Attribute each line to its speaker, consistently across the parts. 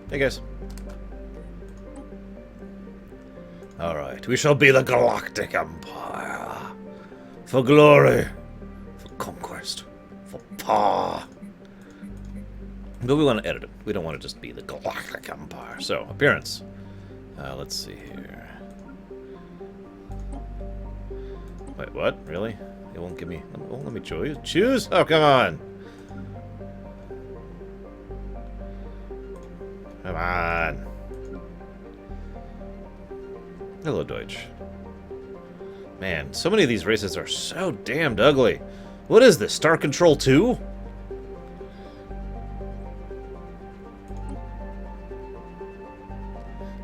Speaker 1: Hey, guys. Alright, we shall be the Galactic Empire. For glory. For conquest. For power. But we want to edit it. We don't want to just be the Galactic Empire. So, appearance. Let's see here. Wait, what? Really? It won't give me... Oh, let me choose. Choose? Oh, come on. Come on. Hello, Deutsch. Man, so many of these races are so damned ugly. What is this, Star Control 2?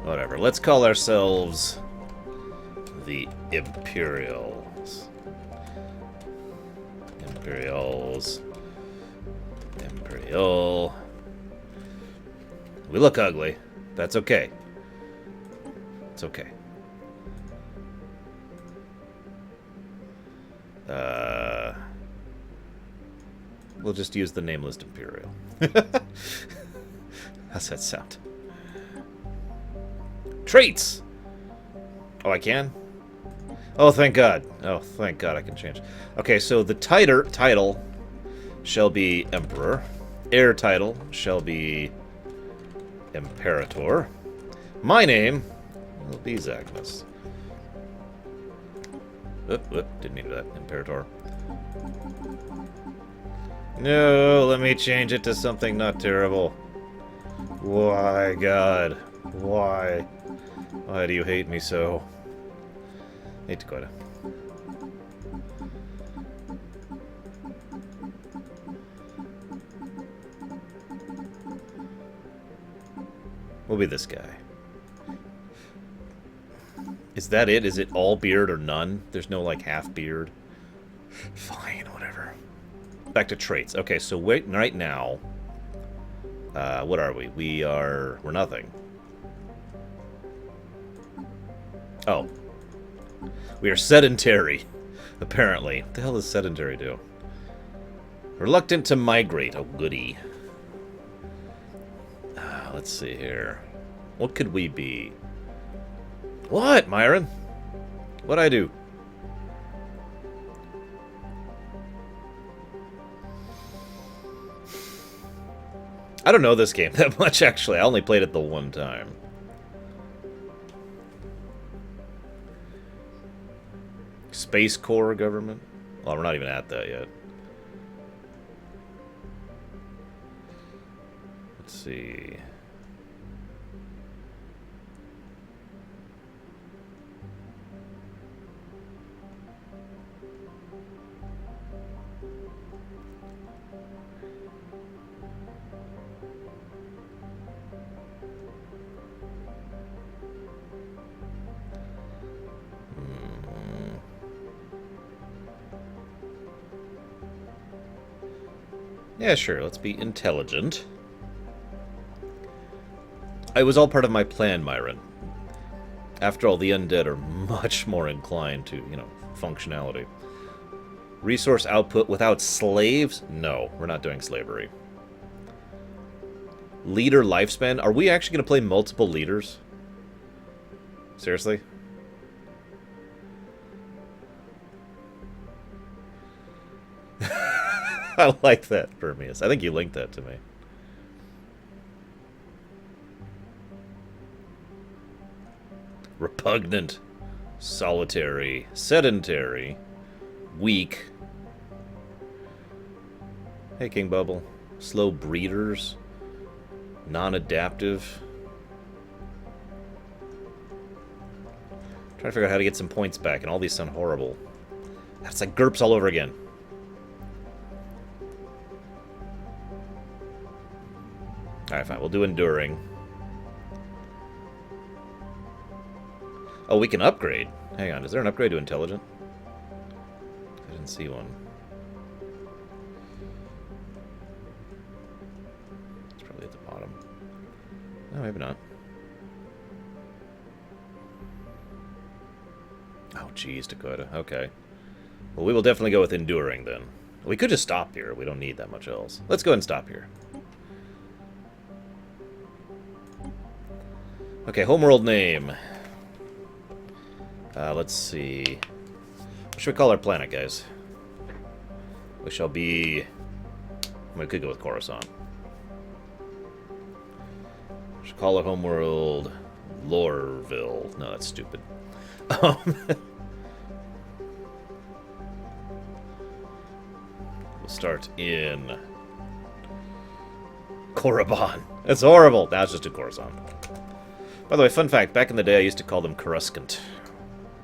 Speaker 1: Whatever, let's call ourselves the Imperials. Imperials. Imperial. We look ugly. That's okay. It's okay. We'll just use the nameless Imperial. How's that sound? Traits! Oh, I can? Oh, thank God. Oh, thank God I can change. Okay, so the title shall be Emperor. Heir title shall be Imperator. My name will be Zagnus. Didn't mean that. Imperator. No, let me change it to something not terrible. Why, God? Why? Why do you hate me so? Hey, Dakota. We'll be this guy. Is that it? Is it all beard or none? There's no, like, half beard? Fine, whatever. Back to traits. Okay, so right now... what are we? We're nothing. Oh. We are sedentary, apparently. What the hell does sedentary do? Reluctant to migrate. Oh, goody. Let's see here. What could we be? What, Myron? What'd I do? I don't know this game that much, actually. I only played it the one time. Space Corps government? Well, we're not even at that yet. Let's see. Yeah, sure, let's be intelligent. It was all part of my plan, Myron. After all, the undead are much more inclined to, you know, functionality. Resource output without slaves? No, we're not doing slavery. Leader lifespan? Are we actually going to play multiple leaders? Seriously? I like that, Permeus. I think you linked that to me. Repugnant. Solitary. Sedentary. Weak. Hey, King Bubble. Slow breeders. Non-adaptive. Trying to figure out how to get some points back, and all these sound horrible. That's like GURPS all over again. Alright, fine. We'll do enduring. Oh, we can upgrade. Hang on. Is there an upgrade to intelligent? I didn't see one. It's probably at the bottom. No, maybe not. Oh, geez, Dakota. Okay. Well, we will definitely go with enduring, then. We could just stop here. We don't need that much else. Let's go ahead and stop here. Okay, homeworld name. Let's see. What should we call our planet, guys? We shall be... We could go with Coruscant. We should call it homeworld Loreville. No, that's stupid. We'll start in Korriban. That's horrible. That's just a Coruscant. By the way, fun fact, back in the day I used to call them Coruscant.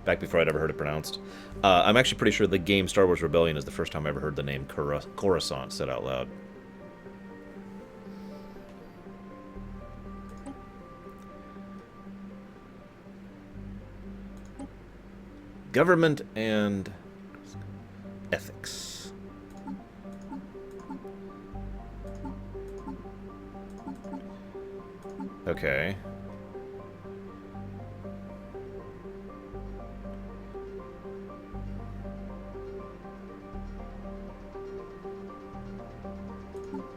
Speaker 1: Back before I'd ever heard it pronounced. I'm actually pretty sure the game Star Wars Rebellion is the first time I ever heard the name Coruscant said out loud. Government and ethics. Okay.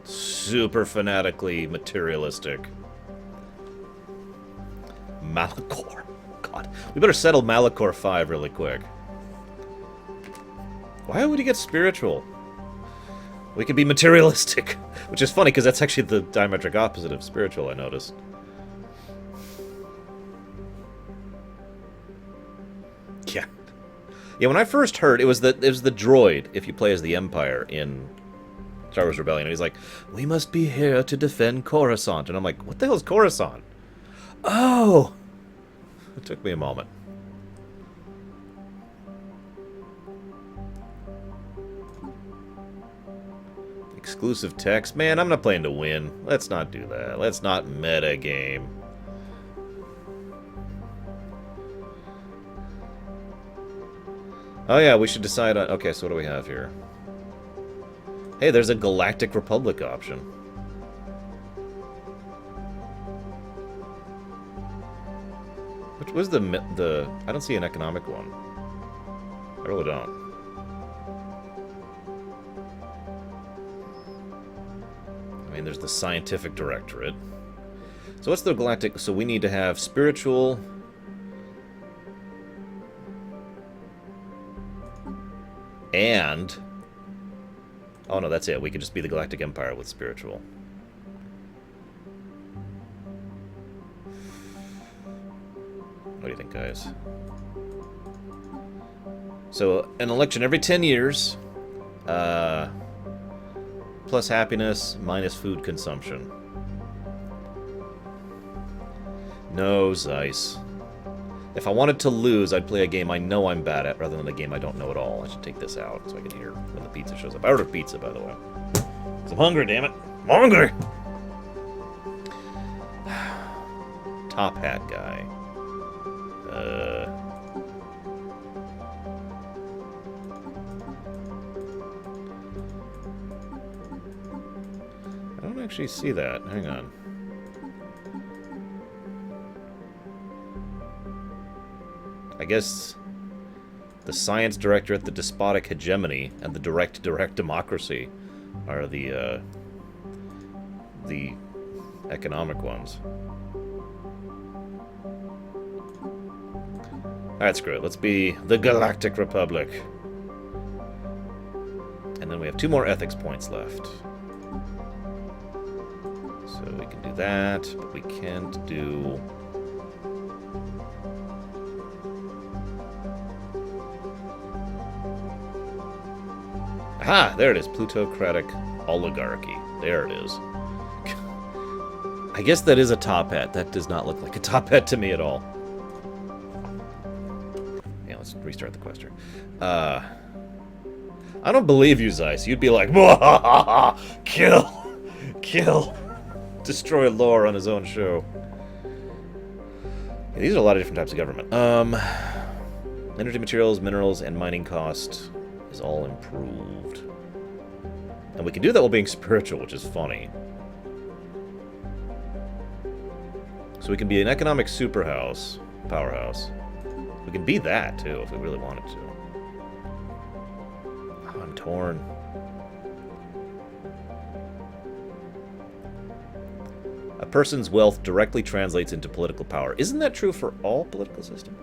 Speaker 1: Super fanatically materialistic. Malachor. God. We better settle Malachor 5 really quick. Why would he get spiritual? We could be materialistic. Which is funny, because that's actually the diametric opposite of spiritual, I noticed. Yeah. Yeah, when I first heard, it was the droid, if you play as the Empire in Star Wars Rebellion, and he's like, we must be here to defend Coruscant. And I'm like, what the hell is Coruscant? Oh! It took me a moment. Exclusive text? Man, I'm not playing to win. Let's not do that. Let's not meta game. Oh yeah, we should decide on... Okay, so what do we have here? Hey, there's a Galactic Republic option. Which was the... I don't see an economic one. I really don't. I mean, there's the Scientific Directorate. So what's the Galactic... So we need to have spiritual... And... Oh no, that's it. We could just be the Galactic Empire with spiritual. What do you think, guys? So, an election every 10 years. Plus happiness, minus food consumption. No, Zeiss. If I wanted to lose, I'd play a game I know I'm bad at rather than a game I don't know at all. I should take this out so I can hear when the pizza shows up. I ordered pizza, by the way. 'Cause I'm hungry, damn it. I'm hungry! Top hat guy. I don't actually see that. Hang on. I guess the science director at the despotic hegemony and the direct democracy are the economic ones. Alright, screw it. Let's be the Galactic Republic. And then we have 2 more ethics points left. So we can do that, but we can't do... Aha! There it is. Plutocratic oligarchy. There it is. I guess that is a top hat. That does not look like a top hat to me at all. Yeah, let's restart the question. I don't believe you, Zeiss. You'd be like, kill! Kill! Destroy lore on his own show. Yeah, these are a lot of different types of government. Energy materials, minerals, and mining cost is all improved. And we can do that while being spiritual, which is funny. So we can be an economic superhouse, powerhouse. We can be that, too, if we really wanted to. Oh, I'm torn. person's wealth directly translates into political power. Isn't that true for all political systems?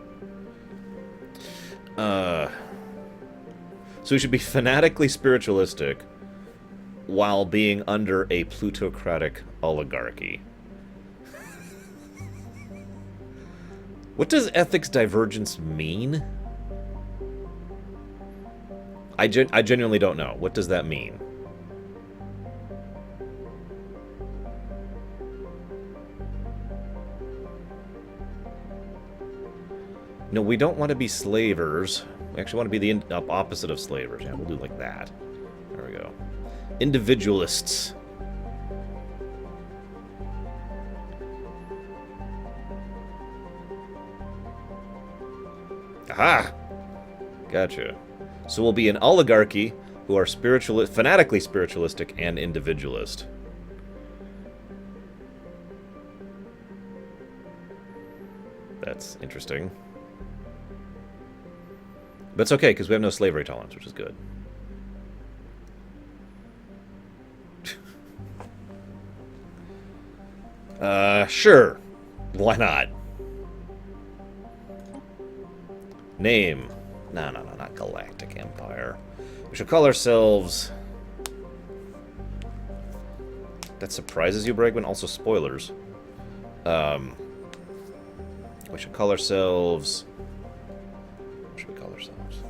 Speaker 1: So we should be fanatically spiritualistic while being under a plutocratic oligarchy. What does ethics divergence mean? I genuinely don't know. What does that mean? No, we don't want to be slavers. We actually want to be the opposite of slavers. Yeah, we'll do like that. There we go. Individualists. Aha! Gotcha. So we'll be an oligarchy who are fanatically spiritualistic and individualist. That's interesting. But it's okay, because we have no slavery tolerance, which is good. Sure. Why not? Name. No, not Galactic Empire. We should call ourselves... That surprises you, Bregman? Also spoilers. We should call ourselves... What should we call ourselves?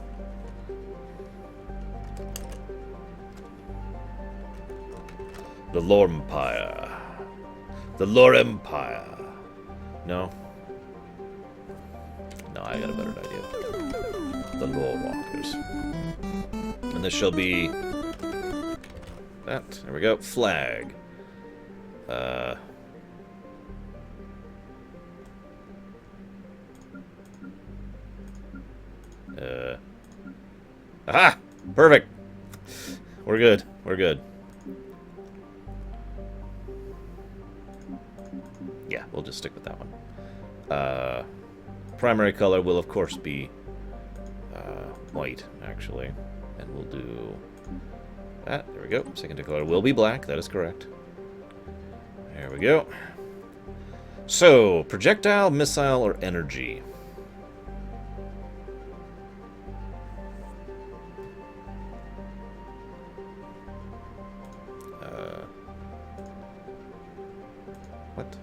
Speaker 1: The Lore Empire. The Lore Empire. No? No, I got a better idea. The Lore Walkers. And this shall be... that. There we go. Flag. Aha! Perfect! We're good. We're good. Yeah, we'll just stick with that one. Primary color will, of course, be white, actually. And we'll do that. There we go. Secondary color will be black. That is correct. There we go. So, projectile, missile, or energy? What?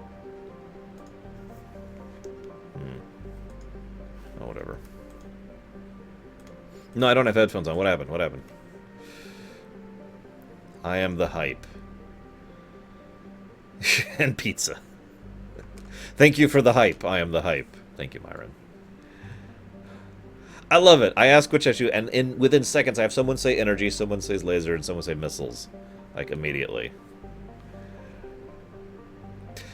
Speaker 1: Oh, whatever. No, I don't have headphones on. What happened? What happened? I am the hype. And pizza. Thank you for the hype. I am the hype. Thank you, Myron. I love it. I ask which I shoot, and within seconds I have someone say energy, someone says laser, and someone say missiles. Like, immediately.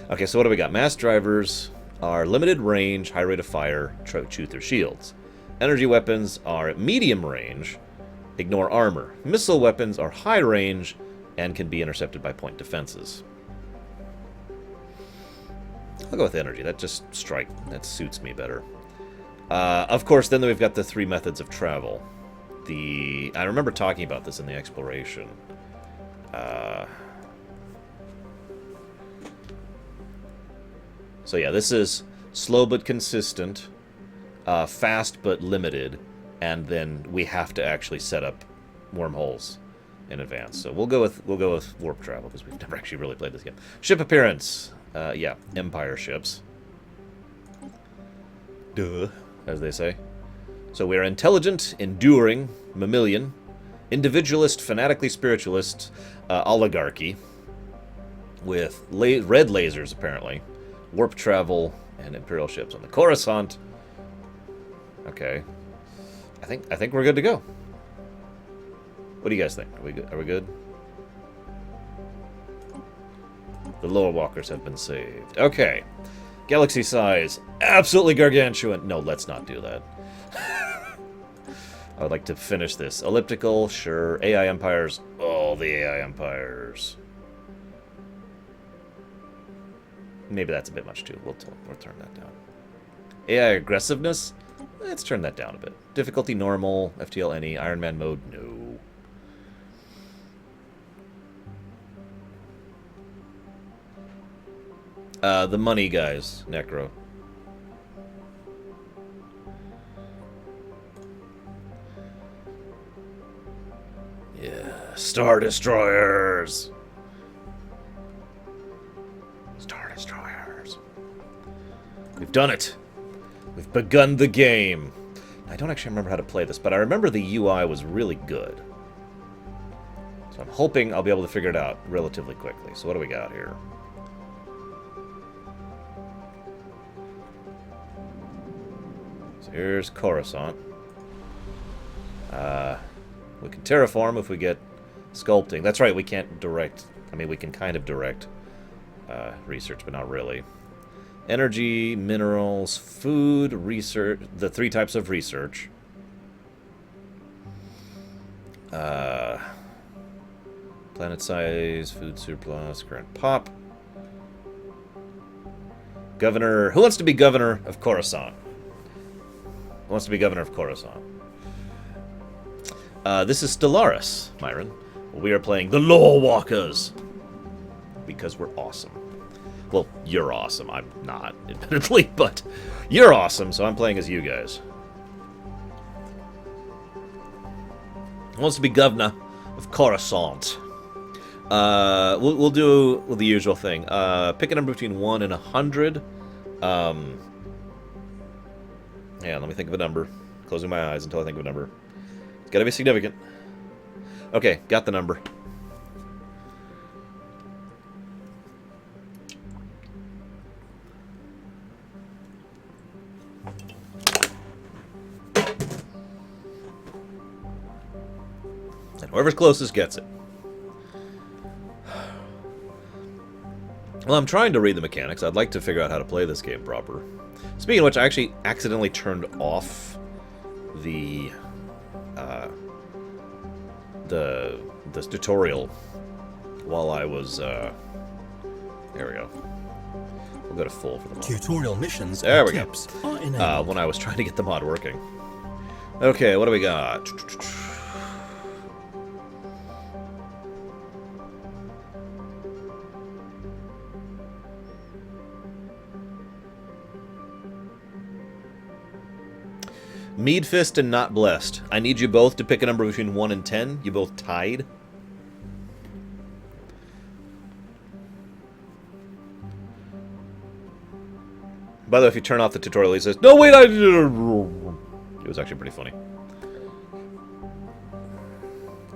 Speaker 1: Okay, so what do we got? Mass drivers are limited range, high rate of fire, shoot through shields. Energy weapons are at medium range, ignore armor. Missile weapons are high range and can be intercepted by point defenses. I'll go with energy. That just that suits me better. Of course, then we've got the 3 methods of travel. I remember talking about this in the exploration. So yeah, this is slow but consistent, fast but limited, and then we have to actually set up wormholes in advance. So we'll go with warp travel because we've never actually really played this game. Ship appearance, yeah, Empire ships. Duh, as they say. So we are intelligent, enduring, mammalian, individualist, fanatically spiritualist, oligarchy, with red lasers apparently. Warp travel and Imperial ships on the Coruscant. Okay, I think we're good to go. What do you guys think? Are we good? Are we good? The Lore Walkers have been saved. Okay, galaxy size, absolutely gargantuan. No, let's not do that. I would like to finish this. Elliptical, sure. AI empires, all the AI empires. Maybe that's a bit much too. We'll turn that down. AI aggressiveness? Let's turn that down a bit. Difficulty normal, FTL any, Iron Man mode, no. The money guys, Necro. Yeah, Star Destroyers. Star Destroyers. We've done it. We've begun the game. I don't actually remember how to play this, but I remember the UI was really good. So I'm hoping I'll be able to figure it out relatively quickly. So what do we got here? So here's Coruscant. We can terraform if we get sculpting. That's right, we can't direct. I mean, we can kind of direct research, but not really. Energy, minerals, food, research. The 3 types of research. Planet size, food surplus, current pop. Governor. Who wants to be governor of Coruscant? Who wants to be governor of Coruscant? This is Stellaris, Myron. We are playing the Law Walkers. Because we're awesome. Well, you're awesome. I'm not, admittedly, but you're awesome, so I'm playing as you guys. Who wants to be governor of Coruscant? We'll do the usual thing. Pick a number between 1 and 100. Yeah, let me think of a number. Closing my eyes until I think of a number. It's gotta be significant. Okay, got the number. And whoever's closest gets it. Well, I'm trying to read the mechanics. I'd like to figure out how to play this game proper. Speaking of which, I actually accidentally turned off the tutorial while I was there we go. We'll go to full for the mod.
Speaker 2: Tutorial missions.
Speaker 1: There we go.
Speaker 2: When
Speaker 1: I was trying to get the mod working. Okay, what do we got? Mead Fist and Not Blessed. I need you both to pick a number between 1 and 10. You both tied. By the way, if you turn off the tutorial, he says, "No, wait, I..." It was actually pretty funny.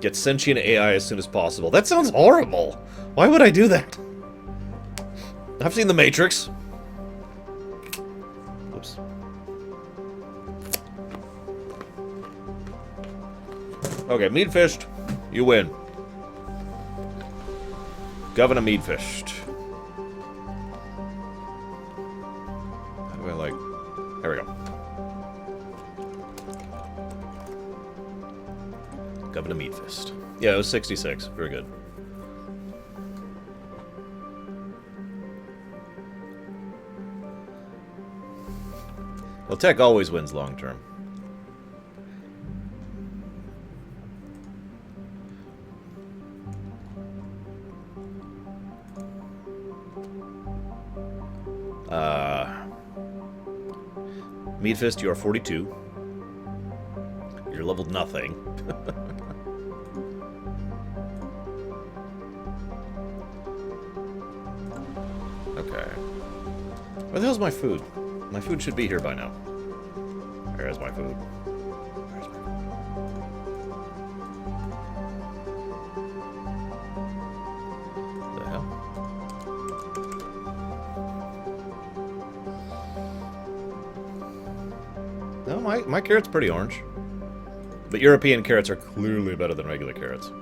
Speaker 1: Get sentient AI as soon as possible. That sounds horrible. Why would I do that? I've seen The Matrix. Oops. Okay, Meadfist, you win. Governor Meadfist. How do I like... There we go. Governor Meadfist. Yeah, it was 66. Very good. Well, tech always wins long term. Meadfist, you are 42. You're leveled nothing. Okay. Where the hell's my food? My food should be here by now. Where's my food? Where's my food? The hell? No, my carrot's pretty orange. But European carrots are clearly better than regular carrots.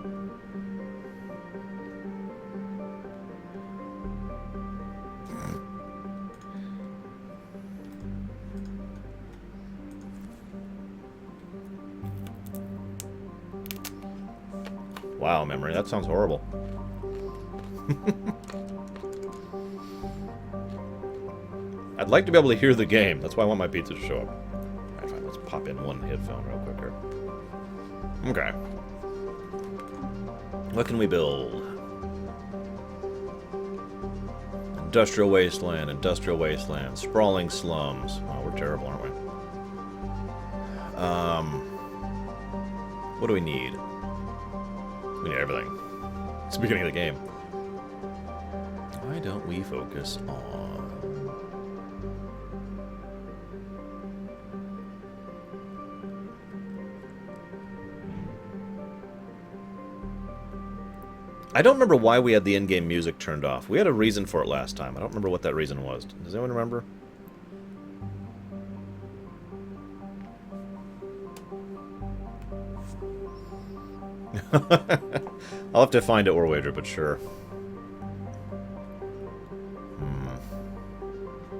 Speaker 1: Wow, memory, that sounds horrible. I'd like to be able to hear the game. That's why I want my pizza to show up. Alright, fine, let's pop in one headphone real quick here. Okay. What can we build? Industrial wasteland, sprawling slums. Oh, we're terrible, aren't we? What do we need? We need everything. It's the beginning of the game. Why don't we focus on... I don't remember why we had the in-game music turned off. We had a reason for it last time. I don't remember what that reason was. Does anyone remember? I'll have to find it, Warwager, but sure.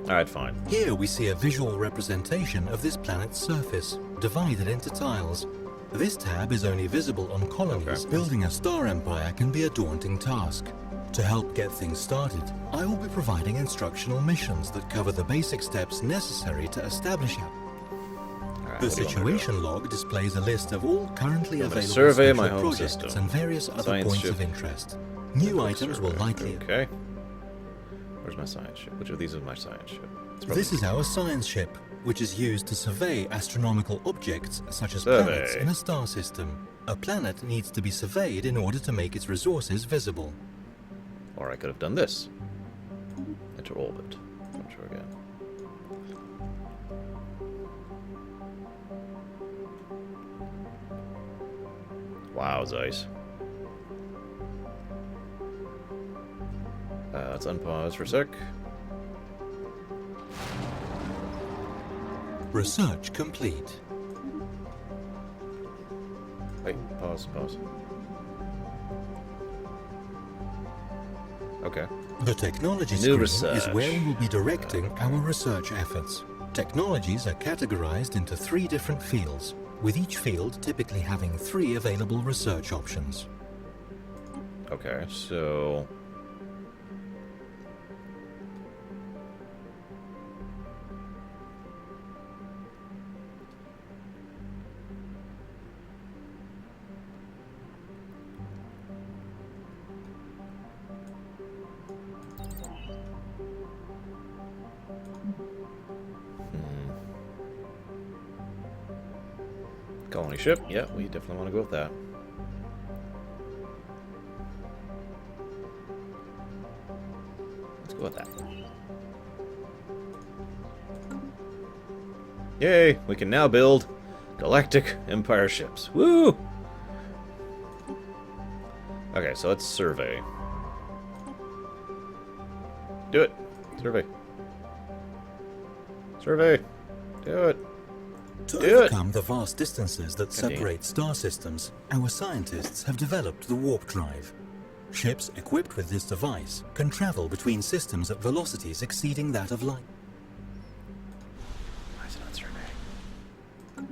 Speaker 1: Alright, fine.
Speaker 2: Here we see a visual representation of this planet's surface, divided into tiles. This tab is only visible on colonies.
Speaker 1: Okay.
Speaker 2: Building a star empire can be a daunting task. To help get things started, I will be providing instructional missions that cover the basic steps necessary to establish it.
Speaker 1: Alright,
Speaker 2: The
Speaker 1: what do you want me to do?
Speaker 2: situation log displays a list of all currently
Speaker 1: I'm gonna
Speaker 2: available
Speaker 1: survey
Speaker 2: special
Speaker 1: my home
Speaker 2: projects
Speaker 1: system.
Speaker 2: and various other
Speaker 1: Science
Speaker 2: points
Speaker 1: ship.
Speaker 2: of interest. New items will likely...
Speaker 1: Okay. Where's my science ship? Which of these is my science ship? It's probably-
Speaker 2: This is our science ship, which is used to survey astronomical objects such as
Speaker 1: Survey.
Speaker 2: planets in a star system. A planet needs to be surveyed in order to make its resources visible.
Speaker 1: Or I could have done this. Enter orbit. Enter again. Wow, Zeiss. Let's unpause for a sec.
Speaker 2: Research complete.
Speaker 1: Wait, pause. Okay.
Speaker 2: The technology
Speaker 1: New
Speaker 2: screen is where
Speaker 1: research.
Speaker 2: we will be directing our research efforts. Technologies are categorized into 3 different fields, with each field typically having 3 available research options.
Speaker 1: Okay, so... Colony ship. Yeah, we definitely want to go with that. Let's go with that. Yay! We can now build Galactic Empire ships. Woo! Okay, so let's survey. Do it. Survey. Survey. Do it.
Speaker 2: To
Speaker 1: Do it.
Speaker 2: overcome the vast distances that
Speaker 1: Indeed.
Speaker 2: separate star systems, our scientists have developed the warp drive. Ships equipped with this device can travel between systems at velocities exceeding that of light.
Speaker 1: Why is it not surveying?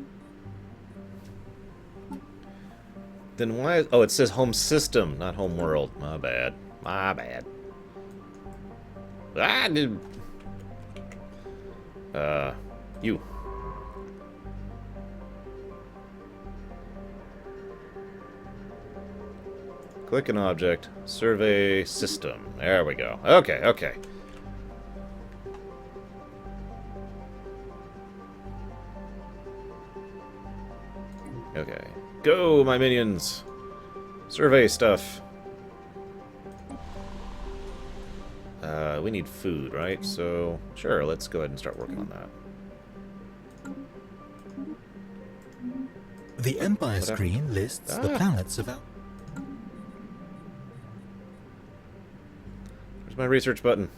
Speaker 1: Then why? Oh, it says home system, not home world. My bad. My bad. Ah, dude. You. Click an object. Survey system. There we go. Okay, okay. Okay. Go, my minions! Survey stuff. We need food, right? So, sure, let's go ahead and start working on that.
Speaker 2: The Empire
Speaker 1: What
Speaker 2: screen lists the
Speaker 1: Ah.
Speaker 2: planets of our...
Speaker 1: Where's my research button?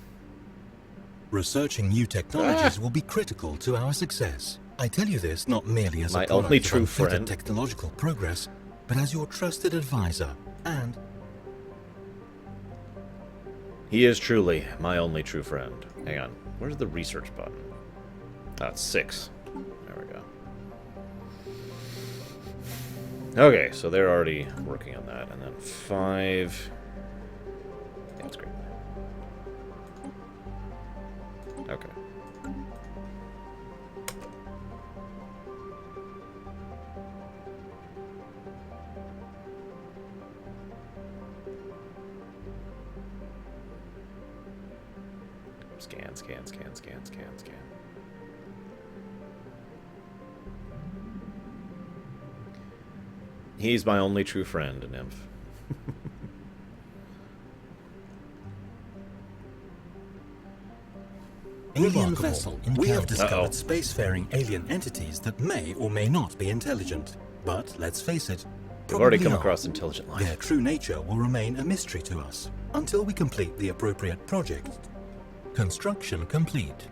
Speaker 2: Researching new technologies will be critical to our success. I tell you this not merely as
Speaker 1: My
Speaker 2: a product
Speaker 1: only
Speaker 2: of
Speaker 1: true
Speaker 2: unfettered
Speaker 1: friend.
Speaker 2: technological progress, but as your trusted advisor and
Speaker 1: He is truly my only true friend. Hang on. Where's the research button? Oh, it's 6. There we go. Okay, so they're already working on that. And then 5. Yeah, that's great. Okay. scan. He's my only true friend, Nymph.
Speaker 2: Alien vessel. We have discovered
Speaker 1: Uh-oh.
Speaker 2: spacefaring alien entities that may or may not be intelligent. But let's face it,
Speaker 1: We've already
Speaker 2: probably
Speaker 1: come
Speaker 2: are.
Speaker 1: across intelligent life.
Speaker 2: Their true nature will remain a mystery to us until we complete the appropriate project. Construction complete.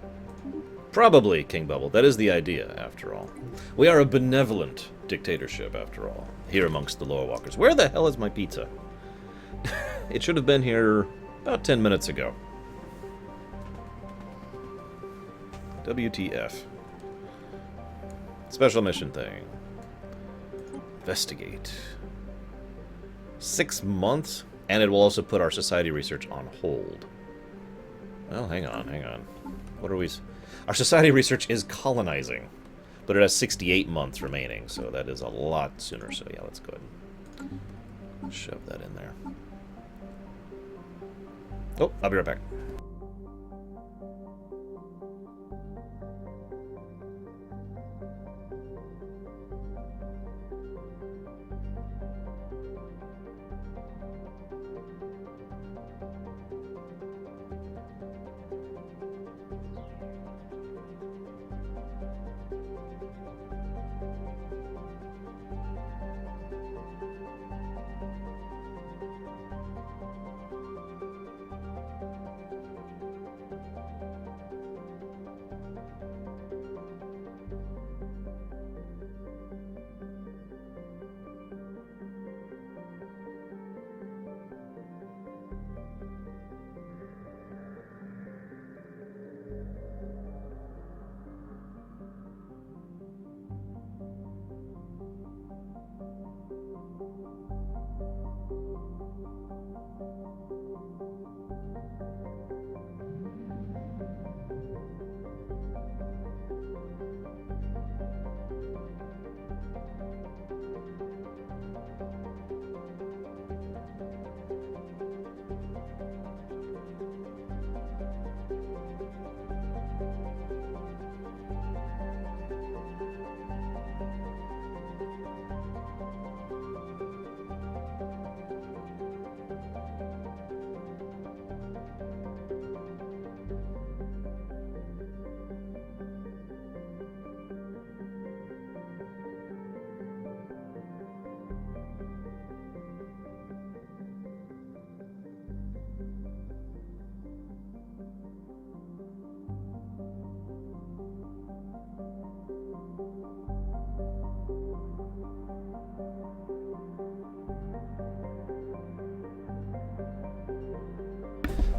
Speaker 1: Probably, King Bubble. That is the idea, after all. We are a benevolent dictatorship, after all, here amongst the Lower Walkers. Where the hell is my pizza? It should have been here about 10 minutes ago. WTF. Special mission thing. Investigate. 6 months? And it will also put our society research on hold. Well, hang on. What are we... Our society research is colonizing, but it has 68 months remaining, so that is a lot sooner. So yeah, let's go ahead and shove that in there. Oh, I'll be right back.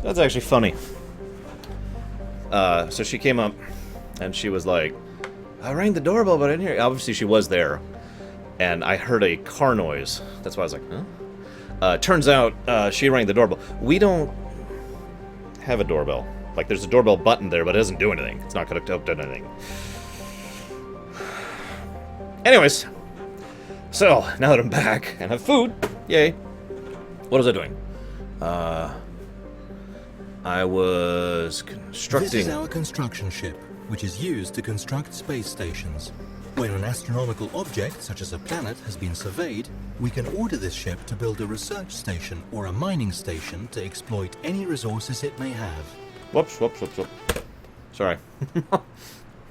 Speaker 1: That's actually funny. So she came up, and she was like, I rang the doorbell, but I didn't hear it. Obviously, she was there, and I heard a car noise. That's why I was like, huh? Turns out, she rang the doorbell. We don't have a doorbell. Like, there's a doorbell button there, but it doesn't do anything. It's not hooked up to anything. Anyways, so, now that I'm back and have food, yay. What was I doing? I was constructing...
Speaker 2: This is our construction ship, which is used to construct space stations. When an astronomical object, such as a planet, has been surveyed, we can order this ship to build a research station or a mining station to exploit any resources it may have.
Speaker 1: Whoops. Sorry.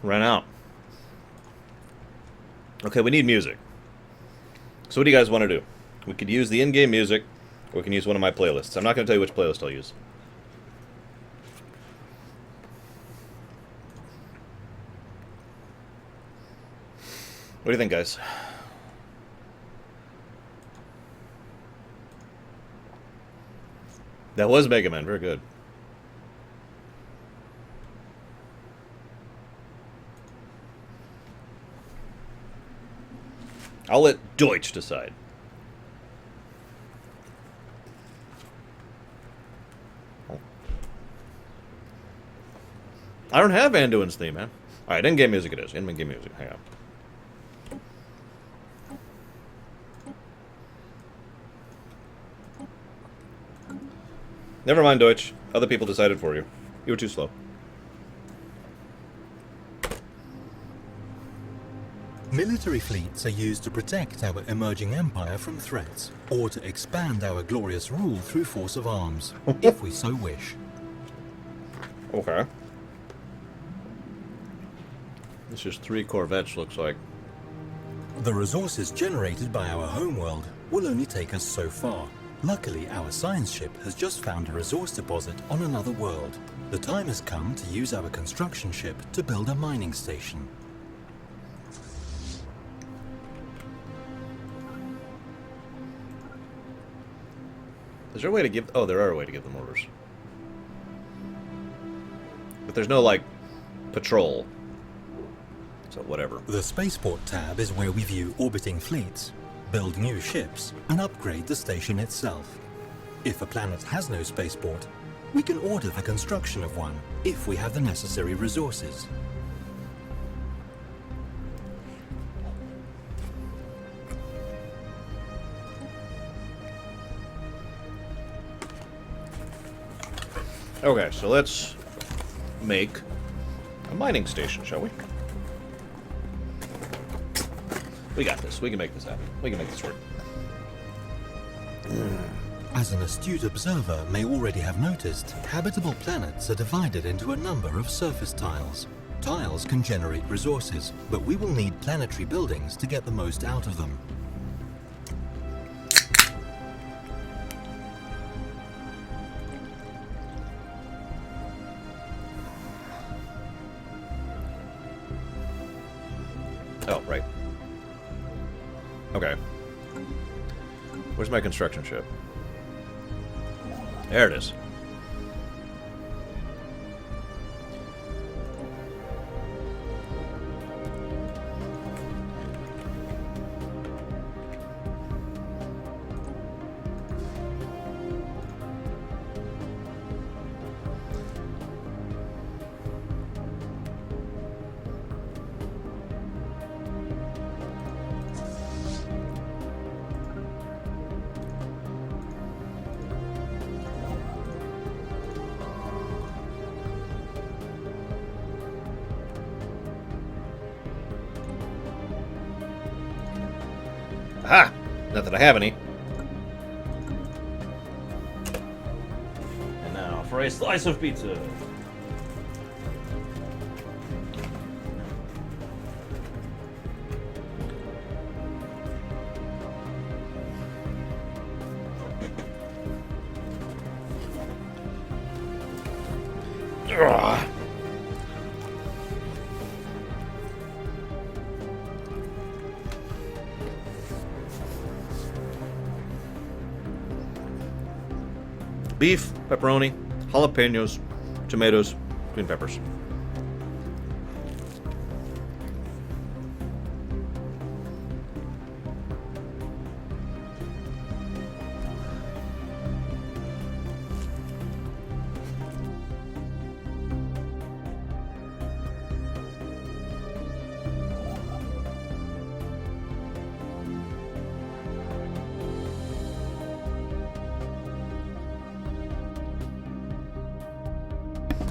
Speaker 1: Ran out. Okay, we need music. So what do you guys want to do? We could use the in-game music, or we can use one of my playlists. I'm not going to tell you which playlist I'll use. What do you think, guys? That was Mega Man. Very good. I'll let Deutsch decide. I don't have Anduin's theme, man. Alright, in-game music it is. In-game music. Hang on. Never mind, Deutsch. Other people decided for you. You were too slow.
Speaker 2: Military fleets are used to protect our emerging empire from threats, or to expand our glorious rule through force of arms, if we so wish.
Speaker 1: Okay. This is 3 corvettes, looks like.
Speaker 2: The resources generated by our homeworld will only take us so far. Luckily, our science ship has just found a resource deposit on another world. The time has come to use our construction ship to build a mining station.
Speaker 1: Is there a way to give... Oh, there are a way to give them orders. But there's no, like, patrol. So, whatever.
Speaker 2: The Spaceport tab is where we view orbiting fleets, build new ships, and upgrade the station itself. If a planet has no spaceport, we can order the construction of one, if we have the necessary resources.
Speaker 1: Okay, so let's make a mining station, shall we? We got this. We can make this happen. We can make this work.
Speaker 2: As an astute observer may already have noticed, habitable planets are divided into a number of surface tiles. Tiles can generate resources, but we will need planetary buildings to get the most out of them.
Speaker 1: Oh, right. Okay. Where's my construction ship? There it is. Aha! Not that I have any. And now for a slice of pizza. Ugh. Beef, pepperoni, jalapenos, tomatoes, green peppers.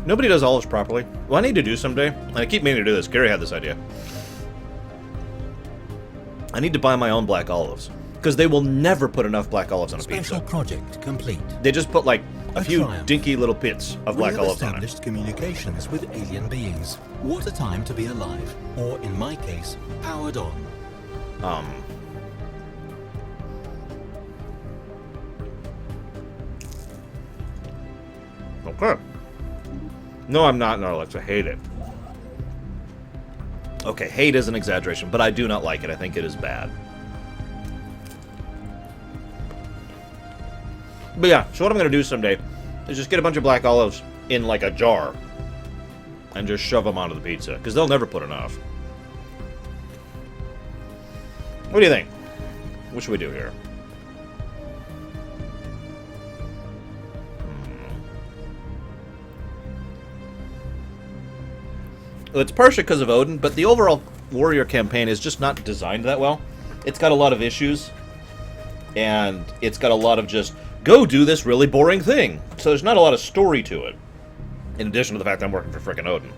Speaker 1: Nobody does olives properly. Well, I need to do someday. And I keep meaning to do this. Gary had this idea. I need to buy my own black olives. Because they will never put enough black olives on a
Speaker 2: Special
Speaker 1: pizza.
Speaker 2: project complete.
Speaker 1: They just put like a few
Speaker 2: triumph.
Speaker 1: dinky little pits of black
Speaker 2: We have
Speaker 1: olives on it.
Speaker 2: established communications with alien beings. What a time to be alive. Or, in my case, powered on.
Speaker 1: Okay. No, I'm not, Narlex. I hate it. Okay, hate is an exaggeration, but I do not like it. I think it is bad. But yeah, so what I'm going to do someday is just get a bunch of black olives in like a jar and just shove them onto the pizza, because they'll never put enough. What do you think? What should we do here? Well, it's partially because of Odin, but the overall Warrior campaign is just not designed that well. It's got a lot of issues, and it's got a lot of just, go do this really boring thing. So there's not a lot of story to it, in addition to the fact that I'm working for frickin' Odin.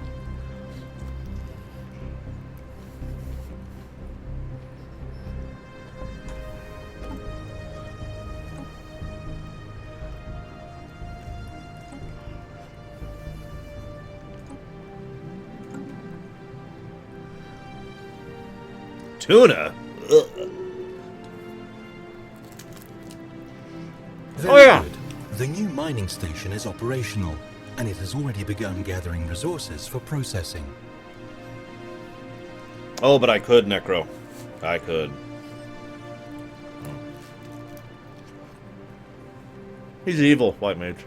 Speaker 1: Tuna? Ugh.
Speaker 2: Very
Speaker 1: Oh, yeah.
Speaker 2: good. The new mining station is operational, and it has already begun gathering resources for processing.
Speaker 1: Oh, but I could, Necro. I could. He's evil, White Mage.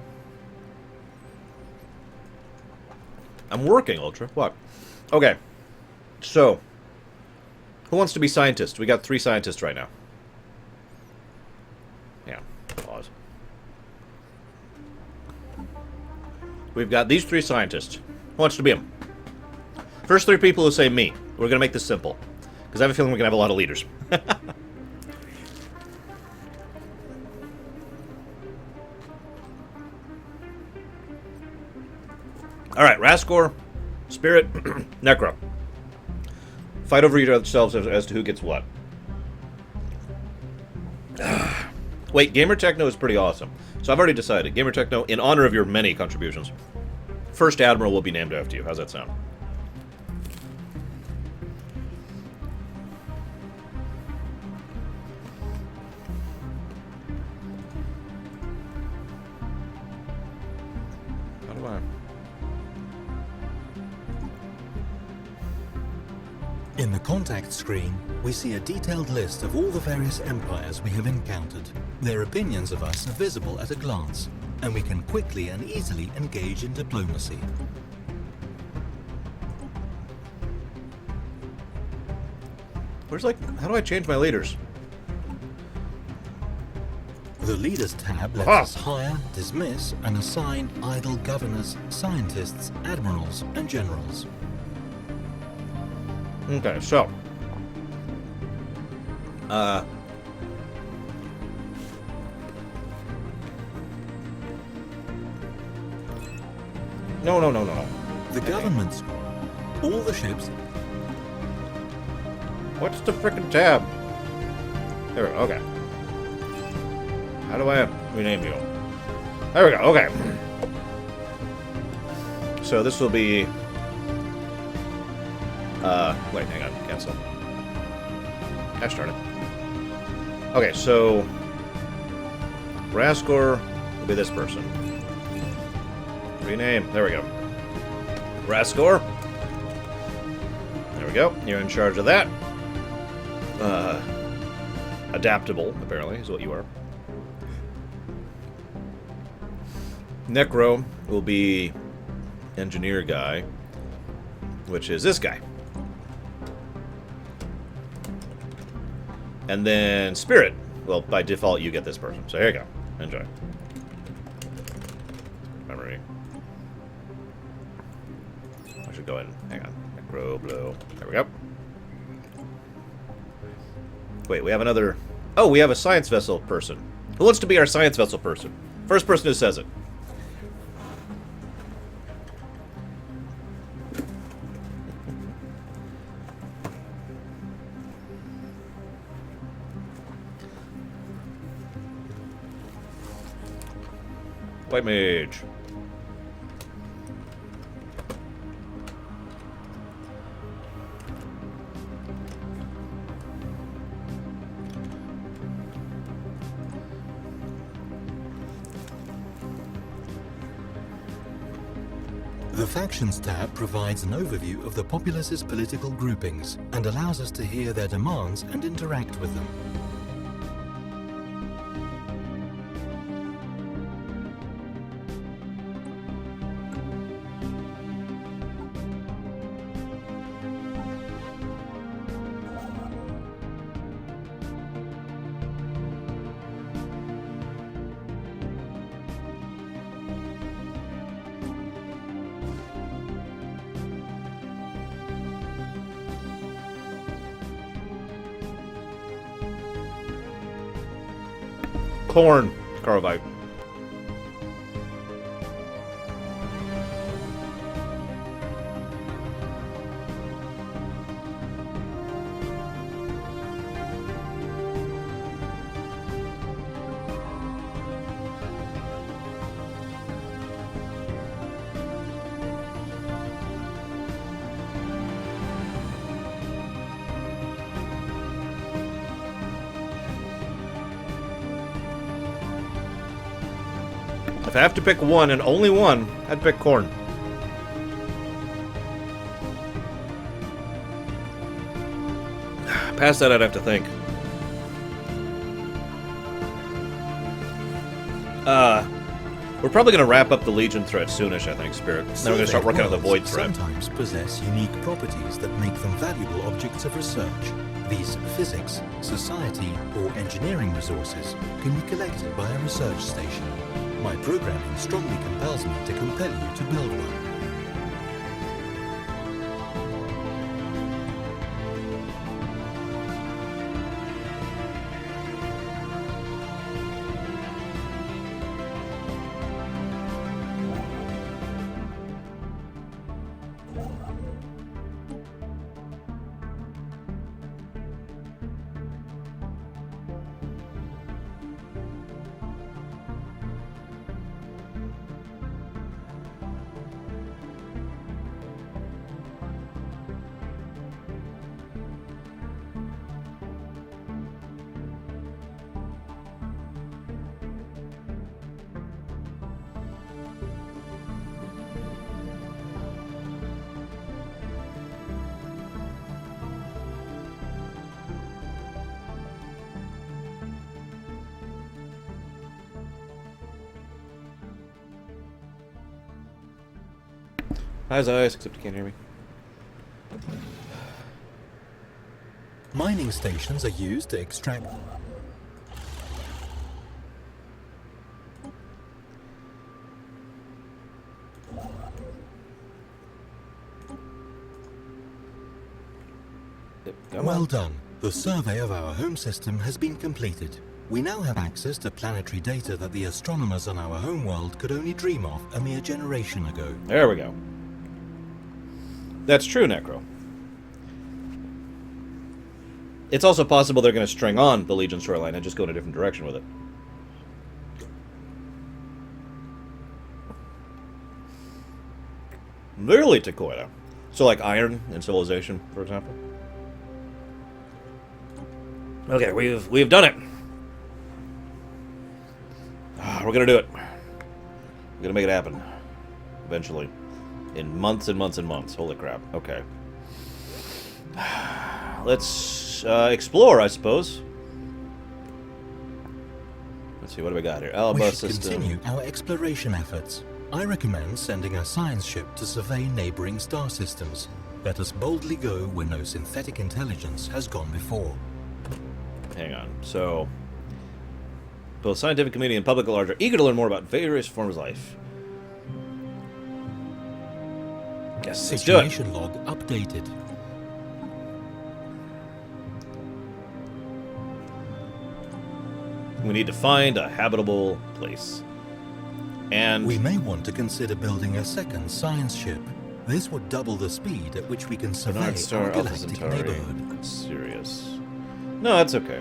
Speaker 1: I'm working, Ultra. What? Okay. So, who wants to be scientist? We got 3 scientists right now. Yeah. Pause. We've got these 3 scientists. Who wants to be them? First 3 people who say me. We're going to make this simple. Because I have a feeling we're going to have a lot of leaders. Alright, Raskor, Spirit, Necro. Fight over yourselves as to who gets what. Wait, Gamer Techno is pretty awesome. So I've already decided. Gamer Techno, in honor of your many contributions, First Admiral will be named after you. How's that sound? How do I...
Speaker 2: In the contact screen, we see a detailed list of all the various empires we have encountered. Their opinions of us are visible at a glance, and we can quickly and easily engage in diplomacy.
Speaker 1: Where's, like... How do I change my leaders?
Speaker 2: The Leaders tab lets
Speaker 1: Aha!
Speaker 2: us hire, dismiss, and assign idle governors, scientists, admirals, and generals.
Speaker 1: Okay, so... No.
Speaker 2: The governments, all the ships,
Speaker 1: What's the frickin' tab? There we go, okay. How do I rename you? There we go, okay. So this will be... wait, hang on, cancel. Gosh darn it. Okay, so... Raskor will be this person. Rename, there we go. Raskor. There we go, you're in charge of that. Adaptable, apparently, is what you are. Necro will be engineer guy, which is this guy. And then Spirit. Well, by default, you get this person. So here you go. Enjoy. Memory. I should go in. Hang on. Necro, blue. There we go. Wait, we have another... Oh, we have a science vessel person. Who wants to be our science vessel person? First person who says it. White Mage.
Speaker 2: The Factions tab provides an overview of the populace's political groupings and allows us to hear their demands and interact with them.
Speaker 1: Corn. Carvite. I have to pick one and only one, I'd pick corn. Past that, I'd have to think. We're probably going to wrap up the Legion thread soonish, I think, Spirit. Then we're going to start working on the Void thread.
Speaker 2: Sometimes possess unique properties that make them valuable objects of research. These physics, society, or engineering resources can be collected by a research station. My programming strongly compels me to compel you to build one.
Speaker 1: Eyes, except you can't hear me.
Speaker 2: Mining stations are used to extract... Well done. The survey of our home system has been completed. We now have access to planetary data that the astronomers on our homeworld could only dream of a mere generation ago.
Speaker 1: There we go. That's true, Necro. It's also possible they're going to string on the Legion storyline and just go in a different direction with it. Literally Takoida. So like Iron in Civilization, for example. Okay, we've done it. We're gonna do it. We're gonna make it happen. Eventually. In months and months and months. Holy crap. Okay. Let's explore, I suppose. Let's see, what do we got here? Alba system.
Speaker 2: Continue our exploration efforts. I recommend sending a science ship to survey neighboring star systems. Let us boldly go where no synthetic intelligence has gone before.
Speaker 1: Hang on. So, both scientific community and public at large are eager to learn more about various forms of life. Yes, let's do it.
Speaker 2: Situation log updated.
Speaker 1: We need to find a habitable place. And
Speaker 2: we may want to consider building a second science ship. This would double the speed at which we can survey
Speaker 1: Bernard Star,
Speaker 2: our
Speaker 1: Alpha
Speaker 2: galactic
Speaker 1: Centauri.
Speaker 2: neighborhood.
Speaker 1: Serious. No, that's okay.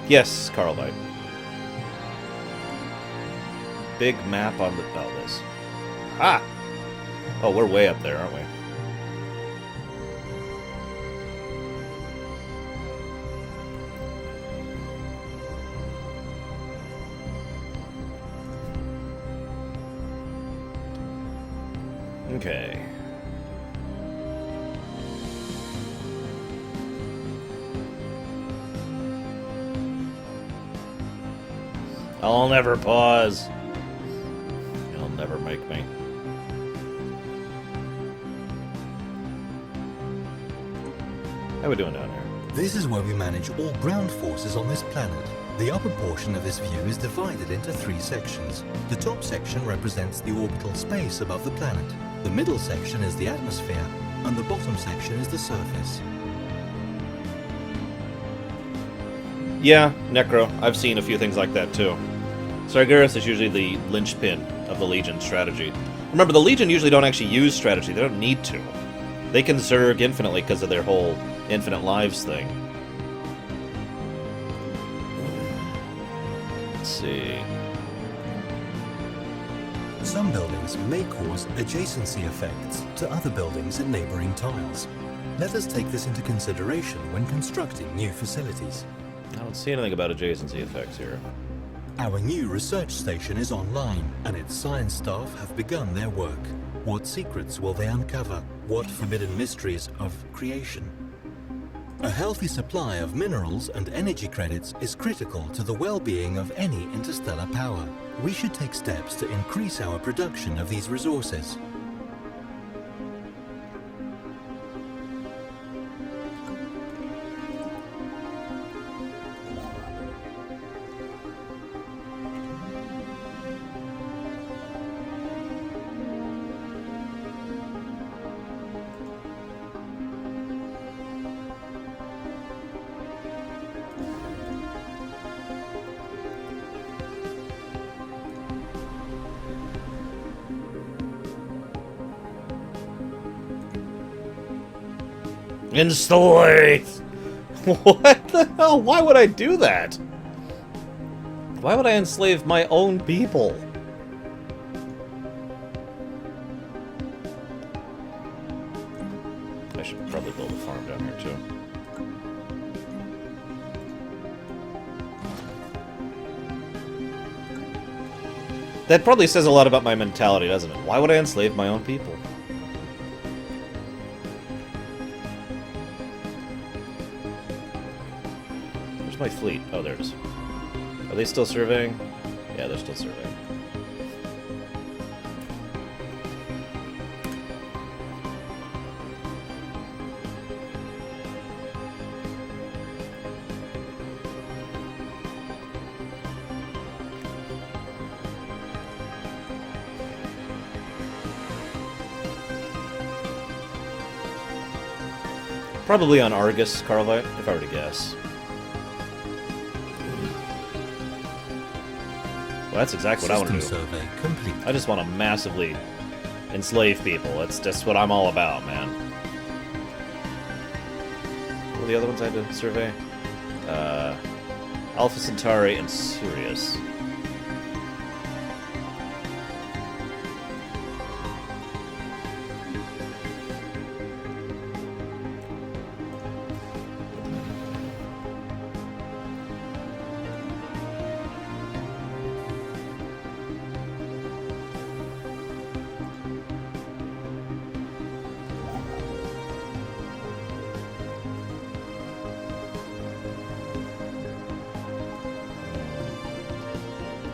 Speaker 1: Yes, Carlite. Big map on the... Oh, this. Ah! Oh, we're way up there, aren't we? Okay. I'll never pause. You'll never make me. How we doing down here?
Speaker 2: This is where we manage all ground forces on this planet. The upper portion of this view is divided into 3 sections. The top section represents the orbital space above the planet. The middle section is the atmosphere, and the bottom section is the surface.
Speaker 1: Yeah, Necro. I've seen a few things like that too. Sargeras is usually the linchpin of the Legion strategy. Remember, the Legion usually don't actually use strategy. They don't need to. They can zerg infinitely because of their whole infinite lives thing. Let's see.
Speaker 2: Some buildings may cause adjacency effects to other buildings in neighboring tiles. Let us take this into consideration when constructing new facilities.
Speaker 1: I don't see anything about adjacency effects here.
Speaker 2: Our new research station is online, and its science staff have begun their work. What secrets will they uncover? What forbidden mysteries of creation? A healthy supply of minerals and energy credits is critical to the well-being of any interstellar power. We should take steps to increase our production of these resources.
Speaker 1: Installate! What the hell? Why would I do that? Why would I enslave my own people? I should probably build a farm down here too. That probably says a lot about my mentality, doesn't it? Why would I enslave my own people? My fleet. Oh, there it is. Are they still surveying? Yeah, they're still surveying. Probably on Argus, Carlite, if I were to guess. Well, that's exactly what I want to do.
Speaker 2: Survey complete.
Speaker 1: I just want to massively enslave people. That's just what I'm all about, man. What were the other ones I had to survey? Alpha Centauri and Sirius.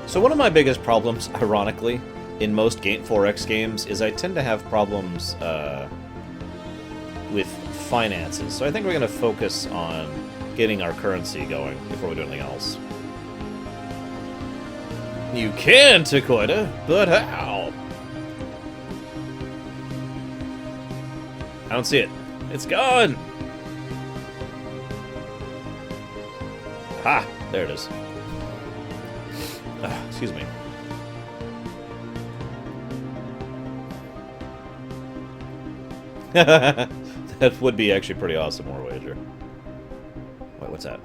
Speaker 1: So one of my biggest problems, ironically, in most 4X games is I tend to have problems with finances. So I think we're going to focus on getting our currency going before we do anything else. You can, Takoida, but how? I don't see it. It's gone! Ha! There it is. Excuse me. That would be actually pretty awesome, more wager. Wait, what's that?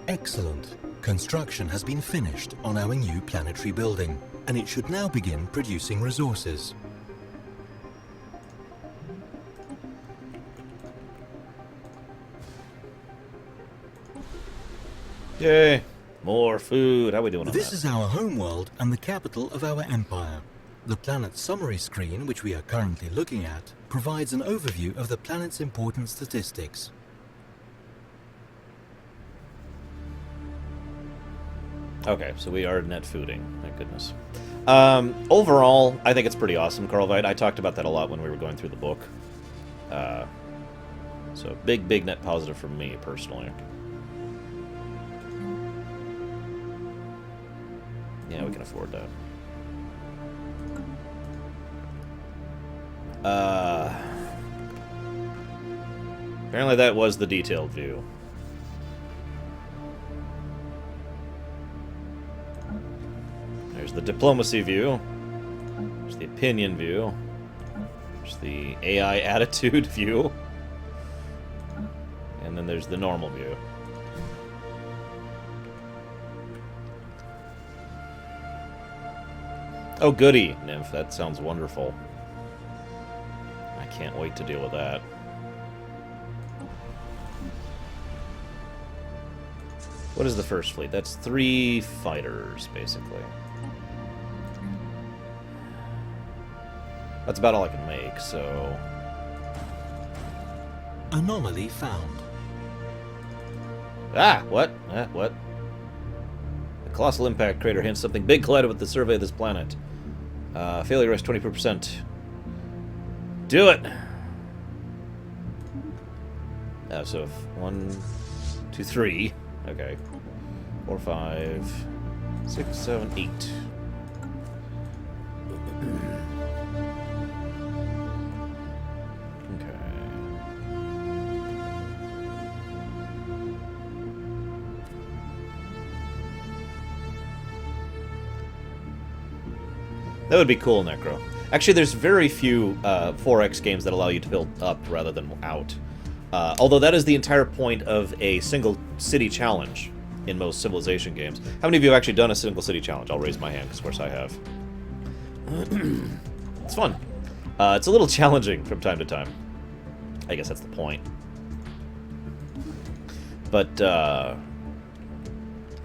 Speaker 2: Excellent. Construction has been finished on our new planetary building, and it should now begin producing resources.
Speaker 1: Yay! More food. How are we doing on
Speaker 2: This
Speaker 1: that?
Speaker 2: is our homeworld and the capital of our empire. The planet's summary screen, which we are currently looking at, provides an overview of the planet's important statistics.
Speaker 1: Okay, so we are net fooding. Thank goodness. Overall, I think it's pretty awesome, Carlvite. I talked about that a lot when we were going through the book. So big net positive from me, personally. Yeah, we can afford that. Apparently that was the detailed view. There's the diplomacy view. There's the opinion view. There's the AI attitude view. And then there's the normal view. Oh, goody, Nymph. That sounds wonderful. I can't wait to deal with that. What is the first fleet? That's 3 fighters, basically. That's about all I can make, so...
Speaker 2: Anomaly found.
Speaker 1: Ah! What? What? The colossal impact crater hints something big collided with the survey of this planet. Failure risk 24%. Do it! So 1, 2, 3. Okay. 4, 5, 6, 7, 8. Okay. That would be cool, Necro. Actually, there's very few 4X games that allow you to build up rather than out. Although that is the entire point of a single city challenge in most Civilization games. How many of you have actually done a single city challenge? I'll raise my hand, because of course I have. It's fun. It's a little challenging from time to time. I guess that's the point. But,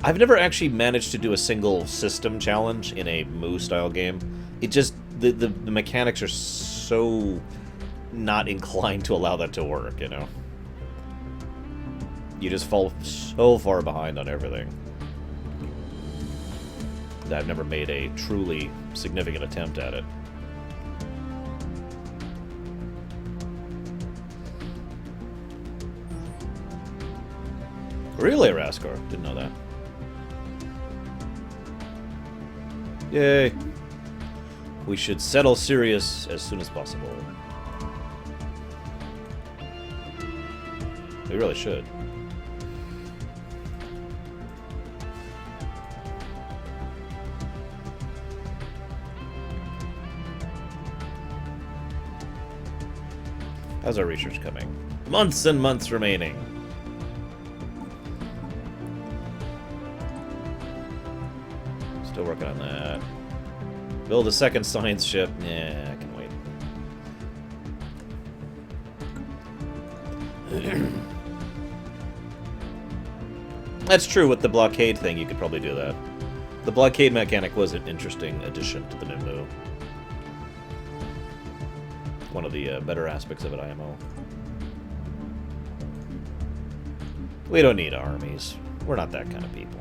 Speaker 1: I've never actually managed to do a single system challenge in a Mu-style game. It just... The mechanics are so not inclined to allow that to work, you know? You just fall so far behind on everything that I've never made a truly significant attempt at it. Really, Raskar? Didn't know that. Yay. We should settle Sirius as soon as possible. We really should. How's our research coming? Months and months remaining. Still working on that. Build a second science ship. Yeah, I can wait. That's true, with the blockade thing, you could probably do that. The blockade mechanic was an interesting addition to the Minmu. One of the better aspects of it, IMO. We don't need armies. We're not that kind of people.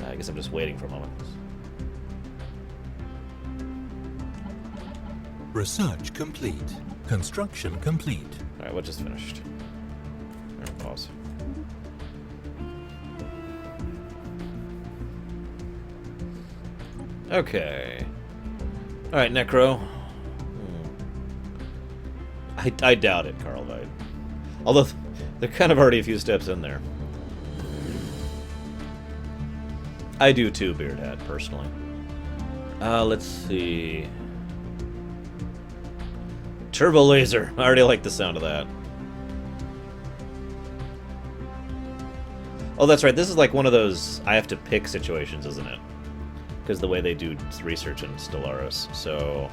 Speaker 1: I guess I'm just waiting for a moment.
Speaker 2: Research complete. Construction complete.
Speaker 1: Alright, what just finished? Alright, pause. Okay. Alright, Necro. I doubt it, Carlvite. Although, they're kind of already a few steps in there. I do too, Beardhat, personally. Let's see. Turbo laser. I already like the sound of that. Oh, that's right. This is like one of those I have to pick situations, isn't it? Because the way they do research in Stellaris. So...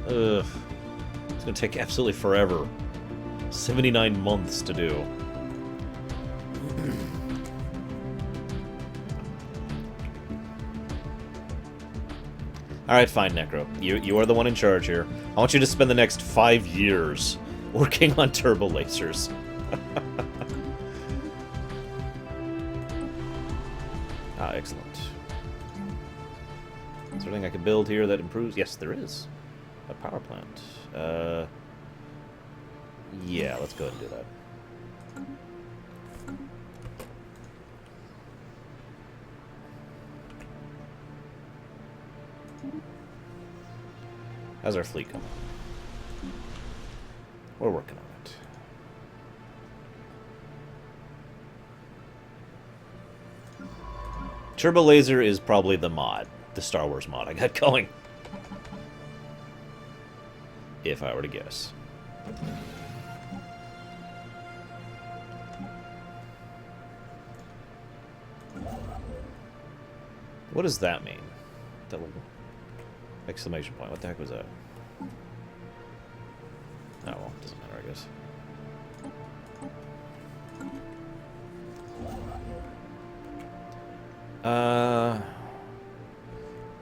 Speaker 1: Ugh. It's gonna take absolutely forever. 79 months to do. Alright, fine, Necro. You are the one in charge here. I want you to spend the next 5 years working on turbo lasers. Ah, excellent. Is there anything I can build here that improves? Yes, there is. A power plant. Yeah, let's go ahead and do that. How's our fleet coming? We're working on it. Turbo laser is probably the mod, the Star Wars mod I got going. If I were to guess. What does that mean? That little exclamation point. What the heck was that? Oh, well, it doesn't matter, I guess.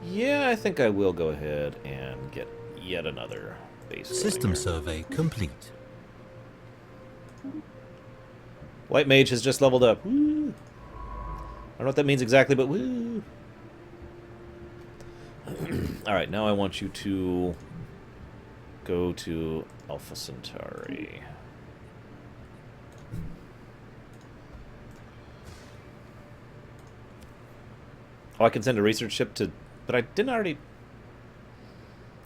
Speaker 1: Yeah, I think I will go ahead and get yet another base.
Speaker 2: System survey complete.
Speaker 1: White Mage has just leveled up. Woo! I don't know what that means exactly, but woo! Alright, now I want you to go to Alpha Centauri. Oh, I can send a research ship to... But I didn't already...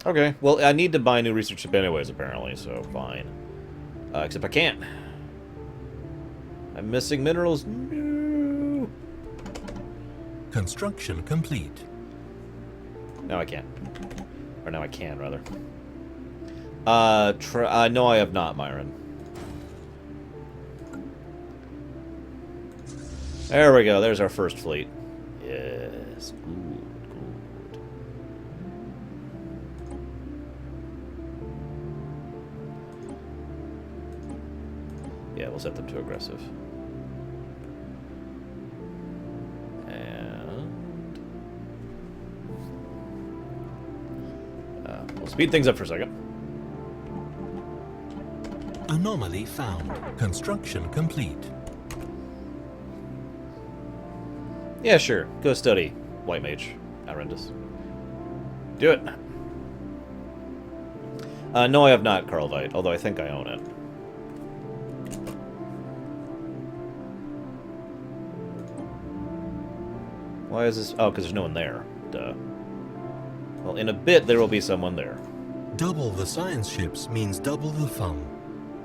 Speaker 1: Okay, well, I need to buy a new research ship anyways, apparently, so fine. Except I can't. I'm missing minerals. No!
Speaker 2: Construction complete.
Speaker 1: No, I can't. Or now I can, rather. No, I have not, Myron. There we go. There's our first fleet. Yes. Good, good. Yeah, we'll set them to aggressive. And... we'll speed things up for a second.
Speaker 2: Anomaly found. Construction complete.
Speaker 1: Yeah, sure. Go study White Mage. Horrendous. Do it. No, I have not, Carlvite, although I think I own it. Why is this... Oh, because there's no one there. Duh. Well, in a bit, there will be someone there.
Speaker 2: Double the science ships means double the fun.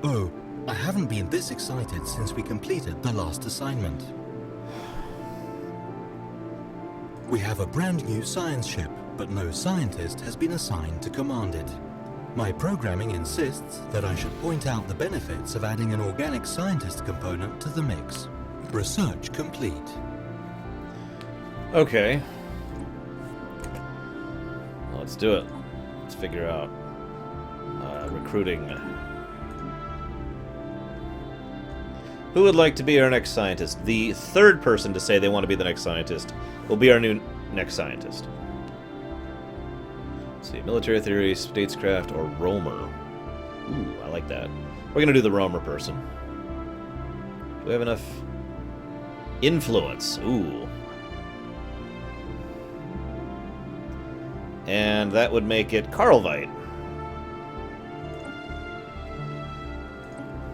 Speaker 2: Oh, I haven't been this excited since we completed the last assignment. We have a brand new science ship, but no scientist has been assigned to command it. My programming insists that I should point out the benefits of adding an organic scientist component to the mix. Research complete.
Speaker 1: Okay. Well, let's do it. Let's figure out recruiting. Who would like to be our next scientist? The third person to say they want to be the next scientist will be our new next scientist. Let's see, military theory, statescraft, or roamer. Ooh, I like that. We're gonna do the roamer person. Do we have enough influence? Ooh. And that would make it Carlvite.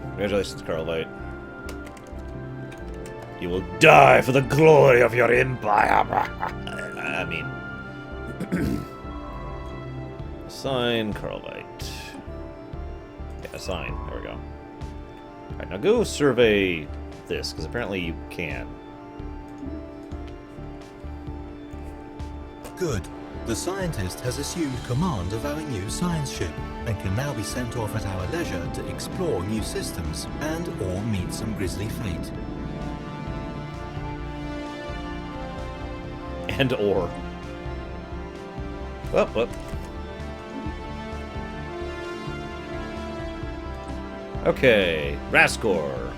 Speaker 1: Congratulations, Carlvite. You will die for the glory of your empire. I mean... Assign Carlvite. Yeah, assign. There we go. Alright, now go survey this, because apparently you can.
Speaker 2: Good. The scientist has assumed command of our new science ship and can now be sent off at our leisure to explore new systems and or meet some grisly fate.
Speaker 1: And or. Whoop. Okay, Raskor.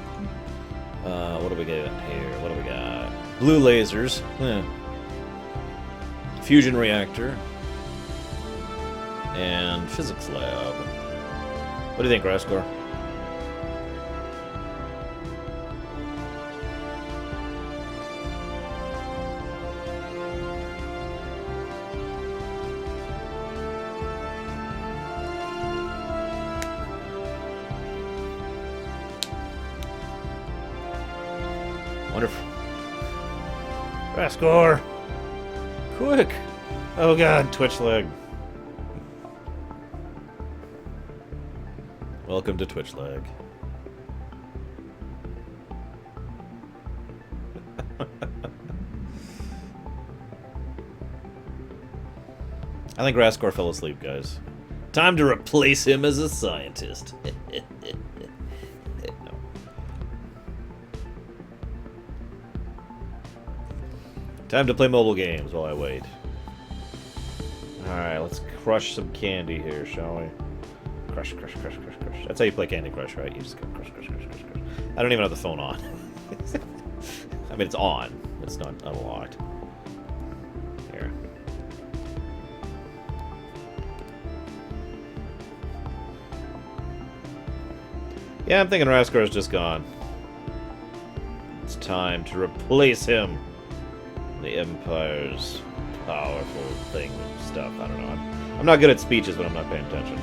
Speaker 1: What do we got here? What do we got? Blue lasers. Fusion reactor. And physics lab. What do you think, Raskor? Wonderful. Raskor! Quick! Oh god, Twitch lag. Welcome to Twitch lag. I think Raskor fell asleep, guys. Time to replace him as a scientist. No. Time to play mobile games while I wait. Alright, let's crush some candy here, shall we? Crush, crush, crush, crush, crush. That's how you play Candy Crush, right? You just go crush, crush, crush, crush, crush. I don't even have the phone on. I mean, it's on. It's not unlocked. Here. Yeah, I'm thinking Rascor is just gone. It's time to replace him. The Empire's powerful thing stuff. I don't know. I'm not good at speeches when I'm not paying attention.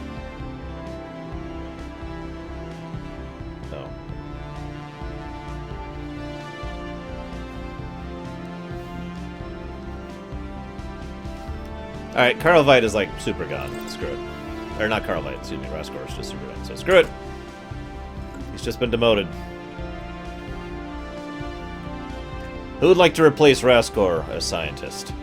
Speaker 1: Oh. Alright, Karlvite is like super gone. Screw it. Or not Karlvite, excuse me, Rascor is just super gone. So screw it. He's just been demoted. Who would like to replace Rascor as scientist?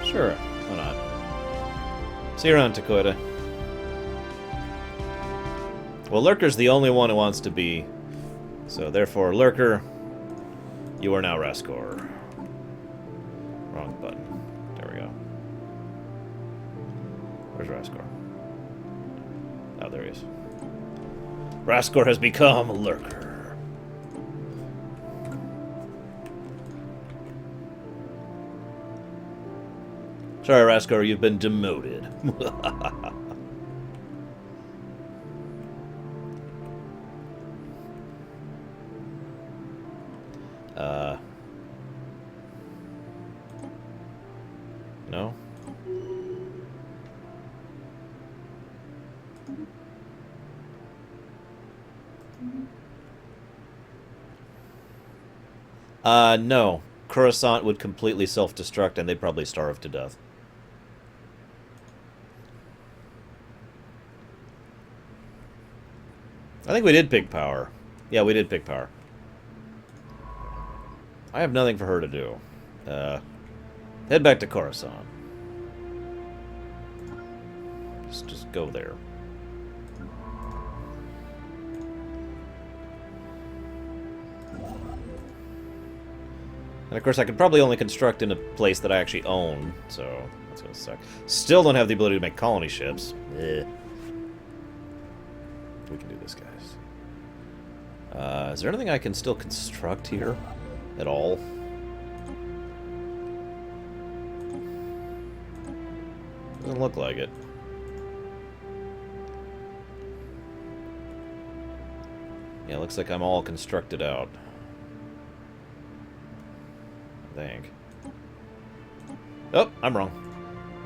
Speaker 1: Sure, why not? See you around, Takoida. Well, Lurker's the only one who wants to be. So, therefore, Lurker, you are now Rascor. Wrong button. There we go. Where's Rascor? Oh, there he is. Rascor has become Lurker. Sorry, Rascor, you've been demoted. No? No. Coruscant would completely self-destruct and they'd probably starve to death. I think we did pick power. Yeah, we did pick power. I have nothing for her to do. Head back to Coruscant. Just go there. And of course, I could probably only construct in a place that I actually own, so that's gonna suck. Still don't have the ability to make colony ships. Eh. We can do this, guys. Is there anything I can still construct here at all? Doesn't look like it. Yeah, looks like I'm all constructed out. I think. Oh, I'm wrong.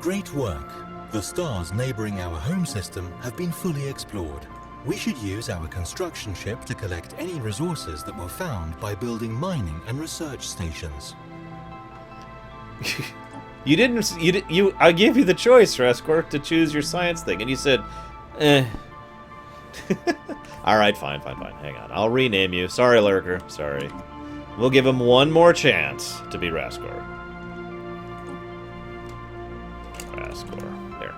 Speaker 2: Great work. The stars neighboring our home system have been fully explored. We should use our construction ship to collect any resources that were found by building mining and research stations.
Speaker 1: I gave you the choice, Rascor, to choose your science thing, and you said, eh. Alright, fine. Hang on. I'll rename you. Sorry, Lurker. Sorry. We'll give him one more chance to be Rascor. Rascor. There.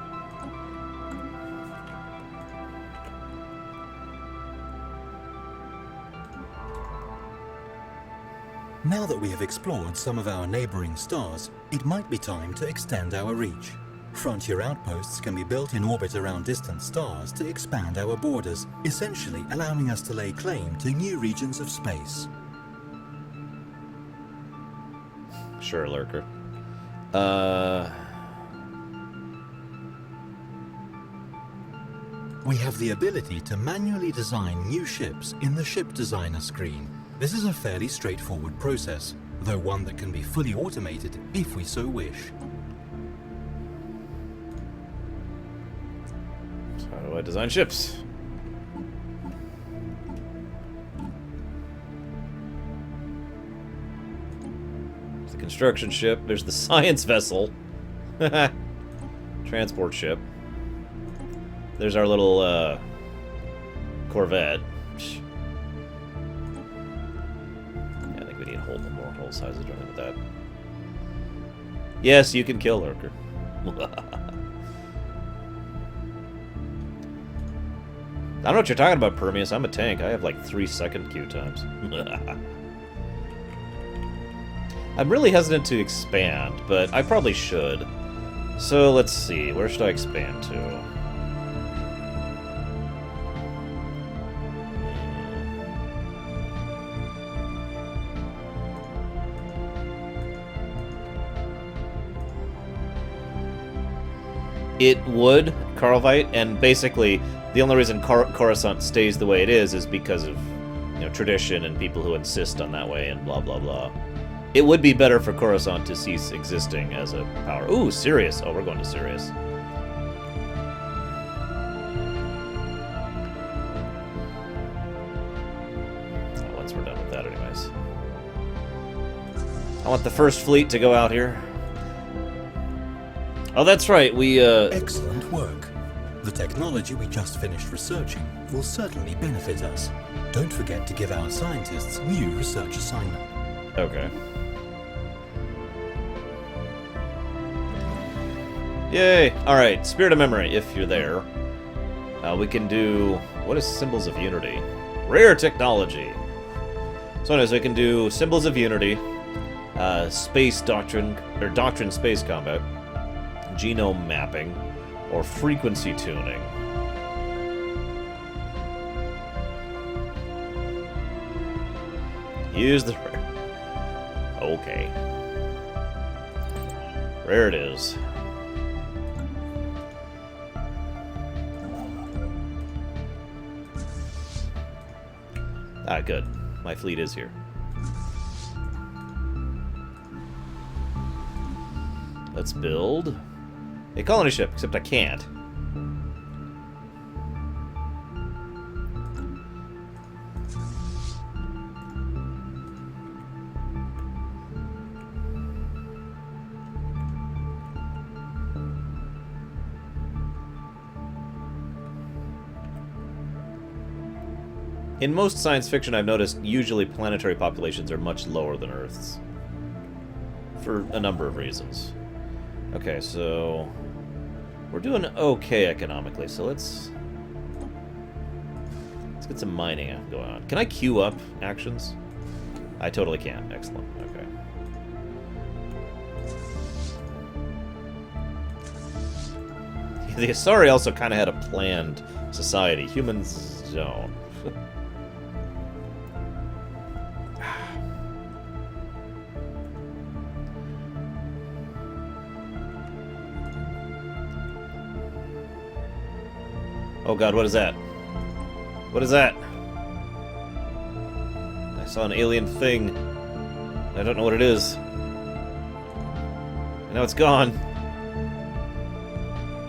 Speaker 2: Now that we have explored some of our neighboring stars, it might be time to extend our reach. Frontier outposts can be built in orbit around distant stars to expand our borders, essentially allowing us to lay claim to new regions of space.
Speaker 1: Sure, Lurker.
Speaker 2: We have the ability to manually design new ships in the Ship Designer screen. This is a fairly straightforward process, though one that can be fully automated if we so wish.
Speaker 1: So how do I design ships? There's the construction ship. There's the science vessel. Transport ship. There's our little Corvette. Yeah, I think we need more hull sizes running with that. Yes, you can kill Lurker. I don't know what you're talking about, Permeus. I'm a tank. I have like 3-second queue times. I'm really hesitant to expand, but I probably should. So let's see. Where should I expand to? It would, Carlvite, and basically the only reason Coruscant stays the way it is because of, you know, tradition and people who insist on that way and blah blah blah. It would be better for Coruscant to cease existing as a power. Ooh, Sirius. Oh, we're going to Sirius. Once we're done with that, anyways. I want the first fleet to go out here. Oh, that's right, we,
Speaker 2: Excellent work. The technology we just finished researching will certainly benefit us. Don't forget to give our scientists new research assignment.
Speaker 1: Okay. Yay! Alright, Spirit of Memory, if you're there. We can do... What is Symbols of Unity? Rare technology! So anyways, we can do Symbols of Unity, Space Doctrine, or Doctrine Space Combat, Genome Mapping, or Frequency Tuning. Use the... Okay. Rare it is. Ah, good. My fleet is here. Let's build a colony ship, except I can't. In most science fiction, I've noticed usually planetary populations are much lower than Earth's. For a number of reasons. Okay, so... we're doing okay economically, so let's get some mining going on. Can I queue up actions? I totally can. Excellent. Okay. The Asari also kind of had a planned society. Humans don't. Oh god, what is that? What is that? I saw an alien thing. I don't know what it is. I know it's gone.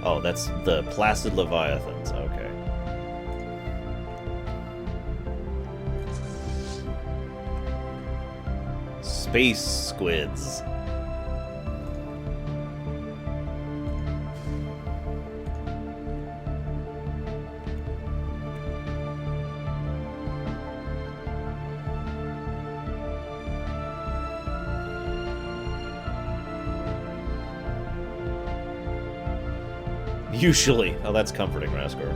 Speaker 1: Oh, that's the Placid Leviathans. Okay. Space squids. Usually. Oh, that's comforting, Raskar.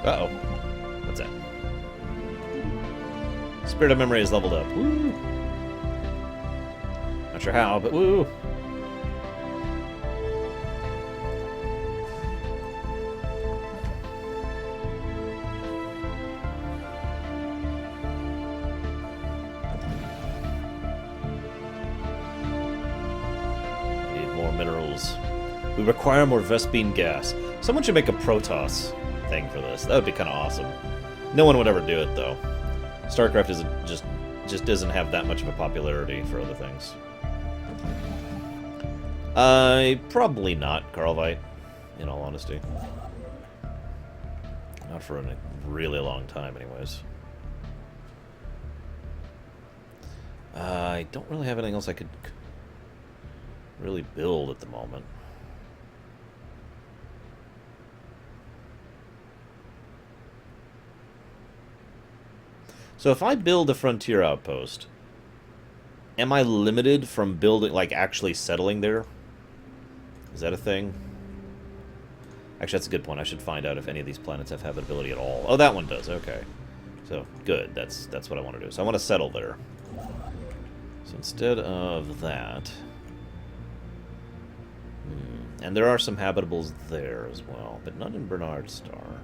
Speaker 1: Uh-oh. What's that? Spirit of Memory is leveled up. Woo! Not sure how, but woo! We require more Vespene gas. Someone should make a Protoss thing for this. That would be kind of awesome. No one would ever do it, though. StarCraft isn't just doesn't have that much of a popularity for other things. Probably not, Carlvite, in all honesty. Not for a really long time, anyways. I don't really have anything else I could really build at the moment. So if I build a frontier outpost, am I limited from building, like, actually settling there? Is that a thing? Actually, that's a good point. I should find out if any of these planets have habitability at all. Oh, that one does. Okay. So, good. That's what I want to do. So I want to settle there. So instead of that... And there are some habitables there as well, but none in Bernard Star.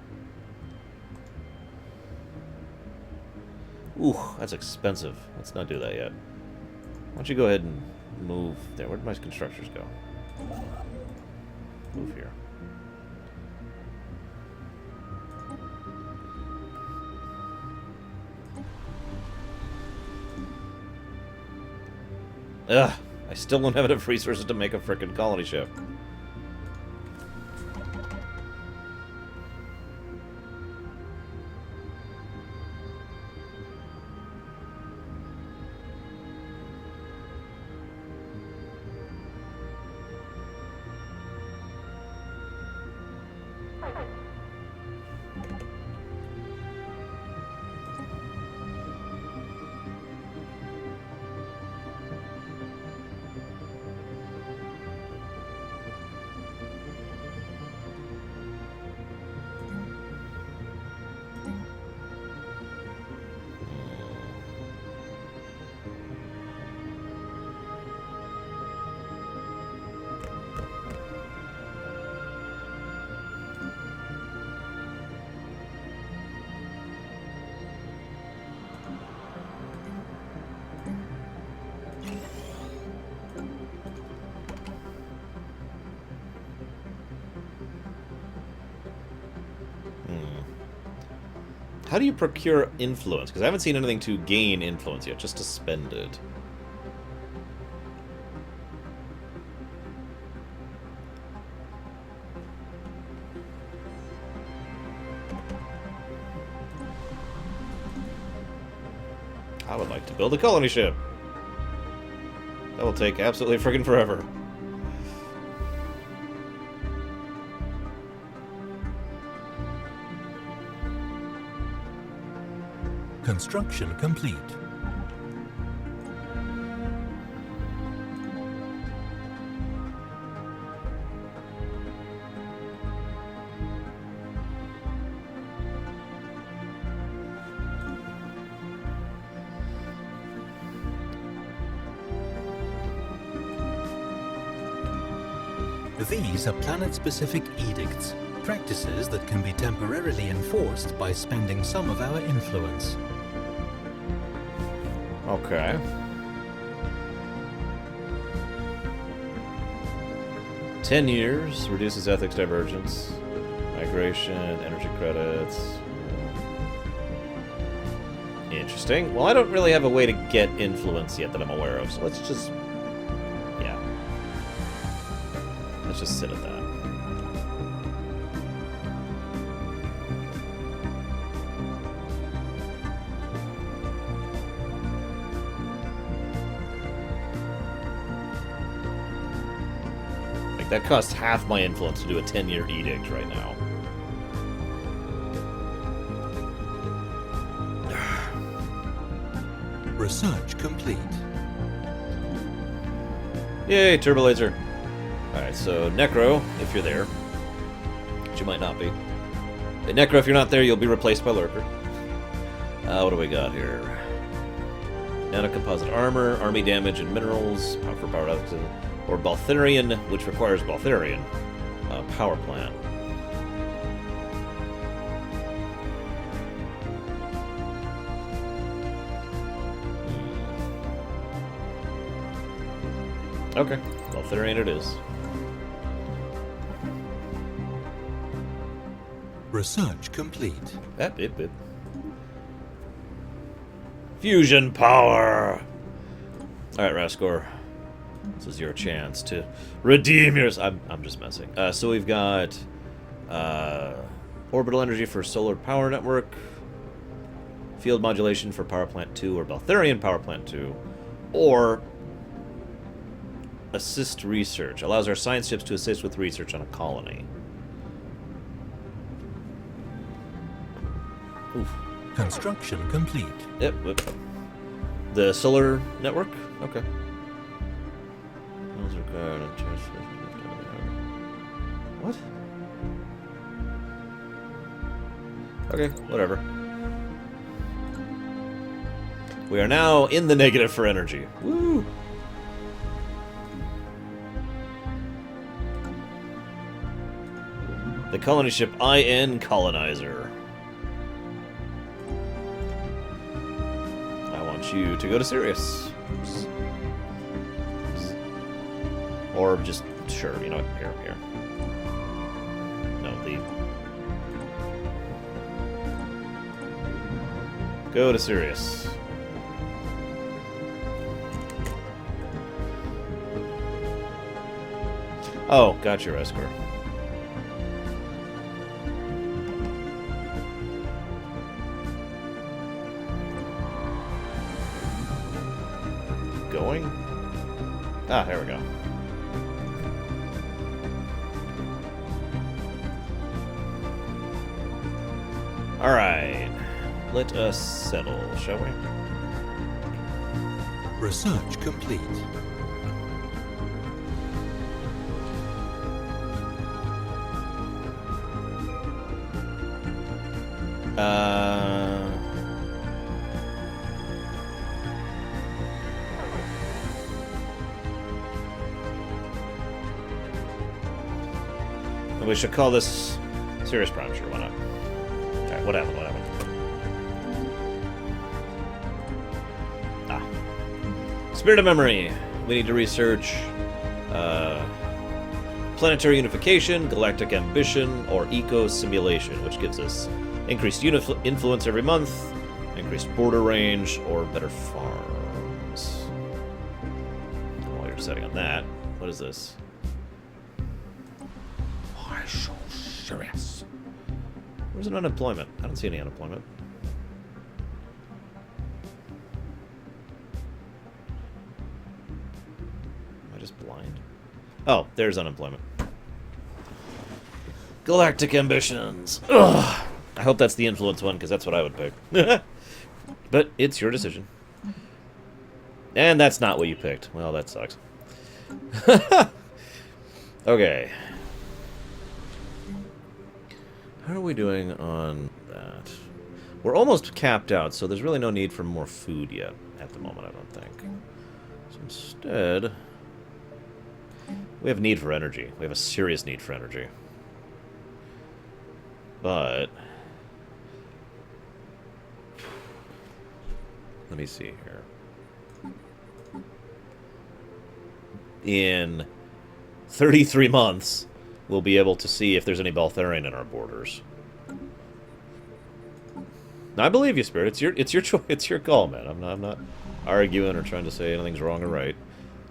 Speaker 1: Ooh, that's expensive. Let's not do that yet. Why don't you go ahead and move there? Where did my constructors go? Move here. Ugh, I still don't have enough resources to make a frickin' colony ship. How do you procure influence? Because I haven't seen anything to gain influence yet, just to spend it. I would like to build a colony ship. That will take absolutely friggin' forever.
Speaker 2: Construction complete. These are planet-specific edicts, practices that can be temporarily enforced by spending some of our influence.
Speaker 1: Okay. "10 years, reduces ethics divergence, migration, energy credits." Interesting. Well, I don't really have a way to get influence yet that I'm aware of, so let's just... yeah. Let's just sit at that. That costs half my influence to do a 10-year edict right now.
Speaker 2: Research complete.
Speaker 1: Yay, Turbo Laser. Alright, so Necro, if you're there. But you might not be. Hey, Necro, if you're not there, you'll be replaced by Lurker. What do we got here? Nanocomposite armor, army damage and minerals, power for power output, or Baltharian, which requires Baltharian power plant. Okay, Baltharian it is.
Speaker 2: Research complete.
Speaker 1: That bit. Fusion power! Alright, Raskor. This is your chance to redeem yours. I'm just messing. So we've got Orbital energy for solar power network. Field modulation for Power Plant 2 or Baltharian Power Plant 2. Or assist research. Allows our science ships to assist with research on a colony. Oof.
Speaker 2: Construction complete.
Speaker 1: Yep. The solar network? Okay. What? Okay, whatever. We are now in the negative for energy. Woo! The colony ship IN Colonizer. I want you to go to Sirius. Or just, sure, you know what, here. No, leave. Go to Sirius. Oh, got your escort. Going? Ah, here we go. Alright. Let us settle, shall we?
Speaker 2: Research complete.
Speaker 1: We should call this Sirius Prime, sure, why not? Alright, what happened? Spirit of Memory. We need to research planetary unification, galactic ambition, or eco-simulation, which gives us increased influence every month, increased border range, or better farms. While you're setting on that, what is this? Why so serious? Where's an unemployment? I don't see any unemployment. Am I just blind? Oh, there's unemployment. Galactic ambitions. Ugh. I hope that's the influence one, because that's what I would pick. But it's your decision. And that's not what you picked. Well, that sucks. Okay. How are we doing on that? We're almost capped out, so there's really no need for more food yet at the moment, I don't think. So instead, we have need for energy. We have a serious need for energy. But let me see here. In 33 months, we'll be able to see if there's any Baltharian in our borders. I believe you, Spirit. It's your choice. It's your call, man. I'm not arguing or trying to say anything's wrong or right.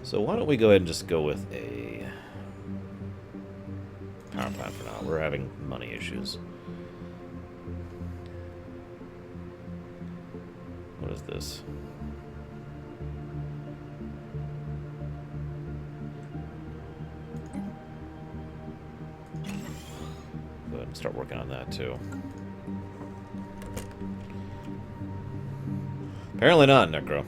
Speaker 1: So why don't we go ahead and just go with a power plant for now? We're having money issues. What is this? Go ahead and start working on that too. Apparently not, Necro.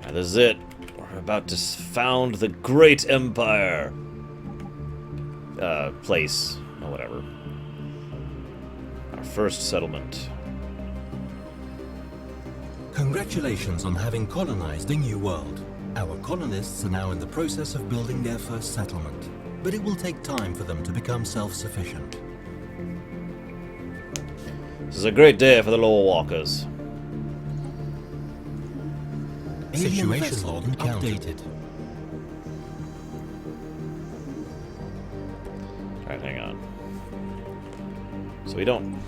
Speaker 1: And this is it. We're about to found the Great Empire. Place. Or whatever. Our first settlement.
Speaker 2: Congratulations on having colonized a new world. Our colonists are now in the process of building their first settlement, but it will take time for them to become self-sufficient.
Speaker 1: This is a great day for the Lore Walkers.
Speaker 2: Situation log updated.
Speaker 1: Alright, hang on. So we don't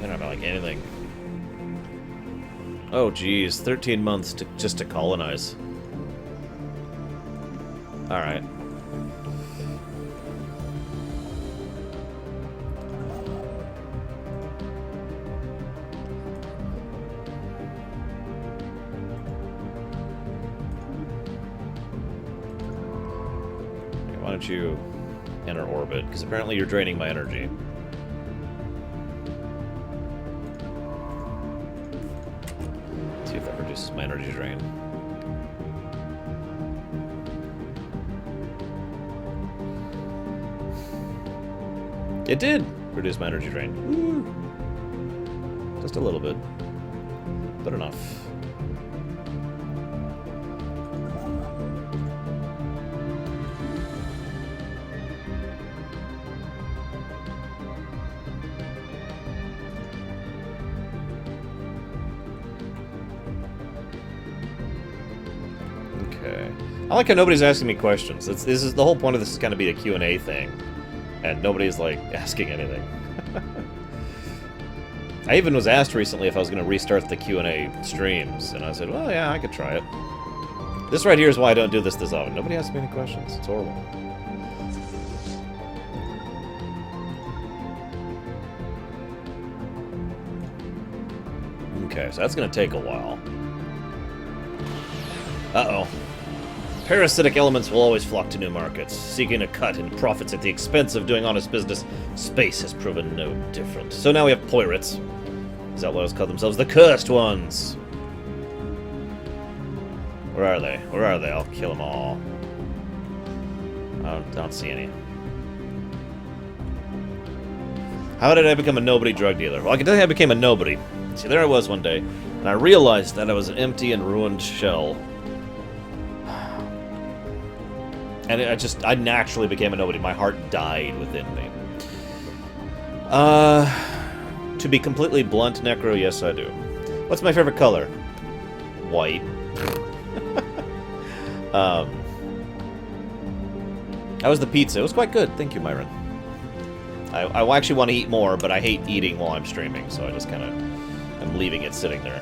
Speaker 1: have like anything. Oh geez, 13 months just to colonize. Alright. don't you enter orbit? Because apparently you're draining my energy. Let's see if that reduces my energy drain. It did reduce my energy drain. Woo. Just a little bit. But enough. Okay. I like how nobody's asking me questions. This is the whole point of this is going to be a Q&A thing. And nobody's, like, asking anything. I even was asked recently if I was going to restart the Q&A streams, and I said, well, yeah, I could try it. This right here is why I don't do this often. Nobody asks me any questions. It's horrible. Okay, so that's going to take a while. Uh-oh. Parasitic elements will always flock to new markets, seeking a cut in profits at the expense of doing honest business. Space has proven no different. So now we have pirates. These outlaws call themselves the Cursed Ones. Where are they? Where are they? I'll kill them all. I don't see any. How did I become a nobody drug dealer? Well, I can tell you I became a nobody. See, there I was one day, and I realized that I was an empty and ruined shell. And I naturally became a nobody. My heart died within me. To be completely blunt, Necro, yes I do. What's my favorite color? White. That was the pizza. It was quite good. Thank you, Myron. I actually want to eat more, but I hate eating while I'm streaming, so I just kind of am leaving it sitting there.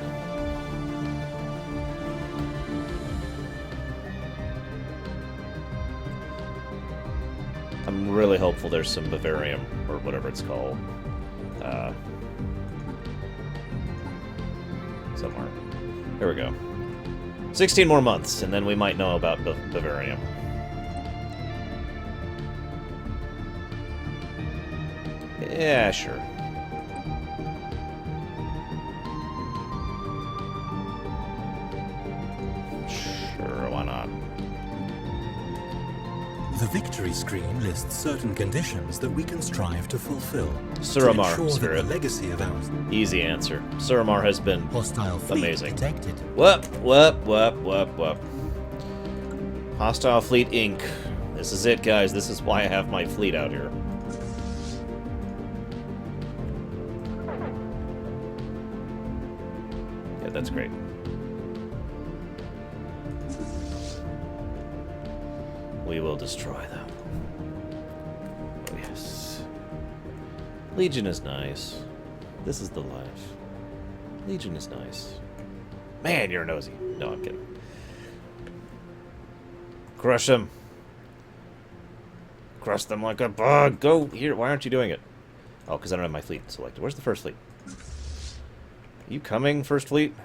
Speaker 1: I'm really hopeful there's some Bavarium, or whatever it's called, somewhere. Here we go. 16 more months, and then we might know about Bavarium. Yeah, sure. Sure, why not?
Speaker 2: The victory screen lists certain conditions that we can strive to fulfill.
Speaker 1: Suramar,
Speaker 2: to ensure
Speaker 1: Spirit.
Speaker 2: that the legacy of ours.
Speaker 1: Easy answer. Suramar has been
Speaker 2: Hostile fleet
Speaker 1: amazing.
Speaker 2: detected.
Speaker 1: Whoop. Hostile Fleet Inc. This is it, guys. This is why I have my fleet out here. Yeah, that's great. We will destroy them. Oh, yes. Legion is nice. This is the life. Legion is nice. Man, you're nosy. No, I'm kidding. Crush them. Crush them like a bug. Go here. Why aren't you doing it? Oh, because I don't have my fleet selected. Where's the first fleet? Are you coming, first fleet?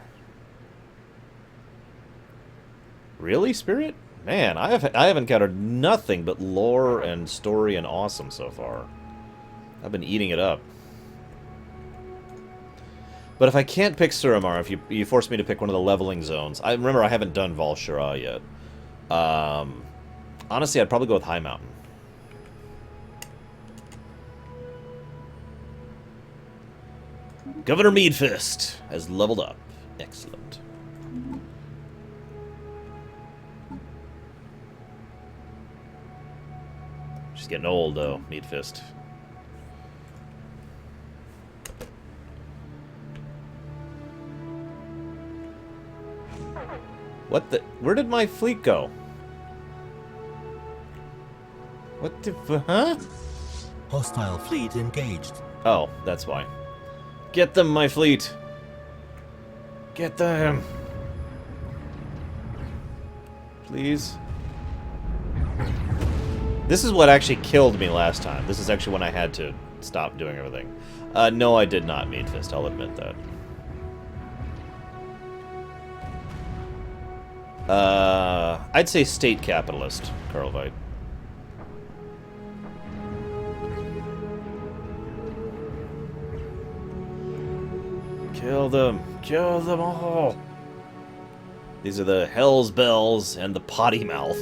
Speaker 1: Really, Spirit? Man, I have encountered nothing but lore and story and awesome so far. I've been eating it up. But if I can't pick Suramar, if you force me to pick one of the leveling zones, I remember I haven't done Val'sharah yet. Honestly, I'd probably go with High Mountain. Governor Meadfist has leveled up. Excellent. She's getting old, though, Meadfist. What the? Where did my fleet go? What the? Huh?
Speaker 2: Hostile fleet engaged.
Speaker 1: Oh, that's why. Get them, my fleet. Get them. Please. This is what actually killed me last time. This is actually when I had to stop doing everything. No, I did not, Meadfist. I'll admit that. I'd say state capitalist, Carlvite. Kill them! Kill them all! These are the Hell's Bells and the Potty Mouth.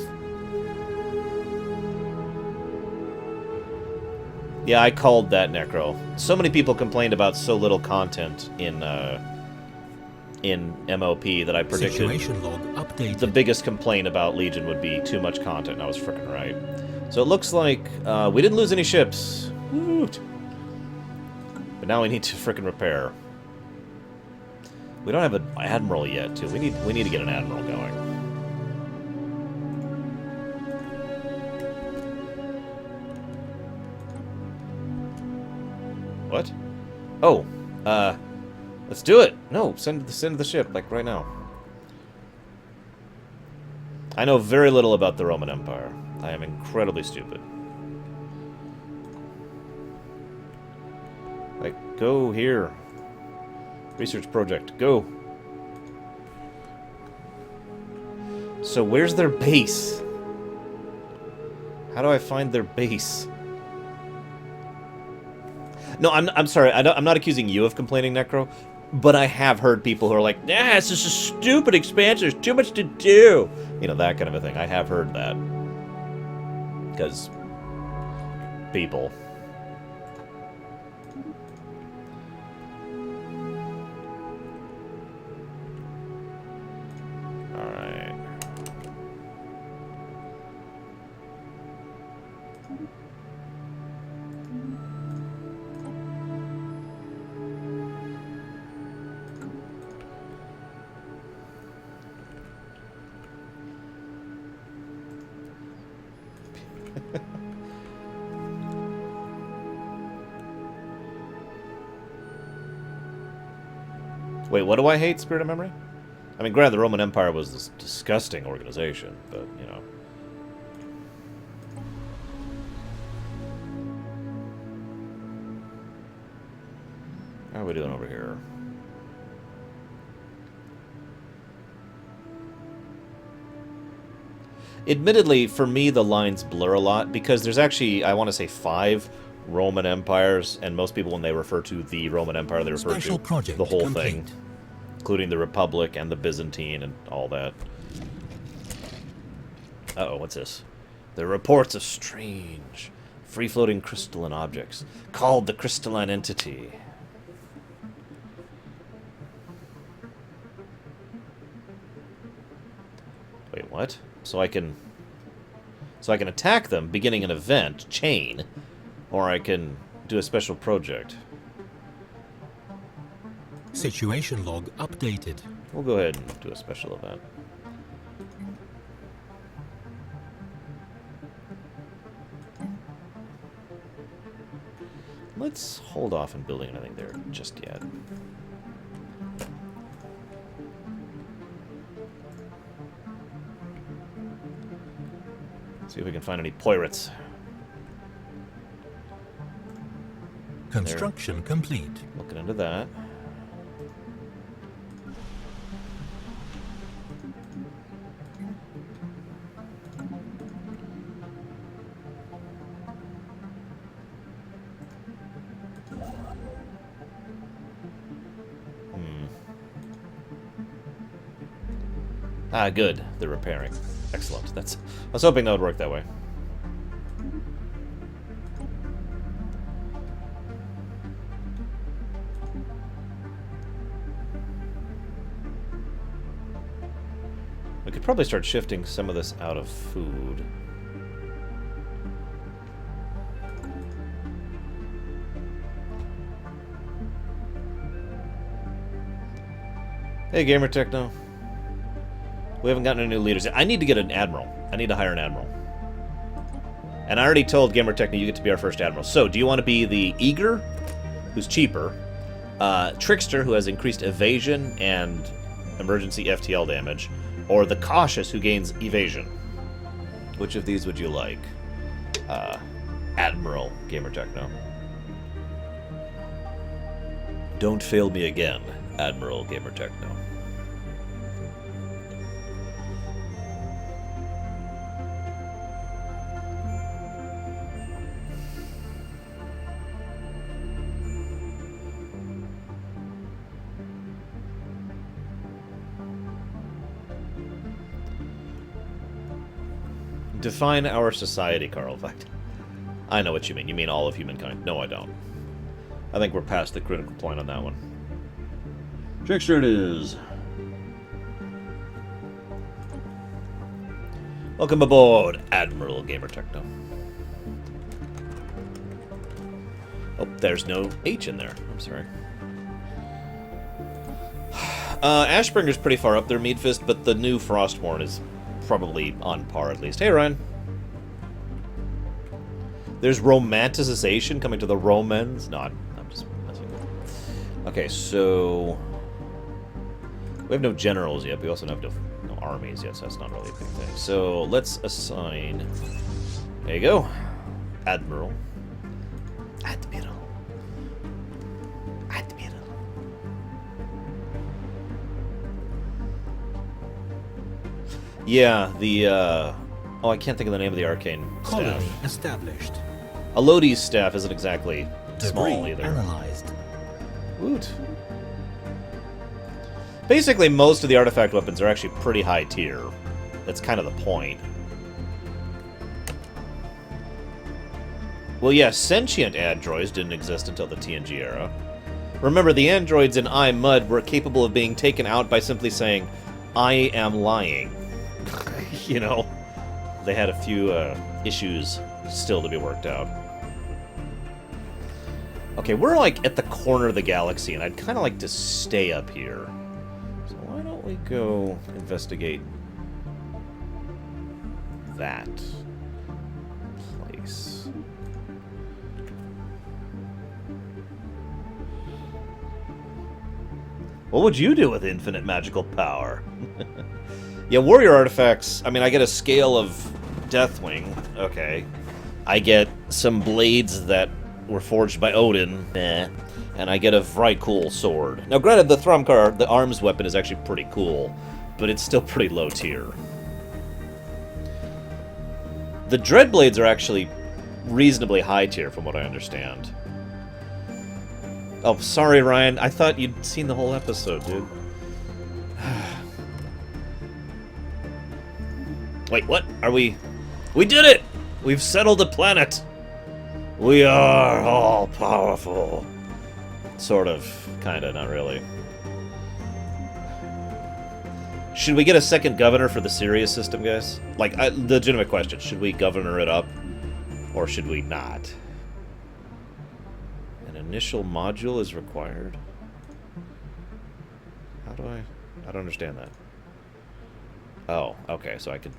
Speaker 1: Yeah, I called that, Necro. So many people complained about so little content in MOP that I predicted
Speaker 2: Situation log updated.
Speaker 1: the biggest complaint about Legion would be too much content, and I was frickin' right. So it looks like we didn't lose any ships. Woot! But now we need to frickin' repair. We don't have an admiral yet, too. We need to get an admiral going. What? Oh, let's do it. No, send the ship like right now. I know very little about the Roman Empire. I am incredibly stupid. Like, go here. Research project, go. So where's their base? How do I find their base? No, I'm sorry. I'm not accusing you of complaining, Necro, but I have heard people who are like, "Nah, it's just a stupid expansion. There's too much to do." You know, that kind of a thing. I have heard that because people. All right. Wait, what do I hate, Spirit of Memory? I mean, granted, the Roman Empire was this disgusting organization, but, you know. How are we doing over here? Admittedly, for me, the lines blur a lot, because there's actually, I want to say, 5 Roman empires, and most people, when they refer to the Roman Empire, they refer
Speaker 2: Special
Speaker 1: to
Speaker 2: project
Speaker 1: the whole
Speaker 2: complete.
Speaker 1: thing, including the Republic and the Byzantine and all that. Uh-oh, what's this? There are reports of strange, free-floating crystalline objects, called the crystalline entity. Wait, what? So I can attack them, beginning an event, chain, or I can do a special project.
Speaker 2: Situation log updated.
Speaker 1: We'll go ahead and do a special event. Let's hold off on building anything there just yet. See if we can find any pirates.
Speaker 2: Construction complete.
Speaker 1: Looking into that. Ah, good. They're repairing. Excellent. I was hoping that would work that way. We could probably start shifting some of this out of food. Hey, Gamer Techno. We haven't gotten any new leaders. I need to get an admiral. I need to hire an admiral. And I already told Gamer Techno you get to be our first admiral. So, do you want to be the Eager, who's cheaper, Trickster, who has increased evasion and emergency FTL damage, or the Cautious, who gains evasion? Which of these would you like? Admiral, Gamer Techno. Don't fail me again, Admiral Gamer Techno. Define our society, Carl. In fact, I know what you mean. You mean all of humankind. No, I don't. I think we're past the critical point on that one. Trickster it is. Welcome aboard, Admiral Gamer Techno. Oh, there's no H in there. I'm sorry. Ashbringer's pretty far up there, Meadfist, but the new Frostmourne is probably on par at least. Hey, Ryan. There's romanticization coming to the Romans. No, I'm just messing with it. Okay, so we have no generals yet. We also don't have no armies yet, so that's not really a big thing. So let's assign. There you go, Admiral. Admiral. Yeah, the, oh, I can't think of the name of the arcane
Speaker 2: Colony
Speaker 1: staff.
Speaker 2: established.
Speaker 1: Elodie's staff isn't exactly small
Speaker 2: Debris
Speaker 1: either.
Speaker 2: analyzed.
Speaker 1: Woot. Basically, most of the artifact weapons are actually pretty high tier. That's kind of the point. Well, yeah, sentient androids didn't exist until the TNG era. Remember, the androids in I, Mud were capable of being taken out by simply saying, I am lying. You know, they had a few issues still to be worked out. Okay, we're like at the corner of the galaxy, and I'd kind of like to stay up here. So why don't we go investigate that place? What would you do with infinite magical power? Yeah, warrior artifacts, I mean, I get a scale of Deathwing, okay. I get some blades that were forged by Odin, and I get a Vrykul sword. Now, granted, the Thrumkar, the arms weapon, is actually pretty cool, but it's still pretty low tier. The Dreadblades are actually reasonably high tier, from what I understand. Oh, sorry, Ryan. I thought you'd seen the whole episode, dude. Wait, what? Are we... We did it! We've settled the planet! We are all powerful. Sort of. Kinda, not really. Should we get a second governor for the Sirius system, guys? Like, legitimate question. Should we governor it up? Or should we not? An initial module is required? How do I don't understand that. Oh, okay, so I could...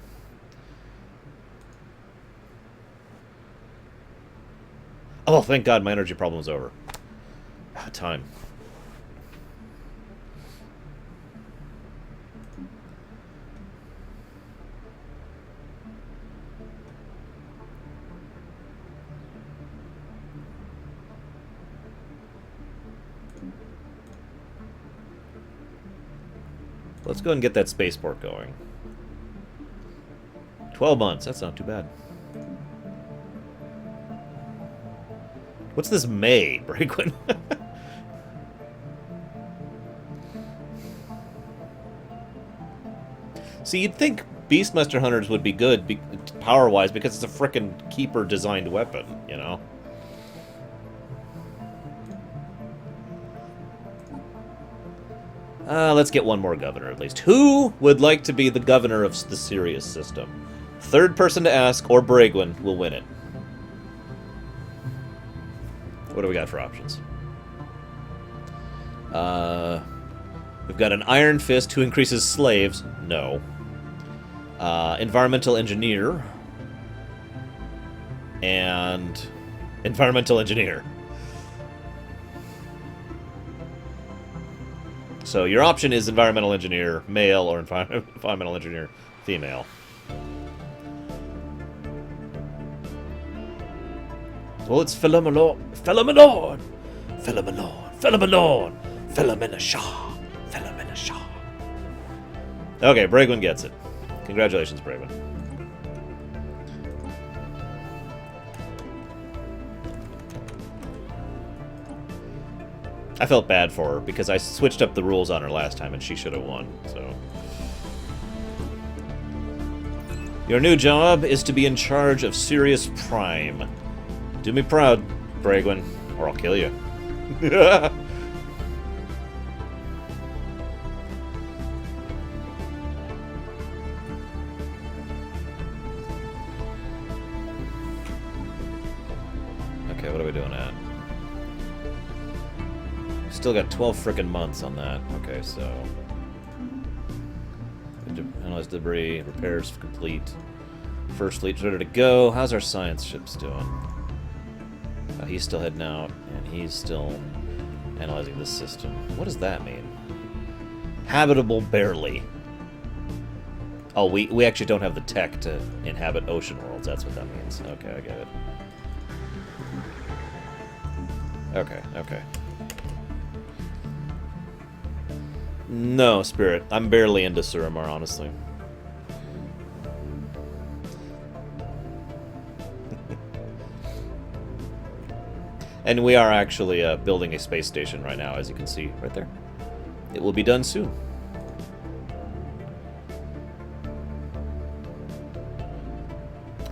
Speaker 1: Oh, thank God, my energy problem is over. Time. Let's go and get that spaceport going. 12 months, that's not too bad. What's this May, Breakwin? See, you'd think Beastmaster Hunters would be good power-wise because it's a frickin' Keeper-designed weapon, you know? Let's get one more governor, at least. Who would like to be the governor of the Sirius system? Third person to ask, or Breakwin, will win it. What do we got for options? We've got an Iron Fist who increases slaves. No. Environmental Engineer. And Environmental Engineer. So your option is Environmental Engineer male or Environmental Engineer female. Well, it's Philomena, Philomena, Philomena, Philomena, Philomena Shaw, Philomena Shaw. Okay, Breakwin gets it. Congratulations, Breakwin. I felt bad for her because I switched up the rules on her last time and she should have won, so... Your new job is to be in charge of Sirius Prime. Do me proud, Bragwin, or I'll kill you. Okay, what are we doing at? Still got 12 frickin' months on that. Okay, so... Analyze debris, repairs complete. First fleet's ready to go. How's our science ships doing? He's still heading out, and he's still analyzing this system. What does that mean? Habitable barely. Oh, we actually don't have the tech to inhabit ocean worlds. That's what that means. Okay, I get it. Okay, okay. No, Spirit. I'm barely into Suramar, honestly. And we are actually building a space station right now, as you can see right there. It will be done soon.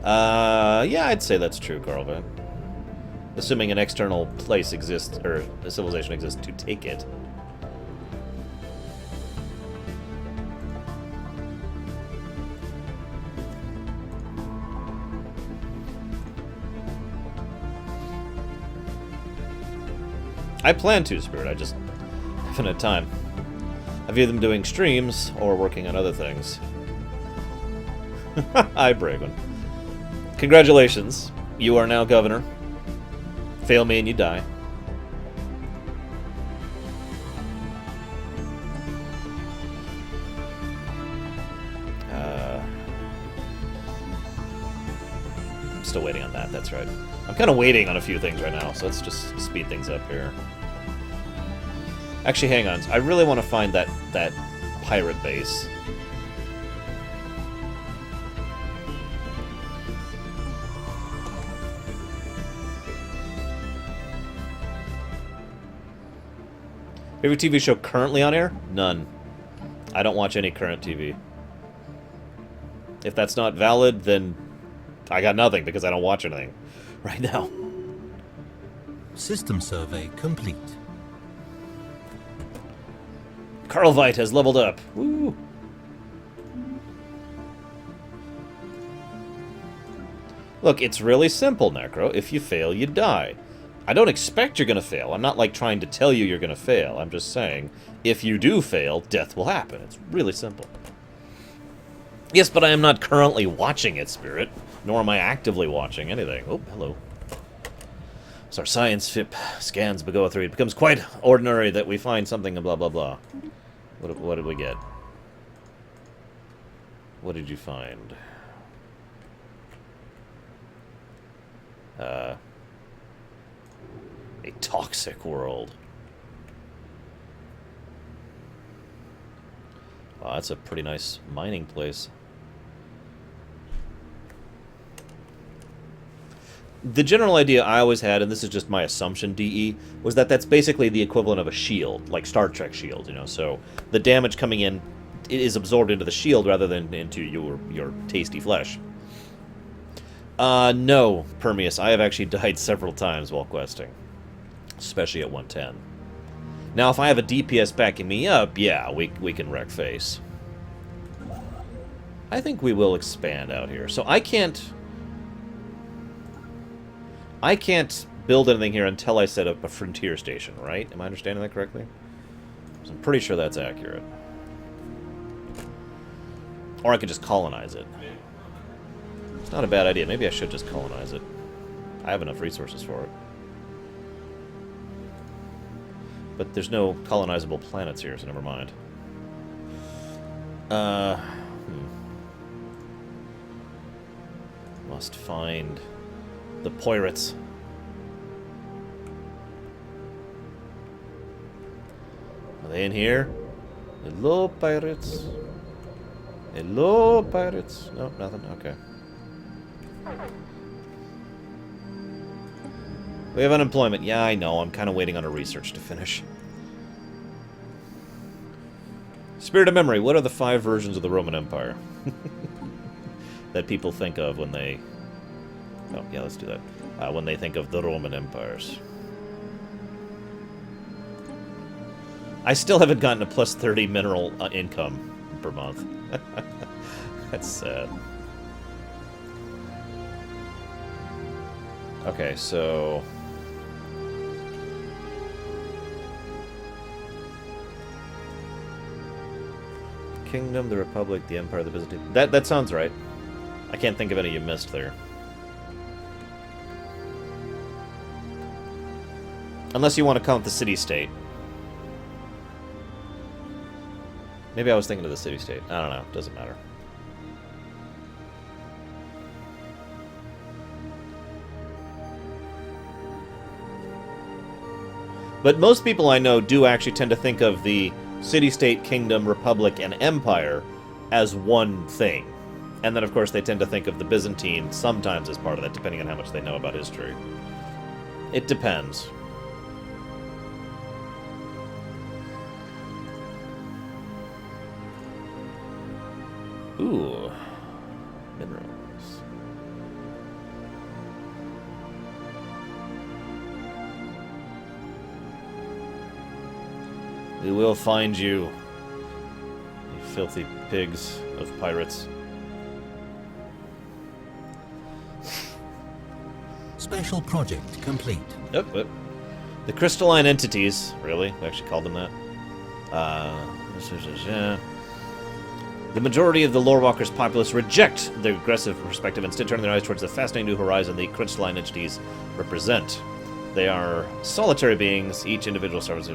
Speaker 1: Yeah, I'd say that's true, Carlva. Assuming an external place exists, or a civilization exists to take it. I plan to, Spirit, I just haven't had time. I've either been doing streams or working on other things. Hi, Bragwin. Congratulations. You are now governor. Fail me and you die. I'm still waiting on that, that's right. I'm kind of waiting on a few things right now, so let's just speed things up here. Actually, hang on. I really want to find that pirate base. Favorite TV show currently on air? None. I don't watch any current TV. If that's not valid, then I got nothing because I don't watch anything right now.
Speaker 2: System survey complete.
Speaker 1: Carl Veit has leveled up. Woo! Look, it's really simple, Necro. If you fail, you die. I don't expect you're going to fail. I'm not like trying to tell you you're going to fail. I'm just saying, if you do fail, death will happen. It's really simple. Yes, but I am not currently watching it, Spirit. Nor am I actively watching anything. Oh, hello. So our science FIP scans Bagoa 3. It becomes quite ordinary that we find something and blah, blah, blah. What did we get? What did you find? A toxic world. Wow, that's a pretty nice mining place. The general idea I always had, and this is just my assumption, DE, was that that's basically the equivalent of a shield, like Star Trek shield, you know, so the damage coming in is absorbed into the shield rather than into your tasty flesh. No, Permeus, I have actually died several times while questing, especially at 110. Now, if I have a DPS backing me up, yeah, we can wreck face. I think we will expand out here, so I can't build anything here until I set up a frontier station, right? Am I understanding that correctly? I'm pretty sure that's accurate. Or I could just colonize it. It's not a bad idea. Maybe I should just colonize it. I have enough resources for it. But there's no colonizable planets here, so never mind. Must find the pirates. Are they in here? Hello, pirates. Hello, pirates. No, nothing. Okay. We have unemployment. Yeah, I know. I'm kind of waiting on a research to finish. Spirit of memory. What are the 5 versions of the Roman Empire? that people think of when they... Oh, yeah, let's do that. When they think of the Roman empires. I still haven't gotten a plus 30 mineral income per month. That's sad. Okay, so... Kingdom, the Republic, the Empire, the Byzantine... That sounds right. I can't think of any you missed there. Unless you want to count the city-state. Maybe I was thinking of the city-state. I don't know. Doesn't matter. But most people I know do actually tend to think of the city-state, kingdom, republic, and empire as one thing. And then, of course, they tend to think of the Byzantine sometimes as part of that, depending on how much they know about history. It depends. Ooh. Minerals. We will find you, you filthy pigs of pirates.
Speaker 2: Special project complete.
Speaker 1: Oh. The crystalline entities, really? We actually called them that? Yeah. The majority of the Lorewalker's populace reject the aggressive perspective, instead turning their eyes towards the fascinating new horizon the crystalline entities represent. They are solitary beings, each individual serves...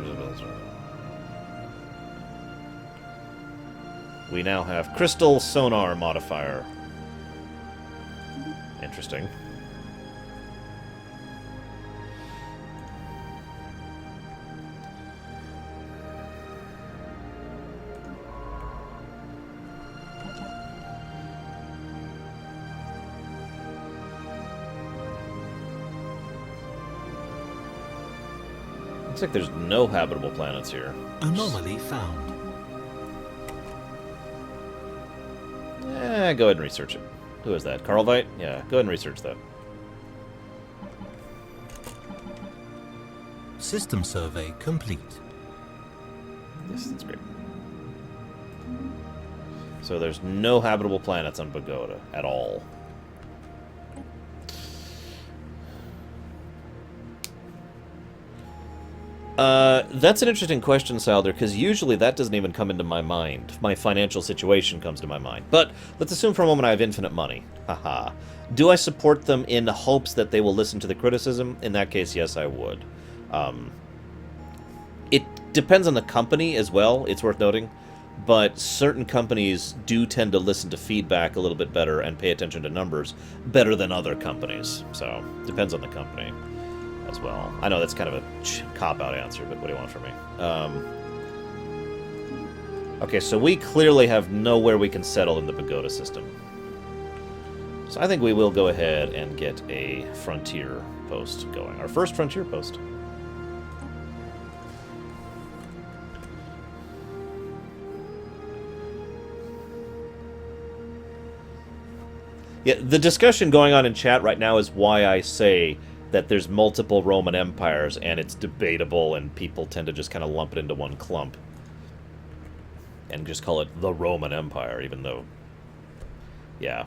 Speaker 1: We now have crystal sonar modifier. Interesting. Looks like there's no habitable planets here.
Speaker 2: Anomaly found.
Speaker 1: Go ahead and research it. Who is that? Carlvite? Yeah, go ahead and research that.
Speaker 2: System survey complete.
Speaker 1: Yes, that's great. So there's no habitable planets on Pagoda at all. That's an interesting question, Salder, because usually that doesn't even come into my mind. My financial situation comes to my mind. But let's assume for a moment I have infinite money. Haha. Do I support them in hopes that they will listen to the criticism? In that case, yes, I would. It depends on the company as well, it's worth noting. But certain companies do tend to listen to feedback a little bit better and pay attention to numbers better than other companies. So, depends on the company as well. I know that's kind of a cop-out answer, but what do you want from me? Okay, so we clearly have nowhere we can settle in the Pagoda system. So I think we will go ahead and get a frontier post going. Our first frontier post. Yeah, the discussion going on in chat right now is why I say that there's multiple Roman empires, and it's debatable, and people tend to just kind of lump it into one clump. And just call it the Roman Empire, even though... Yeah.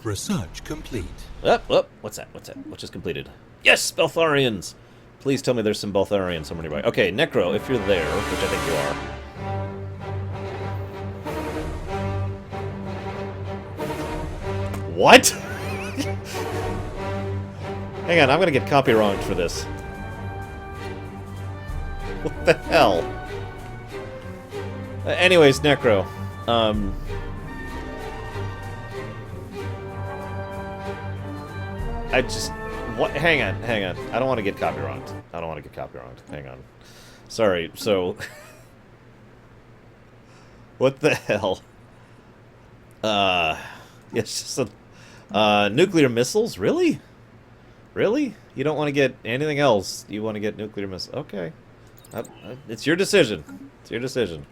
Speaker 2: Research complete.
Speaker 1: What's that? What just completed? Yes, Beltharians! Please tell me there's some Beltharians somewhere nearby. Okay, Necro, if you're there, which I think you are... What? Hang on, I'm gonna get copywronged for this. What the hell? Anyways, Necro. I just... What? Hang on. I don't want to get copywronged. Hang on. Sorry, so... What the hell? It's just a... nuclear missiles? Really? Really? You don't want to get anything else. You want to get nuclear missiles. Okay. It's your decision. It's your decision.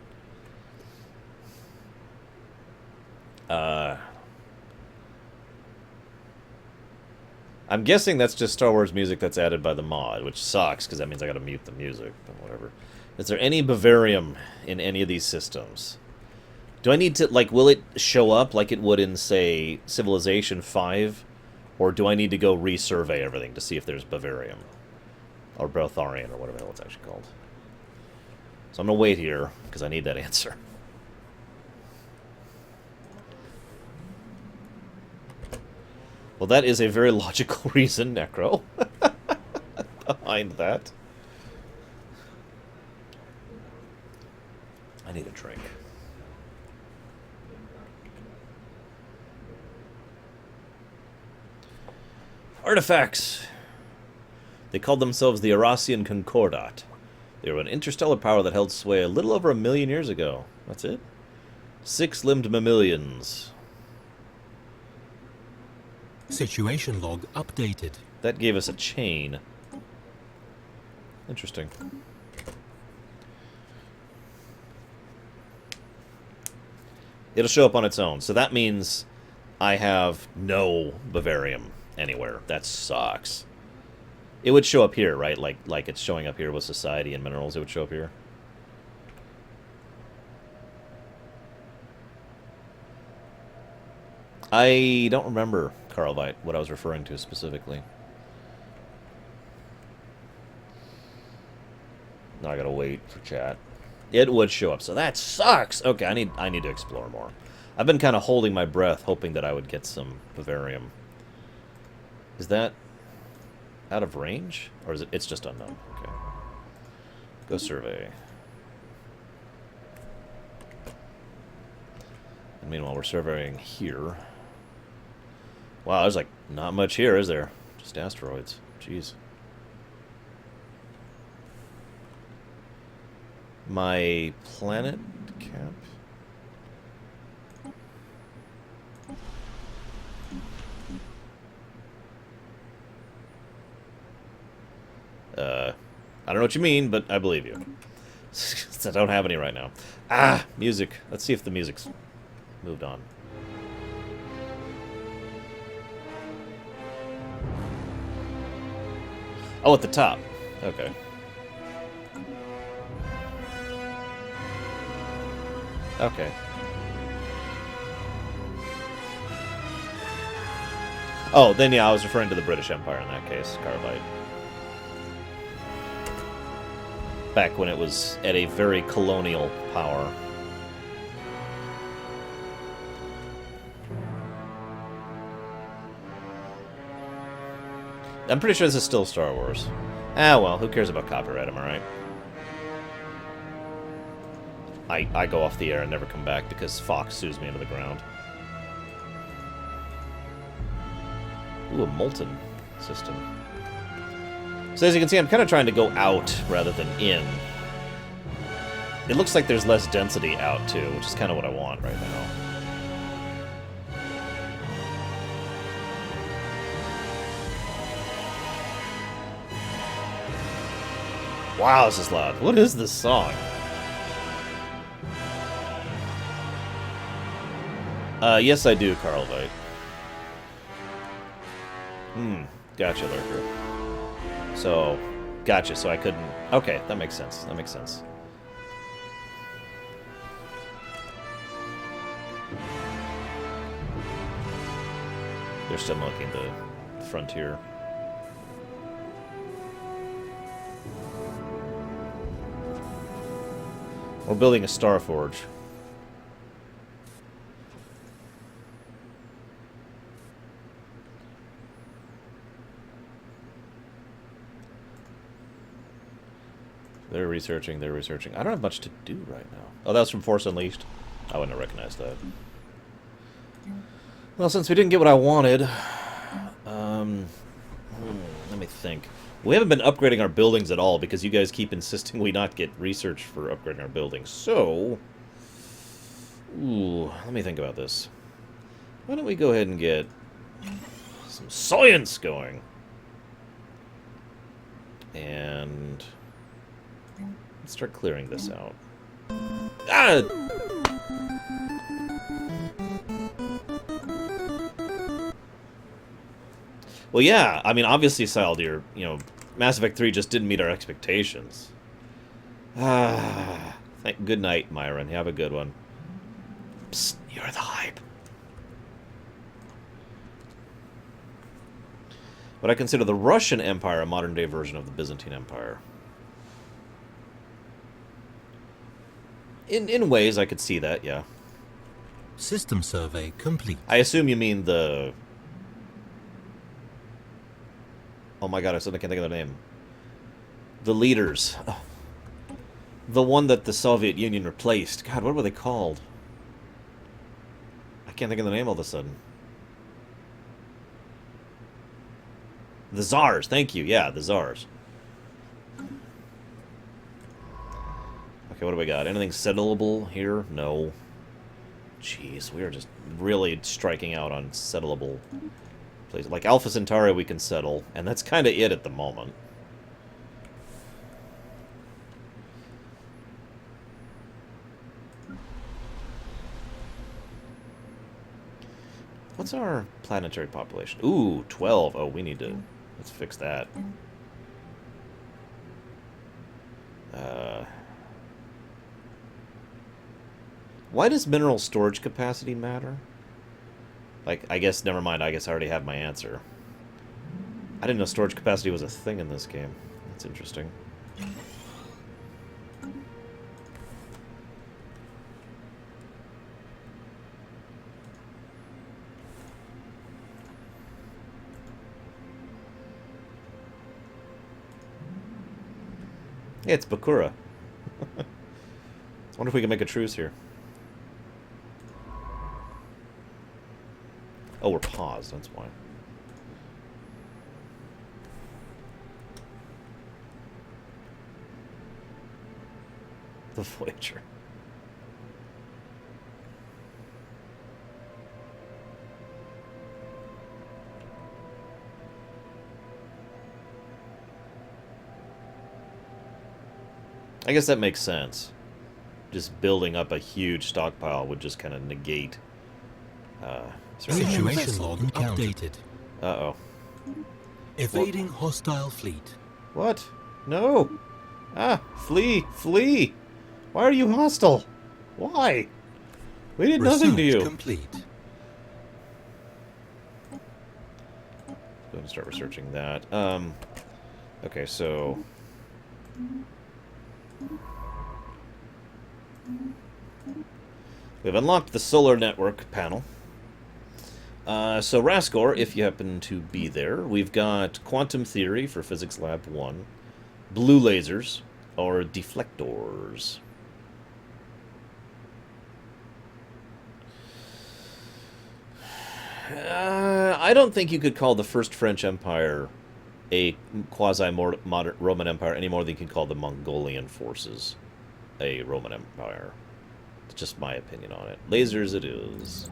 Speaker 1: I'm guessing that's just Star Wars music that's added by the mod, which sucks, because that means I gotta mute the music, but whatever. Is there any Bavarium in any of these systems? Do I need to, like, will it show up like it would in, say, Civilization 5? Or do I need to go resurvey everything to see if there's Bavarium? Or Brotharian, or whatever the hell it's actually called. So I'm gonna wait here, because I need that answer. Well, that is a very logical reason, Necro, behind that. I need a drink. Artifacts! They called themselves the Arasian Concordat. They were an interstellar power that held sway a little over 1,000,000 years ago. That's it? 6-limbed mammalians.
Speaker 2: Situation log updated.
Speaker 1: That gave us a chain. Interesting. It'll show up on its own. So that means I have no Bavarium anywhere. That sucks. It would show up here, right? Like it's showing up here with society and minerals. It would show up here. I don't remember, Carlvite, what I was referring to specifically. Now I gotta wait for chat. It would show up, so that sucks. Okay, I need to explore more. I've been kind of holding my breath, hoping that I would get some Bavarium. Is that out of range, or is it? It's just unknown. Okay. Go survey. And meanwhile, we're surveying here. Wow, there's like not much here, is there? Just asteroids. Jeez. My planet cap. I don't know what you mean, but I believe you. I don't have any right now. Ah, music. Let's see if the music's moved on. Oh, at the top. Okay. Okay. Oh, then yeah, I was referring to the British Empire in that case, Carbide. Back when it was at a very colonial power. I'm pretty sure this is still Star Wars. Ah, well, who cares about copyright, am I right? I go off the air and never come back because Fox sues me into the ground. Ooh, a molten system. So as you can see, I'm kind of trying to go out rather than in. It looks like there's less density out, too, which is kind of what I want right now. Wow, this is loud. What is this song? Yes, I do, Carlvite. Gotcha, Lurker. So, gotcha, so I couldn't... Okay, that makes sense. That makes sense. They're still looking at the frontier. We're building a Star Forge. They're researching, they're researching. I don't have much to do right now. Oh, that was from Force Unleashed? I wouldn't have recognized that. Well, since we didn't get what I wanted... let me think. We haven't been upgrading our buildings at all because you guys keep insisting we not get research for upgrading our buildings. So... Ooh, let me think about this. Why don't we go ahead and get some science going? And... let's start clearing this out. Ah! Well, yeah. I mean, obviously, Saldir, you know, Mass Effect 3 just didn't meet our expectations. Ah. Good night, Myron. Have a good one. Psst, you're the hype. But I consider the Russian Empire a modern-day version of the Byzantine Empire. In ways, I could see that, yeah.
Speaker 2: System survey complete.
Speaker 1: I assume you mean the... Oh my god, I suddenly can't think of the name. The leaders. The one that the Soviet Union replaced. God, what were they called? I can't think of the name all of a sudden. The Tsars, thank you. Yeah, the Tsars. Okay, what do we got? Anything settleable here? No. Jeez, we are just really striking out on settleable places. Like Alpha Centauri we can settle, and that's kind of it at the moment. What's our planetary population? Ooh, 12. Oh, we need to... Let's fix that. Why does mineral storage capacity matter? Like, I guess, never mind. I guess I already have my answer. I didn't know storage capacity was a thing in this game. That's interesting. Yeah, it's Bakura. I wonder if we can make a truce here. Oh, we're paused, that's why. The Voyager. I guess that makes sense. Just building up a huge stockpile would just kind of negate...
Speaker 2: Situation log updated.
Speaker 1: Uh-oh.
Speaker 2: Evading hostile fleet.
Speaker 1: What? No! Ah, flee! Flee! Why are you hostile? Why? We did nothing to you.
Speaker 2: Complete.
Speaker 1: Go ahead and start researching that. Okay, so... We've unlocked the solar network panel. So Raskor, if you happen to be there, we've got quantum theory for Physics Lab 1, blue lasers, or deflectors. I don't think you could call the First French Empire a quasi-modern Roman Empire any more than you can call the Mongolian forces a Roman Empire. It's just my opinion on it. Lasers it is.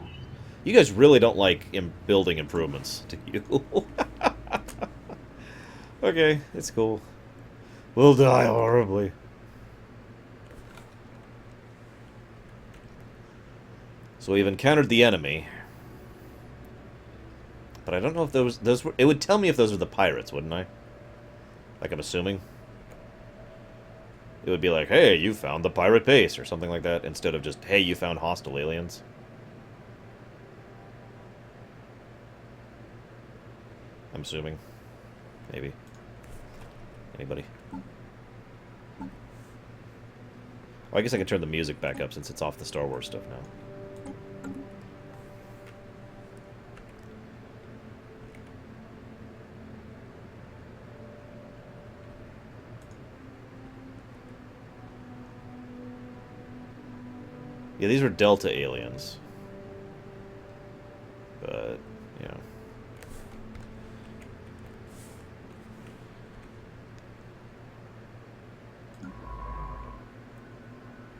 Speaker 1: You guys really don't like building improvements, do you? Okay, it's cool. We'll die horribly. So we've encountered the enemy. But I don't know if those were... It would tell me if those were the pirates, wouldn't I? Like, I'm assuming. It would be like, hey, you found the pirate base, or something like that, instead of just, hey, you found hostile aliens. I'm assuming. Maybe. Anybody? Oh, I guess I can turn the music back up since it's off the Star Wars stuff now. Yeah, these were Delta aliens. But, you know.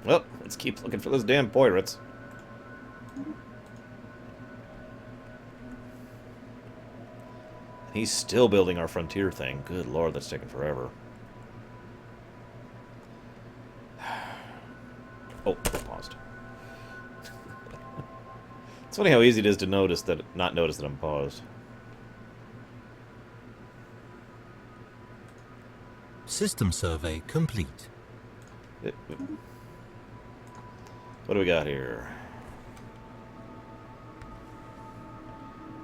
Speaker 1: Well, let's keep looking for those damn pirates. He's still building our frontier thing. Good lord, that's taking forever. Oh, paused. It's funny how easy it is to notice that, not notice that I'm paused.
Speaker 2: System survey complete.
Speaker 1: What do we got here?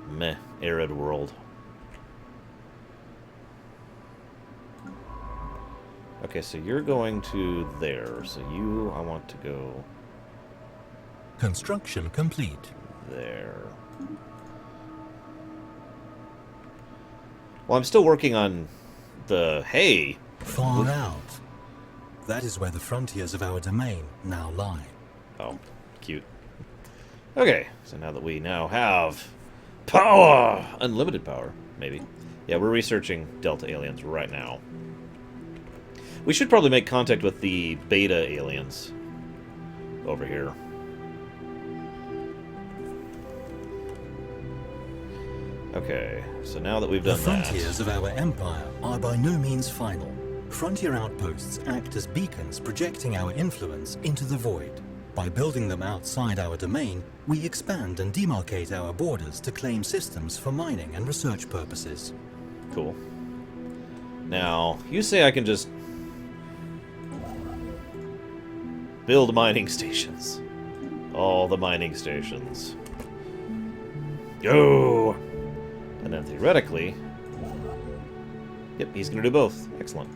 Speaker 1: Meh, arid world. Okay, so you're going to there. So I want to go
Speaker 2: Construction complete.
Speaker 1: there. Well, I'm still working on the hay.
Speaker 2: Far out. That is where the frontiers of our domain now lie.
Speaker 1: Oh, cute. Okay, so now that we now have power, unlimited power, maybe. Yeah, we're researching Delta aliens right now. We should probably make contact with the Beta aliens over here. Okay, so now that we've
Speaker 2: The
Speaker 1: done that...
Speaker 2: frontiers of our empire are by no means final. Frontier outposts act as beacons projecting our influence into the void. By building them outside our domain, we expand and demarcate our borders to claim systems for mining and research purposes.
Speaker 1: Cool. Now, you say I can just build mining stations. All the mining stations. Go! And then theoretically... Yep, he's going to do both. Excellent.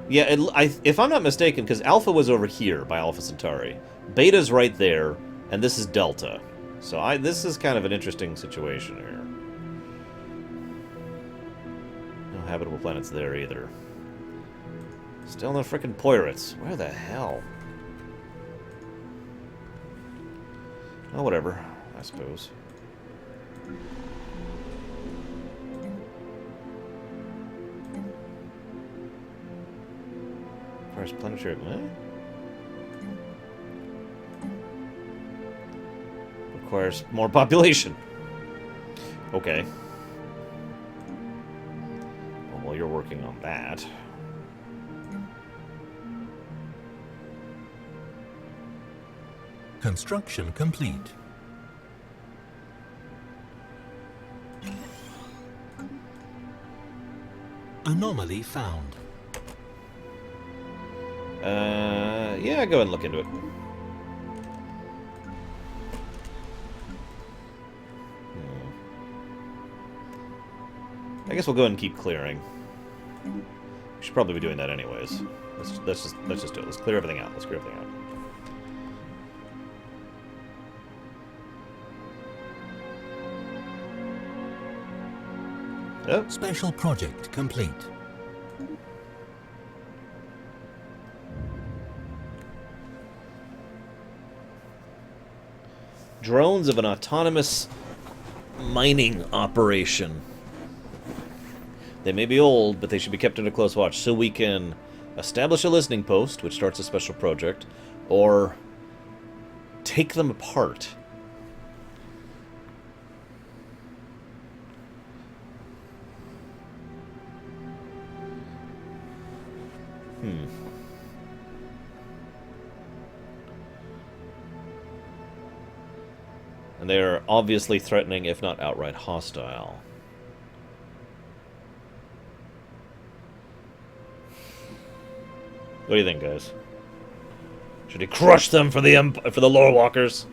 Speaker 1: Yeah, if I'm not mistaken, because Alpha was over here by Alpha Centauri, Beta's right there, and this is Delta. So this is kind of an interesting situation here. No habitable planets there either. Still no frickin' Poirates. Where the hell? Oh, whatever, I suppose. First planetary... Requires more population. Okay. Well, while you're working on that...
Speaker 2: Construction complete. Anomaly found.
Speaker 1: Yeah, go ahead and look into it. I guess we'll go ahead and keep clearing. We should probably be doing that anyways. Let's just do it. Let's clear everything out. Let's clear everything out. Oh.
Speaker 2: Special project complete.
Speaker 1: Drones of an autonomous mining operation. They may be old, but they should be kept under close watch so we can establish a listening post, which starts a special project, or take them apart. And they are obviously threatening, if not outright hostile. What do you think, guys? Should he crush them for the lore walkers?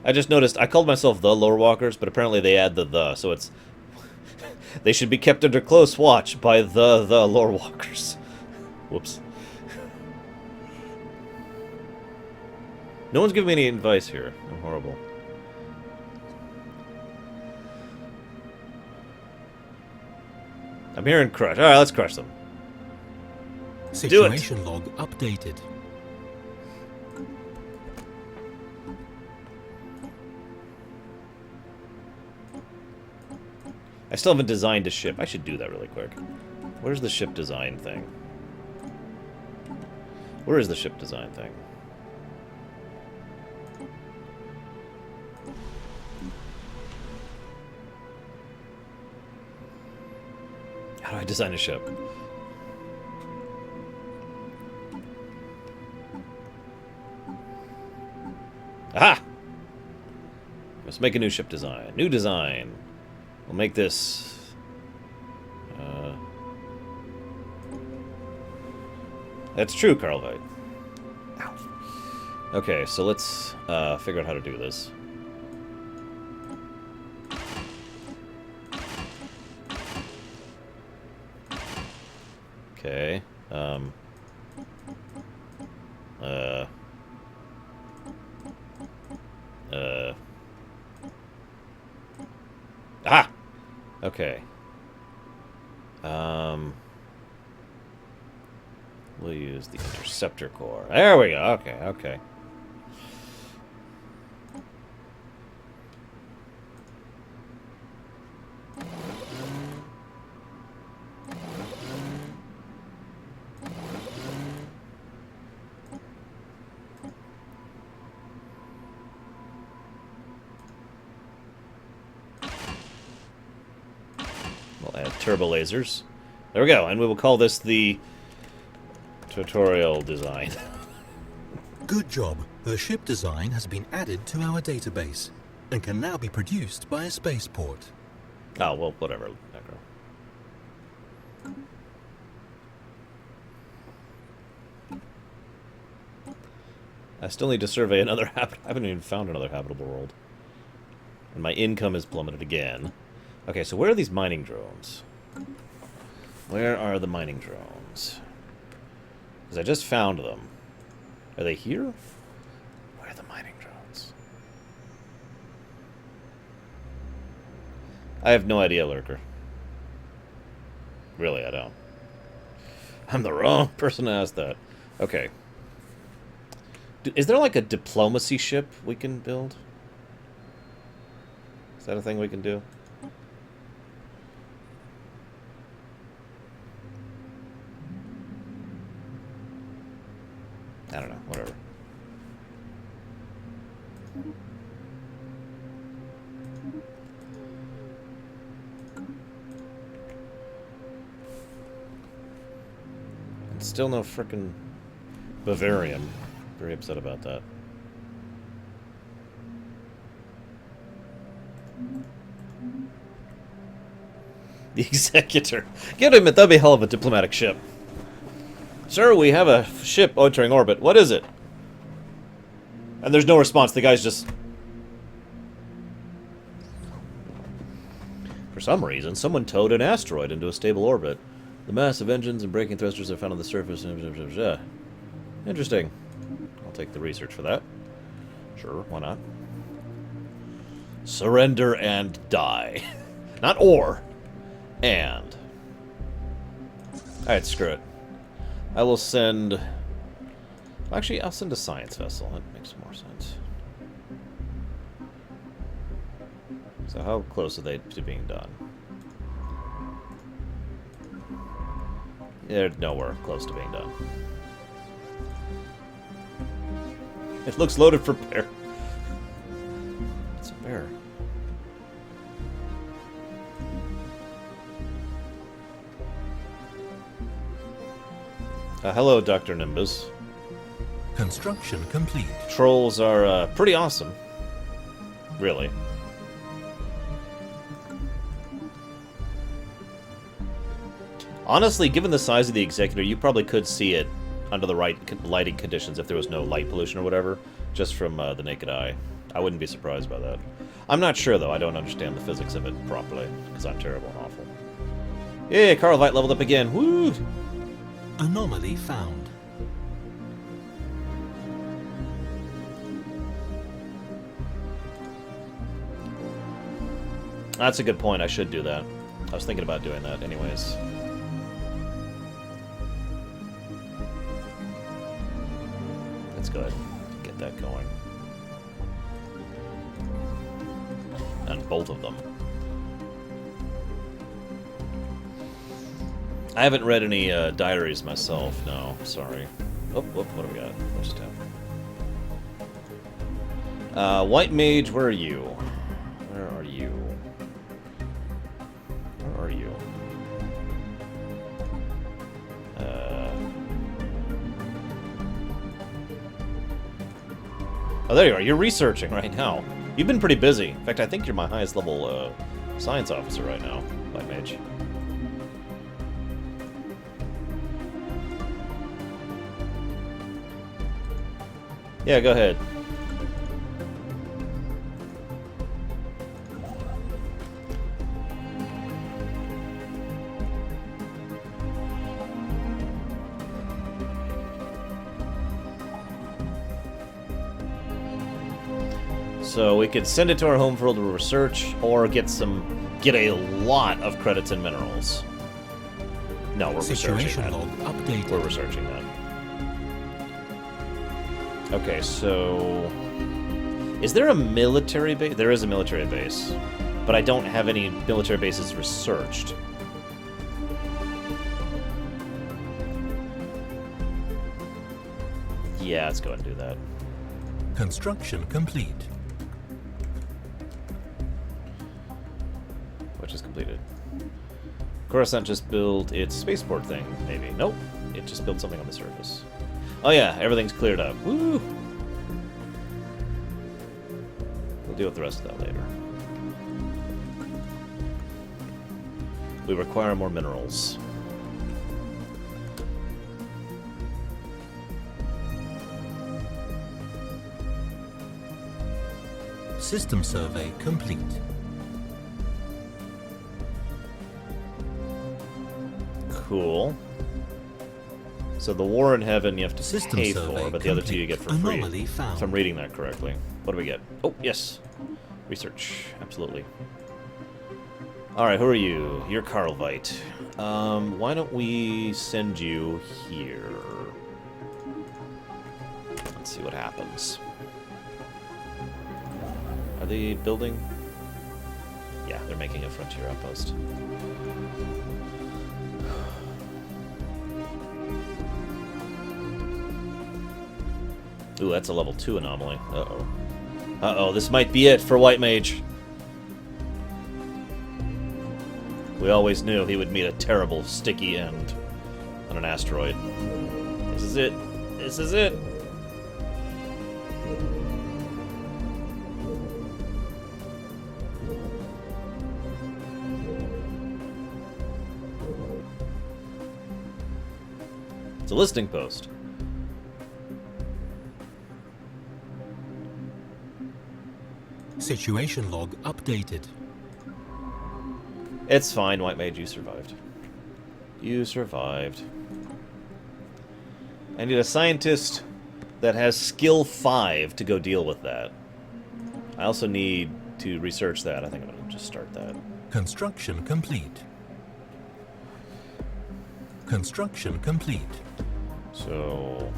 Speaker 1: I just noticed I called myself the lore walkers, but apparently they add the, so it's they should be kept under close watch by the lore walkers. Whoops. No one's giving me any advice here. I'm horrible. I'm hearing crush. Alright, let's crush them.
Speaker 2: Situation log updated.
Speaker 1: I still haven't designed a ship. I should do that really quick. Where's the ship design thing? Where is the ship design thing? How do I design a ship? Aha! Let's make a new ship design. New design. We'll make this... That's true, Carlvite. Okay, so let's figure out how to do this. Okay. Ah! Okay. We'll use the interceptor core. There we go. Okay, okay. We'll add turbo lasers. There we go, and we will call this the tutorial design.
Speaker 2: Good job. The ship design has been added to our database and can now be produced by a spaceport.
Speaker 1: Oh, well, whatever, Necro. I still need to survey another I haven't even found another habitable world. And my income is plummeted again. Okay, so where are these mining drones? Where are the mining drones? Because I just found them. Are they here? Where are the mining drones? I have no idea, Lurker. Really, I don't. I'm the wrong person to ask that. Okay. Is there like a diplomacy ship we can build? Is that a thing we can do? I don't know, whatever. And still no frickin' Bavarium. Very upset about that. The Executor. Give him it, that'd be a hell of a diplomatic ship. Sir, we have a ship entering orbit. What is it? And there's no response. The guy's just... For some reason, someone towed an asteroid into a stable orbit. The massive engines and braking thrusters are found on the surface. Interesting. I'll take the research for that. Sure, why not? Surrender and die. Not or. And. Alright, screw it. I will send... Actually, I'll send a science vessel. That makes more sense. So how close are they to being done? They're nowhere close to being done. It looks loaded for bear. It's a bear. Hello, Dr. Nimbus.
Speaker 2: Construction complete.
Speaker 1: Trolls are pretty awesome. Really. Honestly, given the size of the Executor, you probably could see it under the right lighting conditions if there was no light pollution or whatever, just from the naked eye. I wouldn't be surprised by that. I'm not sure, though. I don't understand the physics of it properly, because I'm terrible and awful. Yeah, Carlvite leveled up again. Woo!
Speaker 2: Anomaly found.
Speaker 1: That's a good point. I should do that. I was thinking about doing that anyways. Let's go ahead and get that going. And both of them. I haven't read any diaries myself, no, sorry. Oh, what do we got? What just happened? White Mage, where are you? Where are you? Where are you? Oh, there you are. You're researching right now. You've been pretty busy. In fact, I think you're my highest level science officer right now, White Mage. Yeah, go ahead. So we could send it to our home world to research, or get a lot of credits in minerals. No, we're researching
Speaker 2: Situation
Speaker 1: that.
Speaker 2: log updated.
Speaker 1: We're researching that. Okay, so is there a military base? There is a military base, but I don't have any military bases researched. Yeah, let's go ahead and do that.
Speaker 2: Construction complete.
Speaker 1: Which is completed. Coruscant just built its spaceport thing, maybe. Nope. It just built something on the surface. Oh yeah, everything's cleared up. Woo! We'll deal with the rest of that later. We require more minerals.
Speaker 2: System survey complete.
Speaker 1: Cool. So the War in Heaven you have to
Speaker 2: System
Speaker 1: pay
Speaker 2: survey
Speaker 1: for, but the other two you get for free.
Speaker 2: Anomaly found.
Speaker 1: If I'm reading that correctly. What do we get? Oh, yes. Research. Absolutely. Alright, who are you? You're Carl Veit. Why don't we send you here? Let's see what happens. Are they building? Yeah, they're making a frontier outpost. Ooh, that's a level 2 anomaly. Uh-oh. Uh-oh, this might be it for White Mage. We always knew he would meet a terrible, sticky end on an asteroid. This is it. This is it. It's a listing post.
Speaker 2: Situation log updated.
Speaker 1: It's fine, White Mage, you survived. You survived. I need a scientist that has skill 5 to go deal with that. I also need to research that. I think I'm going to just start that.
Speaker 2: Construction complete. Construction complete.
Speaker 1: So...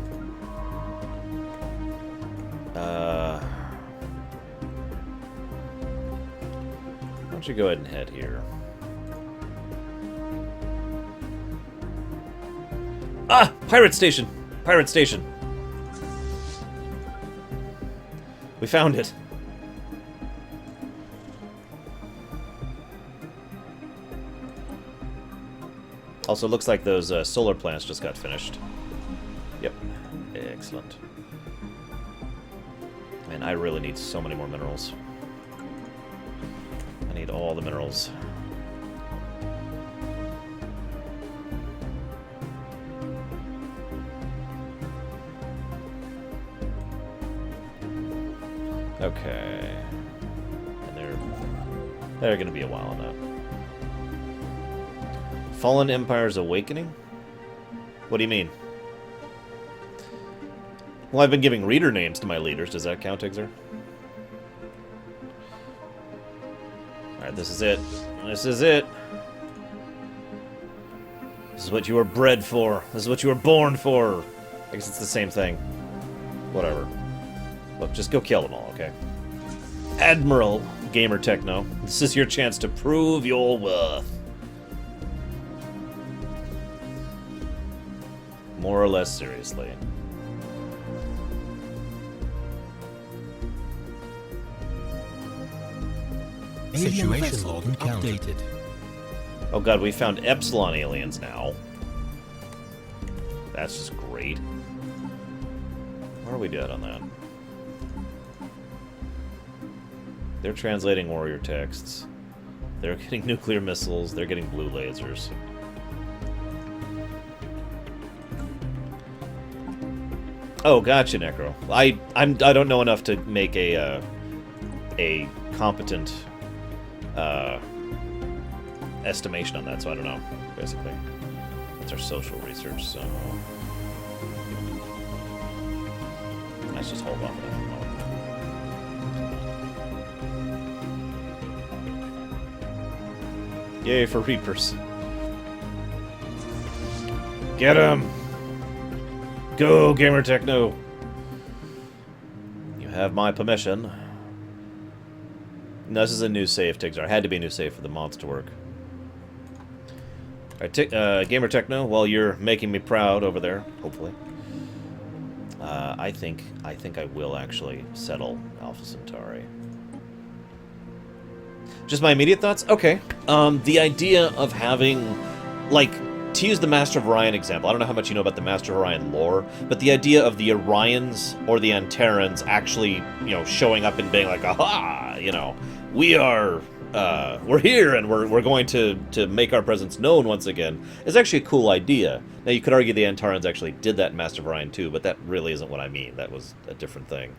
Speaker 1: why don't you go ahead and head here? Ah! Pirate Station! Pirate Station! We found it. Also, looks like those solar plants just got finished. Yep. Excellent. Man, I really need so many more minerals. I need all the minerals. Okay. And they're gonna be a while on that. Fallen Empire's Awakening? What do you mean? Well, I've been giving reader names to my leaders. Does that count, Ixer? Alright, this is it. This is it. This is what you were bred for. This is what you were born for. I guess it's the same thing. Whatever. Look, just go kill them all, okay? Admiral Gamer Techno, this is your chance to prove your worth. More or less seriously.
Speaker 2: Situation log updated.
Speaker 1: Oh god, we found Epsilon aliens now. That's just great. Where are we dead on that? They're translating warrior texts. They're getting nuclear missiles. They're getting blue lasers. Oh, gotcha, Necro. I don't know enough to make a competent estimation on that, so I don't know. Basically, that's our social research. So let's just hold off on that for a moment. Yay for Reapers! Get him! Go, Gamer Techno! You have my permission. No, this is a new save, Tigzar. Had to be a new save for the mods to work. Alright, Gamer Techno, well, you're making me proud over there, hopefully. I think I will actually settle Alpha Centauri. Just my immediate thoughts? Okay. The idea of having, like, to use the Master of Orion example, I don't know how much you know about the Master of Orion lore, but the idea of the Orions or the Anterans actually, you know, showing up and being like, aha, you know, we're here and we're going to make our presence known once again, is actually a cool idea. Now, you could argue the Antarans actually did that in Master of Orion too, but that really isn't what I mean. That was a different thing.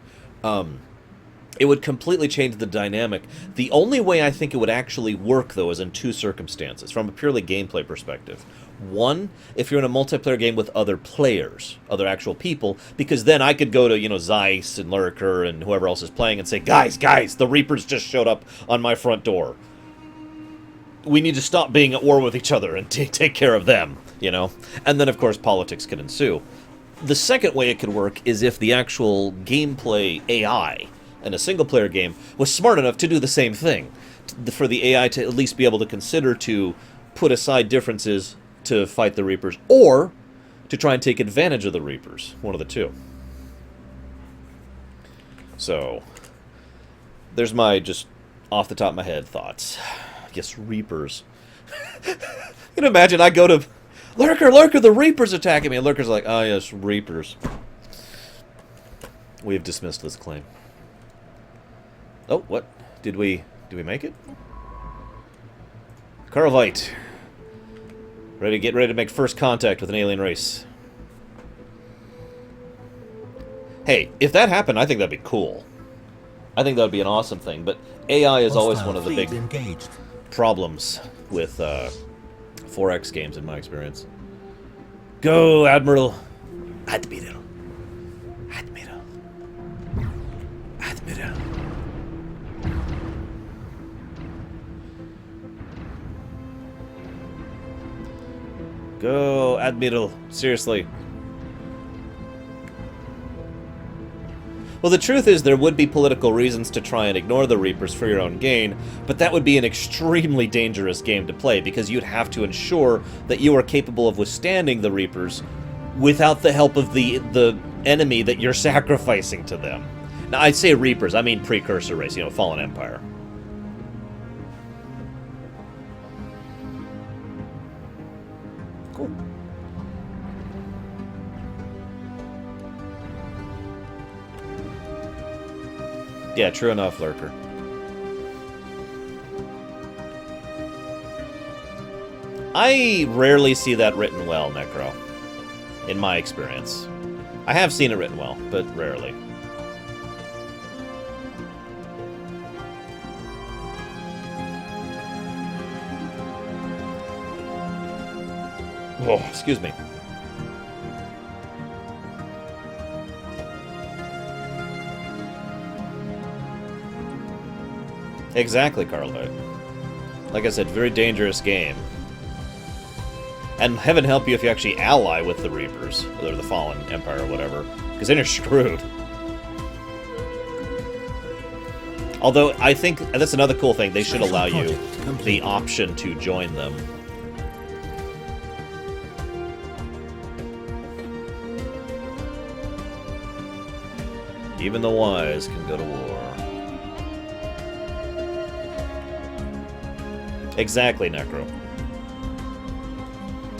Speaker 1: It would completely change the dynamic. The only way I think it would actually work, though, is in two circumstances, from a purely gameplay perspective. One, if you're in a multiplayer game with other players, other actual people, because then I could go to, you know, Zeiss and Lurker and whoever else is playing and say, guys, the Reapers just showed up on my front door. We need to stop being at war with each other and take care of them, you know? And then, of course, politics could ensue. The second way it could work is if the actual gameplay AI in a single-player game was smart enough to do the same thing, for the AI to at least be able to consider to put aside differences to fight the Reapers, or to try and take advantage of the Reapers. One of the two. So, there's my, just off the top of my head, thoughts. Yes, Reapers. You can imagine I go to... Lurker, the Reapers attacking me! And Lurker's like, oh yes, Reapers. We have dismissed this claim. Oh, what? Did we make it? Carlvite. Get ready to make first contact with an alien race. Hey, if that happened, I think that'd be cool. I think that would be an awesome thing, but AI is always one of the big problems with 4X games, in my experience. Go, Admiral! Admiral! Go, Admiral. Seriously. Well, the truth is there would be political reasons to try and ignore the Reapers for your own gain, but that would be an extremely dangerous game to play, because you'd have to ensure that you are capable of withstanding the Reapers without the help of the enemy that you're sacrificing to them. Now, I say Reapers, I mean Precursor race, you know, Fallen Empire. Cool. Yeah, true enough, Lurker. I rarely see that written well, Necro. In my experience. I have seen it written well, but rarely. Oh, excuse me. Exactly, Carlo. Like I said, very dangerous game. And heaven help you if you actually ally with the Reapers, or the Fallen Empire, or whatever, because then you're screwed. Although, I think, and that's another cool thing, they should allow you the option to join them. Even the wise can go to war. Exactly, Necro.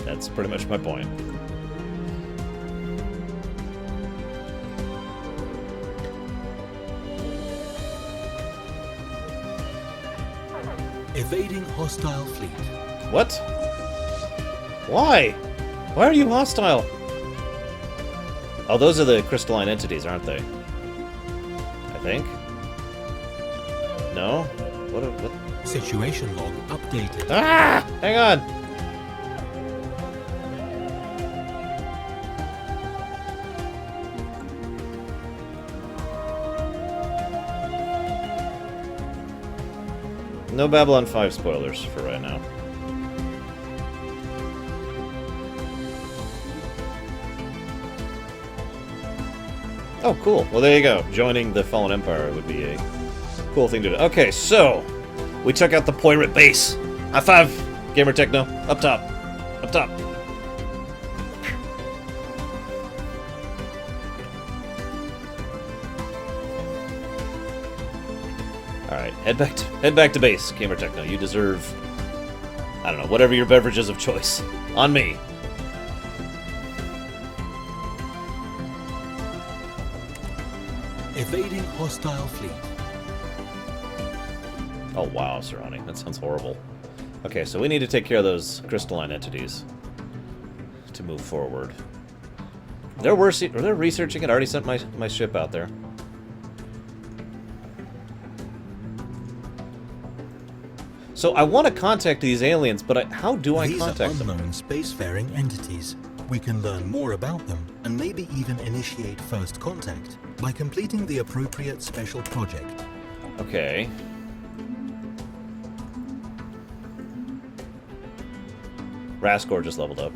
Speaker 1: That's pretty much my point.
Speaker 2: Evading hostile fleet.
Speaker 1: What? Why? Why are you hostile? Oh, those are the crystalline entities, aren't they? I think. No? What?
Speaker 2: Situation log updated.
Speaker 1: Ah! Hang on! No Babylon 5 spoilers for right now. Oh, cool. Well, there you go. Joining the Fallen Empire would be a cool thing to do. Okay, so we took out the pirate base. High five, Gamer Techno. Up top. Up top. Alright, head back to base, Gamer Techno. You deserve, I don't know, whatever your beverages of choice. On me.
Speaker 2: Evading hostile fleet.
Speaker 1: Oh wow, Serrani. That sounds horrible. Okay, so we need to take care of those crystalline entities to move forward. They're researching it. I already sent my ship out there. So I want to contact these aliens, but how do I contact them?
Speaker 2: These are unknown spacefaring entities. We can learn more about them, and maybe even initiate first contact by completing the appropriate special project.
Speaker 1: Okay. Raskor just leveled up.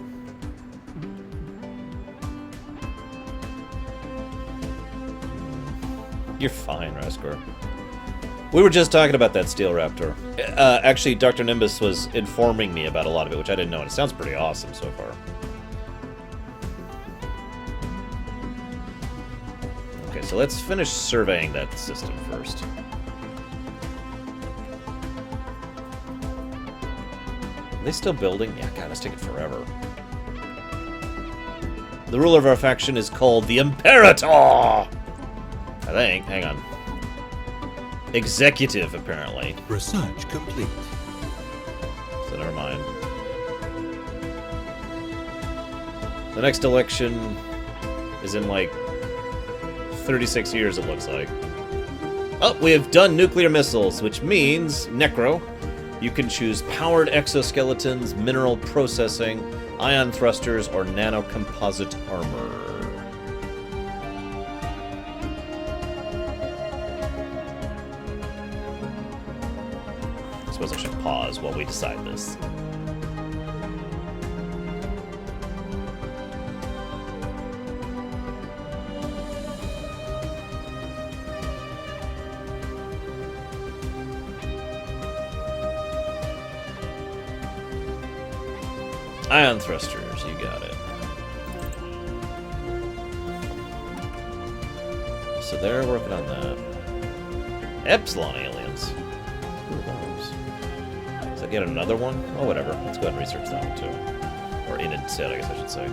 Speaker 1: You're fine, Raskor. We were just talking about that Steel Raptor. Actually, Dr. Nimbus was informing me about a lot of it, which I didn't know, and it sounds pretty awesome so far. Okay, so let's finish surveying that system first. Are they still building? Yeah, God, that's taking forever. The ruler of our faction is called the Imperator! I think. Hang on. Executive, apparently.
Speaker 2: Research complete.
Speaker 1: So never mind. The next election is in, like, 36 years, it looks like. Oh, we have done nuclear missiles, which means, Necro, you can choose powered exoskeletons, mineral processing, ion thrusters, or nanocomposite armor. I suppose I should pause while we decide this. Ion thrusters, you got it. So they're working on that. Epsilon aliens. Who are those? Does that get another one? Oh, whatever. Let's go ahead and research that one too. Or instead, I guess I should say.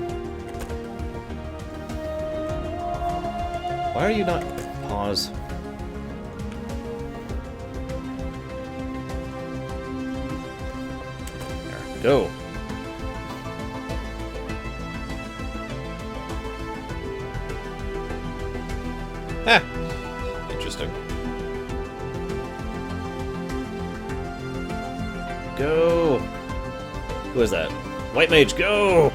Speaker 1: Why are you not... Pause. There. Go. Ah, interesting. Go! Who is that? White Mage, go!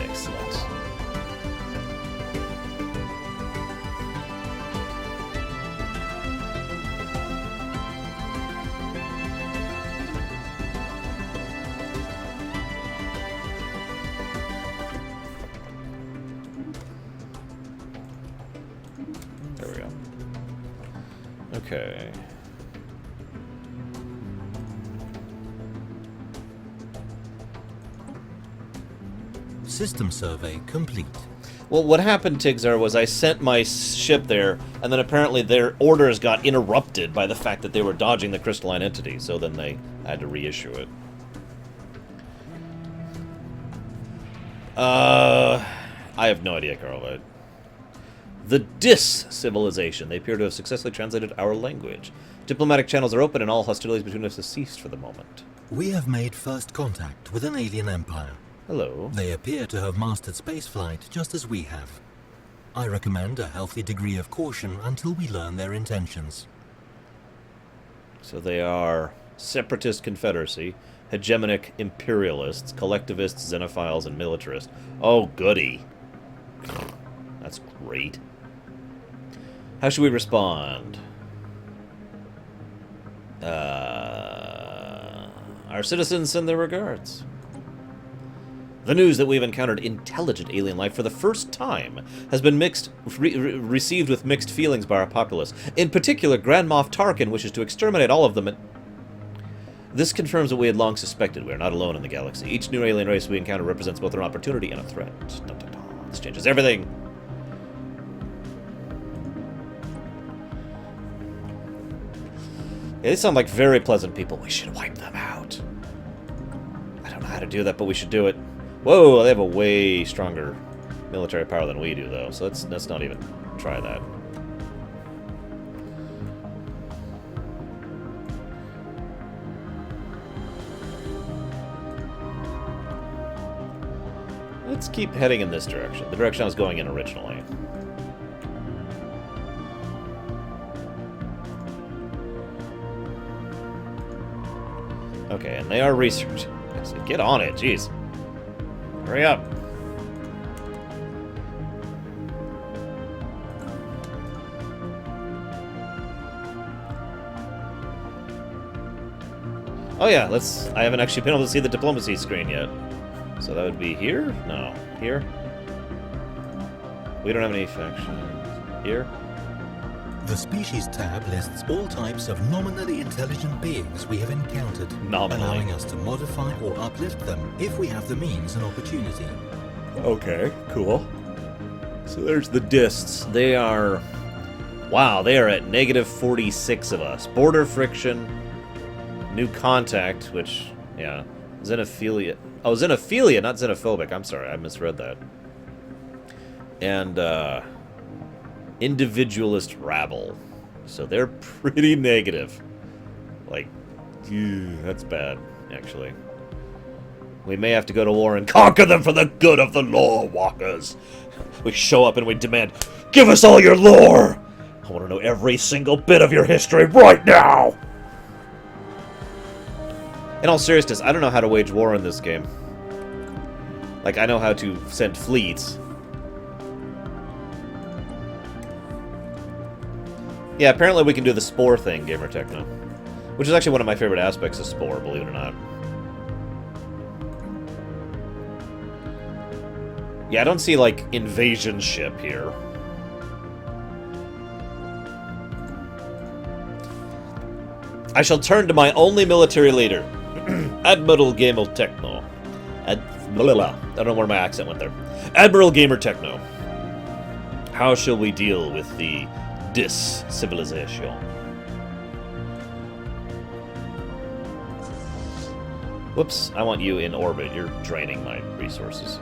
Speaker 1: Excellent. There we go. Okay.
Speaker 2: System survey complete.
Speaker 1: Well, what happened, Tigzar, was I sent my ship there, and then apparently their orders got interrupted by the fact that they were dodging the crystalline entity, so then they had to reissue it. I have no idea, Carl, but The Dis civilization. They appear to have successfully translated our language. Diplomatic channels are open and all hostilities between us have ceased for the moment.
Speaker 2: We have made first contact with an alien empire.
Speaker 1: Hello.
Speaker 2: They appear to have mastered spaceflight just as we have. I recommend a healthy degree of caution until we learn their intentions.
Speaker 1: So they are separatist confederacy, hegemonic imperialists, collectivists, xenophiles, and militarists. Oh, goody. That's great. How should we respond? Our citizens send their regards. The news that we've encountered intelligent alien life for the first time has been received with mixed feelings by our populace. In particular, Grand Moff Tarkin wishes to exterminate all of them. This confirms what we had long suspected. We are not alone in the galaxy. Each new alien race we encounter represents both an opportunity and a threat. Dun, dun, dun. This changes everything. Yeah, they sound like very pleasant people. We should wipe them out. I don't know how to do that, but we should do it. Whoa, they have a way stronger military power than we do, though, so let's not even try that. Let's keep heading in this direction, the direction I was going in originally. Okay, and they are research. So get on it, jeez. Hurry up. Oh yeah, I haven't actually been able to see the diplomacy screen yet. So that would be here? No. Here? We don't have any factions. Here?
Speaker 2: The Species tab lists all types of nominally intelligent beings we have encountered, allowing us to modify or uplift them if we have the means and opportunity.
Speaker 1: Okay, cool. So there's the Dists. They are... Wow, they are at negative 46 of us. Border friction, new contact, which, yeah, xenophilia. Oh, xenophilia, not xenophobic. I'm sorry, I misread that. And, individualist rabble. So they're pretty negative. Like, ew, that's bad, actually. We may have to go to war and conquer them for the good of the lore walkers. We show up and we demand, give us all your lore! I want to know every single bit of your history right now! In all seriousness, I don't know how to wage war in this game. Like, I know how to send fleets. Yeah, apparently we can do the Spore thing, Gamer Techno. Which is actually one of my favorite aspects of Spore, believe it or not. Yeah, I don't see, like, invasion ship here. I shall turn to my only military leader, Admiral Gamer Techno. I don't know where my accent went there. Admiral Gamer Techno. How shall we deal with the Dis civilization? Whoops, I want you in orbit. You're draining my resources.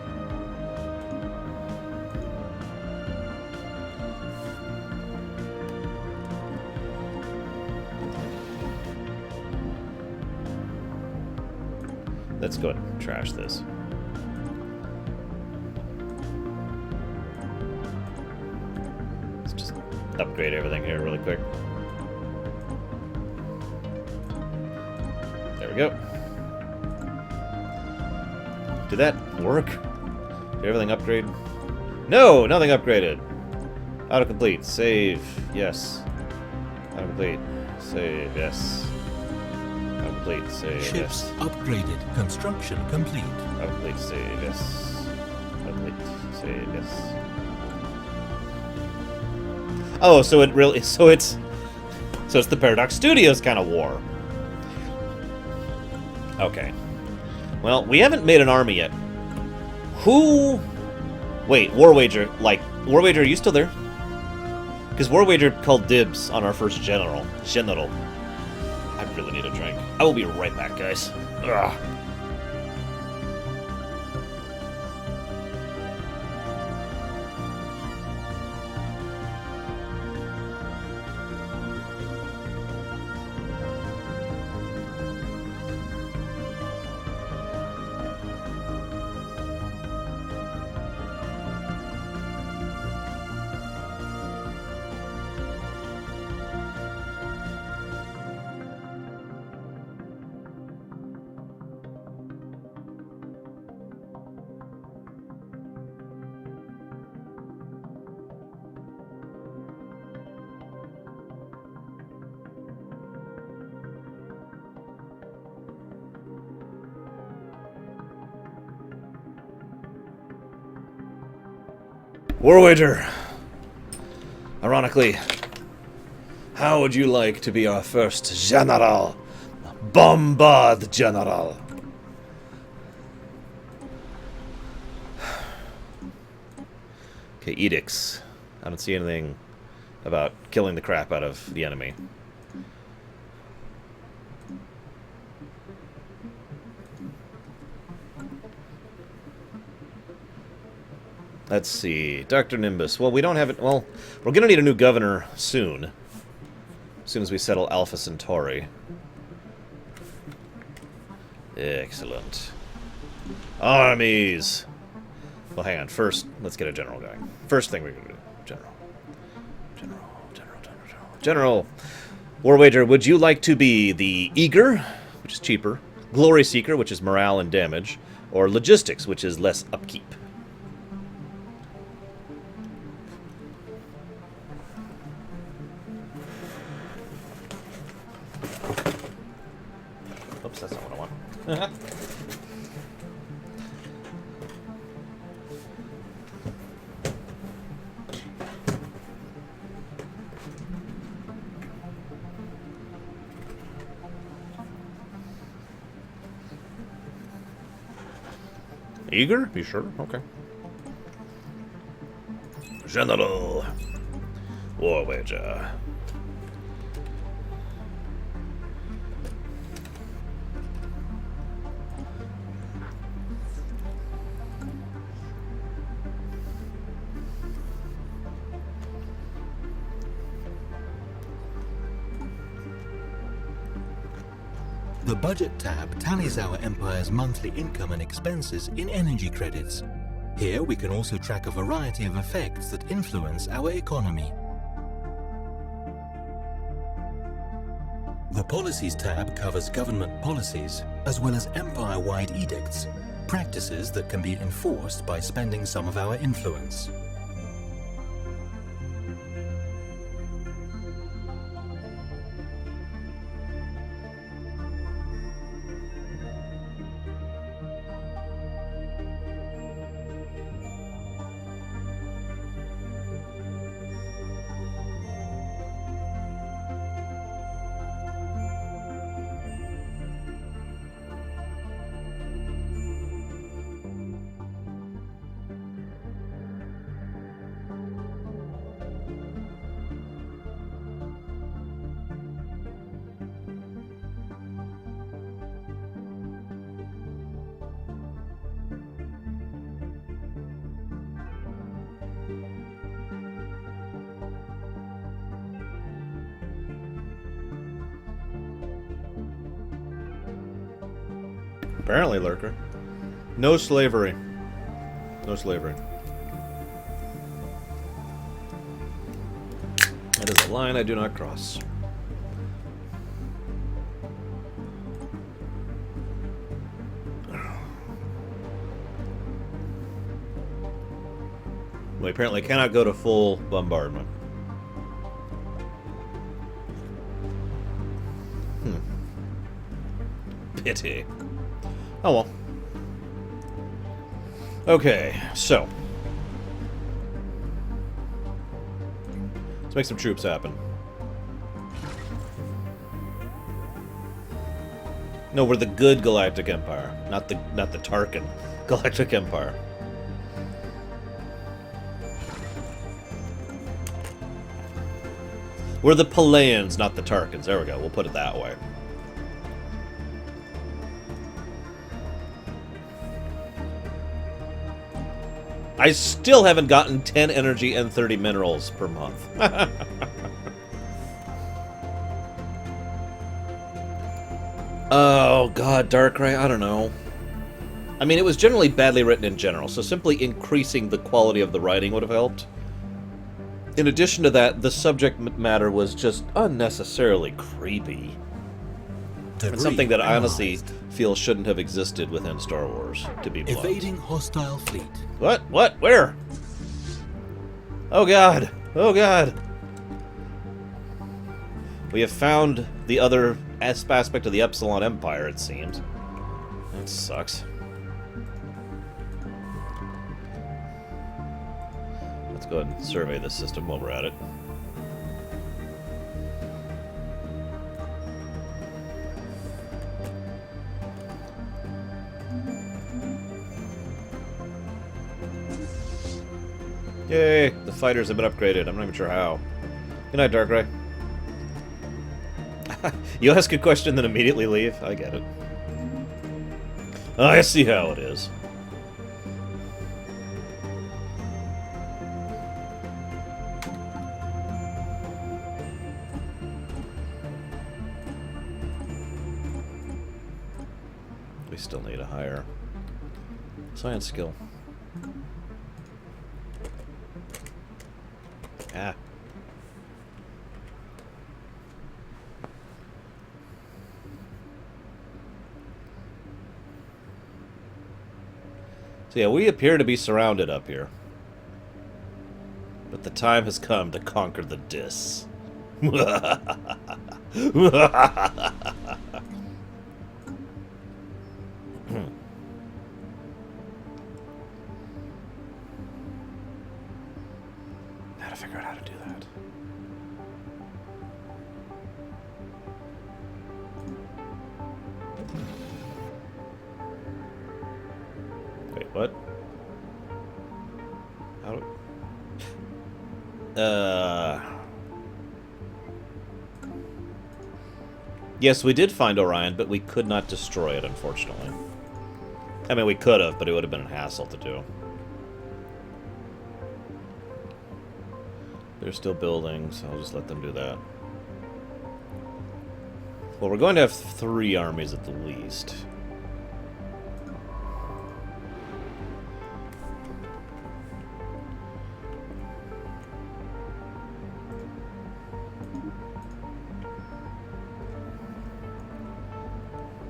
Speaker 1: Let's go ahead and trash this. Let's just upgrade everything here really quick. There we go. Did that work? Did everything upgrade? No! Nothing upgraded! Autocomplete. Save. Yes. Autocomplete. Save. Yes. Autocomplete. Save.
Speaker 2: Ships
Speaker 1: Yes.
Speaker 2: upgraded. Construction complete.
Speaker 1: Autocomplete. Save. Yes. Autocomplete. Save. Yes. Oh, so it really... So it's the Paradox Studios kind of war. Okay. Well, we haven't made an army yet. Who... Wait, War Wager, War Wager, are you still there? Because War Wager called dibs on our first general. I really need a drink. I will be right back, guys. Ugh. War wager. Ironically, how would you like to be our first general? Bombard general. Okay, edicts. I don't see anything about killing the crap out of the enemy. Let's see. Dr. Nimbus. Well, we don't have it. Well, we're going to need a new governor soon. As soon as we settle Alpha Centauri. Excellent. Armies! Well, hang on. First, let's get a general going. First thing we're going to do. General. War wager, would you like to be the Eager, which is cheaper, Glory Seeker, which is morale and damage, or Logistics, which is less upkeep? Oops, that's not what I want. Eager? You sure? Okay. General. War wager.
Speaker 2: The Budget tab tallies our Empire's monthly income and expenses in energy credits. Here we can also track a variety of effects that influence our economy. The Policies tab covers government policies, as well as Empire-wide edicts, practices that can be enforced by spending some of our influence.
Speaker 1: Apparently, Lurker. No slavery. No slavery. That is a line I do not cross. We apparently cannot go to full bombardment. Pity. Oh well. Okay, so. Let's make some troops happen. No, we're the good Galactic Empire, not the Tarkin Galactic Empire. We're the Palayans, not the Tarkins. There we go. We'll put it that way. I still haven't gotten 10 energy and 30 minerals per month. Oh, God, Darkrai, I don't know. I mean, it was generally badly written in general, so simply increasing the quality of the writing would have helped. In addition to that, the subject matter was just unnecessarily creepy. And something that I honestly feel shouldn't have existed within Star Wars, to be blunt.
Speaker 2: Evading hostile fleet.
Speaker 1: What? What? Where? Oh god. Oh god. We have found the other aspect of the Epsilon Empire, it seems. That sucks. go ahead and survey this system while we're at it. Yay! The fighters have been upgraded. I'm not even sure how. Good night, Darkrai. You ask a question, then immediately leave? I get it. I see how it is. We still need a higher science skill. Ah. So yeah, we appear to be surrounded up here. But the time has come to conquer the Dis. Gotta figure out how to do that. Wait, what? How do... Yes, we did find Orion, but we could not destroy it, unfortunately. I mean, we could have, but it would have been a hassle to do. They're still building, so I'll just let them do that. Well, we're going to have 3 armies at the least.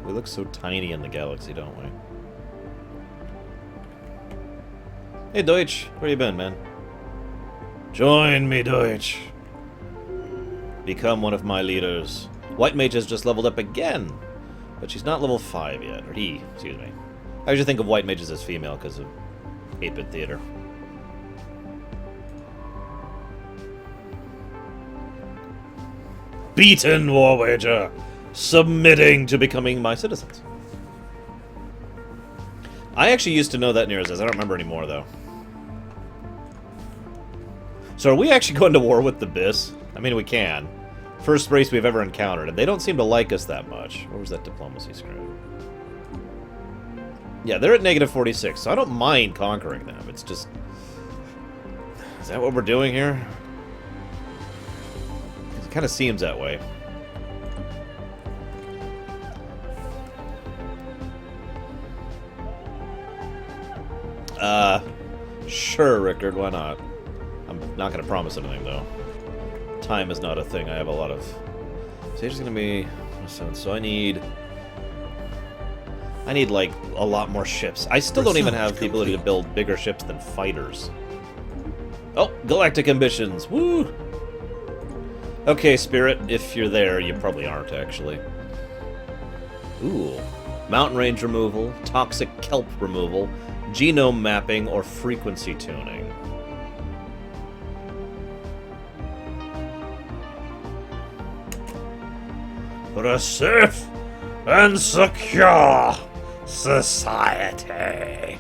Speaker 1: We look so tiny in the galaxy, don't we? Hey, Deutsch. Where you been, man? Join me, Deutsch. Become one of my leaders. White Mage has just leveled up again, but she's not level 5 yet. Or he, excuse me. I usually think of White Mages as female because of 8-bit theater. Beaten, War Wager! Submitting to becoming my citizens. I actually used to know that near as I don't remember anymore, though. So are we actually going to war with the Bis? I mean, we can. First race we've ever encountered, and they don't seem to like us that much. Where was that diplomacy screen? Yeah, they're at -46, so I don't mind conquering them. It's just... Is that what we're doing here? It kind of seems that way. Sure, Rickard, why not? I'm not going to promise anything, though. Time is not a thing I have a lot of. Stage is going to be... So I need, like, a lot more ships. I still don't even have the ability to build bigger ships than fighters. Oh, Galactic Ambitions! Woo! Okay, Spirit, if you're there, you probably aren't, actually. Ooh. Mountain range removal, toxic kelp removal, genome mapping, or frequency tuning. For a safe and secure society.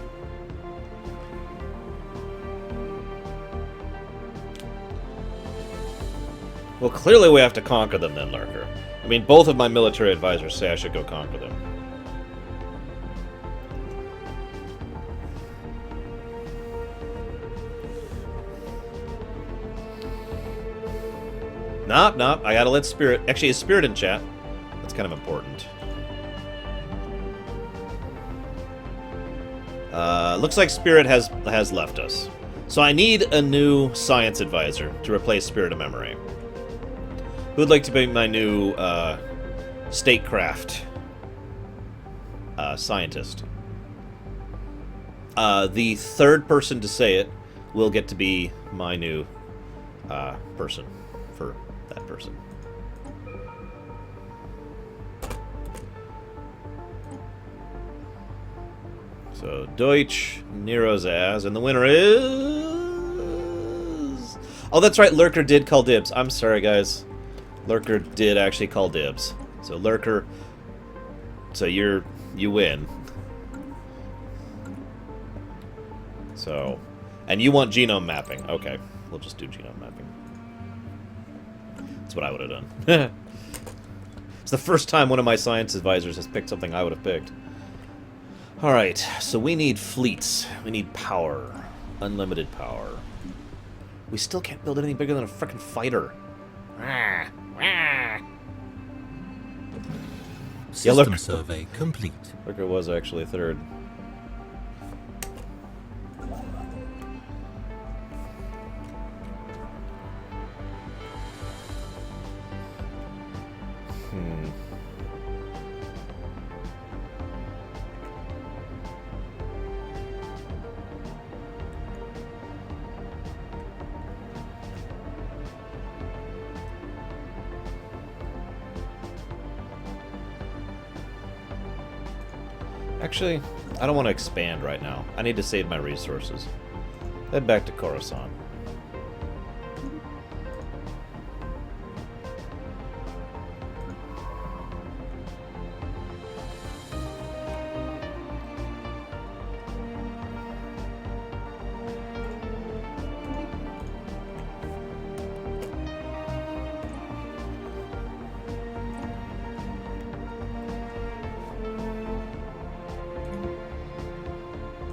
Speaker 1: Well, clearly we have to conquer them then, Lurker. I mean, both of my military advisors say I should go conquer them. Nope, I gotta let Spirit... Actually, is Spirit in chat? That's kind of important. Looks like Spirit has left us. So I need a new science advisor to replace Spirit of Memory. Who would like to be my new statecraft scientist? The third person to say it will get to be my new person for that person. So Deutsch, Nero's As, and the winner is Oh, that's right. Lurker did call dibs. I'm sorry, guys. Lurker did actually call dibs. So Lurker, so you win. So, and you want genome mapping. Okay, we'll just do genome mapping. That's what I would have done. It's the first time one of my science advisors has picked something I would have picked. Alright, so we need fleets. We need power. Unlimited power. We still can't build anything bigger than a frickin' fighter.
Speaker 2: System survey complete.
Speaker 1: Lurker was actually third. Actually, I don't want to expand right now. I need to save my resources. Head back to Coruscant.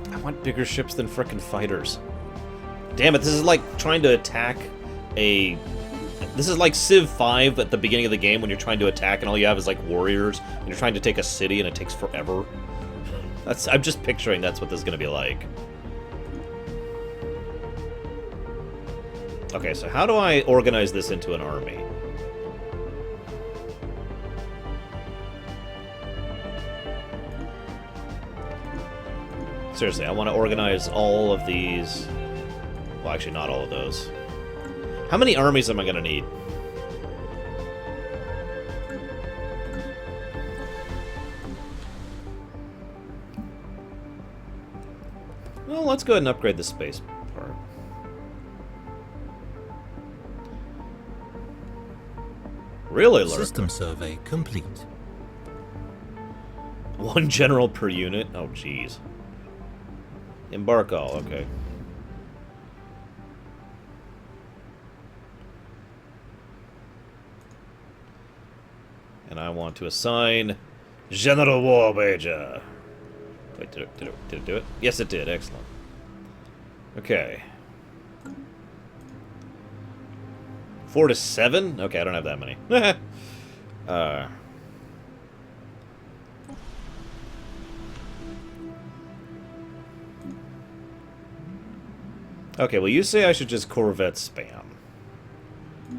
Speaker 1: I want bigger ships than frickin' fighters. Damn it, this is like trying to attack a... This is like Civ 5 at the beginning of the game when you're trying to attack and all you have is like warriors and you're trying to take a city and it takes forever. I'm just picturing that's what this is going to be like. Okay, so how do I organize this into an army? Seriously, I want to organize all of these... Well, actually, not all of those. How many armies am I going to need? Well, let's go ahead and upgrade the space part. Really, Lurker?
Speaker 2: System survey complete.
Speaker 1: One general per unit? Oh, jeez. Embark all, okay. And I want to assign General Warbager. Wait, did it do it? Yes, it did. Excellent. Okay. 4 to 7? Okay, I don't have that many. Okay, well, you say I should just Corvette spam.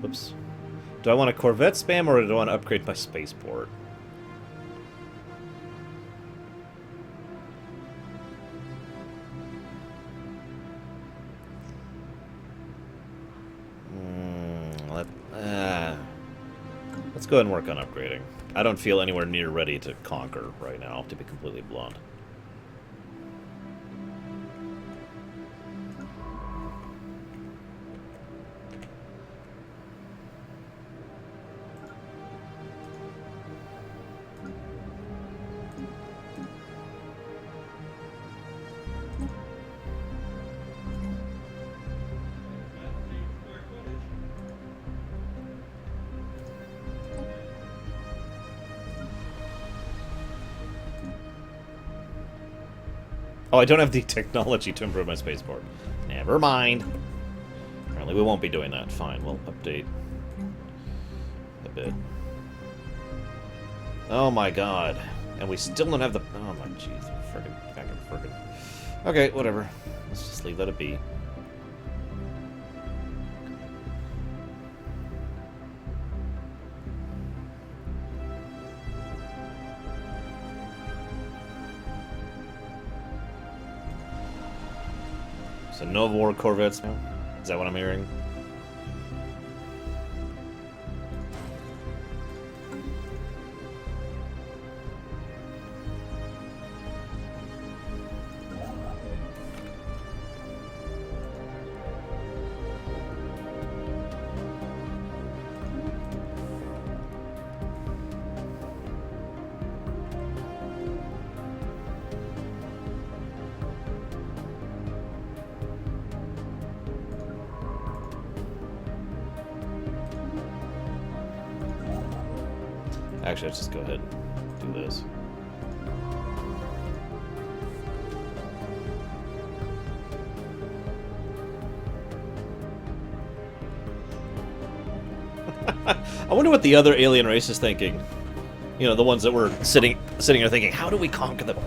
Speaker 1: Whoops. Do I want a Corvette spam, or do I want to upgrade my spaceport? Let's go ahead and work on upgrading. I don't feel anywhere near ready to conquer right now, to be completely blunt. Oh, I don't have the technology to improve my spaceport. Never mind. Apparently we won't be doing that. Fine, we'll update a bit. Oh my god. And we still don't have the... Oh my jeez. Friggin'. Okay, whatever. Let's just leave that be. So no war Corvettes now? Is that what I'm hearing? Actually, let's just go ahead and do this. I wonder what the other alien race is thinking. You know, the ones that were sitting here thinking, how do we conquer them?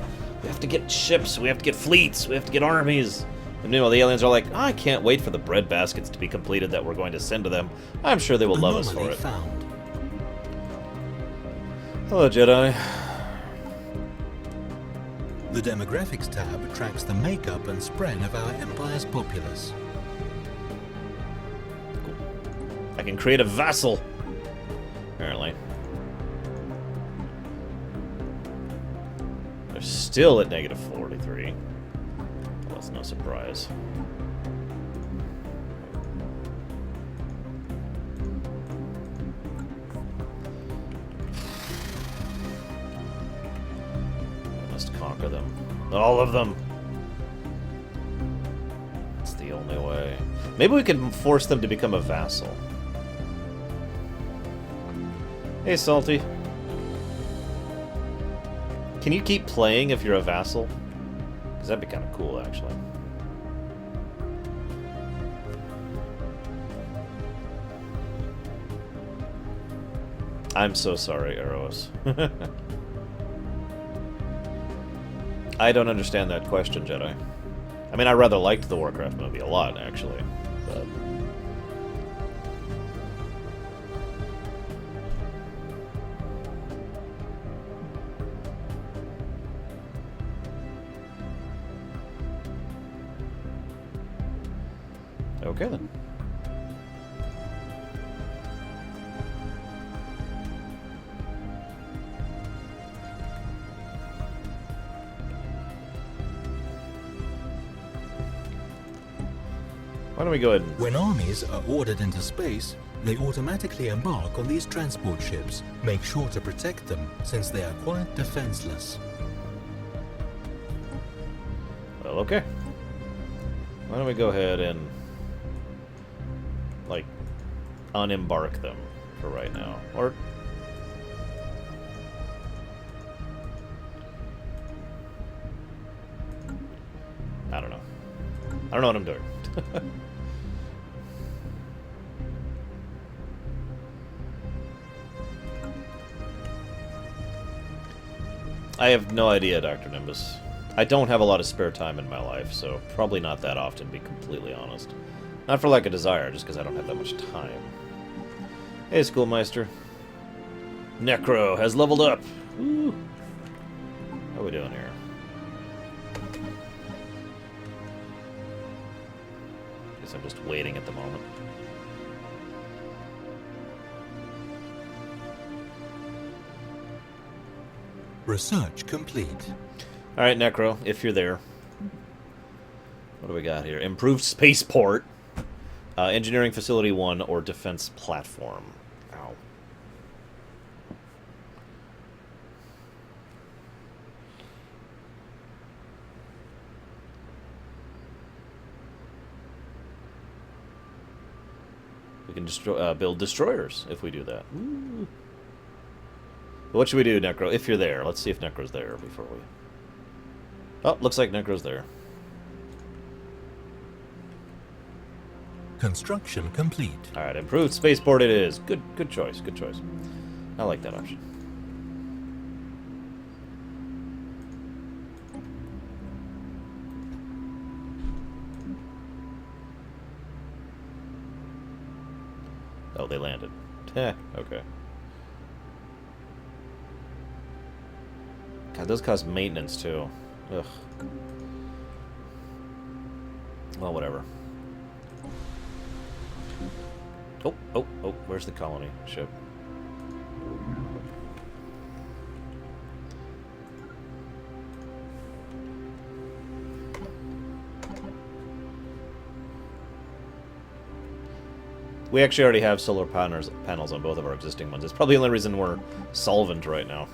Speaker 1: We have to get ships, we have to get fleets, we have to get armies. And meanwhile, the aliens are like, I can't wait for the bread baskets to be completed that we're going to send to them. I'm sure they will love us for it.
Speaker 2: Found.
Speaker 1: Hello, Jedi.
Speaker 2: The Demographics tab tracks the makeup and spread of our Empire's populace.
Speaker 1: I can create a vassal. Apparently. They're still at negative 43. Well, that's no surprise. I must conquer them. All of them. It's the only way. Maybe we can force them to become a vassal. Hey, Salty. Can you keep playing if you're a vassal? Because that'd be kind of cool, actually. I'm so sorry, Eros. I don't understand that question, Jedi. I mean, I rather liked the Warcraft movie a lot, actually. But... okay, then. Why don't we go ahead and...
Speaker 2: When armies are ordered into space, they automatically embark on these transport ships. Make sure to protect them, since they are quite defenseless.
Speaker 1: Well, okay. Why don't we go ahead and... like, unembark them for right now. Or... I don't know. I don't know what I'm doing. I have no idea, Dr. Nimbus. I don't have a lot of spare time in my life, so probably not that often, to be completely honest. Not for lack of desire, just because I don't have that much time. Hey, Schoolmeister. Necro has leveled up. Woo. How are we doing here? Guess I'm just waiting at the moment.
Speaker 2: Research complete.
Speaker 1: Alright, Necro, if you're there. What do we got here? Improved spaceport. Engineering Facility 1 or Defense Platform. Ow. We can build destroyers if we do that. Woo. What should we do, Necro? If you're there. Let's see if Necro's there before we... Oh, looks like Necro's there.
Speaker 2: Construction complete.
Speaker 1: Alright, improved spaceport it is. Good choice, good choice. I like that option. Oh, they landed. Heh, okay. God, those cost maintenance, too. Ugh. Well, whatever. Oh, where's the colony ship? We actually already have solar panels on both of our existing ones. It's probably the only reason we're solvent right now.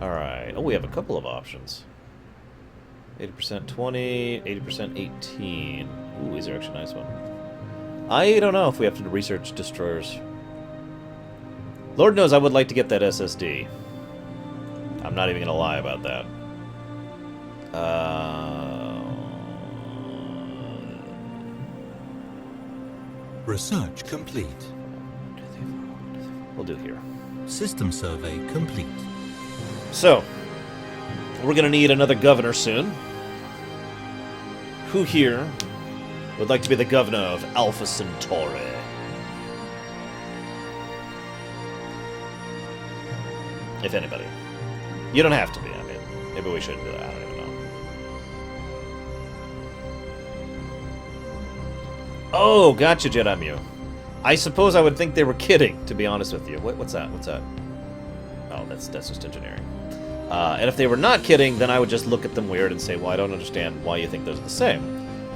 Speaker 1: Alright. Oh, we have a couple of options. 80% 20, 80% 18. Ooh, these are actually a nice one. I don't know if we have to research destroyers. Lord knows I would like to get that SSD. I'm not even going to lie about that.
Speaker 2: Research complete.
Speaker 1: We'll do here.
Speaker 2: System survey complete.
Speaker 1: So, we're going to need another governor soon. Who here would like to be the governor of Alpha Centauri? If anybody. You don't have to be. I mean, maybe we shouldn't do that. I don't even know. Oh, gotcha, Jedi Mew. I suppose I would think they were kidding, to be honest with you. What's that? What's that? Oh, that's just engineering. And if they were not kidding, then I would just look at them weird and say, well, I don't understand why you think those are the same.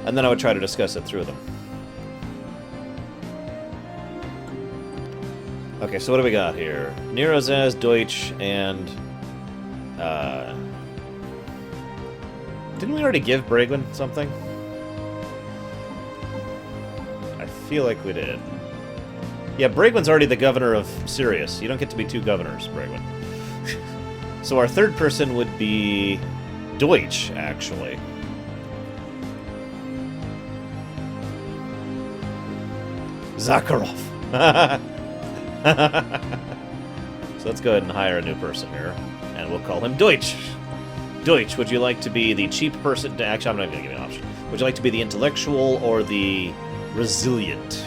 Speaker 1: And then I would try to discuss it through them. Okay, so what do we got here? Nerozaz, Deutsch, and... didn't we already give Braegwyn something? I feel like we did. Yeah, Braegwyn's already the governor of Sirius. You don't get to be two governors, Braegwyn. So our third person would be Deutsch, actually. Zakharov. So let's go ahead and hire a new person here, and we'll call him Deutsch. Deutsch, would you like to be the cheap person? Actually, I'm not going to give you an option. Would you like to be the intellectual or the resilient?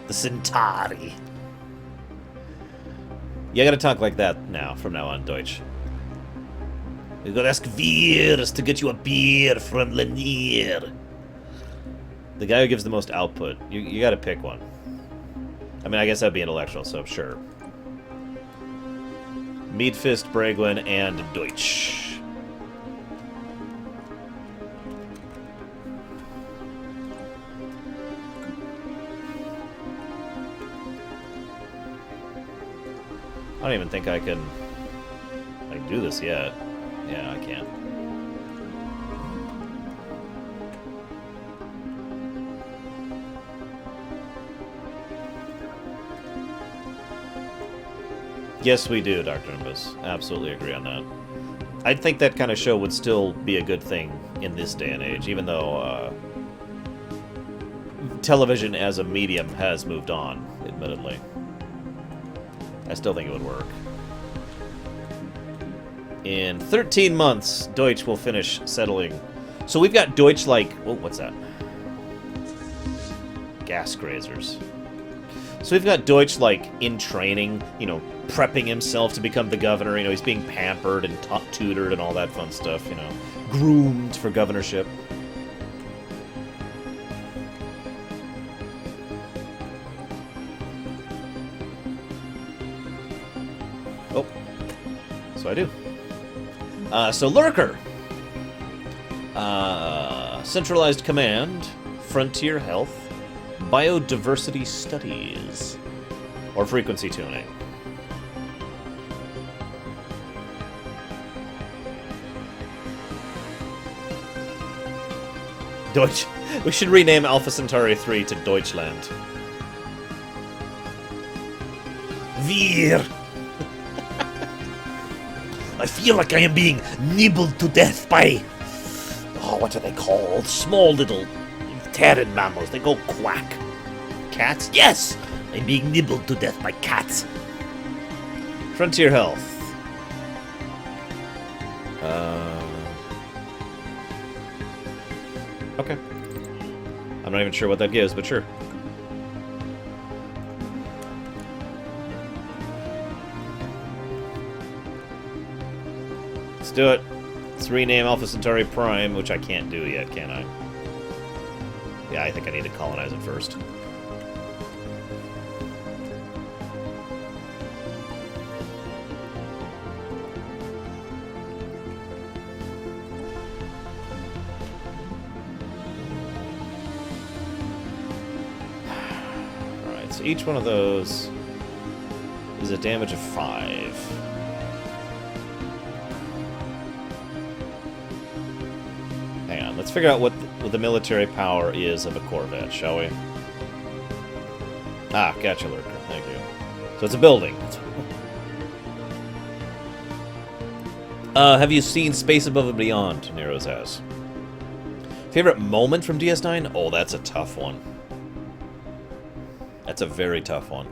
Speaker 1: The Centauri. You gotta talk like that now, from now on, Deutsch. You gotta ask Veers to get you a beer from Lanier. The guy who gives the most output. You gotta pick one. I mean, I guess that'd be intellectual, so sure. Meatfist, Braegwyn, and Deutsch. I don't even think I can do this yet. Yeah, I can't. Yes, we do, Dr. Nimbus. Absolutely agree on that. I think that kind of show would still be a good thing in this day and age, even though television as a medium has moved on, admittedly. I still think it would work. In 13 months, Deutsch will finish settling. So we've got Deutsch like... Oh, what's that? Gas grazers. So we've got Deutsch like in training, you know, prepping himself to become the governor. You know, he's being pampered and tutored and all that fun stuff, you know. Groomed for governorship. Oh. So I do. So Lurker. Centralized Command. Frontier Health. Biodiversity Studies. Or Frequency Tuning. Deutsch. We should rename Alpha Centauri 3 to Deutschland. Wir. I feel like I am being nibbled to death by... Oh, what are they called? Small little Terran mammals. They go quack. Cats? Yes! I'm being nibbled to death by cats. Frontier Health. Okay. I'm not even sure what that gives, but sure. Let's do it. Let's rename Alpha Centauri Prime, which I can't do yet, can I? Yeah, I think I need to colonize it first. Alright, so each one of those is a damage of 5. Hang on, let's figure out what the military power is of a Corvette, shall we? Ah, gotcha, Lurker. Thank you. So it's a building. Have you seen Space Above and Beyond? Nero's has. Favorite moment from DS9? Oh, that's a tough one. That's a very tough one.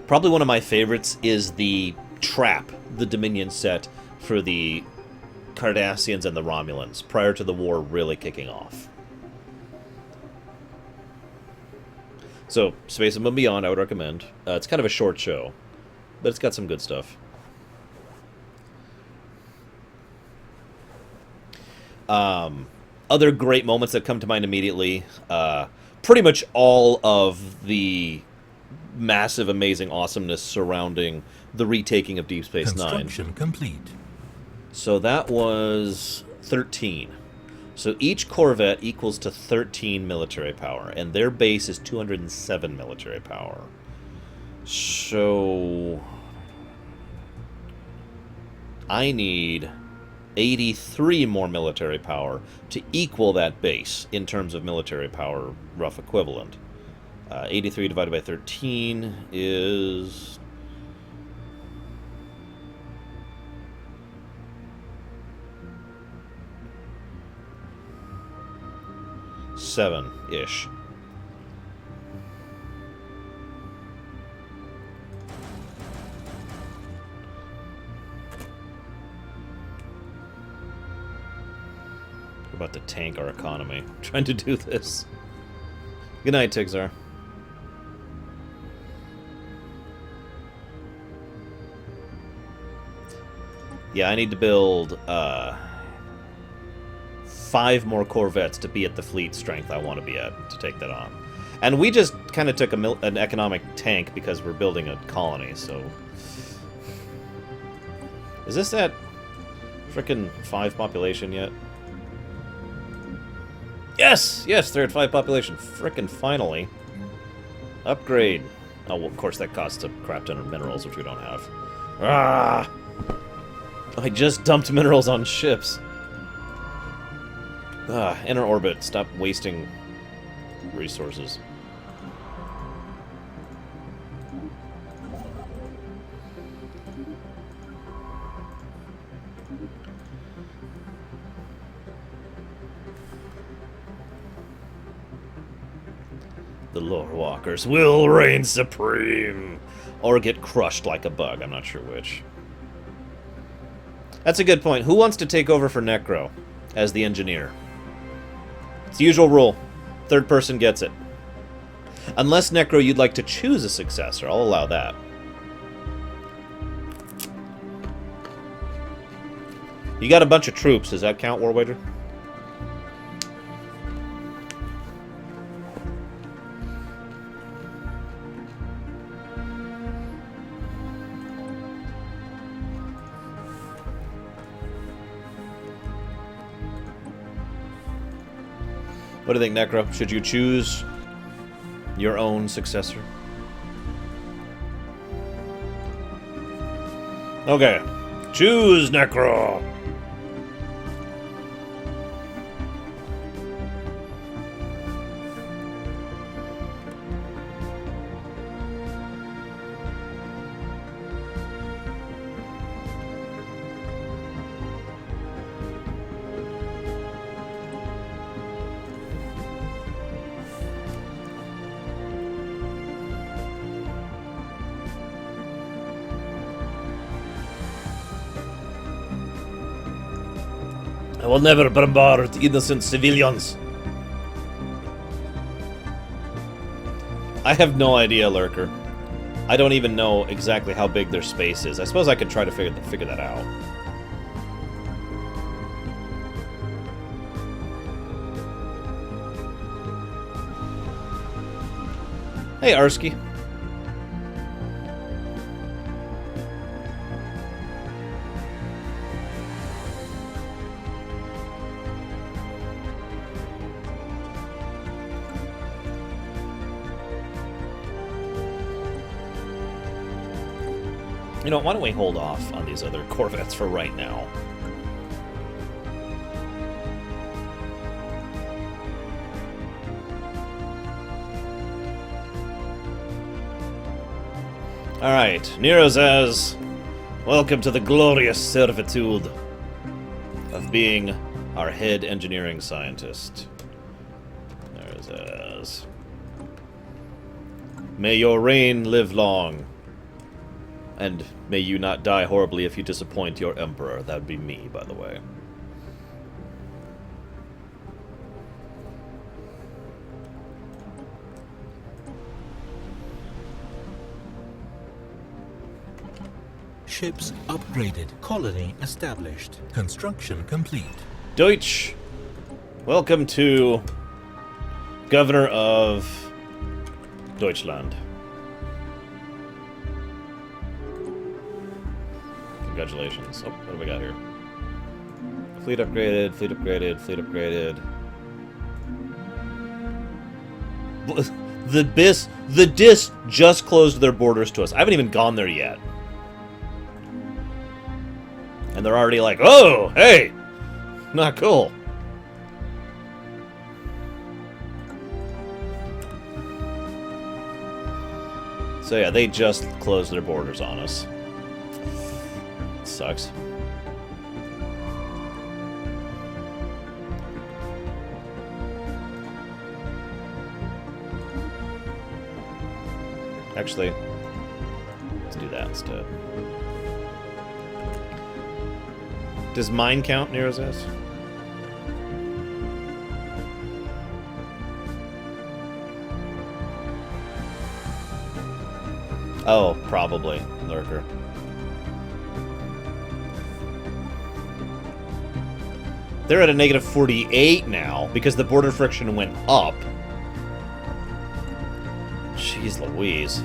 Speaker 1: Probably one of my favorites is the trap, the Dominion set for the Cardassians and the Romulans, prior to the war really kicking off. So, Space Above and Beyond, I would recommend. It's kind of a short show, but it's got some good stuff. Other great moments that come to mind immediately, pretty much all of the massive, amazing awesomeness surrounding the retaking of Deep Space Nine.
Speaker 2: Construction complete.
Speaker 1: So that was 13. So each Corvette equals to 13 military power, and their base is 207 military power. So I need 83 more military power to equal that base in terms of military power, rough equivalent. 83 divided by 13 is... 7-ish. We're about to tank our economy trying to do this. Good night, Tigzar. Yeah, I need to build 5 more Corvettes to be at the fleet strength I want to be at to take that on. And we just kind of took an economic tank because we're building a colony, so... Is this at frickin' 5 population yet? Yes! Yes, they're at 5 population. Frickin' finally. Upgrade. Oh, well, of course that costs a crap ton of minerals, which we don't have. Ah! I just dumped minerals on ships. Enter orbit. Stop wasting resources. The lore walkers will reign supreme, or get crushed like a bug. I'm not sure which. That's a good point. Who wants to take over for Necro as the engineer? It's the usual rule. Third person gets it. Unless, Necro, you'd like to choose a successor. I'll allow that. You got a bunch of troops. Does that count, War Wager? What do you think, Necro? Should you choose your own successor? Okay. Choose, Necro! I will never bombard innocent civilians. I have no idea, Lurker. I don't even know exactly how big their space is. I suppose I could try to figure that out. Hey, Arsky. You know, why don't we hold off on these other corvettes for right now? Alright, Nero says, welcome to the glorious servitude of being our head engineering scientist. Nero says, may your reign live long, and may you not die horribly if you disappoint your emperor. That would be me, by the way.
Speaker 2: Ships upgraded. Colony established. Construction complete.
Speaker 1: Deutsch, welcome to Governor of Deutschland. Congratulations. Oh, what do we got here? Fleet upgraded, fleet upgraded, fleet upgraded. The DIS just closed their borders to us. I haven't even gone there yet. And they're already like, oh, hey, not cool. So yeah, they just closed their borders on us. Sucks. Actually, let's do that instead. Does mine count, Nero's ass? Oh, probably. Lurker. They're at a negative 48 now because the border friction went up. Jeez Louise.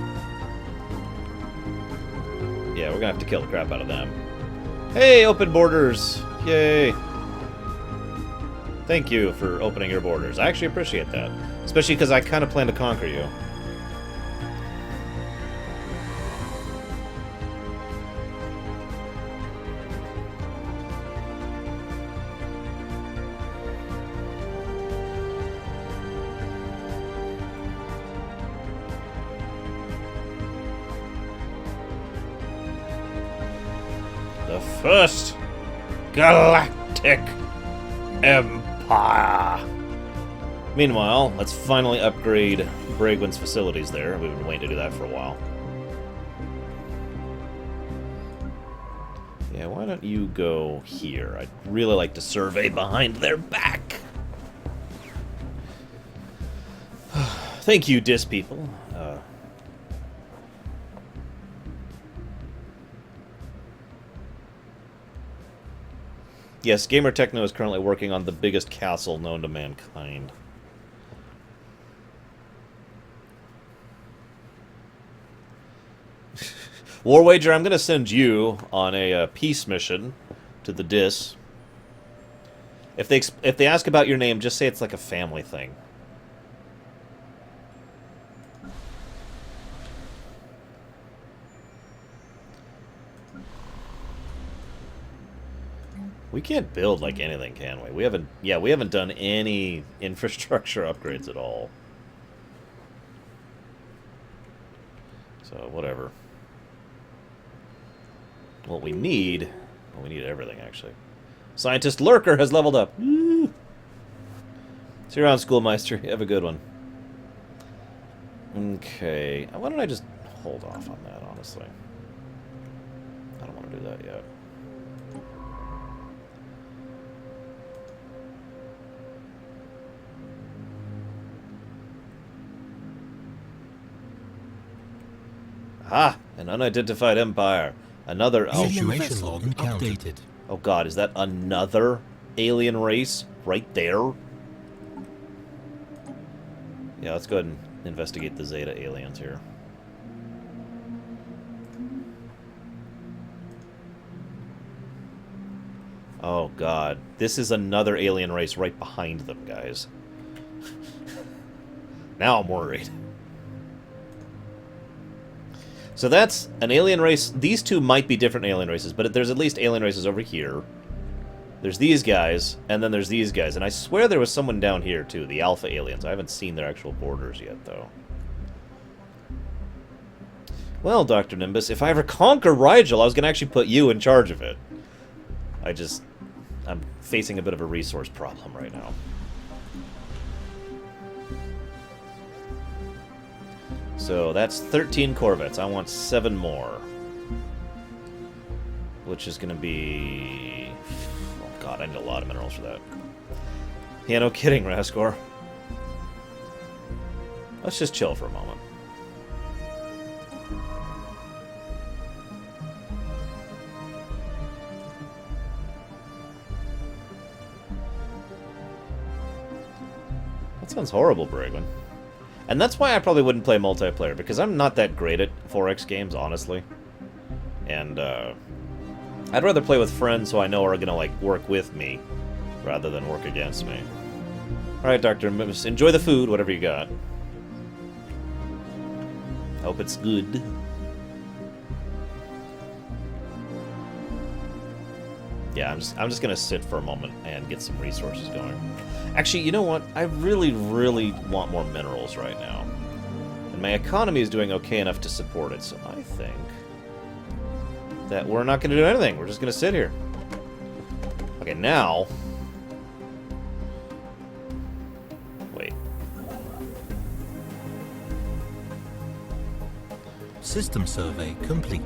Speaker 1: Yeah, we're gonna have to kill the crap out of them. Hey, open borders! Yay! Thank you for opening your borders. I actually appreciate that. Especially because I kind of plan to conquer you. The First Galactic Empire. Meanwhile, let's finally upgrade Bragwin's facilities there. We've been waiting to do that for a while. Yeah, why don't you go here? I'd really like to survey behind their back. Thank you, DIS people. Yes, Gamer Techno is currently working on the biggest castle known to mankind. War Wager, I'm going to send you on a peace mission to the DIS. If they ask about your name, just say it's like a family thing. We can't build like anything, can we? We haven't done any infrastructure upgrades at all. So, whatever. What we need... Well, we need everything, actually. Scientist Lurker has leveled up. Woo! See you around, Schoolmeister. You have a good one. Okay. Why don't I just hold off on that, honestly? I don't want to do that yet. Ah, an unidentified empire. Another... Oh,
Speaker 2: Situation log updated.
Speaker 1: Oh god, is that another alien race right there? Yeah, let's go ahead and investigate the Zeta aliens here. Oh god, this is another alien race right behind them, guys. Now I'm worried. So that's an alien race. These two might be different alien races, but there's at least alien races over here. There's these guys, and then there's these guys. And I swear there was someone down here, too, the Alpha aliens. I haven't seen their actual borders yet, though. Well, Dr. Nimbus, if I ever conquer Rigel, I was going to actually put you in charge of it. I'm facing a bit of a resource problem right now. So that's 13 Corvettes. I want 7 more. Which is going to be... Oh god, I need a lot of minerals for that. Yeah, no kidding, Raskor. Let's just chill for a moment. That sounds horrible, Brigwin. And that's why I probably wouldn't play multiplayer, because I'm not that great at 4X games, honestly. And, I'd rather play with friends who I know are gonna, like, work with me, rather than work against me. Alright, Dr. Nimbus, enjoy the food, whatever you got. Hope it's good. Yeah, I'm just gonna sit for a moment and get some resources going. Actually, you know what? I really, really want more minerals right now. And my economy is doing okay enough to support it, so I think that we're not gonna do anything. We're just gonna sit here. Okay, now... Wait.
Speaker 2: System survey complete.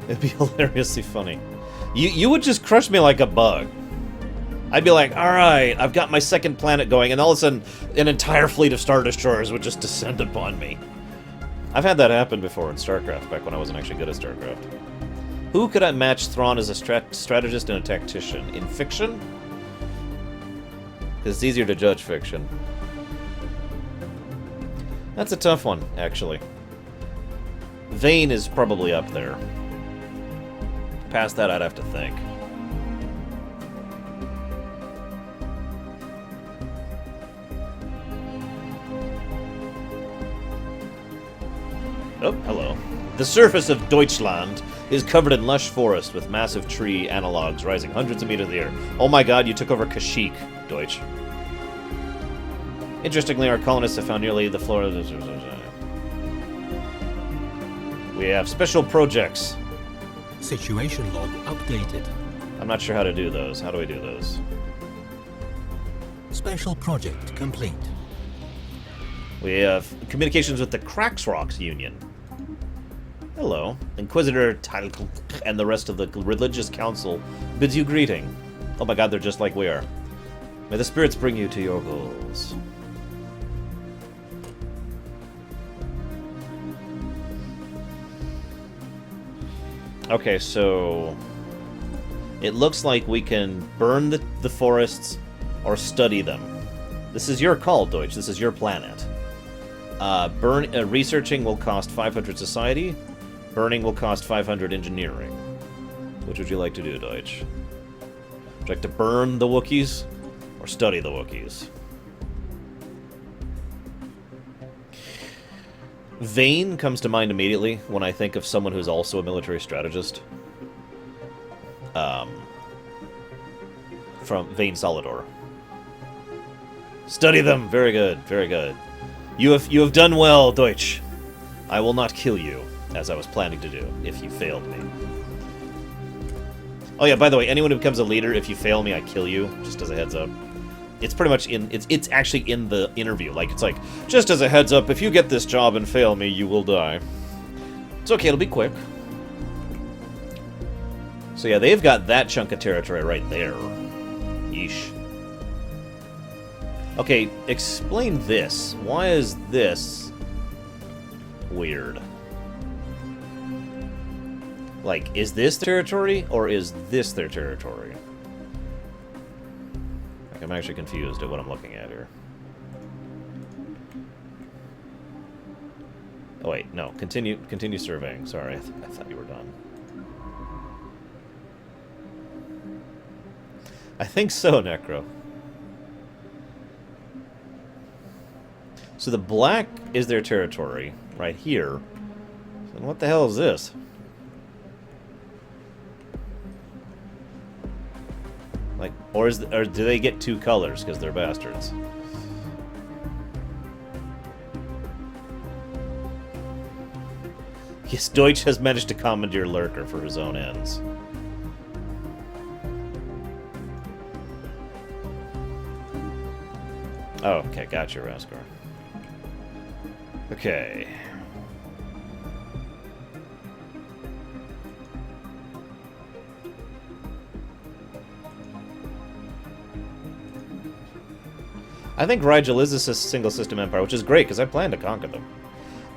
Speaker 1: It'd be hilariously funny. You would just crush me like a bug. I'd be like, alright, I've got my second planet going, and all of a sudden, an entire fleet of Star Destroyers would just descend upon me. I've had that happen before in StarCraft, back when I wasn't actually good at StarCraft. Who could I match Thrawn as a strategist and a tactician? In fiction? Because it's easier to judge fiction. That's a tough one, actually. Vane is probably up there. Past that, I'd have to think. Oh, hello. The surface of Deutschland is covered in lush forest with massive tree analogs rising hundreds of meters in the air. Oh my god, you took over Kashyyyk, Deutsch. Interestingly, our colonists have found nearly the floor of the... We have special projects.
Speaker 2: Situation log updated.
Speaker 1: I'm not sure how to do those. How do I do those?
Speaker 2: Special project complete.
Speaker 1: We have communications with the Kraxrox Union. Hello. Inquisitor Talc and the rest of the religious council bids you greeting. Oh my god, they're just like we are. May the spirits bring you to your goals. Okay, so it looks like we can burn the forests or study them. This is your call, Deutsch. This is your planet. Researching will cost 500 society. Burning will cost 500 engineering. Which would you like to do, Deutsch? Would you like to burn the Wookiees or study the Wookiees? Vane comes to mind immediately when I think of someone who's also a military strategist. From Vane Solidor. Study them! Very good, very good. You have done well, Deutsch. I will not kill you, as I was planning to do, if you failed me. Oh yeah, by the way, anyone who becomes a leader, if you fail me, I kill you, just as a heads up. It's pretty much it's actually in the interview. Like, it's like, just as a heads up, if you get this job and fail me, you will die. It's okay, it'll be quick. So yeah, they've got that chunk of territory right there. Yeesh. Okay, explain this. Why is this weird? Like, is this their territory, or is this their territory? Like, I'm actually confused at what I'm looking at here. Oh wait, no. Continue surveying. Sorry, I thought you were done. I think so, Necro. So the black is their territory, right here. So what the hell is this? Like, or do they get two colors because they're bastards? Yes, Deutsch has managed to commandeer Lurker for his own ends. Oh, okay, gotcha, Raskar. Okay. I think Rigel is a single system empire, which is great, because I plan to conquer them.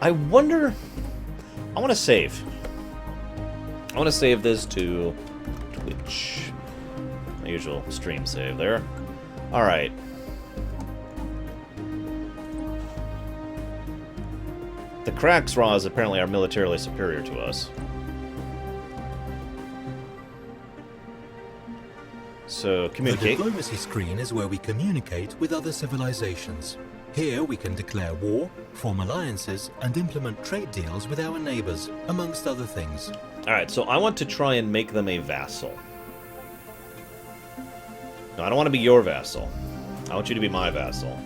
Speaker 1: I wonder... I want to save. I want to save this to Twitch. My usual stream save there. Alright. The Kraxras apparently are militarily superior to us. So, communicate.
Speaker 2: The diplomacy screen is where we communicate with other civilizations. Here we can declare war, form alliances, and implement trade deals with our neighbors, amongst other things.
Speaker 1: Alright, so I want to try and make them a vassal. No, I don't want to be your vassal. I want you to be my vassal.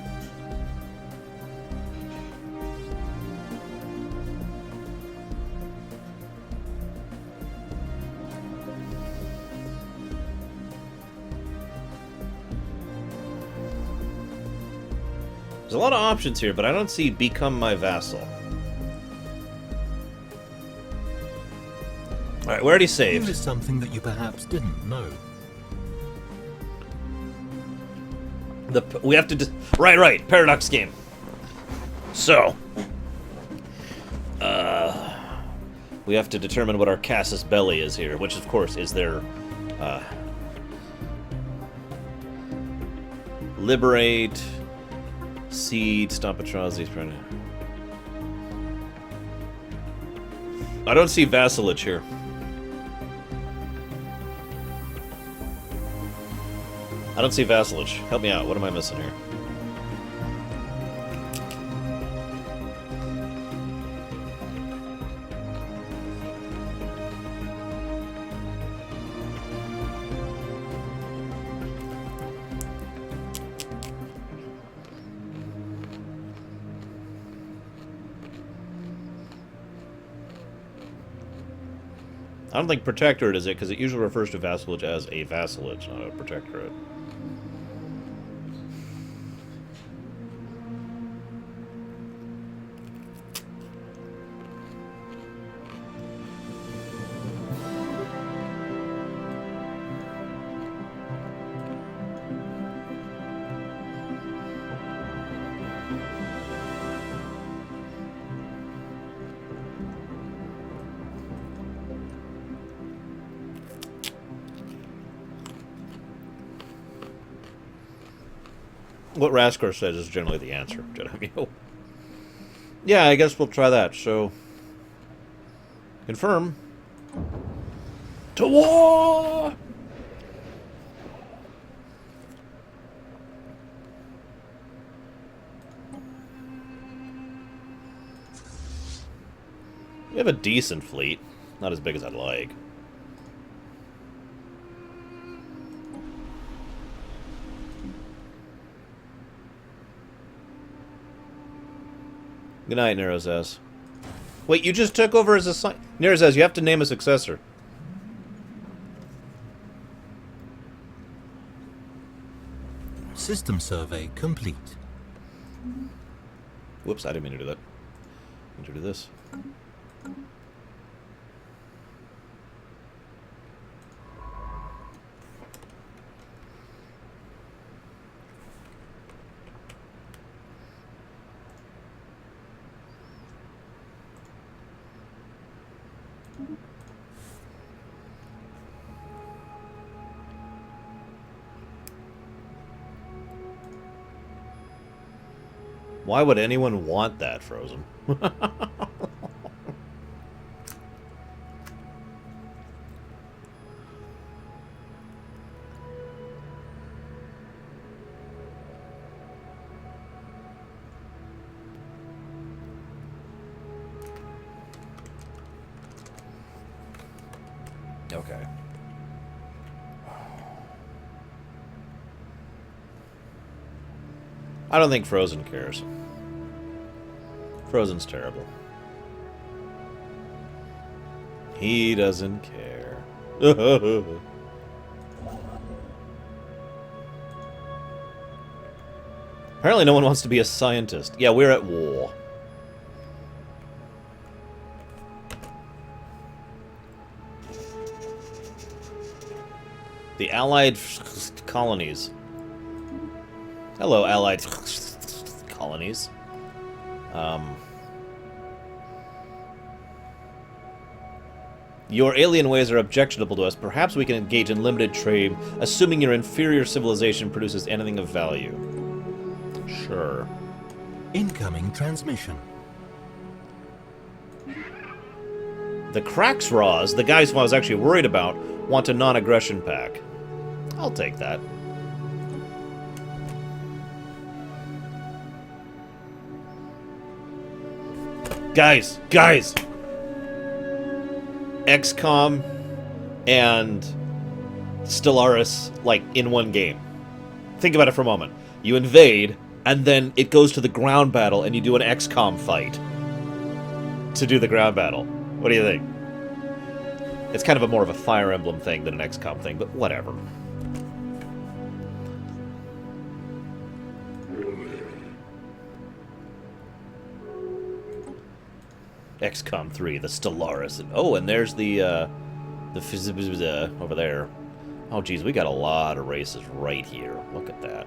Speaker 1: There's a lot of options here, but I don't see become my vassal. Alright, we already saved.
Speaker 2: Here is something that you perhaps didn't know.
Speaker 1: We have to... Right, paradox game. So... we have to determine what our casus belli is here, which of course is their... liberate... Seed, stop atrocities. I don't see vassalage here. I don't see vassalage. Help me out. What am I missing here? I don't think protectorate is it, because it usually refers to vassalage as a vassalage, not a protectorate. What Raskar says is generally the answer, Jedi. Yeah, I guess we'll try that. So, confirm. To war! We have a decent fleet. Not as big as I'd like. Good night, Nerozaz. Wait, you just took over as a sign. Nerozaz, you have to name a successor.
Speaker 2: System survey complete.
Speaker 1: Whoops, I didn't mean to do that. I mean to do this. Why would anyone want that, Frozen? Okay. I don't think Frozen cares. Frozen's terrible. He doesn't care. Apparently no one wants to be a scientist. Yeah, we're at war. The Allied colonies. Hello, Allied colonies. Your alien ways are objectionable to us. Perhaps we can engage in limited trade, assuming your inferior civilization produces anything of value. Sure.
Speaker 2: Incoming transmission.
Speaker 1: The Kraxraws, the guys who I was actually worried about, want a non-aggression pack. I'll take that. Guys! XCOM and Stellaris, like, in one game. Think about it for a moment. You invade, and then it goes to the ground battle, and you do an XCOM fight to do the ground battle. What do you think? It's kind of more of a Fire Emblem thing than an XCOM thing, but whatever. XCOM 3, the Stellaris. Oh, and there's the over there. Oh, geez, we got a lot of races right here. Look at that.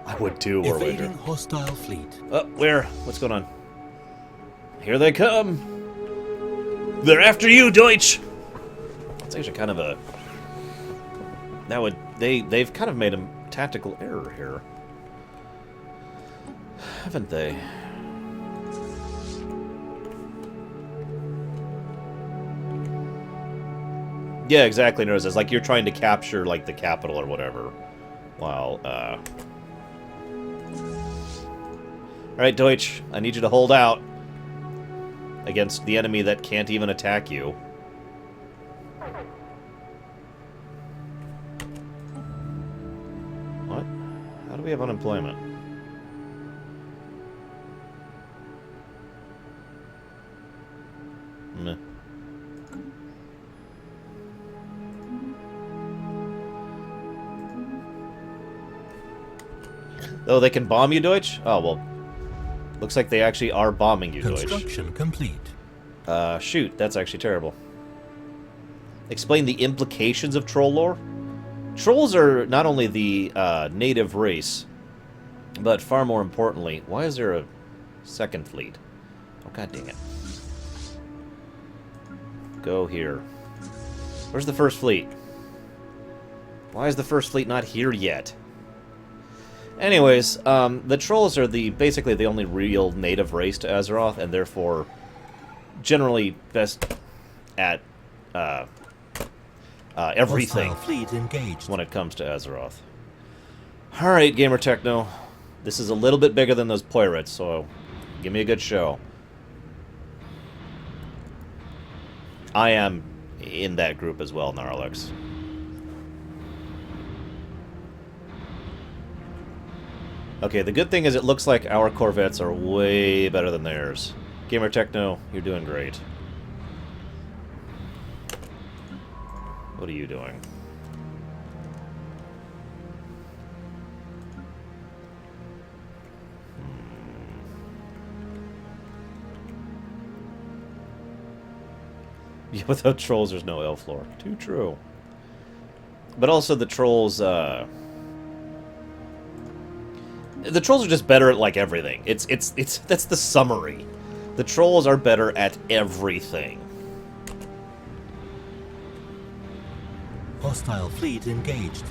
Speaker 1: I would too,
Speaker 2: Evading hostile fleet.
Speaker 1: Oh, where? What's going on? Here they come. They're after you, Deutsch. It's actually kind of a. That would they've kind of made a tactical error here, haven't they? Yeah, exactly, Nurse. It's like you're trying to capture, like, the capital or whatever. While, Alright, Deutsch, I need you to hold out against the enemy that can't even attack you. What? How do we have unemployment? Meh. Oh, they can bomb you, Deutsch? Oh, well. Looks like they actually are bombing you, Deutsch.
Speaker 2: Construction complete.
Speaker 1: Shoot, that's actually terrible. Explain the implications of troll lore? Trolls are not only the native race, but far more importantly, why is there a second fleet? Oh, god dang it. Go here. Where's the first fleet? Why is the first fleet not here yet? Anyways, the trolls are basically the only real native race to Azeroth, and therefore generally best at everything
Speaker 2: fleet engaged.
Speaker 1: when it comes to Azeroth. Alright, Gamer Techno. This is a little bit bigger than those pirates, so give me a good show. I am in that group as well, Gnarlex. Okay, the good thing is it looks like our Corvettes are way better than theirs. Gamer Techno, you're doing great. What are you doing? Yeah, without trolls, there's no elf lore. Too true. But also the trolls, the trolls are just better at, like, everything. That's the summary. The trolls are better at everything.
Speaker 2: Hostile fleet engaged.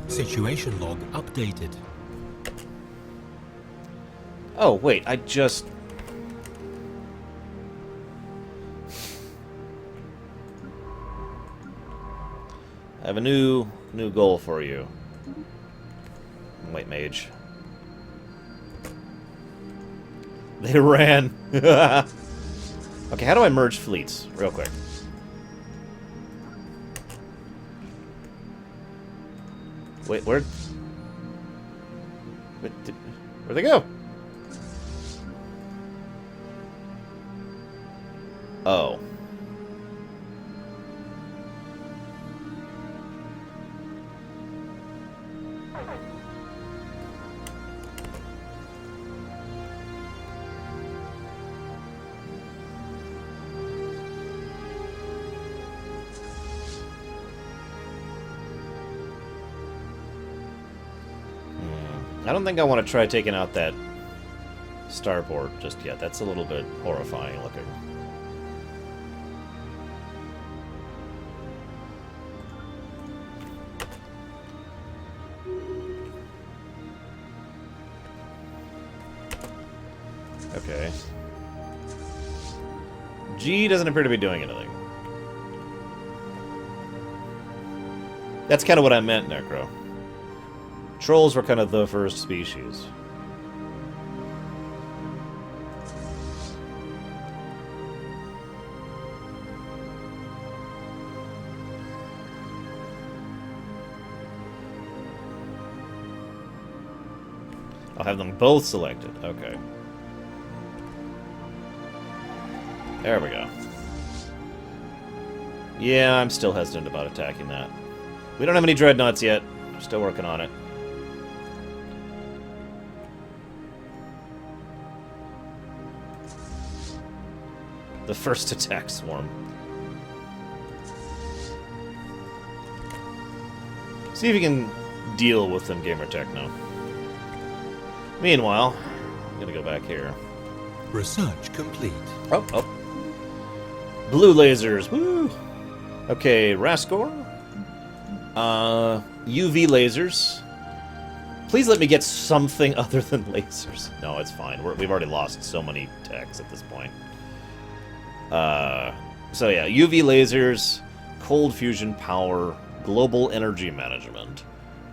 Speaker 2: Situation log updated.
Speaker 1: Oh, wait, I just... I have a new goal for you. White Mage. They ran. Okay, how do I merge fleets? Real quick. Wait, where'd they go? Oh. I don't think I want to try taking out that starport just yet. That's a little bit horrifying looking. Okay. G doesn't appear to be doing anything. That's kind of what I meant, Necro. Trolls were kind of the first species. I'll have them both selected. Okay. There we go. Yeah, I'm still hesitant about attacking that. We don't have any dreadnoughts yet. Still working on it. The first attack swarm. See if you can deal with them, Gamer Techno. Meanwhile, I'm gonna go back here.
Speaker 2: Research complete.
Speaker 1: Oh, oh. Blue lasers, woo! Okay, Raskor. UV lasers. Please let me get something other than lasers. No, it's fine. We've already lost so many techs at this point. So yeah, UV lasers, cold fusion power, global energy management,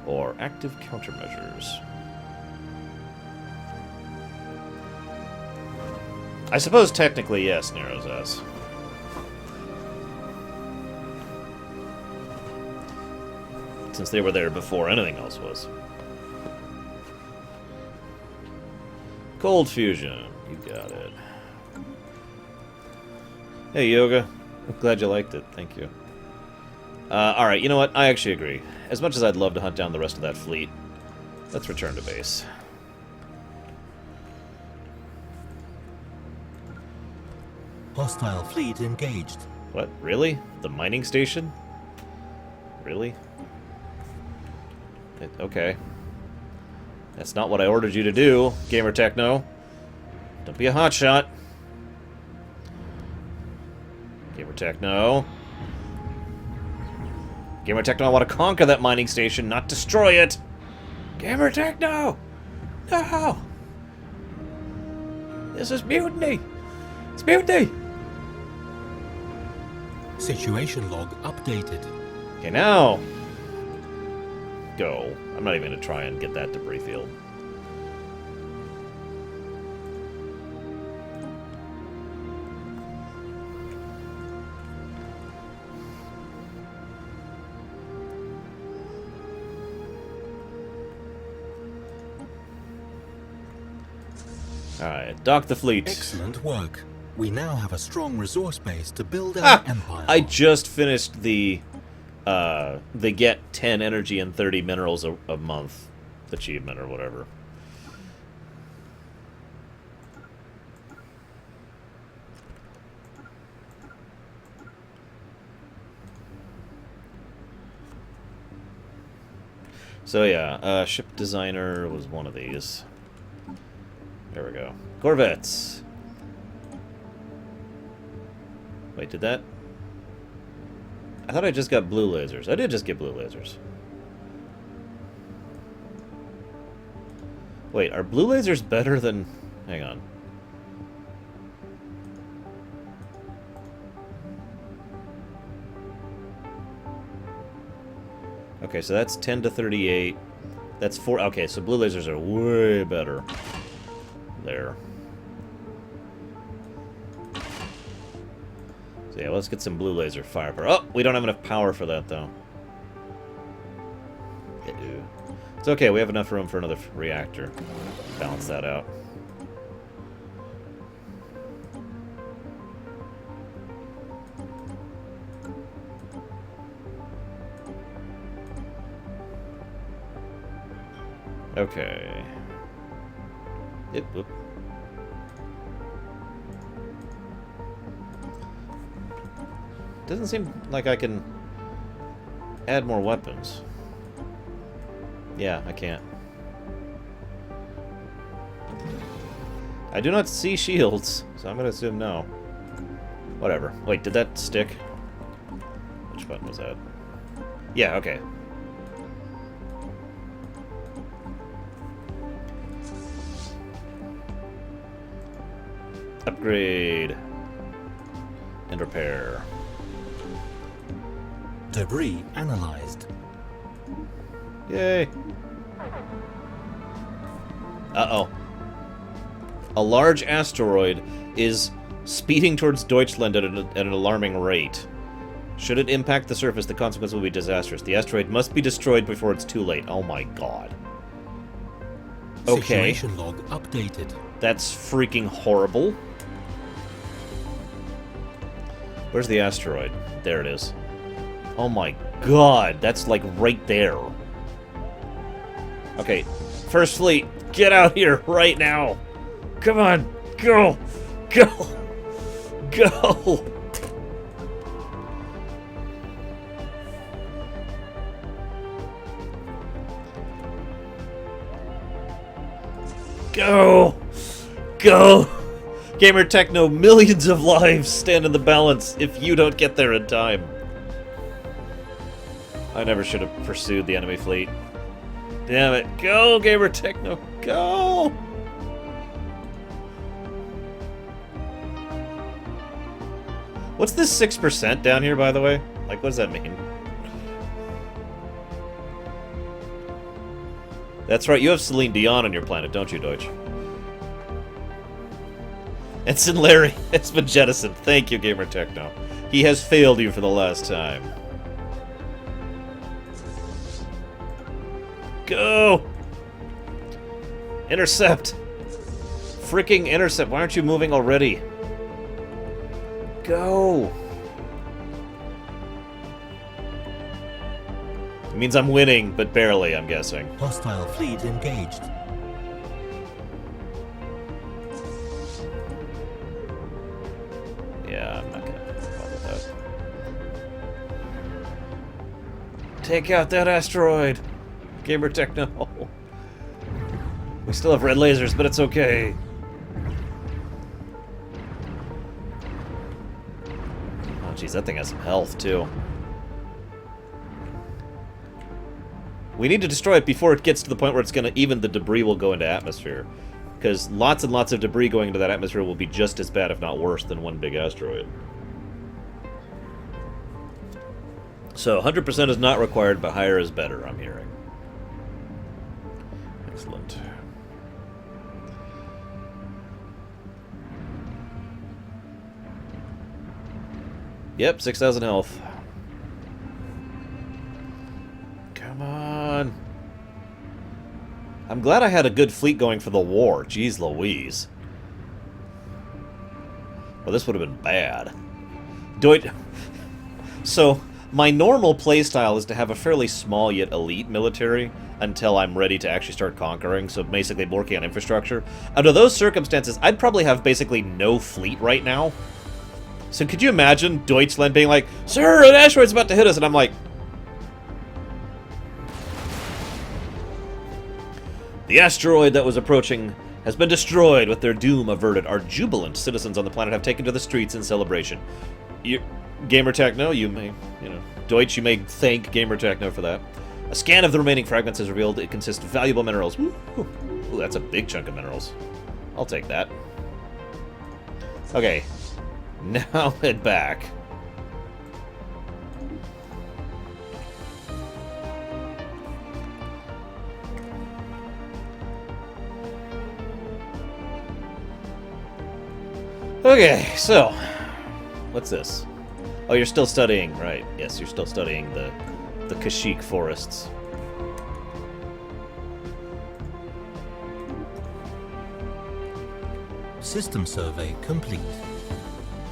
Speaker 1: or active countermeasures. I suppose technically yes, Nero's ass. Since they were there before anything else was. Cold fusion, you got it. Hey, Yoga. I'm glad you liked it. Thank you. Alright, you know what? I actually agree. As much as I'd love to hunt down the rest of that fleet, let's return to base.
Speaker 2: Hostile fleet engaged.
Speaker 1: What? Really? The mining station? Really? Okay. That's not what I ordered you to do, Gamer Techno. Don't be a hotshot. Gamer Techno. Gamer Techno, I want to conquer that mining station, not destroy it. Gamer Techno! No! This is mutiny! It's mutiny!
Speaker 2: Situation log updated.
Speaker 1: Okay, now... go. I'm not even going to try and get that debris field. Alright, dock the fleet.
Speaker 2: Excellent work. We now have a strong resource base to build our empire.
Speaker 1: I just finished the get 10 energy and 30 minerals a month achievement or whatever. So yeah, ship designer was one of these. There we go. Corvettes. Wait, did that... I thought I just got blue lasers. I did just get blue lasers. Wait, are blue lasers better than... Hang on. Okay, so that's 10 to 38. That's 4... Okay, so blue lasers are way better. There. So yeah, let's get some blue laser firepower. Oh, we don't have enough power for that, though. Uh-oh. It's okay, we have enough room for another reactor. Balance that out. Okay. Yep, whoop. Doesn't seem like I can add more weapons. Yeah, I can't. I do not see shields, so I'm gonna assume no. Whatever. Wait, did that stick? Which button was that? Yeah, okay. Upgrade. And repair.
Speaker 2: Debris analyzed.
Speaker 1: Yay. Uh-oh. A large asteroid is speeding towards Deutschland at an alarming rate. Should it impact the surface, the consequence will be disastrous. The asteroid must be destroyed before it's too late. Oh my god. Okay.
Speaker 2: Situation log updated.
Speaker 1: That's freaking horrible. Where's the asteroid? There it is. Oh my god, that's like right there. Okay, First Fleet, get out here right now. Come on, go, go, go. Go, go. Gamer Techno, millions of lives stand in the balance if you don't get there in time. I never should have pursued the enemy fleet. Damn it. Go, Gamer Techno. Go! What's this 6% down here, by the way? Like, what does that mean? That's right, you have Celine Dion on your planet, don't you, Deutsch? Ensign Larry has been jettisoned. Thank you, Gamer Techno. He has failed you for the last time. Go! Intercept! Freaking intercept. Why aren't you moving already? Go! It means I'm winning, but barely, I'm guessing.
Speaker 2: Hostile fleet engaged.
Speaker 1: Yeah, I'm not gonna bother with that. Take out that asteroid! Gamer Techno. We still have red lasers, but it's okay. Oh, jeez, that thing has some health, too. We need to destroy it before it gets to the point where it's gonna... Even the debris will go into atmosphere. Because lots and lots of debris going into that atmosphere will be just as bad, if not worse, than one big asteroid. So, 100% is not required, but higher is better, I'm hearing. Excellent. Yep, 6,000 health. Come on. I'm glad I had a good fleet going for the war. Jeez Louise. Well, this would have been bad. So, my normal playstyle is to have a fairly small yet elite military until I'm ready to actually start conquering, so basically working on infrastructure. Under those circumstances, I'd probably have basically no fleet right now. So could you imagine Deutschland being like, "Sir, an asteroid's about to hit us," and I'm like... The asteroid that was approaching has been destroyed with their doom averted. Our jubilant citizens on the planet have taken to the streets in celebration. Gamer Techno, you may, Deutsch, you may thank Gamer Techno for that. A scan of the remaining fragments has revealed it consists of valuable minerals. Ooh, that's a big chunk of minerals. I'll take that. Okay, now head back. Okay, so, what's this? Oh, you're still studying, right. Yes, you're still studying the Kashyyyk forests.
Speaker 2: System survey complete.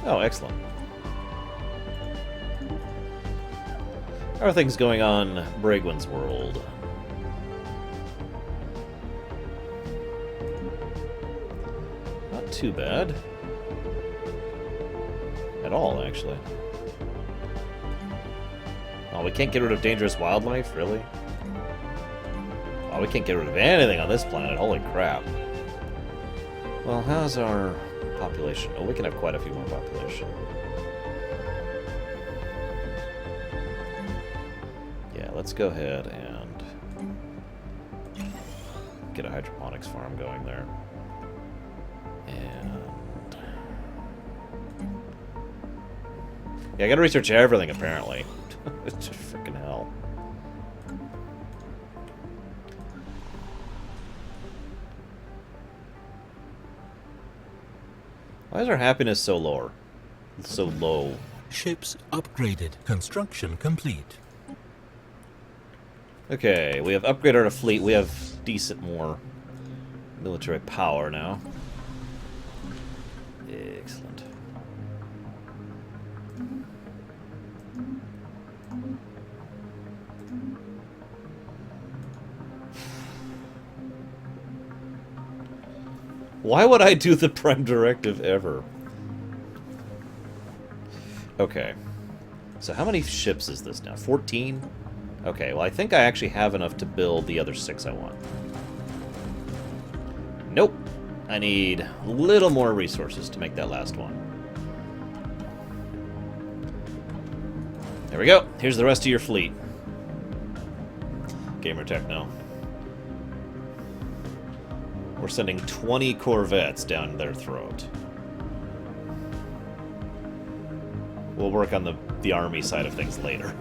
Speaker 1: Oh, excellent. How are things going on Bragwin's world? Not too bad. At all, actually. Oh, we can't get rid of dangerous wildlife? Really? Oh, we can't get rid of anything on this planet. Holy crap. Well, how's our population? Oh, we can have quite a few more population. Yeah, let's go ahead and get a hydroponics farm going there. And yeah, I gotta research everything apparently. It's just freaking hell. Why is our happiness so low? So low.
Speaker 2: Ships upgraded. Construction complete.
Speaker 1: Okay, we have upgraded our fleet. We have decent more military power now. Excellent. Why would I do the Prime Directive ever? Okay. So how many ships is this now? 14? Okay, well I think I actually have enough to build the other 6 I want. Nope. I need a little more resources to make that last one. There we go. Here's the rest of your fleet. Gamer Techno. We're sending 20 corvettes down their throat. We'll work on the army side of things later.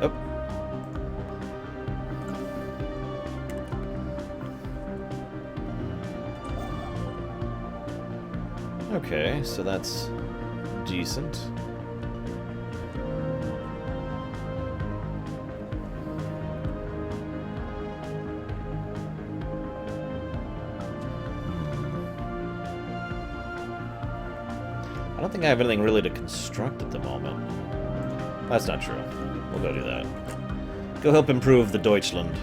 Speaker 1: Oh. Okay, so that's decent. I don't think I have anything really to construct at the moment. That's not true. We'll go do that. Go help improve the Deutschland.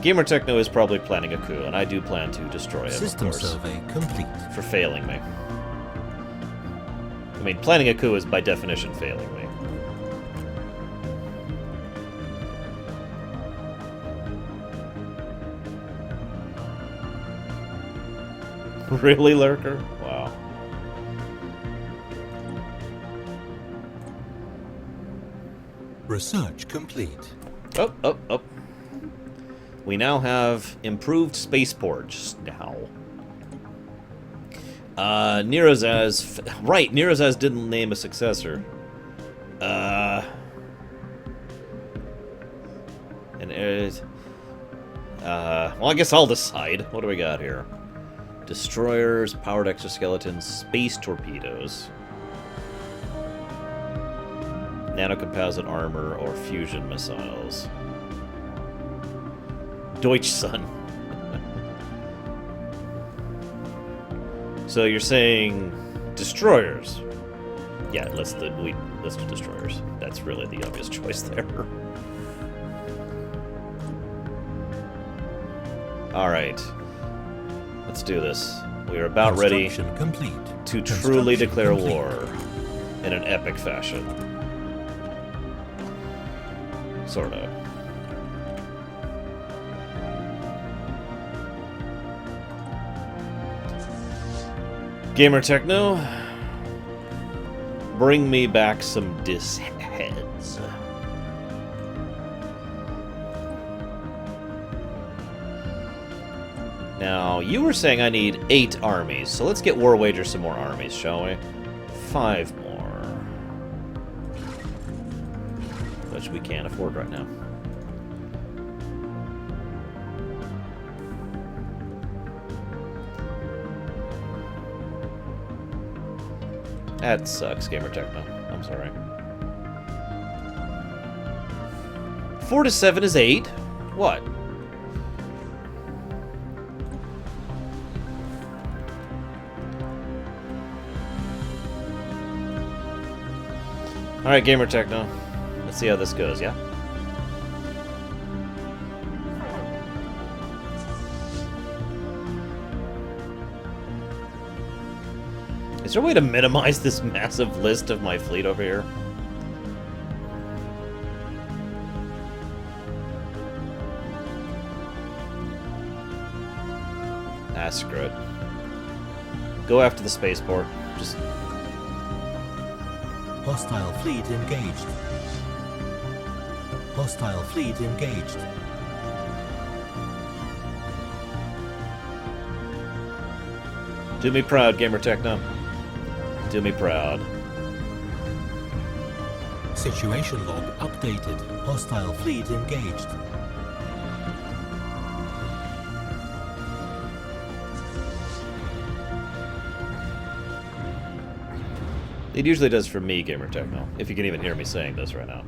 Speaker 1: Gamer Techno is probably planning a coup, and I do plan to destroy him,
Speaker 2: System
Speaker 1: of course,
Speaker 2: survey complete.
Speaker 1: for failing me. I mean, planning a coup is by definition failing me. Really, Lurker? Wow.
Speaker 2: Research complete.
Speaker 1: Oh, oh, oh. We now have improved spaceports now. Nerazaz... Right, Nerazaz didn't name a successor. Well, I guess I'll decide. What do we got here? Destroyers, powered exoskeletons, space torpedoes, nanocomposite armor, or fusion missiles. Deutschson. So you're saying destroyers? Yeah, let's do destroyers. That's really the obvious choice there. All right, let's do this. We are about ready
Speaker 2: Complete.
Speaker 1: to truly declare war in an epic fashion. Sorta. Gamer Techno, bring me back some disheads. Now, you were saying I need 8 armies, so let's get War Wager some more armies, shall we? 5 more. Which we can't afford right now. That sucks, Gamer Techno. I'm sorry. 4 to 7 is 8? What? Alright, Gamer Techno. Let's see how this goes, yeah? Is there a way to minimize this massive list of my fleet over here? Ah, screw it. Go after the spaceport. Just...
Speaker 2: Hostile fleet engaged. Hostile fleet engaged.
Speaker 1: Do me proud, Gamer Techno. Do me proud.
Speaker 2: Situation log updated. Hostile fleet engaged.
Speaker 1: It usually does for me, Gamer Techno, if you can even hear me saying this right now.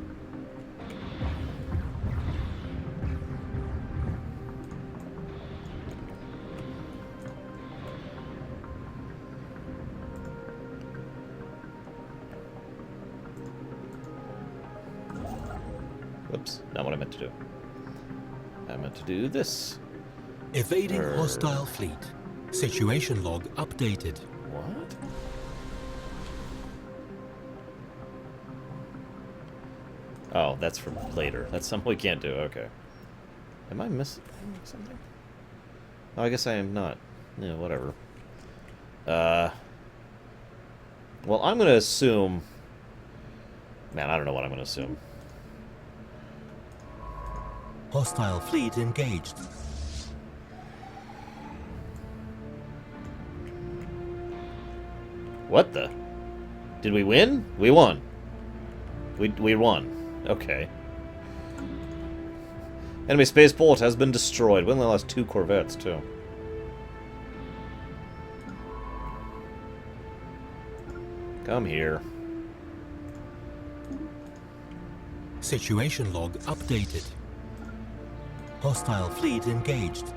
Speaker 1: Whoops, not what I meant to do. I meant to do this.
Speaker 2: Evading hostile fleet. Situation log updated.
Speaker 1: What? Oh, that's from later. That's something we can't do. Okay. Am I missing something? Oh, I guess I am not. Yeah, whatever. Well, I'm going to assume... Man, I don't know what I'm going to assume.
Speaker 2: Hostile fleet engaged.
Speaker 1: What the? Did we win? We won. We won. Okay. Enemy spaceport has been destroyed. We only lost 2 corvettes, too. Come here.
Speaker 2: Situation log updated. Hostile fleet engaged.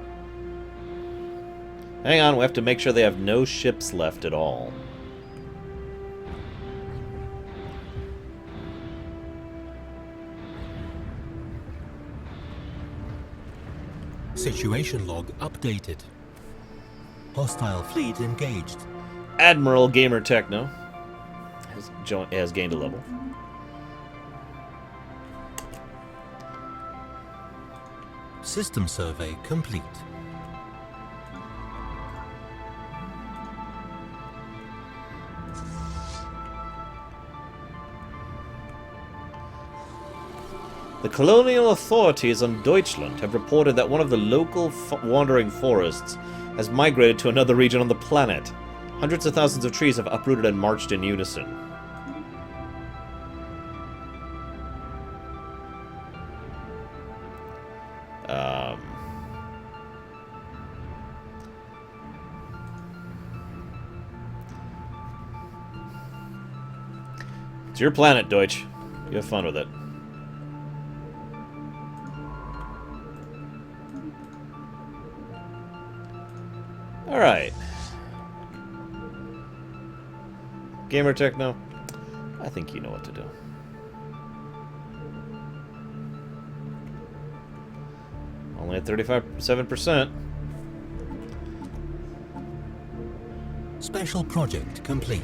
Speaker 1: Hang on, we have to make sure they have no ships left at all.
Speaker 2: Situation log updated. Hostile fleet engaged.
Speaker 1: Admiral Gamer Techno has gained a level.
Speaker 2: System survey complete.
Speaker 1: The colonial authorities on Deutschland have reported that one of the local wandering forests has migrated to another region on the planet. Hundreds of thousands of trees have uprooted and marched in unison. It's your planet, Deutsch. You have fun with it. Alright. Gamer Techno, I think you know what to do. Only at 37%.
Speaker 2: Special project complete.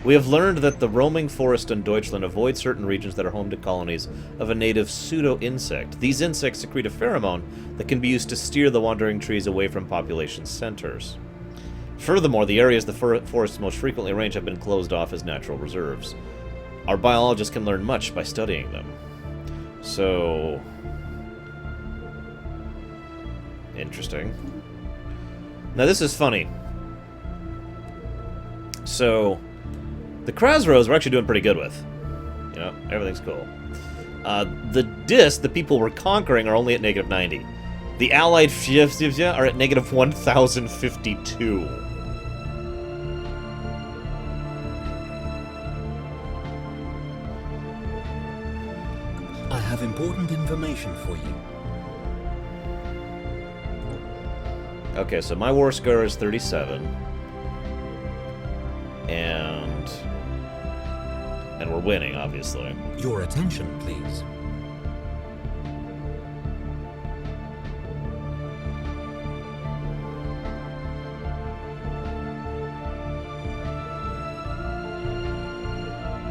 Speaker 1: We have learned that the roaming forest in Deutschland avoid certain regions that are home to colonies of a native pseudo-insect. These insects secrete a pheromone that can be used to steer the wandering trees away from population centers. Furthermore, the areas the forests most frequently range have been closed off as natural reserves. Our biologists can learn much by studying them. So... interesting. Now this is funny. So... the Krasros we're actually doing pretty good with. You know, everything's cool. The Dis, the people we're conquering, are only at -90. The Allied Fiefsivya are at -1052.
Speaker 2: I have important information for you.
Speaker 1: Okay, so my war score is 37. And And we're winning, obviously.
Speaker 2: Your attention, please.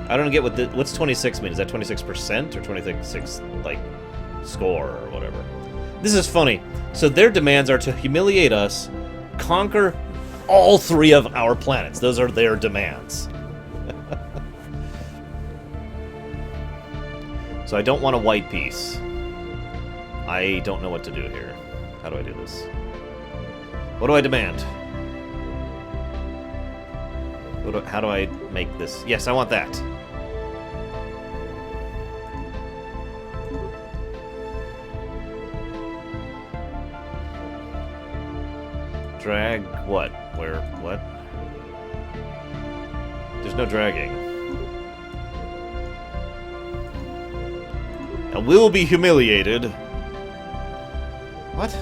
Speaker 1: I don't get what's 26 mean. Is that 26% or 26, like, score or whatever? This is funny. So their demands are to humiliate us, conquer all 3 of our planets. Those are their demands. So I don't want a white piece. I don't know what to do here. How do I do this? What do I demand? How do I make this? Yes, I want that. Drag what? Where? What? There's no dragging. And we'll be humiliated. What?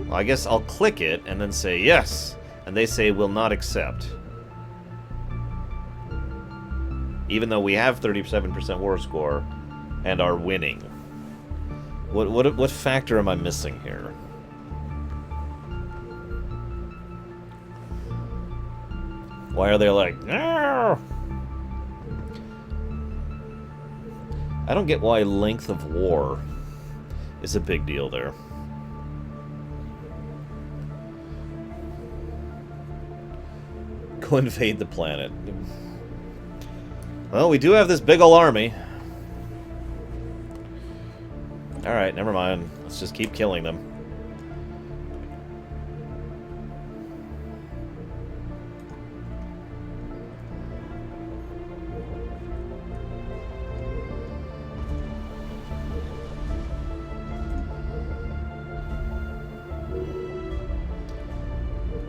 Speaker 1: Well, I guess I'll click it and then say yes. And they say will not accept. Even though we have 37% war score and are winning. What factor am I missing here? Why are they like, no? I don't get why length of war is a big deal there. Go invade the planet. Well, we do have this big ol' army. Alright, never mind. Let's just keep killing them.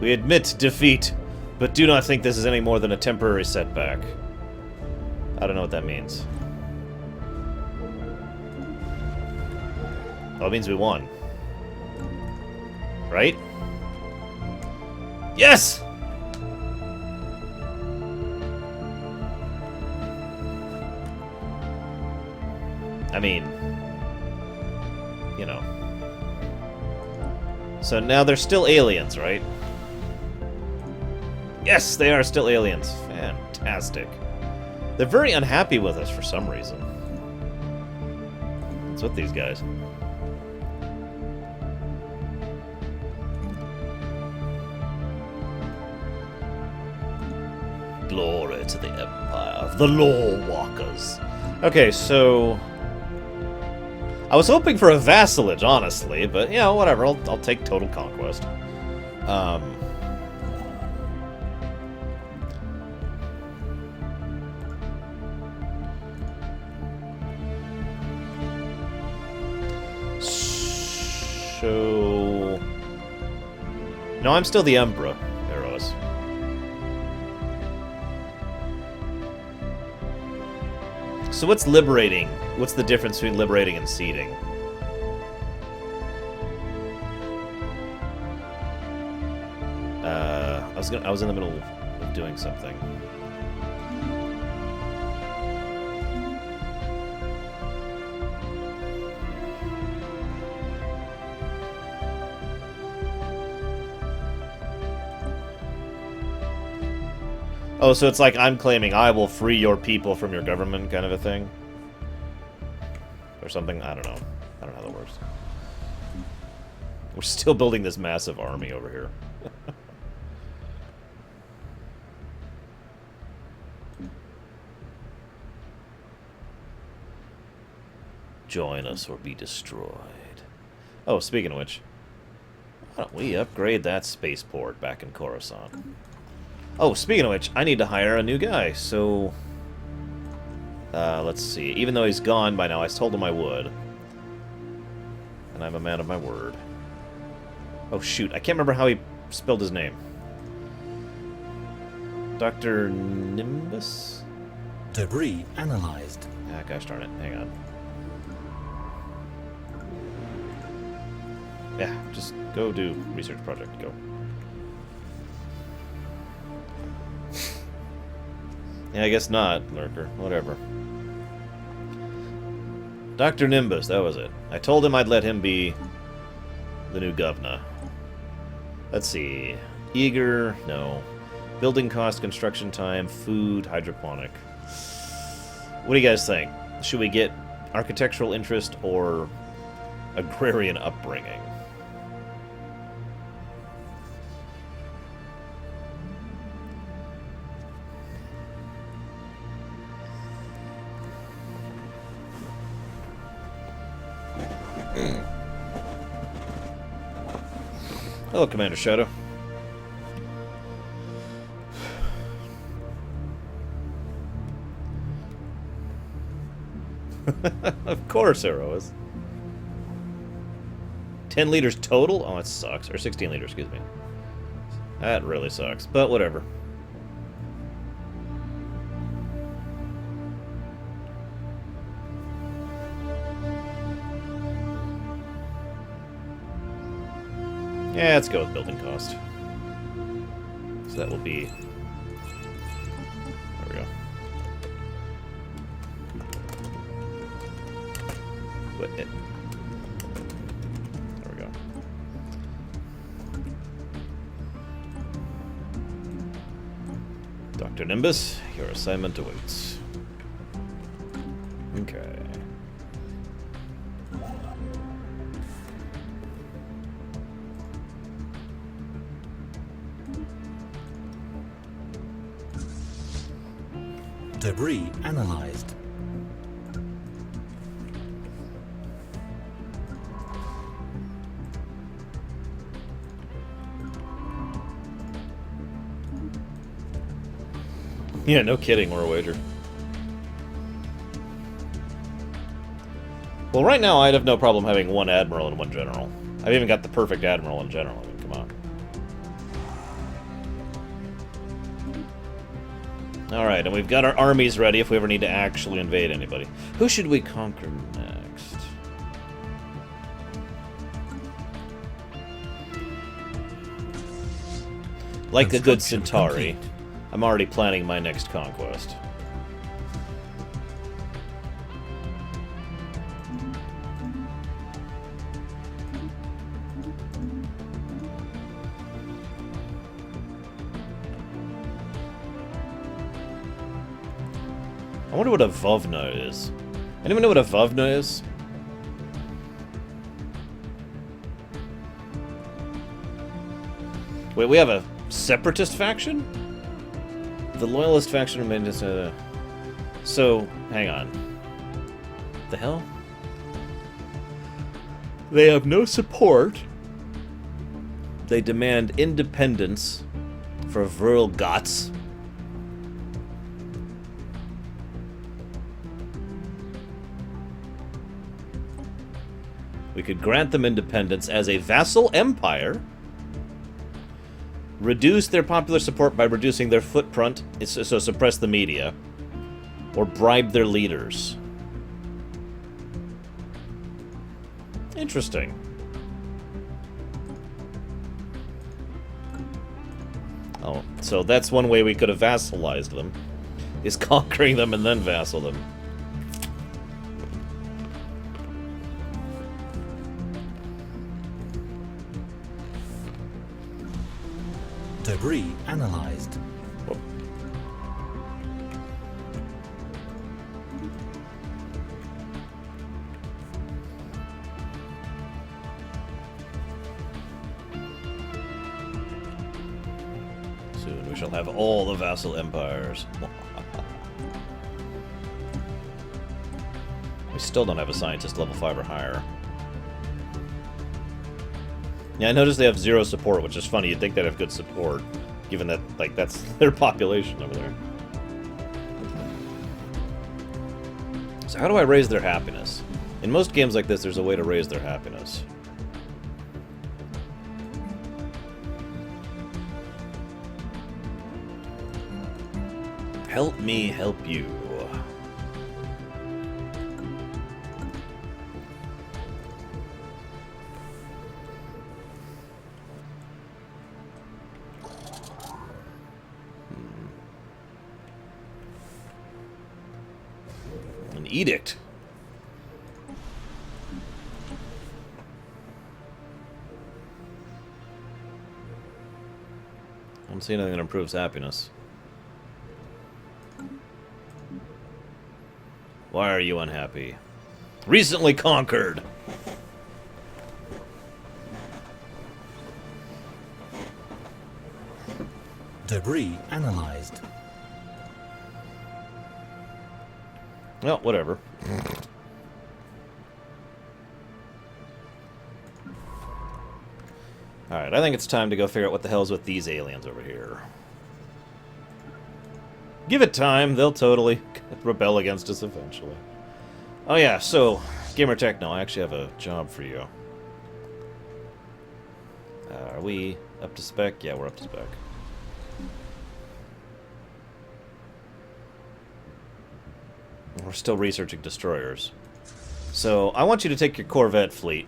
Speaker 1: We admit defeat, but do not think this is any more than a temporary setback. I don't know what that means. Oh, it means we won. Right? Yes! I mean, you know. So now they're still aliens, right? Yes, they are still aliens. Fantastic. They're very unhappy with us for some reason. What's with these guys? Glory to the Empire of the Law Walkers. Okay, so I was hoping for a vassalage, honestly, but you know, whatever. I'll take total conquest. So no, I'm still the Emperor, Eros. So what's liberating? What's the difference between liberating and seeding? I was in the middle of doing something. Oh, so it's like I'm claiming I will free your people from your government kind of a thing? Or something? I don't know. I don't know how that works. We're still building this massive army over here. Join us or be destroyed. Oh, speaking of which, why don't we upgrade that spaceport back in Coruscant? Oh, speaking of which, I need to hire a new guy, so let's see. Even though he's gone by now, I told him I would. And I'm a man of my word. Oh, shoot. I can't remember how he spelled his name. Dr. Nimbus?
Speaker 2: Debris analyzed.
Speaker 1: Ah, gosh darn it. Hang on. Yeah, just go do research project. Go. Yeah, I guess not, Lurker. Whatever. Dr. Nimbus, that was it. I told him I'd let him be the new governor. Let's see. Eager, no. Building cost, construction time, food, hydroponic. What do you guys think? Should we get architectural interest or agrarian upbringing? Hello, Commander Shadow. Of course, Heroes. 10 liters total? Oh, it sucks. Or 16 liters, excuse me. That really sucks, but whatever. Yeah, let's go with building cost. So that will be... There we go. What it? There we go. Dr. Nimbus, your assignment awaits. Okay.
Speaker 2: Debris analyzed.
Speaker 1: Yeah, no kidding, or a wager. Well, right now I'd have no problem having one admiral and one general. I've even got the perfect admiral and general. I mean, come on. Alright, and we've got our armies ready if we ever need to actually invade anybody. Who should we conquer next? Like a good Centauri,
Speaker 2: Complete.
Speaker 1: I'm already planning my next conquest. I wonder what a Vovna is. Anyone know what a Vovna is? Wait, we have a separatist faction? The loyalist faction remains So, hang on. The hell? They have no support. They demand independence for Vril Gots. We could grant them independence as a vassal empire, reduce their popular support by reducing their footprint, so suppress the media, or bribe their leaders. Interesting. Oh, so that's one way we could have vassalized them, is conquering them and then vassal them.
Speaker 2: Debris analyzed.
Speaker 1: Oh. Soon we shall have all the vassal empires. We still don't have a scientist level 5 or higher. Yeah, I noticed they have 0 support, which is funny. You'd think they'd have good support, given that, like, that's their population over there. So how do I raise their happiness? In most games like this, there's a way to raise their happiness. Help me help you. edict. I don't see anything that improves happiness. Why are you unhappy? Recently conquered.
Speaker 2: Debris analyzed.
Speaker 1: Well, whatever. Alright, I think it's time to go figure out what the hell's with these aliens over here. Give it time, they'll totally rebel against us eventually. Oh yeah, so, Gamer Techno, I actually have a job for you. Are we up to spec? Yeah, we're up to spec. We're still researching destroyers. So, I want you to take your Corvette fleet.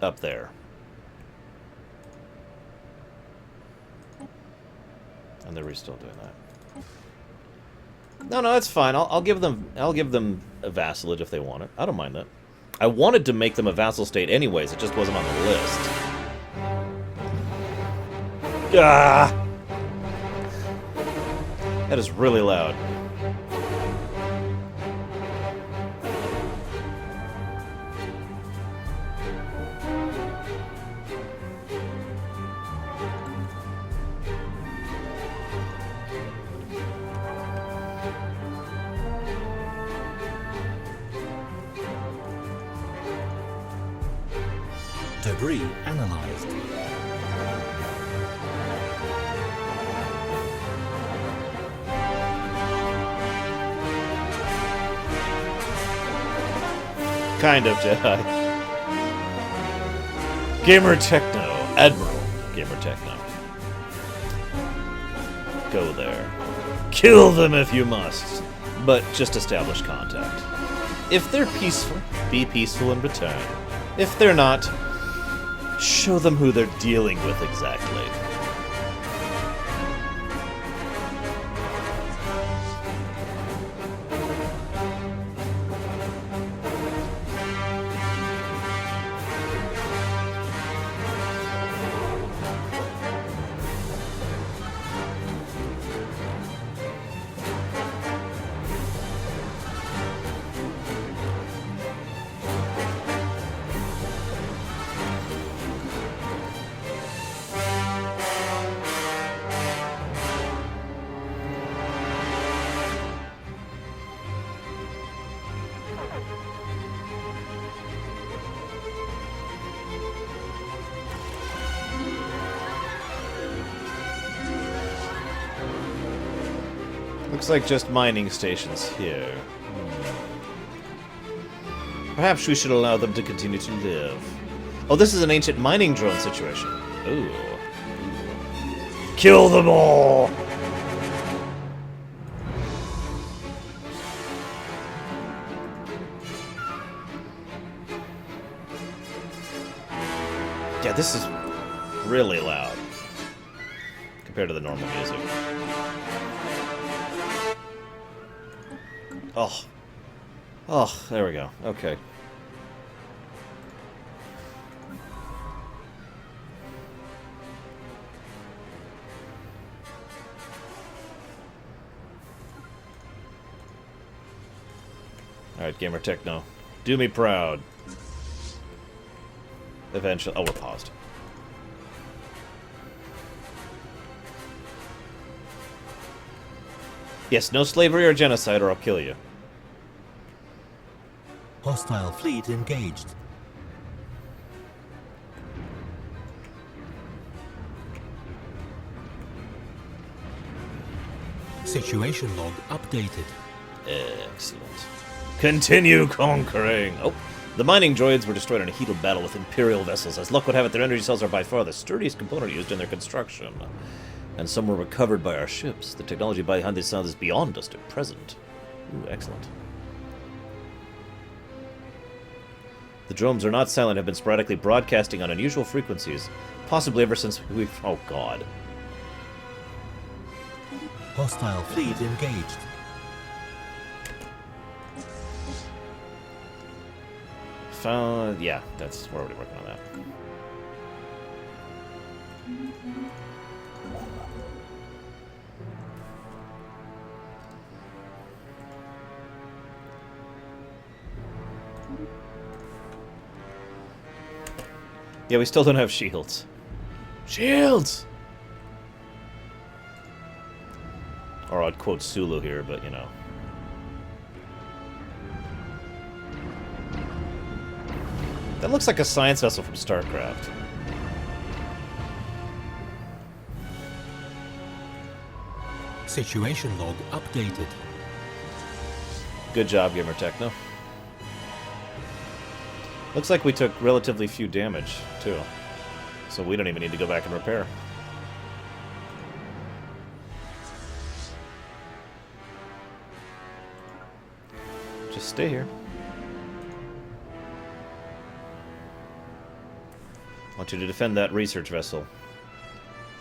Speaker 1: Up there. And they're still doing that. No, that's fine. I'll give them a vassalage if they want it. I don't mind that. I wanted to make them a vassal state anyways, it just wasn't on the list. Ah! That is really loud.
Speaker 2: Debris analyzed.
Speaker 1: Kind of, Jedi. Gamer Techno. Admiral Gamer Techno. Go there. Kill them if you must, but just establish contact. If they're peaceful, be peaceful in return. If they're not, show them who they're dealing with exactly. Looks like just mining stations here. Perhaps we should allow them to continue to live. Oh, this is an ancient mining drone situation. Ooh. Kill them all! Yeah, this is really loud compared to the normal music. Oh. Oh, there we go. Okay. Alright, Gamer Techno. Do me proud. Eventually. Oh, we're paused. Yes, no slavery or genocide, or I'll kill you.
Speaker 2: Hostile fleet engaged. Situation log updated.
Speaker 1: Excellent. Continue conquering! Oh, the mining droids were destroyed in a heated battle with Imperial vessels. As luck would have it, their energy cells are by far the sturdiest component used in their construction. And some were recovered by our ships. The technology behind these sounds is beyond us at present. Ooh, excellent. The drones are not silent, have been sporadically broadcasting on unusual frequencies, possibly ever since we've... Oh, God.
Speaker 2: Hostile fleet engaged.
Speaker 1: Yeah, we're already working on that. Yeah, we still don't have shields. Shields! Or I'd quote Sulu here, but you know. That looks like a science vessel from StarCraft.
Speaker 2: Situation log updated.
Speaker 1: Good job, Gamer Techno. Looks like we took relatively few damage, too. So we don't even need to go back and repair. Just stay here. I want you to defend that research vessel.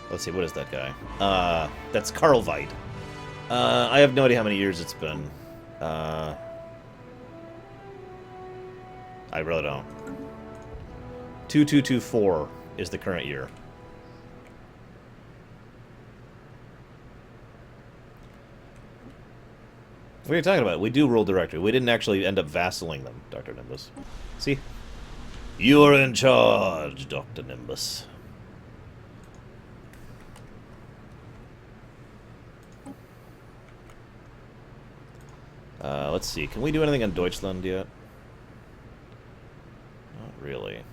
Speaker 1: Let's see, what is that guy? That's Karlvite. I have no idea how many years it's been. I really don't. 2224 is the current year. What are you talking about? We do rule directly. We didn't actually end up vassalizing them, Dr. Nimbus. See? You are in charge, Dr. Nimbus. Let's see. Can we do anything in Deutschland yet? Not really.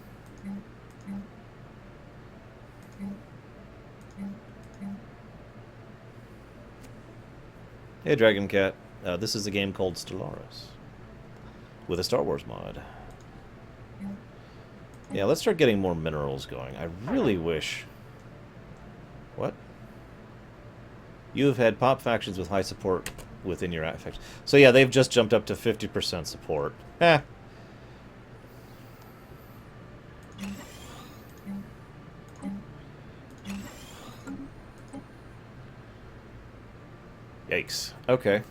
Speaker 1: Hey, Dragon Cat. This is a game called Stellaris. With a Star Wars mod. Yeah, let's start getting more minerals going. I really wish... What? You have had pop factions with high support within your faction. So yeah, they've just jumped up to 50% support. Eh. Yikes. Okay.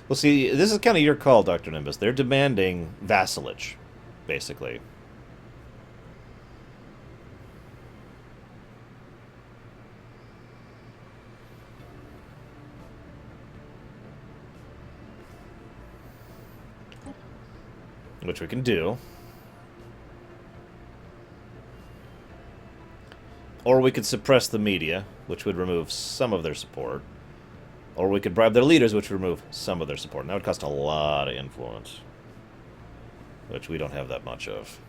Speaker 1: Well, see, this is kind of your call, Dr. Nimbus. They're demanding vassalage, basically. Which we can do. Or we could suppress the media, which would remove some of their support. Or we could bribe their leaders, which would remove some of their support. And that would cost a lot of influence. Which we don't have that much of.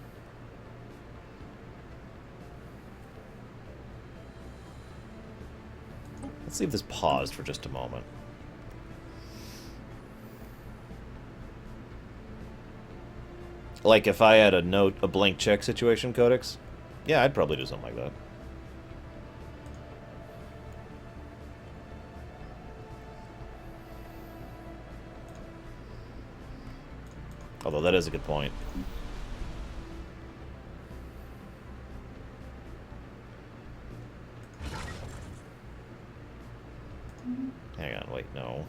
Speaker 1: Let's leave this paused for just a moment. Like if I had a blank check situation, Codex, yeah, I'd probably do something like that. Although that is a good point. Hang on, wait, no.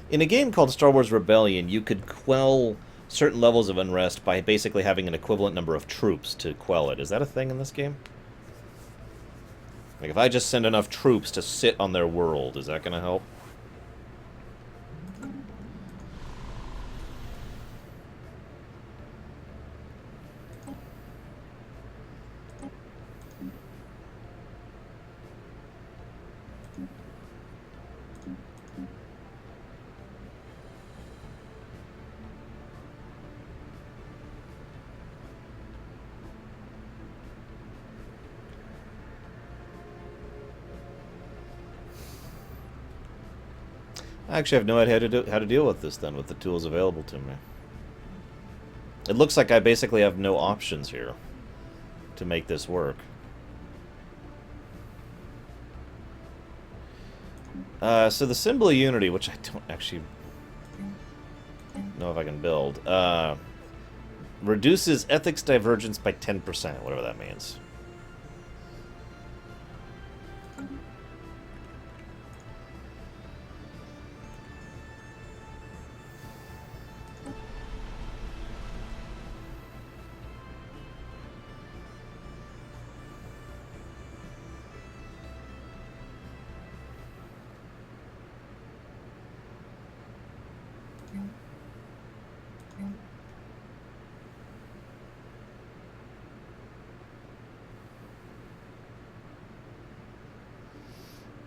Speaker 1: In a game called Star Wars Rebellion, you could quell certain levels of unrest by basically having an equivalent number of troops to quell it. Is that a thing in this game? Like, if I just send enough troops to sit on their world, is that going to help? I actually have no idea how to deal with this then, with the tools available to me. It looks like I basically have no options here to make this work. So the Symbol of Unity, which I don't actually know if I can build, reduces ethics divergence by 10%, whatever that means.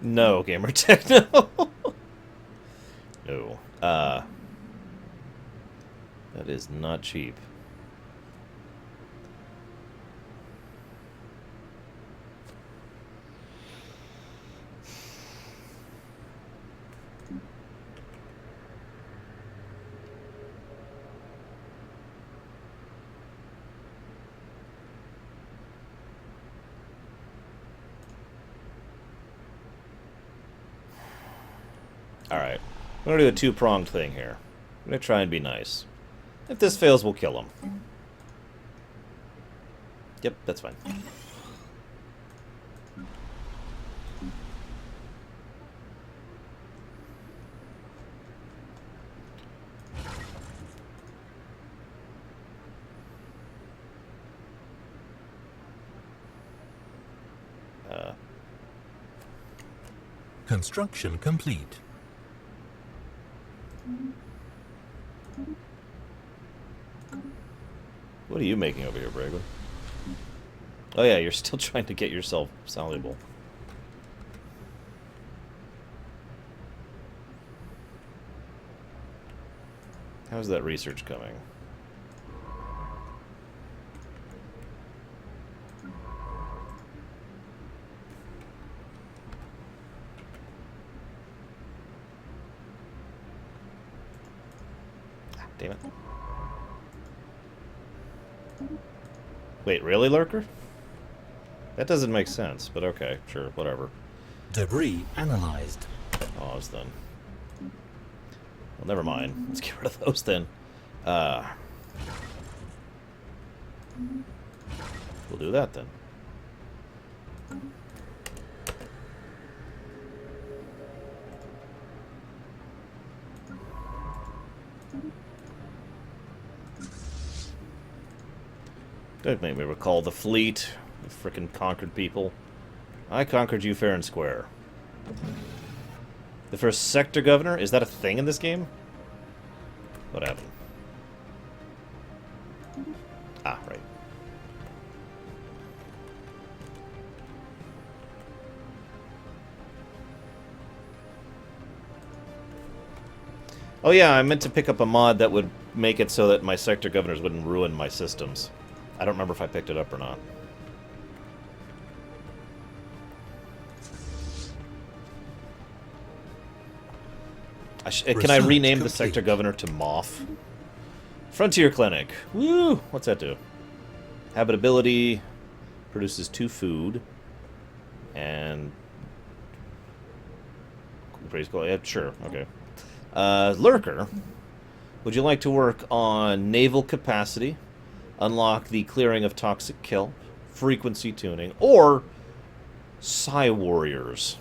Speaker 1: No, Gamer Techno. No. That is not cheap. Alright. I'm going to do a two-pronged thing here. I'm going to try and be nice. If this fails, we'll kill him. Yep, that's fine.
Speaker 2: Construction complete.
Speaker 1: What are you making over here, Bragon? Oh yeah, you're still trying to get yourself soluble. How's that research coming? Ah, damn it. Wait, really, Lurker? That doesn't make sense, but okay, sure, whatever.
Speaker 2: Debris analyzed.
Speaker 1: Pause then. Well, never mind. Let's get rid of those then. We'll do that then. Don't make me recall the fleet. The frickin' conquered people. I conquered you fair and square. The first sector governor? Is that a thing in this game? What happened? Ah, right. Oh yeah, I meant to pick up a mod that would make it so that my sector governors wouldn't ruin my systems. I don't remember if I picked it up or not. Can I rename the sector governor to Moth? Frontier Clinic. Woo! What's that do? Habitability. Produces 2 food. And... Yeah, sure, okay. Lurker. Would you like to work on naval capacity? Unlock the clearing of toxic kelp, frequency tuning, or Psi Warriors.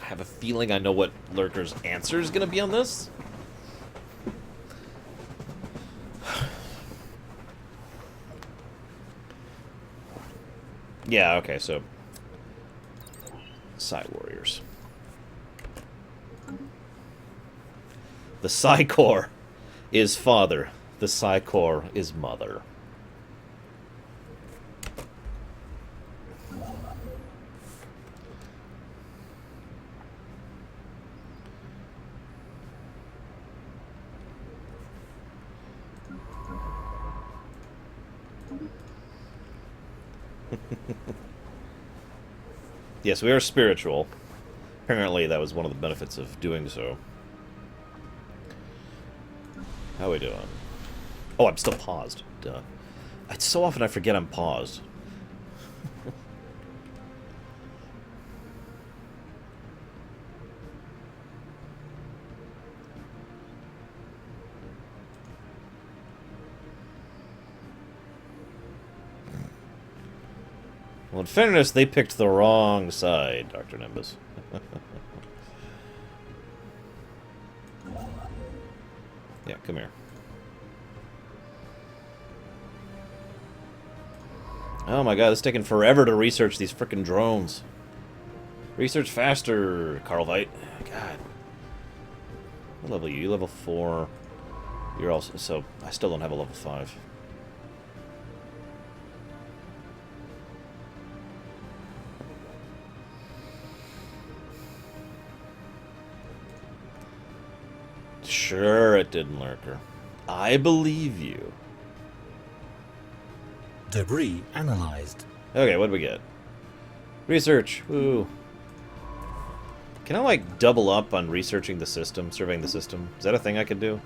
Speaker 1: I have a feeling I know what Lurker's answer is going to be on this. Yeah, okay, so Psi Warriors. The Psi Core is father. The Psi Core is mother. Yes, we are spiritual. Apparently, that was one of the benefits of doing so. How we doing? Oh, I'm still paused. Duh. It's so often I forget I'm paused. Well, in fairness, they picked the wrong side, Dr. Nimbus. Yeah, come here. Oh my god, it's taking forever to research these frickin' drones. Research faster, Carlvite. God. What level are you? You level 4. You're also... So, I still don't have a level 5. Sure, it didn't, Lurker. I believe you.
Speaker 2: Debris analyzed.
Speaker 1: Okay, what do we get? Research. Woo. Can I, like, double up on researching the system, surveying the system? Is that a thing I could do?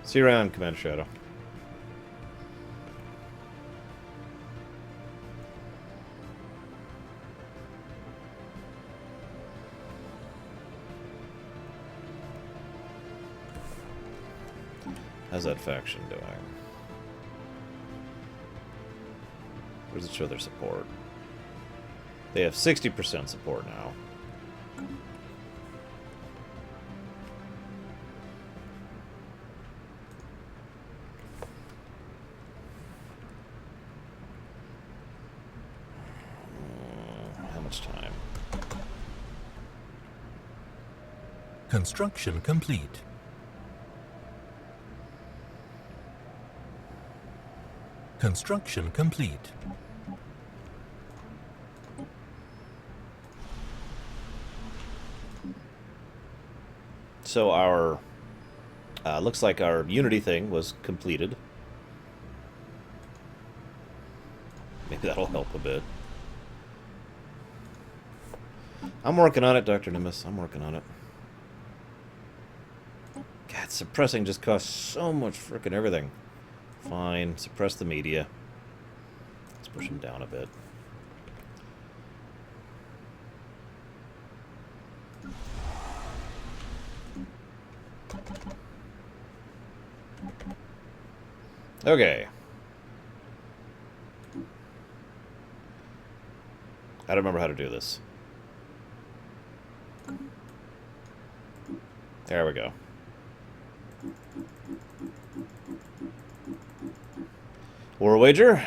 Speaker 1: See you around, Commander Shadow. How's that faction doing? Where does it show their support? They have 60% support now. How much time?
Speaker 2: Construction complete. Construction complete.
Speaker 1: So our... looks like our Unity thing was completed. Maybe that'll help a bit. I'm working on it, Dr. Nimbus. I'm working on it. God, suppressing just costs so much frickin' everything. Fine, suppress the media. Let's push him down a bit. Okay. I don't remember how to do this. There we go. War wager? I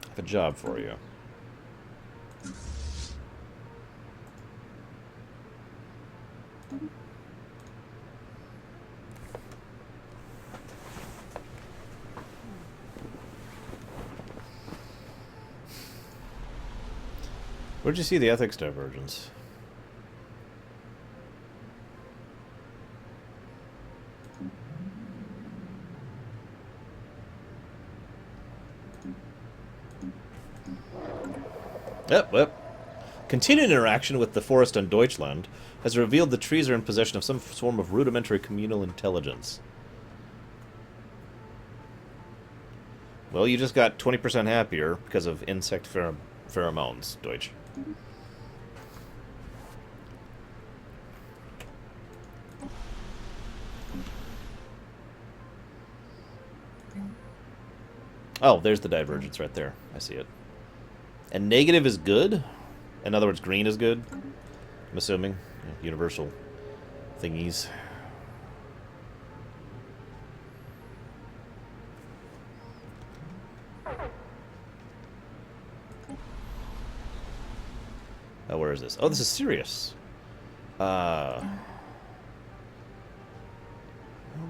Speaker 1: have a job for you. Where'd you see the ethics divergence? Yep. Continued interaction with the forest on Deutschland has revealed the trees are in possession of some form of rudimentary communal intelligence. Well, you just got 20% happier because of insect pheromones, Deutsch. Oh, there's the divergence right there. I see it. And negative is good? In other words, green is good? I'm assuming. Yeah, universal thingies. Oh, where is this? Oh, this is Sirius. How are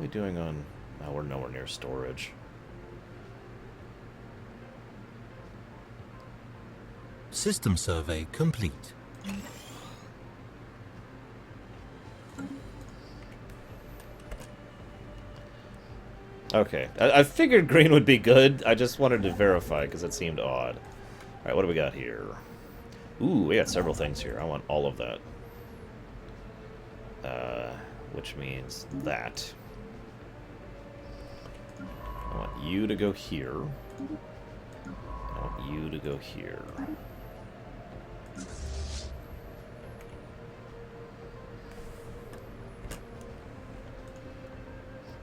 Speaker 1: we doing on... Oh, we're nowhere near storage.
Speaker 2: System survey complete.
Speaker 1: Okay. I figured green would be good. I just wanted to verify because it seemed odd. Alright, what do we got here? Ooh, we got several things here. I want all of that. Which means that. I want you to go here. I want you to go here.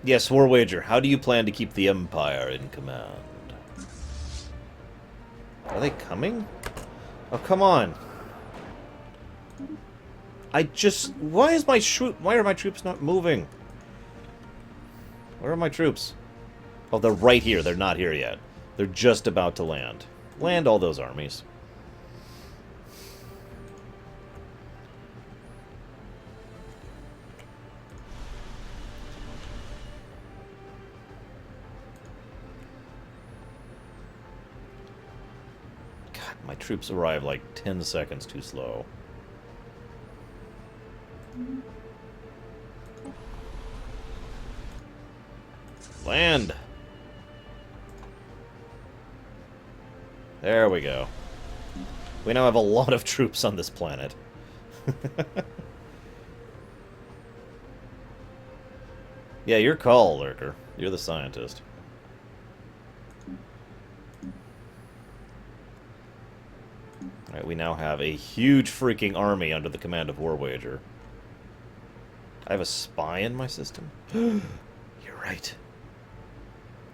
Speaker 1: Yes, War Wager. How do you plan to keep the Empire in command? Are they coming? Oh, come on. Why are my troops not moving? Where are my troops? Oh, they're right here. They're not here yet. They're just about to land. Land all those armies. God, my troops arrive like 10 seconds too slow. Land! There we go. We now have a lot of troops on this planet. Yeah, your call, Lurker. You're the scientist. Alright, we now have a huge freaking army under the command of War Wager. I have a spy in my system? You're right.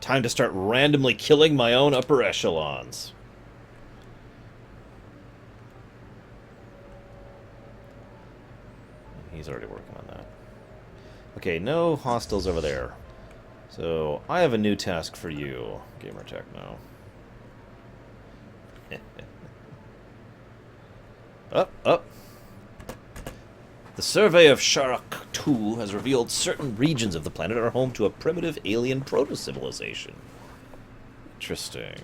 Speaker 1: Time to start randomly killing my own upper echelons. He's already working on that. Okay, no hostiles over there. So, I have a new task for you, Gamer Techno. Up, up. The survey of Sharak 2 has revealed certain regions of the planet are home to a primitive alien proto-civilization. Interesting.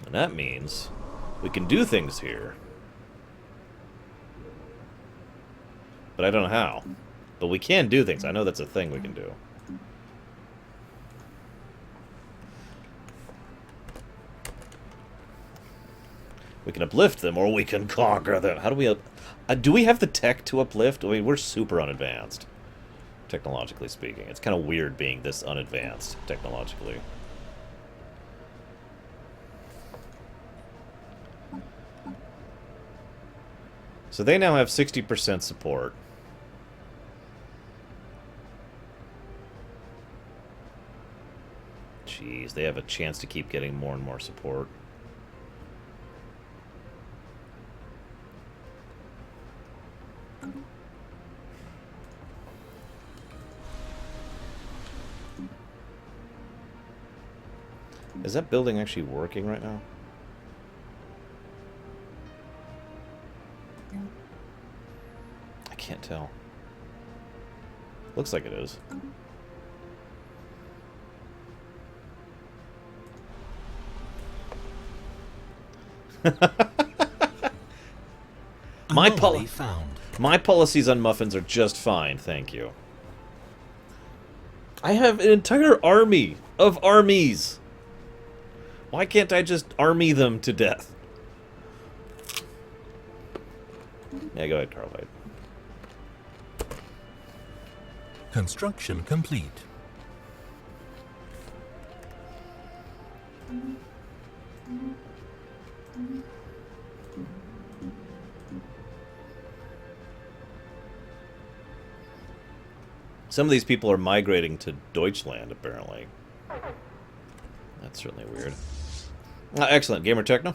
Speaker 1: And that means we can do things here. But I don't know how. But we can do things. I know that's a thing we can do. We can uplift them, or we can conquer them. How do we... do we have the tech to uplift? I mean, we're super unadvanced, technologically speaking. It's kind of weird being this unadvanced, technologically. So they now have 60% support. Jeez, they have a chance to keep getting more and more support. Is that building actually working right now? I can't tell. Looks like it is. My policies on muffins are just fine, thank you. I have an entire army of armies. Why can't I just army them to death? Yeah, go ahead, Carbide.
Speaker 2: Construction complete.
Speaker 1: Some of these people are migrating to Deutschland, apparently. That's certainly weird. Excellent. Gamer Techno,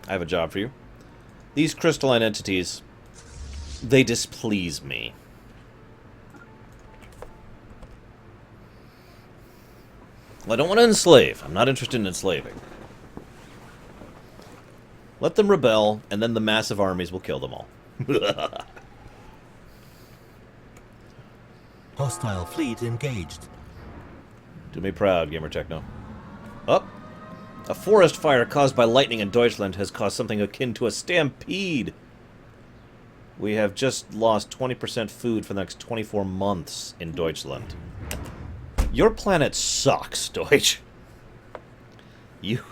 Speaker 1: I have a job for you. These crystalline entities, they displease me. I don't want to enslave. I'm not interested in enslaving. Let them rebel, and then the massive armies will kill them all.
Speaker 2: Hostile fleet engaged.
Speaker 1: Do me proud, Gamer Techno. Up. A forest fire caused by lightning in Deutschland has caused something akin to a stampede. We have just lost 20% food for the next 24 months in Deutschland. Your planet sucks, Deutsch.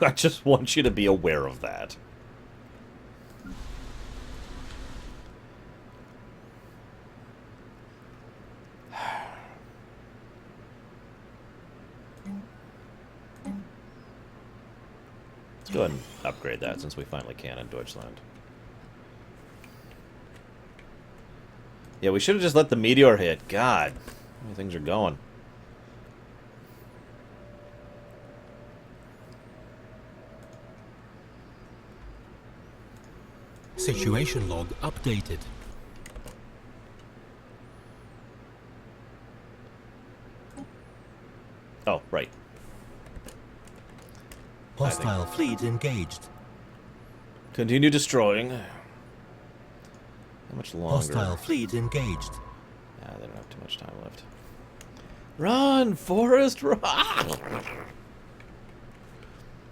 Speaker 1: I just want you to be aware of that. Let's go ahead and upgrade that since we finally can in Deutschland. Yeah, we should have just let the meteor hit. God, how things are going.
Speaker 2: Situation log updated.
Speaker 1: Oh, right.
Speaker 2: Hostile fleet engaged.
Speaker 1: Continue destroying. How much longer?
Speaker 2: Hostile fleet engaged.
Speaker 1: Ah, they don't have too much time left. Run, Forrest, run!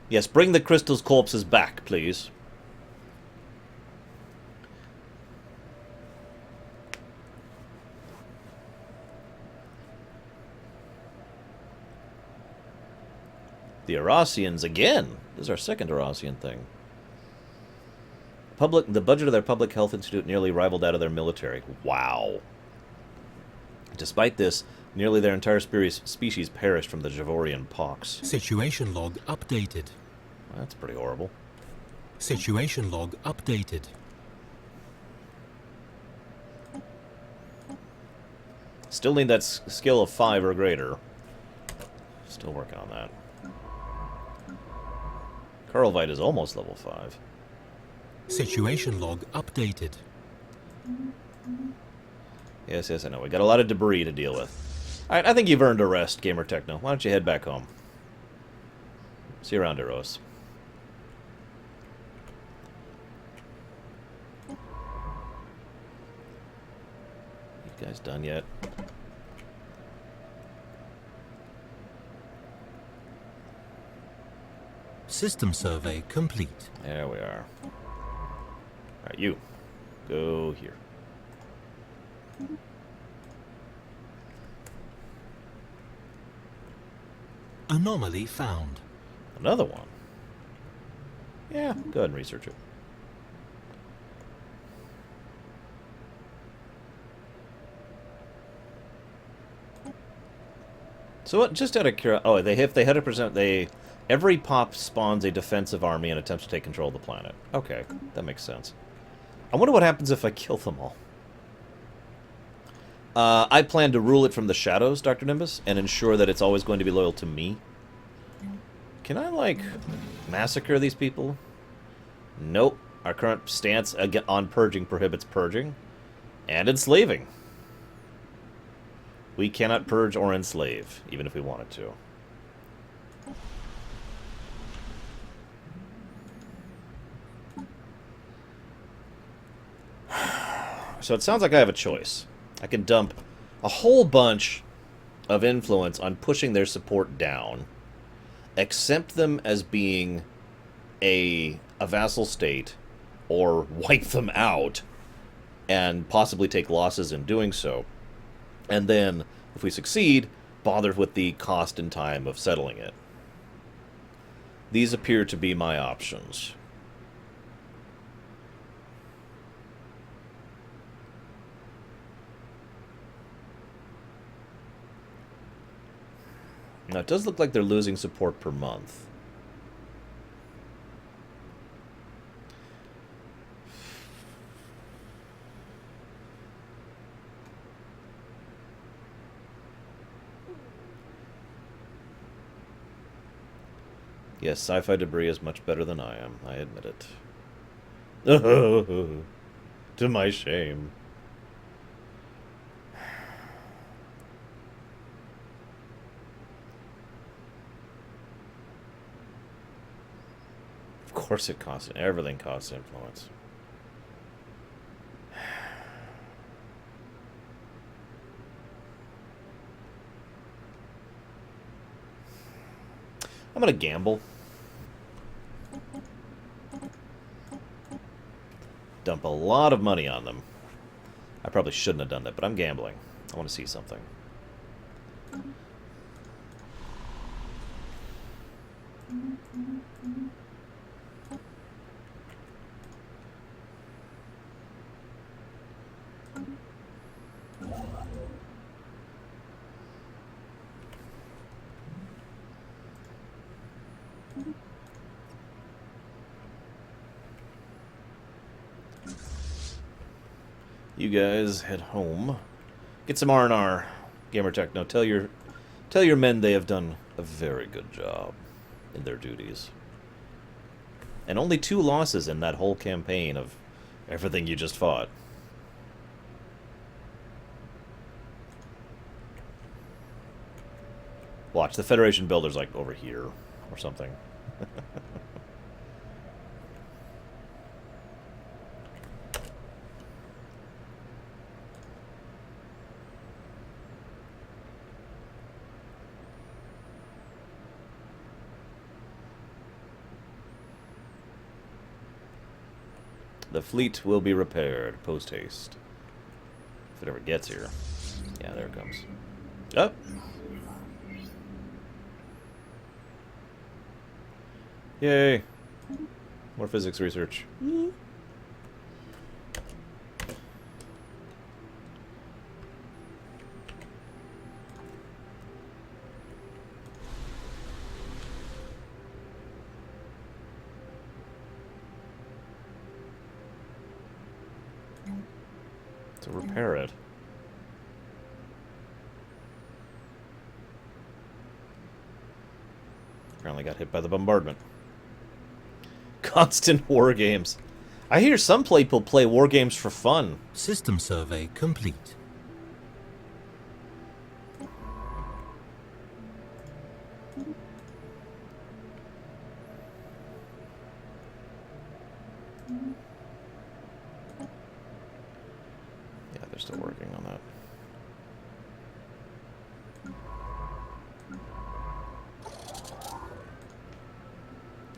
Speaker 1: Yes, bring the crystal's corpses back, please. The Eurasians again. This is our second Eurasian thing. The budget of their public health institute nearly rivaled that of their military. Wow. Despite this, nearly their entire species perished from the Javorian pox.
Speaker 2: Situation log updated.
Speaker 1: That's pretty horrible.
Speaker 2: Situation log updated.
Speaker 1: Still need that skill of 5 or greater. Still working on that. Carlvite is almost level 5.
Speaker 2: Situation log updated.
Speaker 1: Yes, I know. We got a lot of debris to deal with. Alright, I think you've earned a rest, Gamer Techno. Why don't you head back home? See you around, Eros. You guys done yet?
Speaker 2: System survey complete.
Speaker 1: There we are. Alright, you. Go here.
Speaker 2: Anomaly found.
Speaker 1: Another one. Yeah, go ahead and research it. So what, just out of curiosity, oh, if they 100%, every pop spawns a defensive army and attempts to take control of the planet. Okay, that makes sense. I wonder what happens if I kill them all. I plan to rule it from the shadows, Dr. Nimbus, and ensure that it's always going to be loyal to me. Can I, like, massacre these people? Nope. Our current stance on purging prohibits purging and enslaving. We cannot purge or enslave, even if we wanted to. So it sounds like I have a choice. I can dump a whole bunch of influence on pushing their support down, accept them as being a vassal state, or wipe them out, and possibly take losses in doing so. And then, if we succeed, bother with the cost and time of settling it. These appear to be my options. Now, it does look like they're losing support per month. Yes, sci-fi debris is much better than I am. I admit it. To my shame. Of course it costs. Everything costs influence. I'm gonna gamble. Dump a lot of money on them. I probably shouldn't have done that, but I'm gambling. I want to see something. You guys head home. Get some R&R. Gamer Techno, tell your men they have done a very good job in their duties. And only 2 losses in that whole campaign of everything you just fought. Watch, the Federation builder's like over here or something. The fleet will be repaired post-haste. If it ever gets here. Yeah, there it comes. Up. Yay. More physics research. To repair it. Apparently got hit by the bombardment. Constant war games. I hear some people play war games for fun.
Speaker 2: System survey complete.
Speaker 1: Yeah, they're still working on that.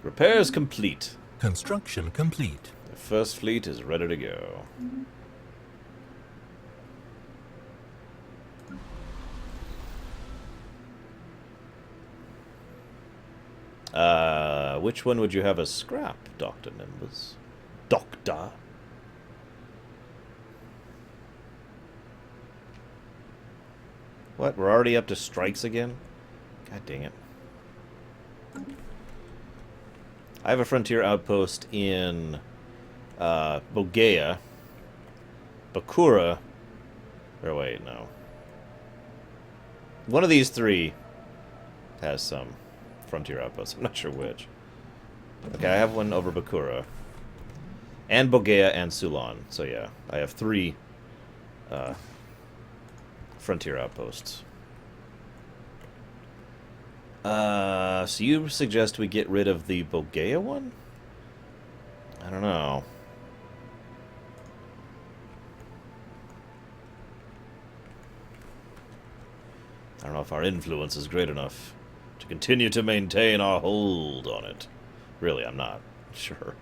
Speaker 1: Repairs complete.
Speaker 2: Construction complete.
Speaker 1: The first fleet is ready to go. Which one would you have as scrap, Dr. Nimbus? Doctor? What? We're already up to strikes again? God dang it. I have a frontier outpost in Bogea. Bakura. Or wait, no. One of these 3 has some frontier outposts. I'm not sure which. Okay, I have one over Bakura. And Bogea and Sulan. So yeah, I have 3 frontier outposts. So you suggest we get rid of the Bogea one? I don't know. I don't know if our influence is great enough to continue to maintain our hold on it. Really, I'm not sure.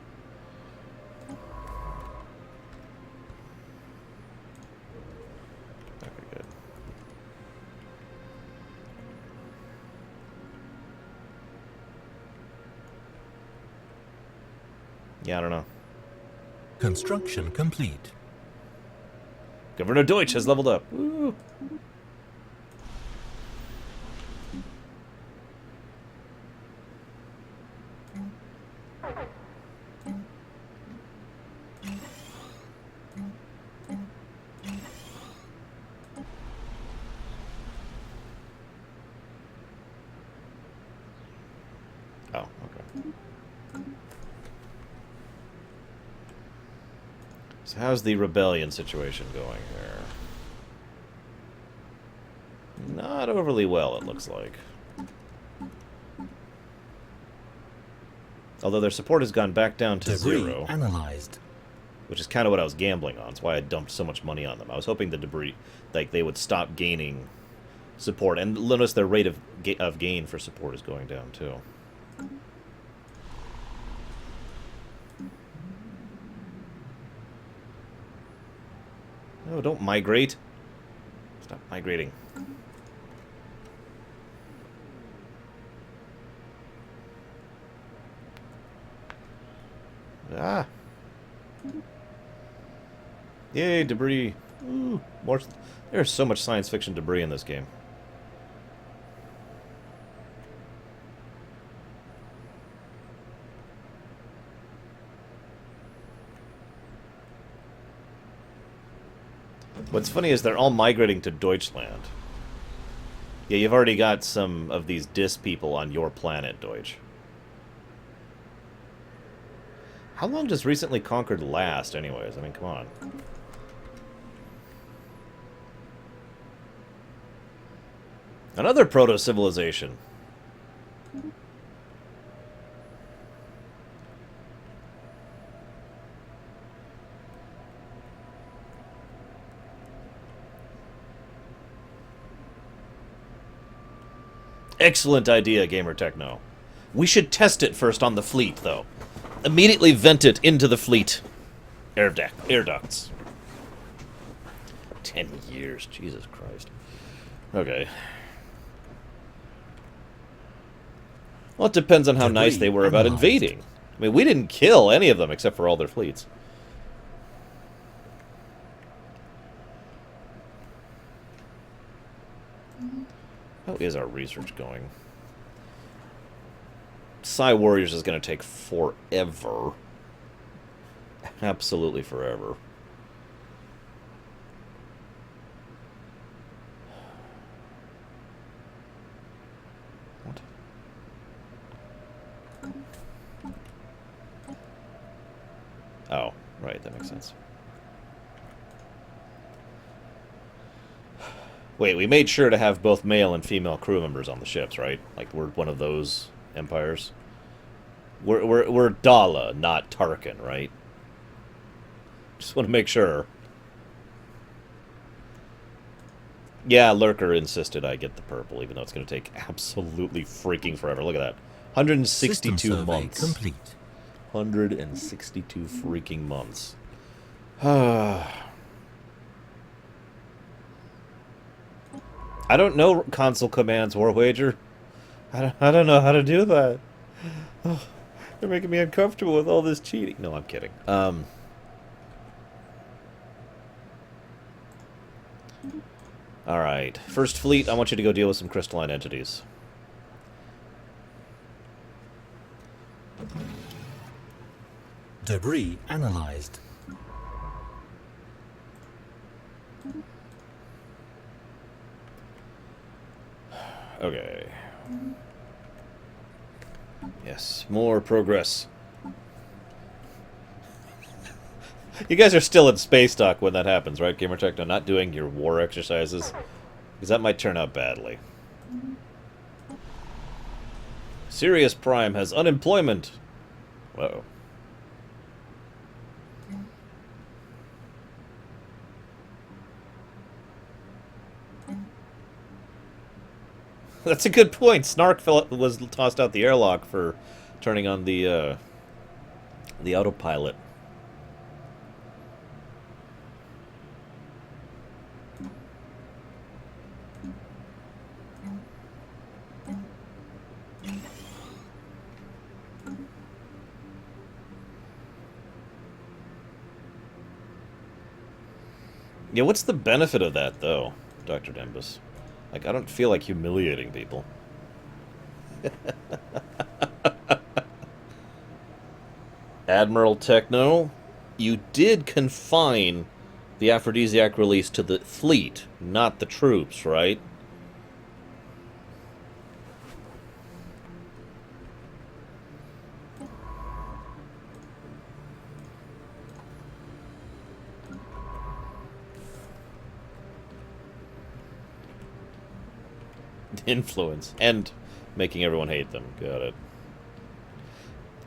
Speaker 1: Okay, good. Yeah, I don't know.
Speaker 2: Construction complete.
Speaker 1: Governor Deutsch has leveled up. Woo. Oh, okay. So how's the rebellion situation going here? Not overly well, it looks like. Although their support has gone back down to
Speaker 2: Debris
Speaker 1: 0.
Speaker 2: analyzed.
Speaker 1: Which is kind of what I was gambling on. That's why I dumped so much money on them. I was hoping the debris, like, they would stop gaining support. And notice their rate of gain for support is going down, too. No, don't migrate. Stop migrating. Ah. Yay, debris. Ooh, more. There's so much science fiction debris in this game. What's funny is they're all migrating to Deutschland. Yeah, you've already got some of these Dis people on your planet, Deutsch. How long does Recently Conquered last, anyways? I mean, come on. Another proto-civilization. Excellent idea, Gamer Techno. We should test it first on the fleet, though. Immediately vent it into the fleet. Air ducts. 10 years, Jesus Christ. Okay. Well, it depends on how nice they were about invading. I mean, we didn't kill any of them except for all their fleets. How is our research going? Psy Warriors is going to take forever. Absolutely forever. What? Oh, right, that makes sense. Wait, we made sure to have both male and female crew members on the ships, right? Like, we're one of those empires. We're Dala, not Tarkin, right? Just want to make sure. Yeah, Lurker insisted I get the purple, even though it's going to take absolutely freaking forever. Look at that. 162 months.
Speaker 2: Complete.
Speaker 1: 162 freaking months. I don't know console commands, War Wager. I don't know how to do that. Oh, they're making me uncomfortable with all this cheating. No, I'm kidding. Alright. First Fleet, I want you to go deal with some crystalline entities.
Speaker 2: Debris analyzed.
Speaker 1: Okay. Yes, more progress. You guys are still in space dock when that happens, right, Gamer Techno? Not doing your war exercises? Because that might turn out badly. Sirius Prime has unemployment. Uh-oh. That's a good point. Snark was tossed out the airlock for turning on the autopilot. Yeah, what's the benefit of that, though, Dr. Dembus? Like, I don't feel like humiliating people. Admiral Techno, you did confine the aphrodisiac release to the fleet, not the troops, right? Influence and making everyone hate them. Got it.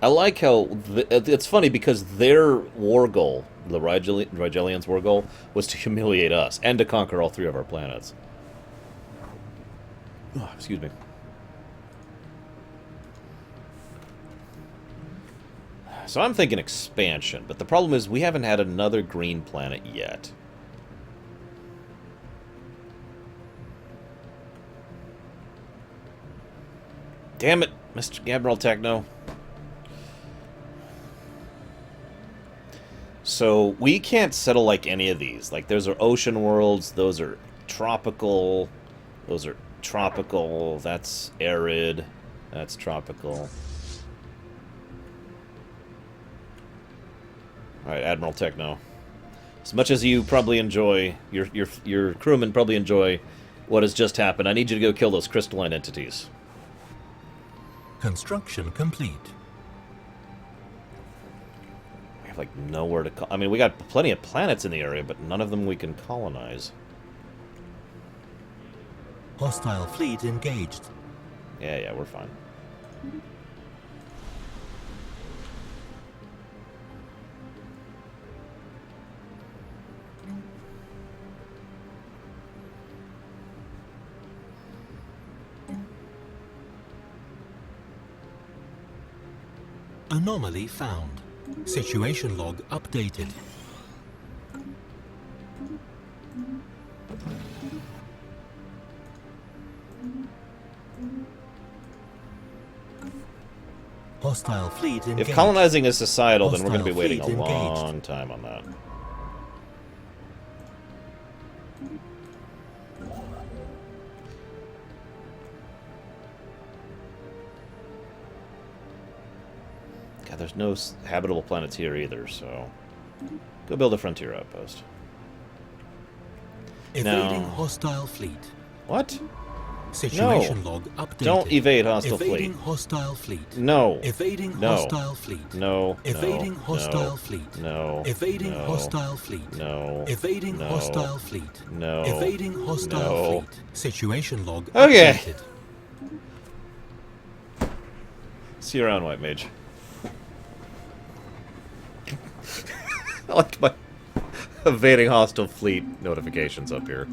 Speaker 1: I like how it's funny because their war goal, the Rigelians' war goal, was to humiliate us and to conquer all three of our planets. Oh, excuse me. So I'm thinking expansion, but the problem is we haven't had another green planet yet. Damn it, Mr. Admiral Techno. So, we can't settle like any of these. Like, those are ocean worlds, those are tropical, that's arid, that's tropical. Alright, Admiral Techno. As much as you probably enjoy, your crewmen probably enjoy what has just happened, I need you to go kill those crystalline entities.
Speaker 2: Construction complete.
Speaker 1: We have, like, nowhere to... I mean, we got plenty of planets in the area, but none of them we can colonize.
Speaker 2: Hostile fleet engaged.
Speaker 1: Yeah, we're fine.
Speaker 2: Anomaly found. Situation log updated. Hostile fleet engaged.
Speaker 1: If colonizing is societal, then we're going to be
Speaker 2: Hostile
Speaker 1: waiting a
Speaker 2: fleet
Speaker 1: long
Speaker 2: engaged.
Speaker 1: time on that. God, there's no habitable planets here either, so... Go build a frontier outpost.
Speaker 2: Evading
Speaker 1: No.
Speaker 2: hostile fleet.
Speaker 1: What?
Speaker 2: Situation log updated.
Speaker 1: Don't evade hostile
Speaker 2: Evading
Speaker 1: fleet.
Speaker 2: hostile fleet.
Speaker 1: No.
Speaker 2: Evading
Speaker 1: No.
Speaker 2: hostile fleet.
Speaker 1: No.
Speaker 2: Evading
Speaker 1: no,
Speaker 2: hostile
Speaker 1: no,
Speaker 2: fleet.
Speaker 1: No.
Speaker 2: Evading
Speaker 1: no,
Speaker 2: hostile fleet.
Speaker 1: No.
Speaker 2: Evading
Speaker 1: no,
Speaker 2: hostile fleet.
Speaker 1: No.
Speaker 2: Evading hostile
Speaker 1: No.
Speaker 2: fleet. Situation log
Speaker 1: Okay.
Speaker 2: updated.
Speaker 1: See you around, White Mage. I liked my evading hostile fleet notifications up here.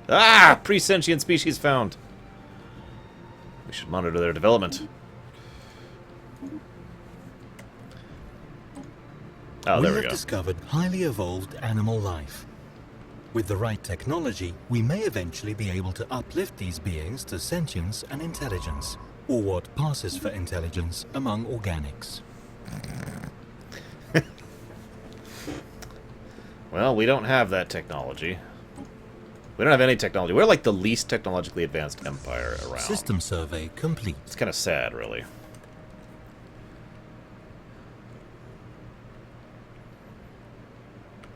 Speaker 1: Ah! Pre-sentient species found. We should monitor their development. Oh, there we
Speaker 2: have
Speaker 1: go.
Speaker 2: discovered highly evolved animal life. With the right technology, we may eventually be able to uplift these beings to sentience and intelligence, or what passes for intelligence among organics.
Speaker 1: Well, we don't have that technology. We don't have any technology. We're like the least technologically advanced empire around.
Speaker 2: System survey complete.
Speaker 1: It's kind of sad, really.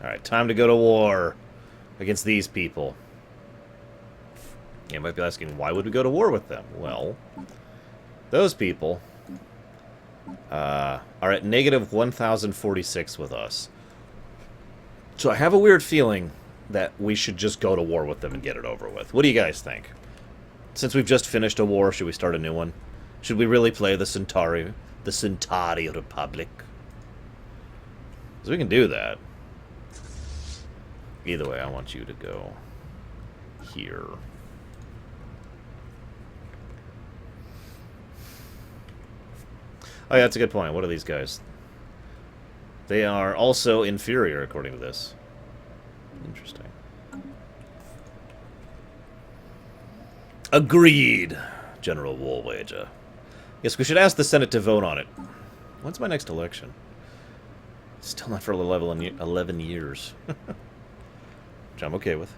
Speaker 1: Alright, time to go to war against these people. You might be asking, why would we go to war with them? Well, those people are at negative 1,046 with us. So I have a weird feeling that we should just go to war with them and get it over with. What do you guys think? Since we've just finished a war, should we start a new one? Should we really play the Centauri Republic? Because we can do that. Either way, I want you to go here. Oh yeah, that's a good point. What are these guys? They are also inferior, according to this. Interesting. Agreed, General Woolwager. Yes, we should ask the Senate to vote on it. When's my next election? Still not for 11 years. Which I'm okay with.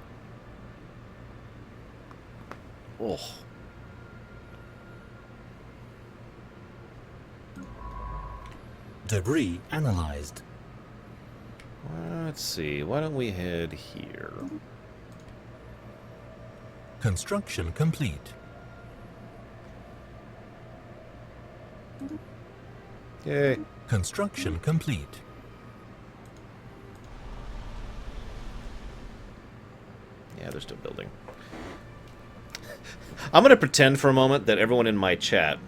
Speaker 1: Oh.
Speaker 2: Debris analyzed.
Speaker 1: Let's see. Why don't we head here?
Speaker 2: Construction complete.
Speaker 1: Yay.
Speaker 2: Construction complete.
Speaker 1: Yeah, they're still building. I'm going to pretend for a moment that everyone in my chat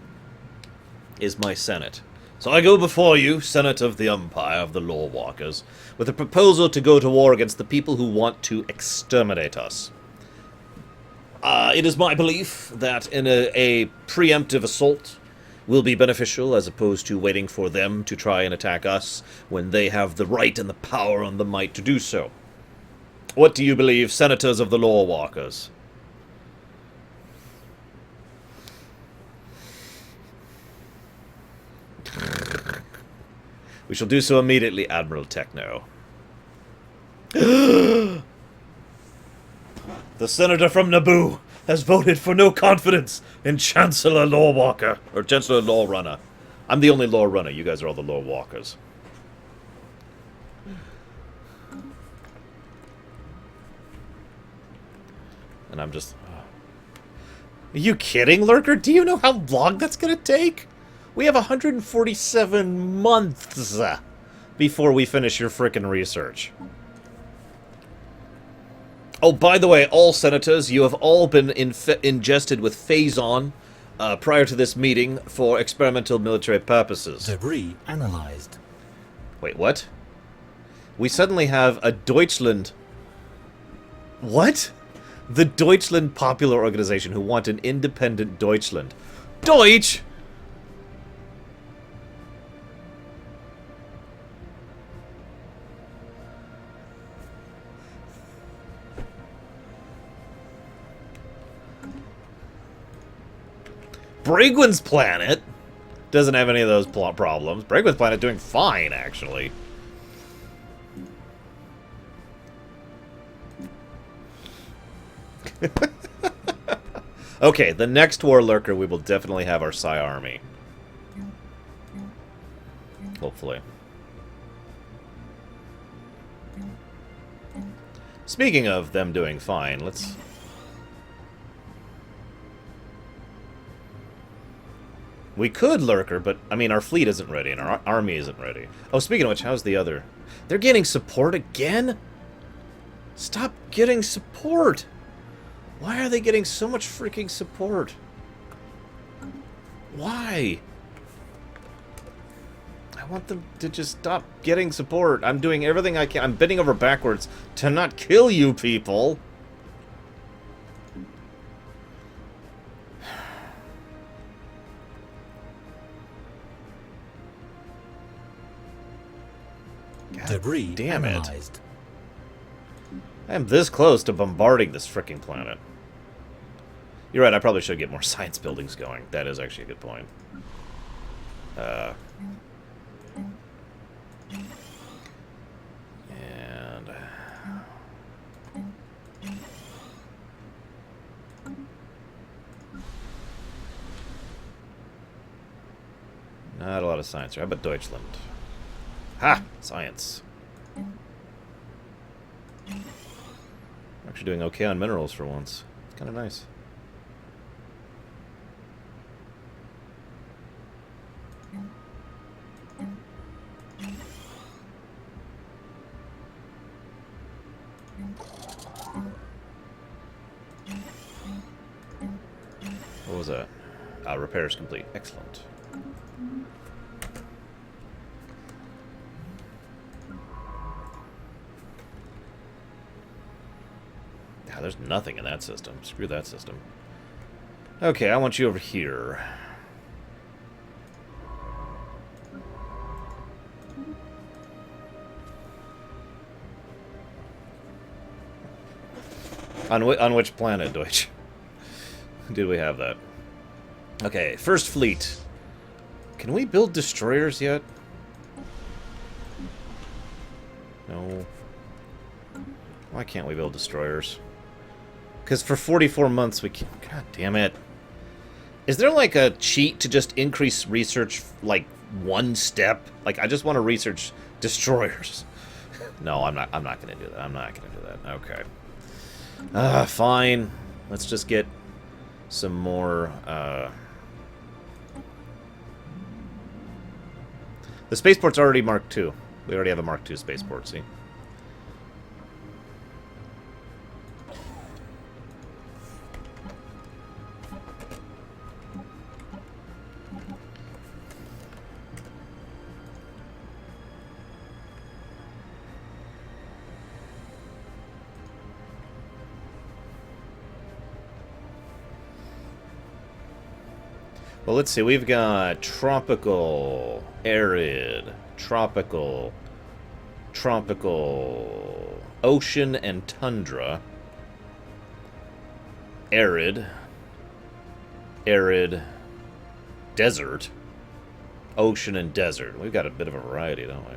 Speaker 1: is my Senate. So I go before you, Senate of the Empire of the Lawwalkers, with a proposal to go to war against the people who want to exterminate us. It is my belief that in a preemptive assault will be beneficial as opposed to waiting for them to try and attack us when they have the right and the power and the might to do so. What do you believe, Senators of the Lawwalkers? We shall do so immediately, Admiral Techno. The senator from Naboo has voted for no confidence in Chancellor Lawwalker, or Chancellor Lawrunner. I'm the only Lawrunner. You guys are all the Lawwalkers. And I'm just... Are you kidding, Lurker? Do you know how long that's gonna take? We have 147 months before we finish your frickin' research. Oh, by the way, all senators, you have all been ingested with Phazon prior to this meeting for experimental military purposes.
Speaker 2: Debris analyzed.
Speaker 1: Wait, what? We suddenly have a Deutschland... What? The Deutschland Popular Organization, who want an independent Deutschland. Deutsch! Brigwin's planet doesn't have any of those problems. Brigwin's planet doing fine, actually. Okay, the next War Lurker, we will definitely have our Psi army. Hopefully. Speaking of them doing fine, let's... We could Lurker, but, I mean, our fleet isn't ready, and our army isn't ready. Oh, speaking of which, how's the other? They're getting support again? Stop getting support! Why are they getting so much freaking support? Why? I want them to just stop getting support. I'm doing everything I can. I'm bending over backwards to not kill you people. God
Speaker 2: Debris
Speaker 1: damn it.
Speaker 2: analyzed.
Speaker 1: I am this close to bombarding this frickin' planet. You're right, I probably should get more science buildings going. That is actually a good point. And... Not a lot of science. How about Deutschland? Ha! Science. Actually doing okay on minerals for once. It's kind of nice. What was that? Repairs complete. Excellent. There's nothing in that system. Screw that system. Okay, I want you over here. On which planet, Deutsch? Did we have that? Okay, first fleet. Can we build destroyers yet? No. Why can't we build destroyers? Because for 44 months we can't... God damn it. Is there like a cheat to just increase research like one step? Like, I just want to research destroyers. No, I'm not going to do that. I'm not going to do that. Okay. Fine. Let's just get some more... The spaceport's already Mark II. We already have a Mark II spaceport, see? Well, let's see. We've got tropical, arid, tropical, ocean and tundra, arid, desert, ocean, and desert. We've got a bit of a variety, don't we?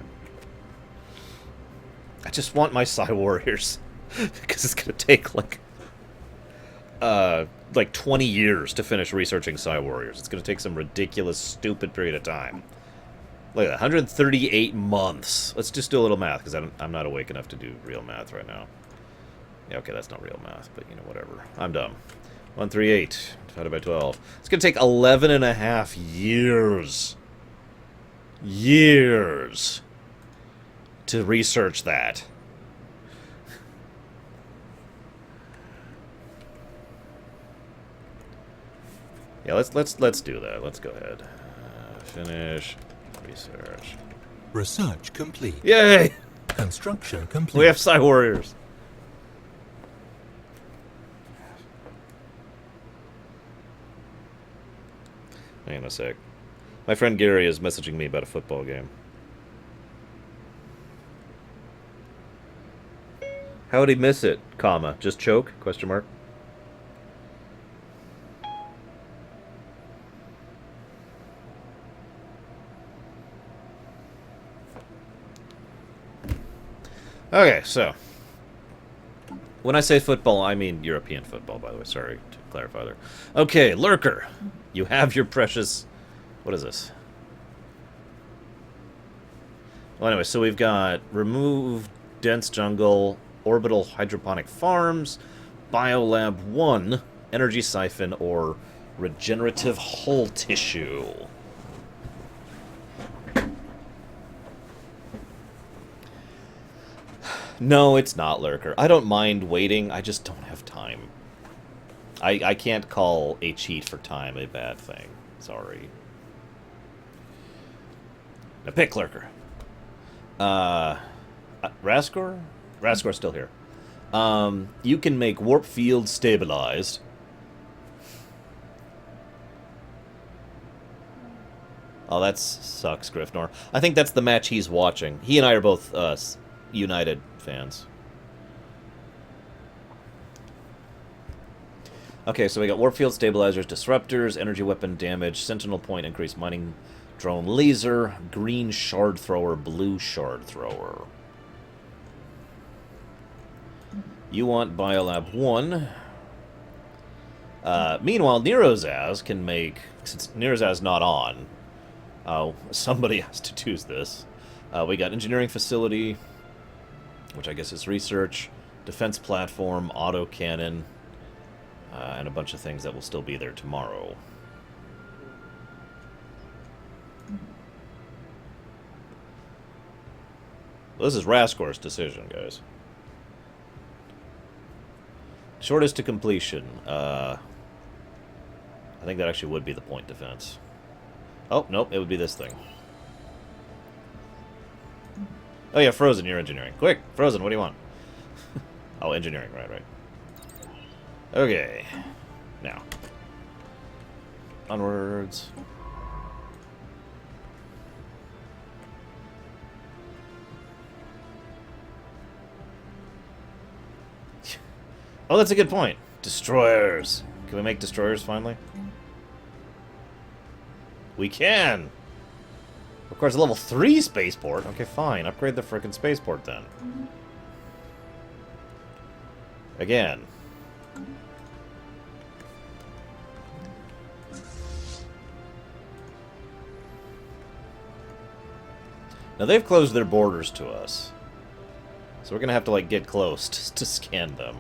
Speaker 1: I just want my Psy Warriors. Because it's going to take, like 20 years to finish researching Psy Warriors. It's going to take some ridiculous, stupid period of time. Look at that, 138 months. Let's just do a little math, because I'm not awake enough to do real math right now. Yeah, okay, that's not real math, but, you know, whatever. I'm dumb. 138 divided by 12. It's going to take 11 and a half years. Years to research that. Yeah, let's do that. Let's go ahead. Finish research.
Speaker 2: Research complete.
Speaker 1: Yay!
Speaker 2: Construction complete.
Speaker 1: We have Psy Warriors. Hang on a sec. My friend Gary is messaging me about a football game. How would he miss it? Comma. Just choke? Question mark. Okay, so when I say football, I mean European football, by the way. Sorry to clarify there. Okay, Lurker, you have your precious... What is this? Well, anyway, so we've got remove dense jungle, orbital hydroponic farms, Biolab 1, energy siphon, or regenerative hull tissue. No, it's not Lurker. I don't mind waiting, I just don't have time. I can't call a cheat for time a bad thing. Sorry. Now pick Lurker. Raskor? Raskor's still here. You can make warp field stabilized. Oh, that sucks, Griffnor. I think that's the match he's watching. He and I are both United fans. Okay, so we got warp field stabilizers, disruptors, energy weapon damage, sentinel point, increased mining drone laser, green shard thrower, blue shard thrower. You want Biolab 1. Meanwhile, Nerozaz can make... Since Nerozaz not on, somebody has to choose this. We got engineering facility, which I guess is research, defense platform, autocannon, and a bunch of things that will still be there tomorrow. Well, this is Raskor's decision, guys. Shortest to completion. I think that actually would be the point defense. Oh, nope, it would be this thing. Oh yeah, Frozen, you're engineering. Quick, Frozen, what do you want? Oh, engineering, right. Okay. Now. Onwards. Oh, that's a good point. Destroyers. Can we make destroyers finally? We can! Requires a level 3 spaceport. Okay, fine. Upgrade the frickin' spaceport then. Again. Now they've closed their borders to us. So we're gonna have to, like, get close to scan them.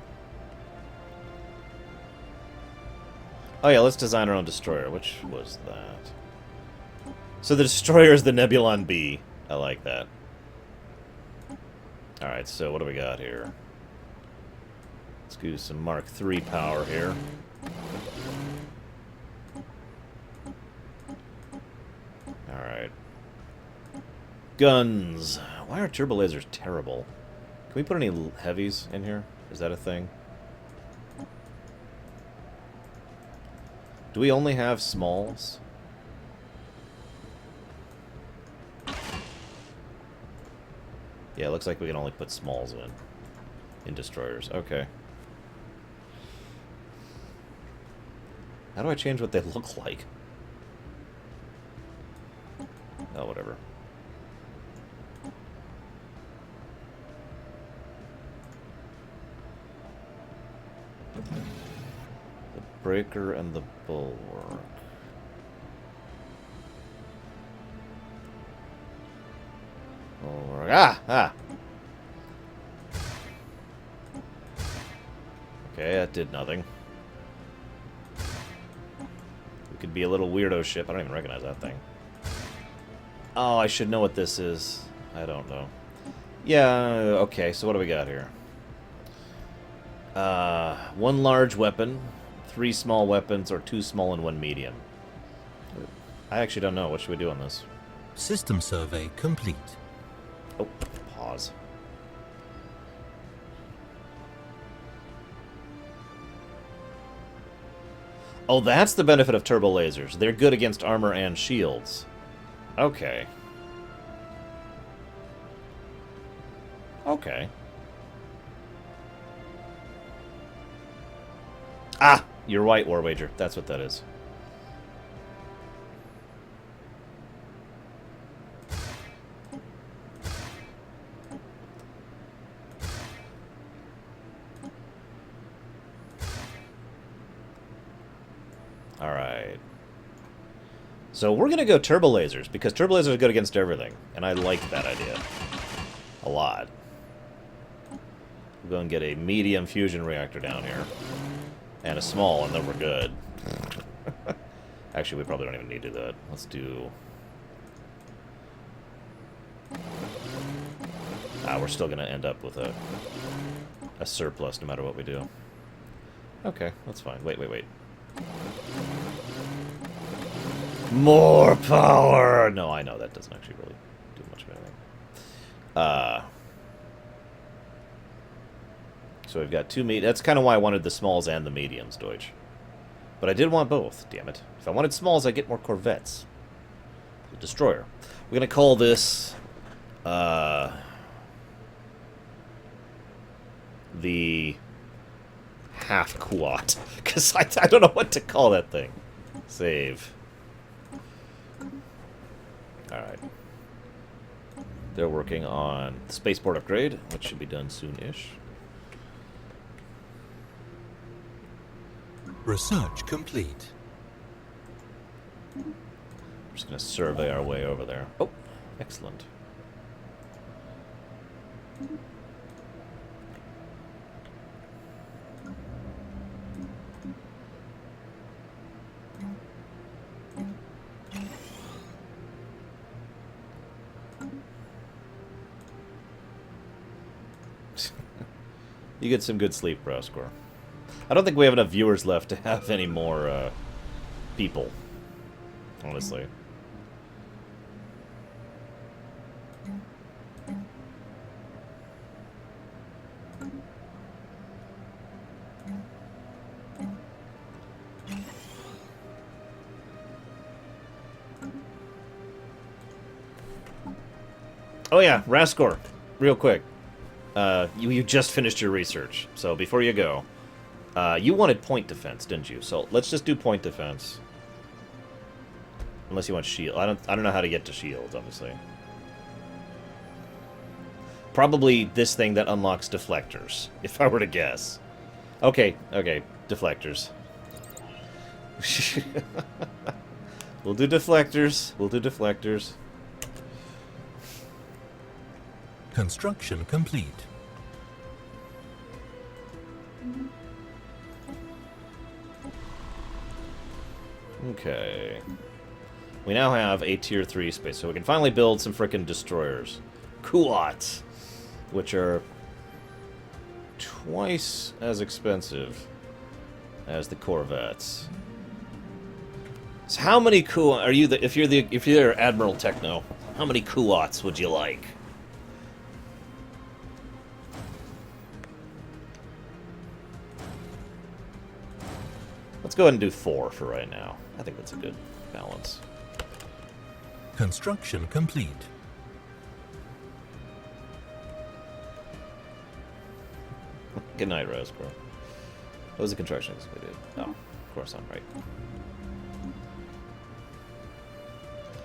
Speaker 1: Oh yeah, let's design our own destroyer. Which was that? So the destroyer is the Nebulon B. I like that. Alright, so what do we got here? Let's do some Mark III power here. Alright. Guns. Why are turbo lasers terrible? Can we put any heavies in here? Is that a thing? Do we only have smalls? Yeah, it looks like we can only put smalls in destroyers. Okay. How do I change what they look like? Oh, whatever. The breaker and the bulwark. Bulwark. Ah! Okay, that did nothing. We could be a little weirdo ship. I don't even recognize that thing. Oh, I should know what this is. I don't know. Yeah, okay, so what do we got here? 1 large weapon, 3 small weapons, or 2 small and 1 medium. I actually don't know. What should we do on this?
Speaker 2: System survey complete.
Speaker 1: Oh, pause. Oh, that's the benefit of turbo lasers. They're good against armor and shields. Okay. Okay. Ah! You're right, War Wager. That's what that is. Alright. So we're going to go turbo lasers, because turbo lasers are good against everything. And I like that idea. A lot. We'll go and get a medium fusion reactor down here. And a small, and then we're good. Actually, we probably don't even need to do that. Let's do... we're still going to end up with a surplus no matter what we do. Okay, that's fine. Wait. More power! No, I know that doesn't actually really do much of anything. So we've got 2 That's kind of why I wanted the smalls and the mediums, Deutsch. But I did want both, damn it. If I wanted smalls, I'd get more corvettes. The destroyer. We're going to call this... the... half-quat. Because I don't know what to call that thing. Save. Alright. They're working on the spaceport upgrade, which should be done soon-ish.
Speaker 2: Research complete.
Speaker 1: We're just going to survey our way over there. Oh, excellent. You get some good sleep, Browscore. I don't think we have enough viewers left to have any more people, honestly. Oh yeah, Rascor, real quick. You just finished your research, so before you go, you wanted point defense, didn't you? So let's just do point defense. Unless you want shield. I don't know how to get to shields, obviously. Probably this thing that unlocks deflectors, if I were to guess. Okay, deflectors. We'll do deflectors.
Speaker 2: Construction complete.
Speaker 1: Okay. We now have a tier 3 space, so we can finally build some frickin' destroyers. Kuats, which are twice as expensive as the corvettes. So how many Kuats are you? If you're Admiral Techno, how many Kuats would you like? Let's go ahead and do 4 for right now. I think that's a good balance.
Speaker 2: Construction complete.
Speaker 1: Good night, Roseboro. What was the construction we did? Oh, of course I'm right.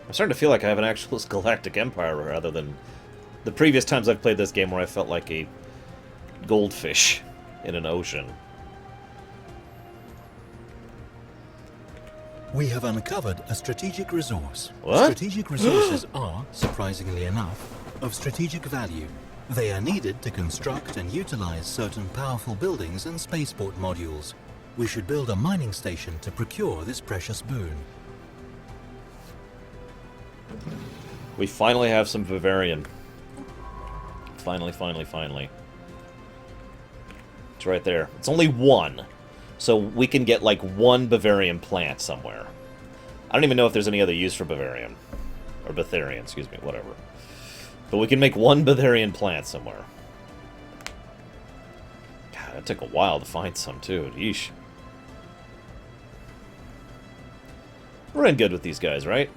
Speaker 1: I'm starting to feel like I have an actual galactic empire rather than the previous times I've played this game where I felt like a goldfish in an ocean.
Speaker 2: We have uncovered a strategic resource.
Speaker 1: What?
Speaker 2: Strategic resources are, surprisingly enough, of strategic value. They are needed to construct and utilize certain powerful buildings and spaceport modules. We should build a mining station to procure this precious boon.
Speaker 1: We finally have some Bavarian. Finally. It's right there. It's only one. So we can get, like, one Bavarian plant somewhere. I don't even know if there's any other use for Bavarian. Or Batharian, excuse me, whatever. But we can make one Bavarian plant somewhere. God, that took a while to find some, too. Yeesh. We're in good with these guys, right?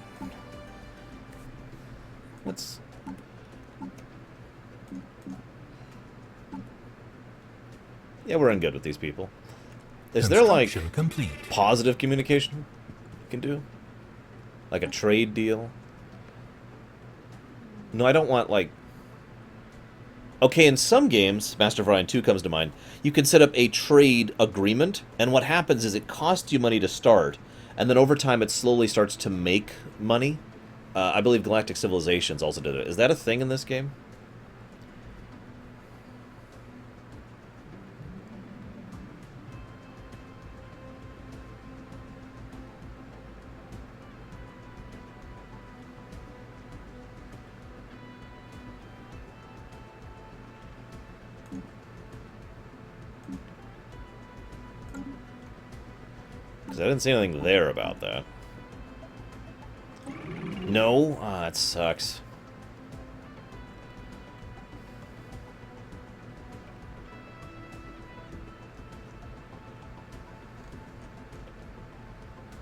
Speaker 1: Let's... Yeah, we're in good with these people. Is there, like,
Speaker 2: complete.
Speaker 1: positive communication you can do? Like a trade deal? No, I don't want, like... Okay, in some games, Master of Orion 2 comes to mind, you can set up a trade agreement, and what happens is it costs you money to start, and then over time it slowly starts to make money. I believe Galactic Civilizations also did it. Is that a thing in this game? Because I didn't see anything there about that. No? Ah, that sucks.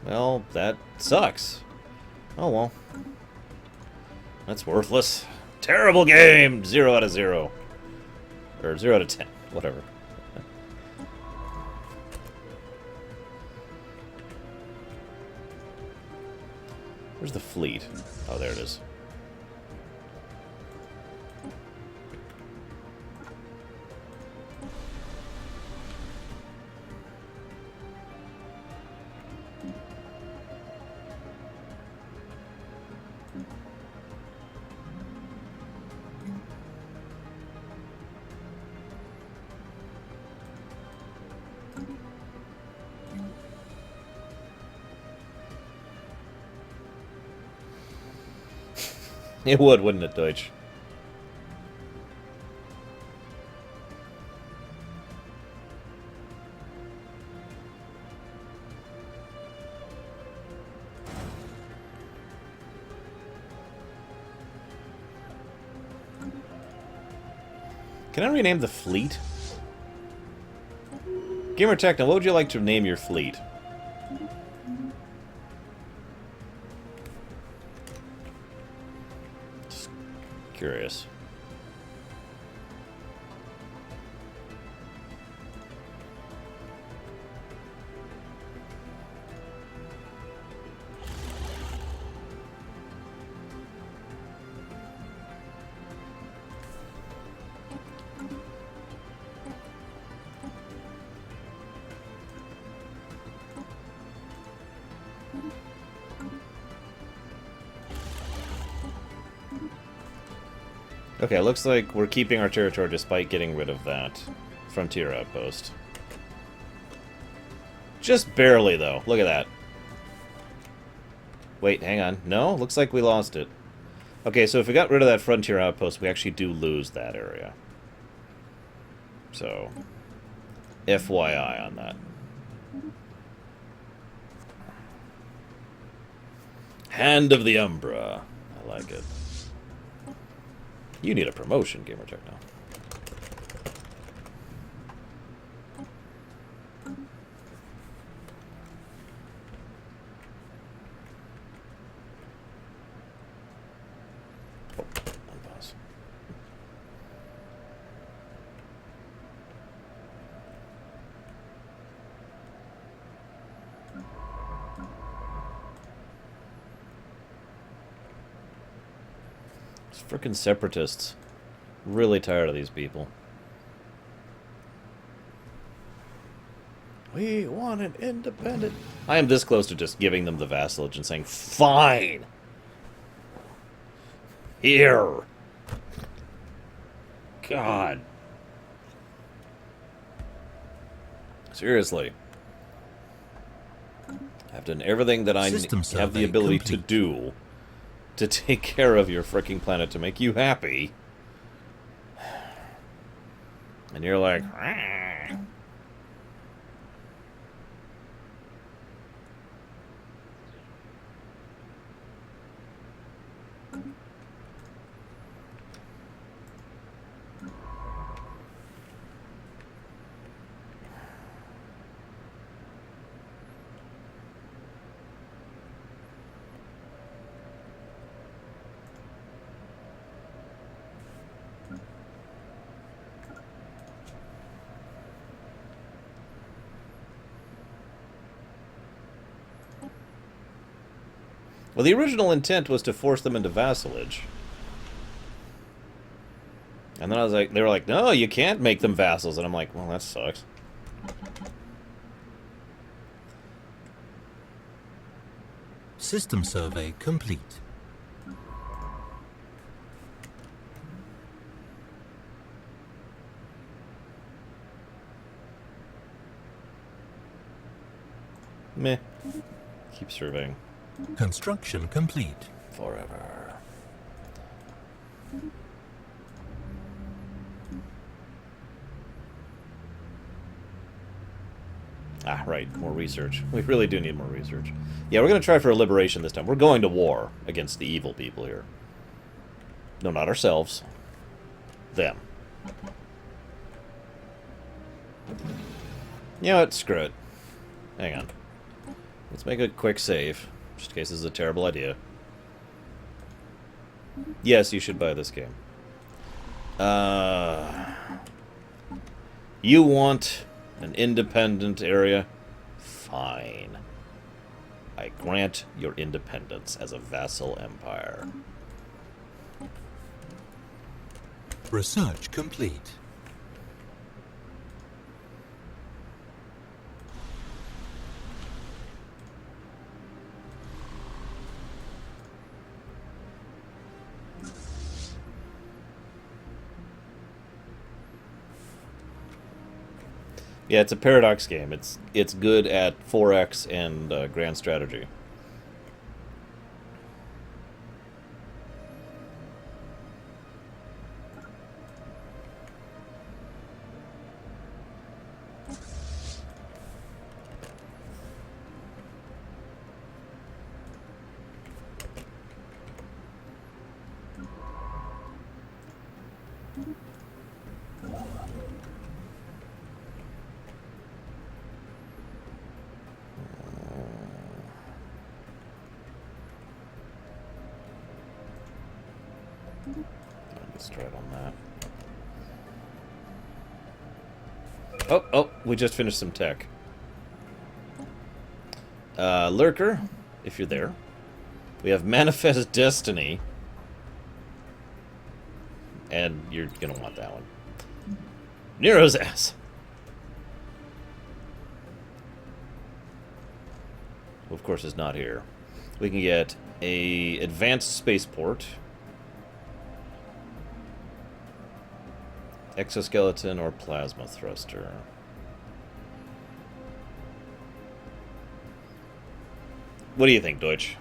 Speaker 1: Well, that sucks. Oh well. That's worthless. Terrible game! 0 out of 0. Or 0 out of 10. Whatever. Where's the fleet? Oh, there it is. It would, wouldn't it, Deutsch? Can I rename the fleet? Gamer Techno, what would you like to name your fleet? Just curious. Okay, it looks like we're keeping our territory despite getting rid of that frontier outpost. Just barely, though. Look at that. Wait, hang on. No? Looks like we lost it. Okay, so if we got rid of that frontier outpost, we actually do lose that area. So, FYI on that. Hand of the Umbra. I like it. You need a promotion, Gamer Techno. Oh, unpause. These frickin' separatists. Really tired of these people. We want an independent... I am this close to just giving them the vassalage and saying, fine! Here! God. Seriously. I've done everything that I have the ability to do to take care of your fricking planet, to make you happy. And you're like... "Rah." Well, the original intent was to force them into vassalage. And then I was like, they were like, no, you can't make them vassals. And I'm like, well, that sucks.
Speaker 2: System survey complete.
Speaker 1: Meh. Keep surveying.
Speaker 2: Construction complete.
Speaker 1: Forever. Ah, right. More research. We really do need more research. Yeah, we're going to try for a liberation this time. We're going to war against the evil people here. No, not ourselves. Them. You know what? Screw it. Hang on. Let's make a quick save. Just in case this is a terrible idea. Yes, you should buy this game. You want an independent area? Fine. I grant your independence as a vassal empire.
Speaker 2: Research complete.
Speaker 1: Yeah, it's a paradox game. It's good at 4X and grand strategy. Let's try it on that. Oh, we just finished some tech. Lurker, if you're there. We have Manifest Destiny. And you're gonna want that one. Nero's ass. Who, of course, is not here. We can get a advanced spaceport. Exoskeleton or plasma thruster. What do you think, Deutsch?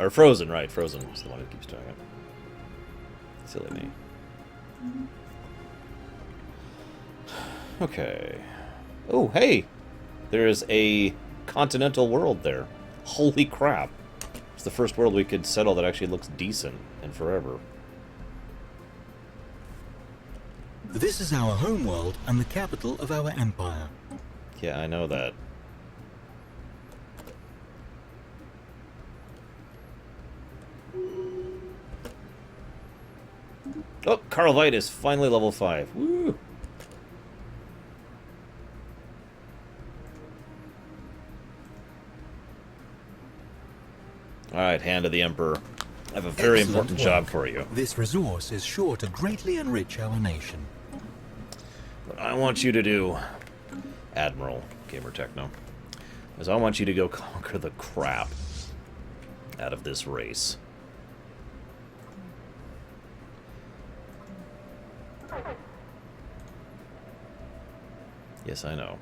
Speaker 1: Or Frozen, right? Frozen is the one who keeps doing it. Silly me. Okay. Oh, hey! There is a continental world there. Holy crap. It's the first world we could settle that actually looks decent in forever.
Speaker 2: This is our homeworld and the capital of our empire.
Speaker 1: Yeah, I know that. Oh, Carl Veit is finally level 5. Woo! Alright, Hand of the Emperor. I have a very
Speaker 2: Excellent
Speaker 1: important
Speaker 2: work.
Speaker 1: job for you.
Speaker 2: This resource is sure to greatly enrich our nation.
Speaker 1: What I want you to do, Admiral Gamer Techno, is I want you to go conquer the crap out of this race. Yes, I know.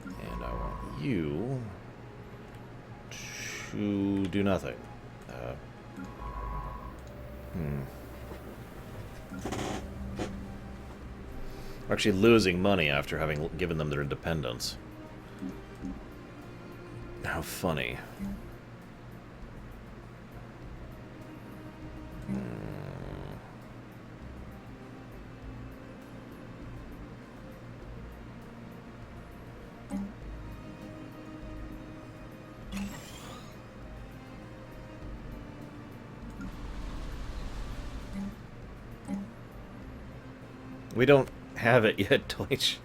Speaker 1: And I want you to do nothing. We're actually losing money after having given them their independence. How funny. We don't have it yet, Deutsch.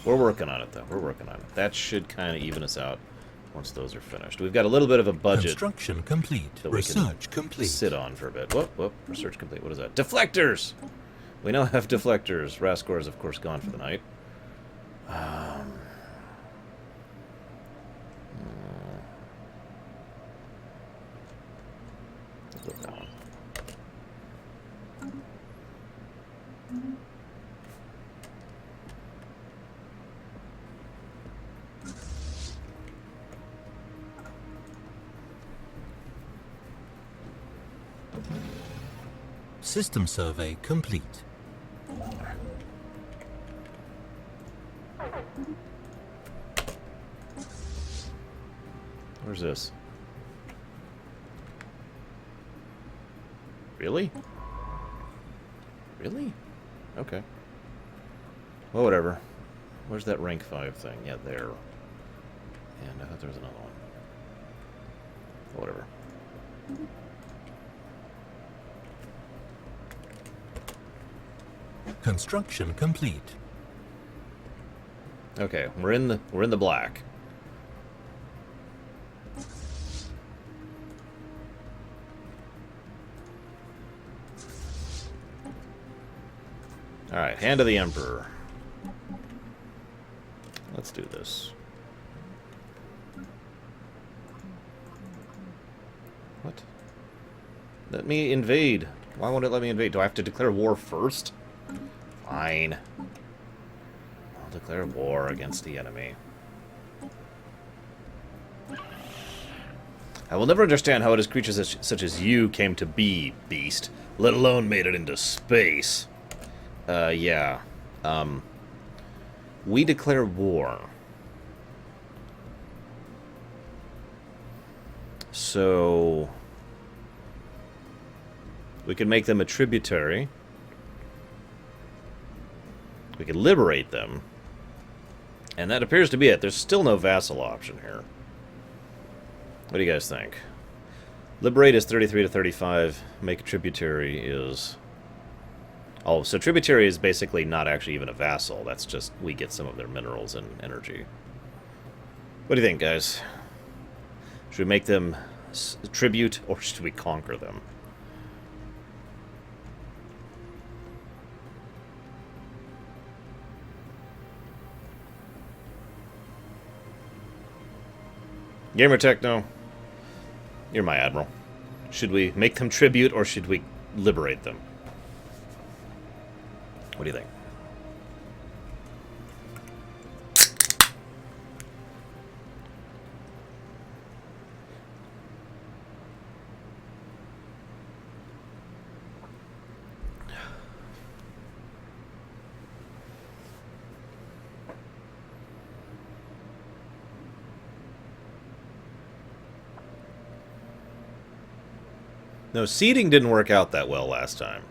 Speaker 1: We're working on it, though. We're working on it. That should kind of even us out once those are finished. We've got a little bit of a budget
Speaker 2: Construction complete.
Speaker 1: that we
Speaker 2: Research
Speaker 1: can
Speaker 2: complete.
Speaker 1: sit on for a bit. Whoop. Research complete. What is that? Deflectors! We now have deflectors. Raskor is, of course, gone for the night. Let's put that one.
Speaker 2: System survey complete.
Speaker 1: Where's this? Really? Really? Okay. Well, whatever. Where's that rank 5 thing? Yeah, there. And I thought there was another one. Well, whatever.
Speaker 2: Construction complete.
Speaker 1: Okay, we're in the black. All right, Hand of the Emperor. Let's do this. What? Let me invade. Why won't it let me invade? Do I have to declare war first? Fine. I'll declare war against the enemy. I will never understand how it is creatures such as you came to be, beast, let alone made it into space. Yeah. We declare war. So we can make them a tributary. We can liberate them. And that appears to be it. There's still no vassal option here. What do you guys think? Liberate is 33 to 35. Make a tributary is... Oh, so tributary is basically not actually even a vassal. That's just we get some of their minerals and energy. What do you think, guys? Should we make them tribute, or should we conquer them? Gamer Techno, you're my admiral. Should we make them tribute, or should we liberate them? What do you think? No, seeding didn't work out that well last time.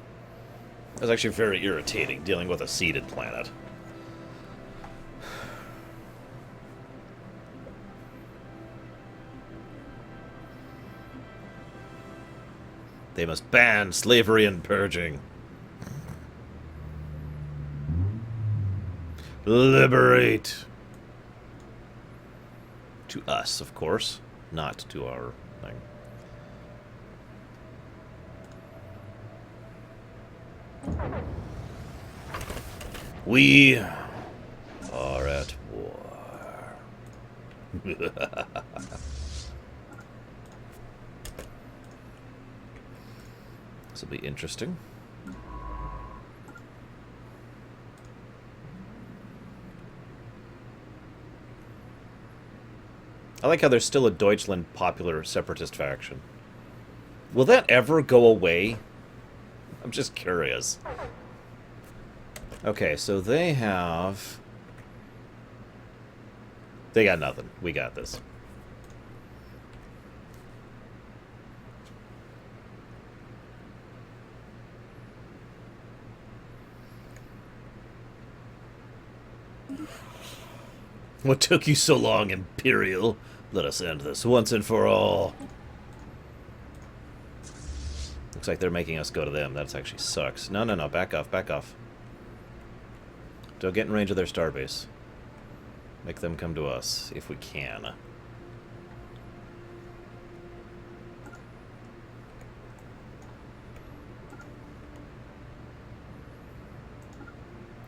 Speaker 1: It was actually very irritating dealing with a seeded planet. They must ban slavery and purging. Liberate. To us, of course. Not to our thing. We are at war. This will be interesting. I like how there's still a Deutschland popular separatist faction. Will that ever go away? I'm just curious. Okay, so they have... They got nothing. We got this. What took you so long, Imperial? Let us end this once and for all. Looks like they're making us go to them. That actually sucks. No, no, no. Back off. Back off. Don't get in range of their starbase. Make them come to us, if we can.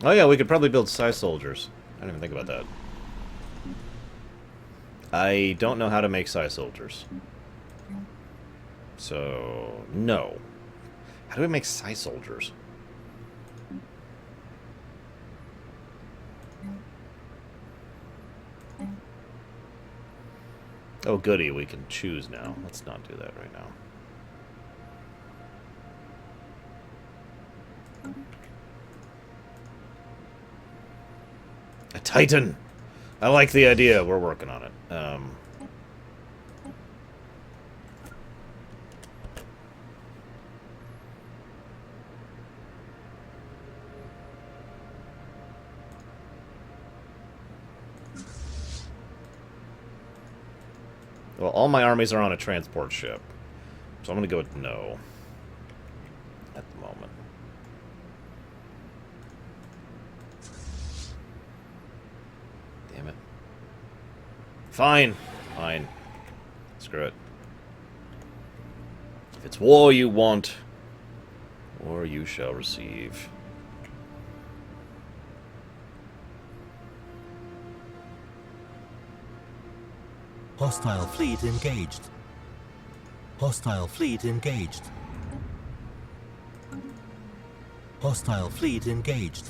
Speaker 1: Oh yeah, we could probably build Psy soldiers. I didn't even think about that. I don't know how to make Psy soldiers. So, no. How do we make Psy soldiers? Oh, goody, we can choose now. Let's not do that right now. A Titan! I like the idea. We're working on it. Well, all my armies are on a transport ship. So I'm going to go with no. At the moment. Damn it. Fine. Fine. Screw it. If it's war you want, war you shall receive.
Speaker 2: Hostile fleet engaged. Hostile fleet engaged. Hostile fleet engaged.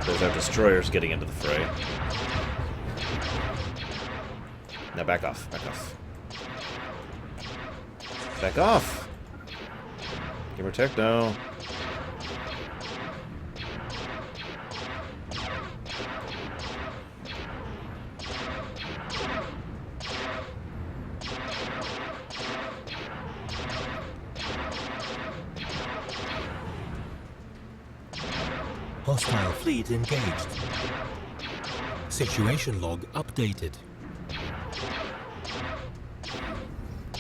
Speaker 1: There's our destroyers getting into the fray. Now back off. Back off. Back off! Give her techno.
Speaker 2: Hostile fleet engaged. Situation log updated.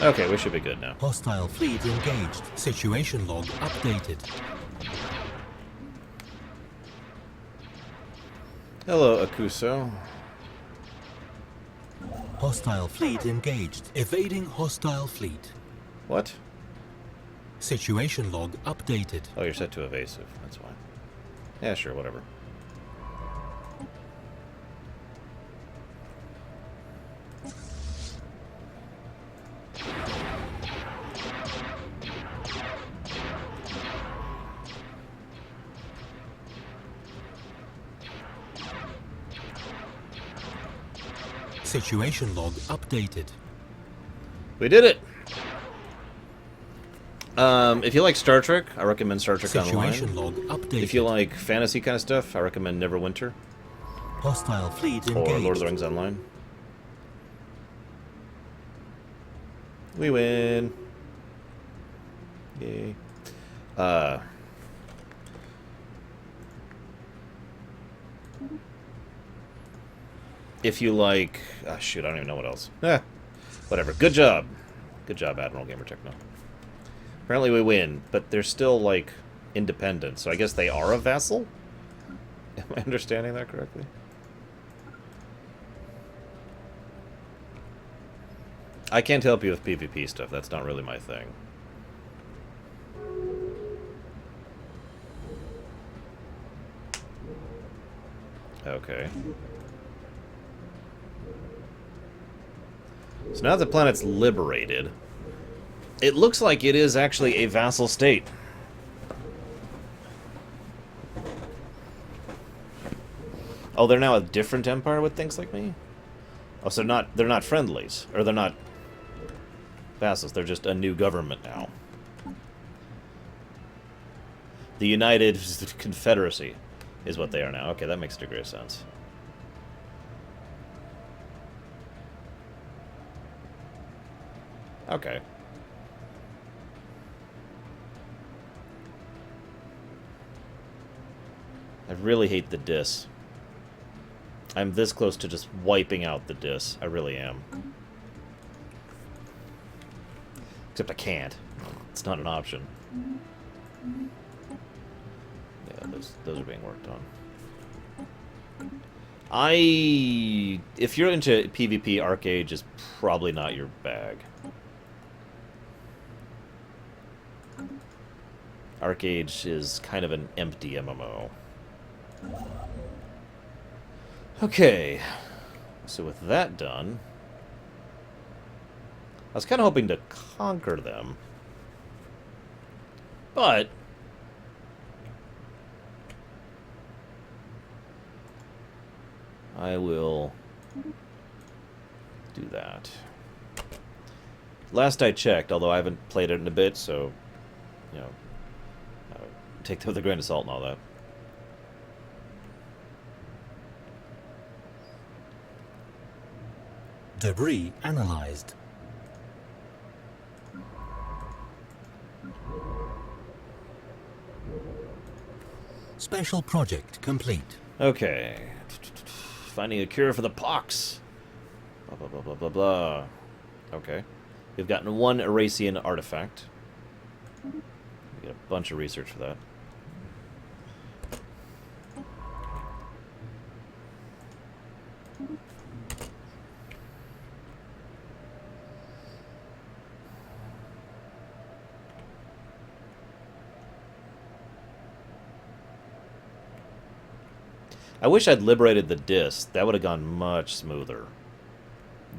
Speaker 1: Okay, we should be good now.
Speaker 2: Hostile fleet engaged. Situation log updated.
Speaker 1: Hello, Akuso.
Speaker 2: Hostile fleet engaged. Evading hostile fleet.
Speaker 1: What?
Speaker 2: Situation log updated.
Speaker 1: Oh, you're set to evasive. That's why. Yeah, sure, whatever.
Speaker 2: Situation log updated.
Speaker 1: We did it! If you like Star Trek, I recommend Star Trek
Speaker 2: Situation
Speaker 1: Online.
Speaker 2: log updated.
Speaker 1: If you like fantasy kind of stuff, I recommend Neverwinter.
Speaker 2: Hostile fleet
Speaker 1: Or
Speaker 2: engaged.
Speaker 1: Lord of the Rings Online. We win. Yay. if you like... Ah, shoot, I don't even know what else. Whatever. Good job. Good job, Admiral Gamer Techno. Apparently we win, but they're still, like, independent, so I guess they are a vassal? Am I understanding that correctly? I can't help you with PvP stuff. That's not really my thing. Okay. So now that the planet's liberated, it looks like it is actually a vassal state. Oh, they're now a different empire with things like me? Oh, so they're not friendlies. Or they're not vassals. They're just a new government now. The United Confederacy is what they are now. Okay, that makes a degree of sense. Okay. I really hate the dis. I'm this close to just wiping out the dis. I really am. Except I can't. It's not an option. Yeah, those are being worked on. If you're into PvP, Arcade is probably not your bag. Arcade is kind of an empty MMO. Okay, so with that done, I was kind of hoping to conquer them, but I will do that. Last I checked, although I haven't played it in a bit, so, you know, take that with a grain of salt and all that.
Speaker 2: Debris analyzed. Special project complete.
Speaker 1: Okay. Finding a cure for the pox. Blah, blah, blah, blah, blah, blah. Okay. We've gotten one Erasian artifact. We get a bunch of research for that. I wish I'd liberated the disc. That would have gone much smoother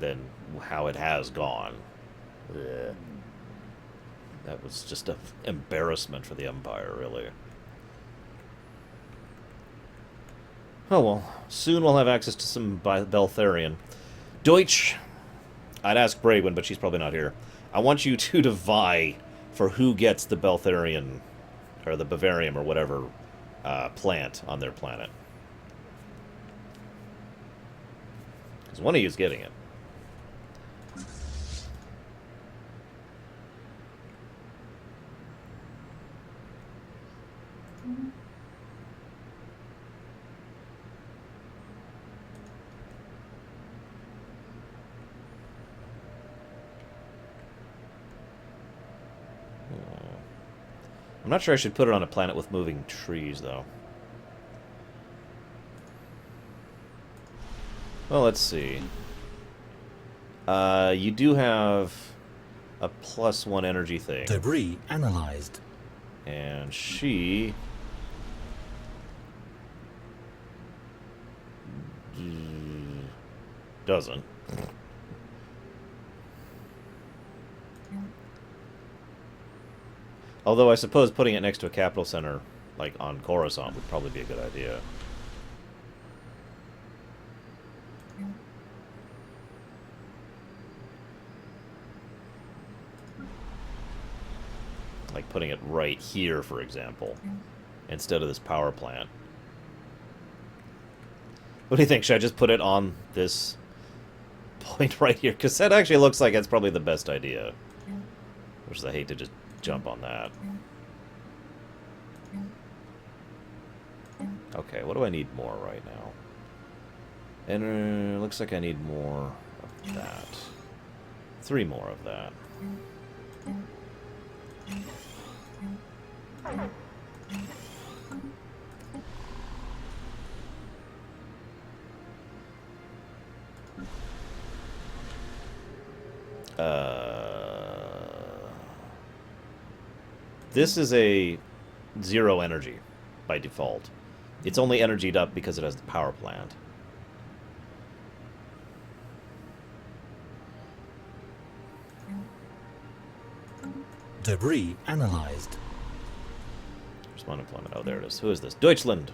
Speaker 1: than how it has gone. Ugh. That was just an embarrassment for the Empire, really. Oh well. Soon we'll have access to some Beltharian. Deutsch! I'd ask Bravewin, but she's probably not here. I want you two to vie for who gets the Beltharian, or the Bavarium, or whatever, plant on their planet. Because one of you is getting it. I'm not sure I should put it on a planet with moving trees, though. Well, let's see. You do have a +1 energy thing.
Speaker 2: Debris analyzed.
Speaker 1: And she... doesn't. Although I suppose putting it next to a capital center, like on Coruscant, would probably be a good idea. Like putting it right here, for example, instead of this power plant. What do you think? Should I just put it on this point right here? Because that actually looks like it's probably the best idea. Which is, I hate to just jump on that. Okay, what do I need more right now? And looks like I need more of that. 3 more of that. This is a 0 energy by default. It's only energied up because it has the power plant.
Speaker 2: Debris analyzed.
Speaker 1: Respond employment. Oh, there it is. Who is this? Deutschland!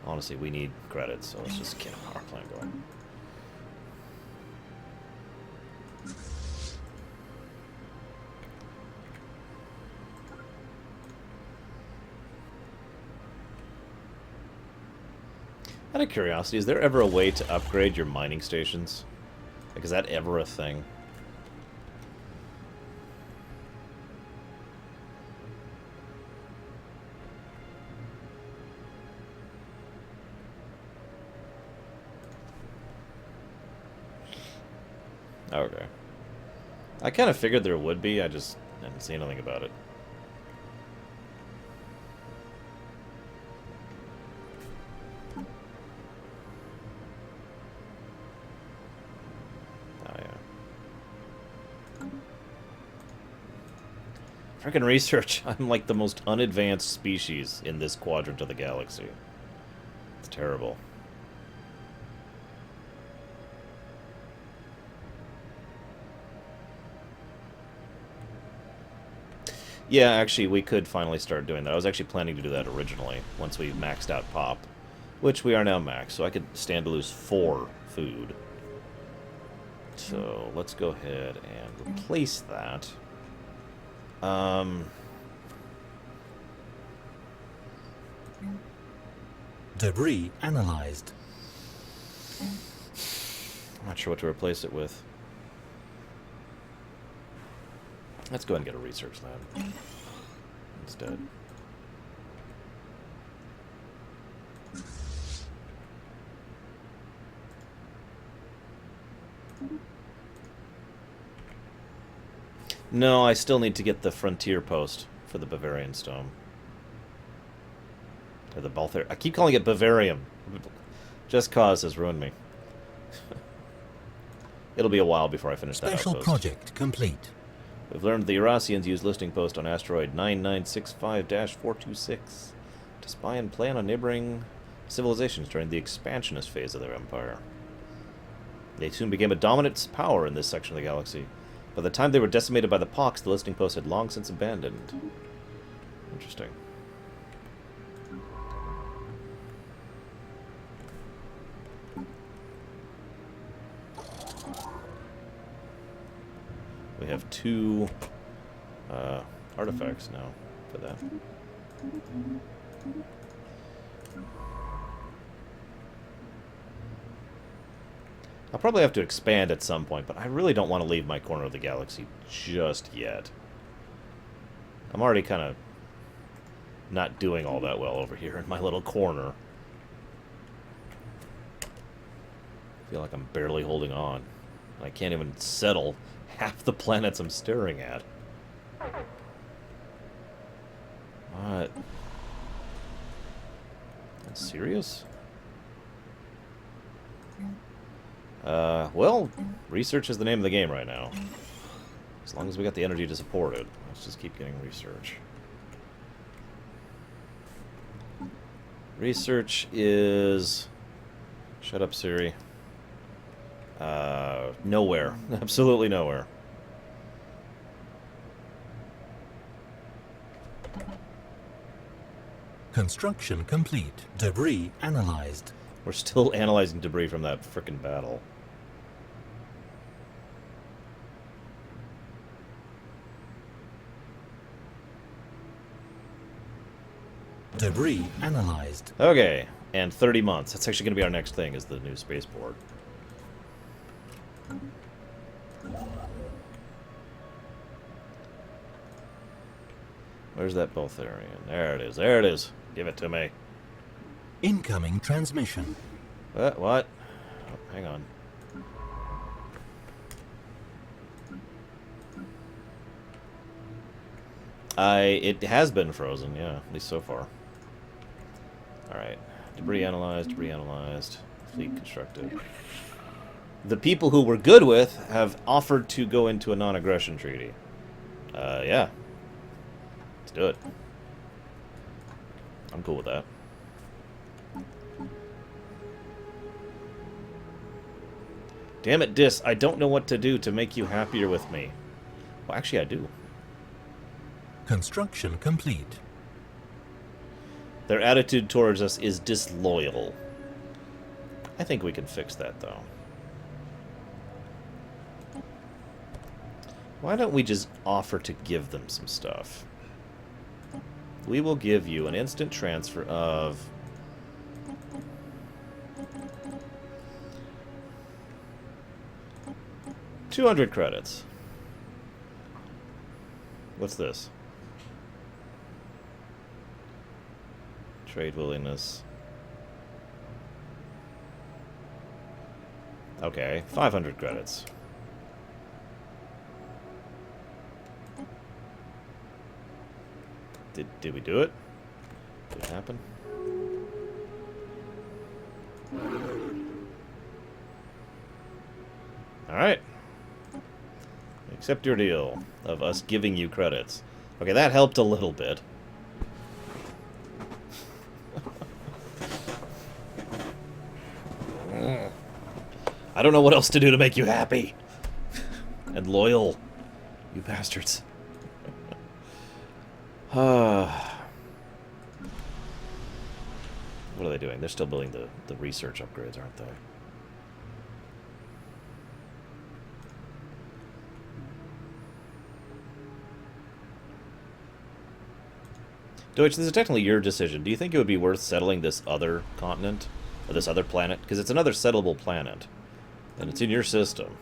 Speaker 1: Honestly, we need credits, so let's just get a power plant going. Out of curiosity, is there ever a way to upgrade your mining stations? Like, is that ever a thing? Okay. I kind of figured there would be, I just didn't see anything about it. Oh, yeah. Freaking research. I'm like the most unadvanced species in this quadrant of the galaxy. It's terrible. Yeah, actually, we could finally start doing that. I was actually planning to do that originally, once we maxed out pop. Which we are now maxed, so I could stand to lose 4 food. So, let's go ahead and replace that.
Speaker 2: Debris analyzed.
Speaker 1: I'm not sure what to replace it with. Let's go ahead and get a research lab instead. No, I still need to get the frontier post for the Bavarian Stone. Or the Balther. I keep calling it Bavarium. Just Cause has ruined me. It'll be a while before I finish that
Speaker 2: Special
Speaker 1: outpost.
Speaker 2: project complete.
Speaker 1: We've learned the Eurasians use listing post on asteroid 9965-426 to spy and plan on neighboring civilizations during the expansionist phase of their empire. They soon became a dominant power in this section of the galaxy. By the time they were decimated by the Pox, the listing post had long since abandoned. Interesting. We have 2 artifacts now for that. I'll probably have to expand at some point, but I really don't want to leave my corner of the galaxy just yet. I'm already kind of not doing all that well over here in my little corner. I feel like I'm barely holding on. I can't even settle half the planets I'm staring at. What? That's serious? Well, research is the name of the game right now. As long as we got the energy to support it. Let's just keep getting research. Research is... Shut up, Siri. Nowhere. Absolutely nowhere.
Speaker 2: Construction complete. Debris analyzed.
Speaker 1: We're still analyzing debris from that frickin' battle.
Speaker 2: Debris analyzed.
Speaker 1: Okay, and 30 months. That's actually going to be our next thing, is the new spaceport. Where's that Baltharian? There it is. There it is. Give it to me.
Speaker 2: Incoming transmission.
Speaker 1: What? Oh, hang on. It has been frozen, yeah, at least so far. Alright. Debris analyzed, fleet constructed. The people who we're good with have offered to go into a non-aggression treaty. Yeah. Let's do it. I'm cool with that. Damn it, Dis, I don't know what to do to make you happier with me. Well, actually, I do.
Speaker 2: Construction complete.
Speaker 1: Their attitude towards us is disloyal. I think we can fix that, though. Why don't we just offer to give them some stuff? We will give you an instant transfer of... $200 credits. What's this? Trade willingness. Okay, 500 credits. Did we do it? Did it happen? Alright. Accept your deal of us giving you credits. Okay, that helped a little bit. I don't know what else to do to make you happy. And loyal. You bastards. What are they doing? They're still building the research upgrades, aren't they? Deutsch, this is technically your decision. Do you think it would be worth settling this other continent? Or this other planet? Because it's another settleable planet. And it's in your system.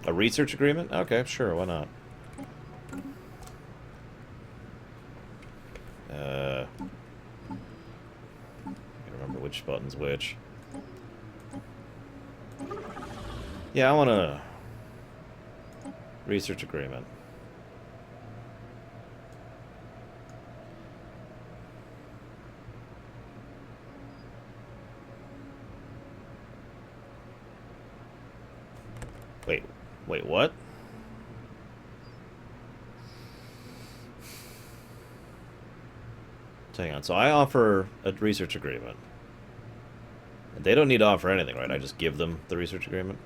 Speaker 1: A research agreement? Okay, sure, why not? I remember which button's which. Yeah, I want a research agreement. Wait, what? So hang on, so I offer a research agreement. And they don't need to offer anything, right? I just give them the research agreement?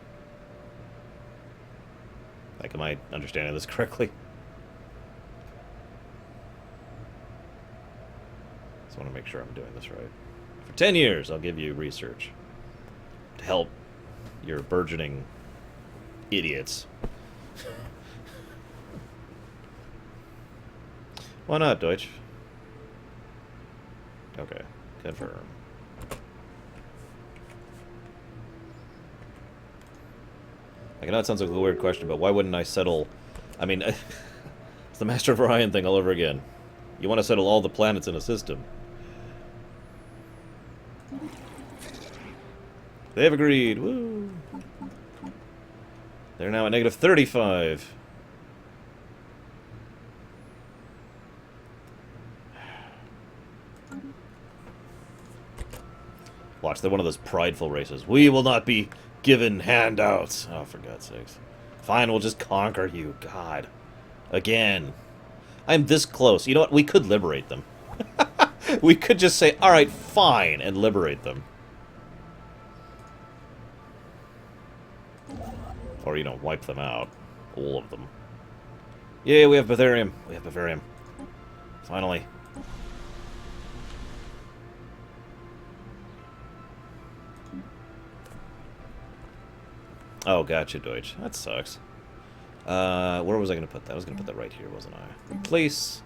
Speaker 1: Like, am I understanding this correctly? Just want to make sure I'm doing this right. For 10 years, I'll give you research. To help your burgeoning idiots. Why not, Deutsch? Okay, confirm. I know it sounds like a weird question, but why wouldn't I settle... I mean, it's the Master of Orion thing all over again. You want to settle all the planets in a system. They've agreed. Woo! They're now at negative 35. Watch, they're one of those prideful races. We will not be given handouts. Oh, for God's sakes. Fine, we'll just conquer you. God. Again. I'm this close. You know what? We could liberate them. We could just say, alright, fine, and liberate them. Or, you know, wipe them out. All of them. Yay, we have Bavarium. We have Bavarium. Finally. Oh, gotcha, Deutsch. That sucks. Where was I going to put that? I was going to put that right here, wasn't I? Replace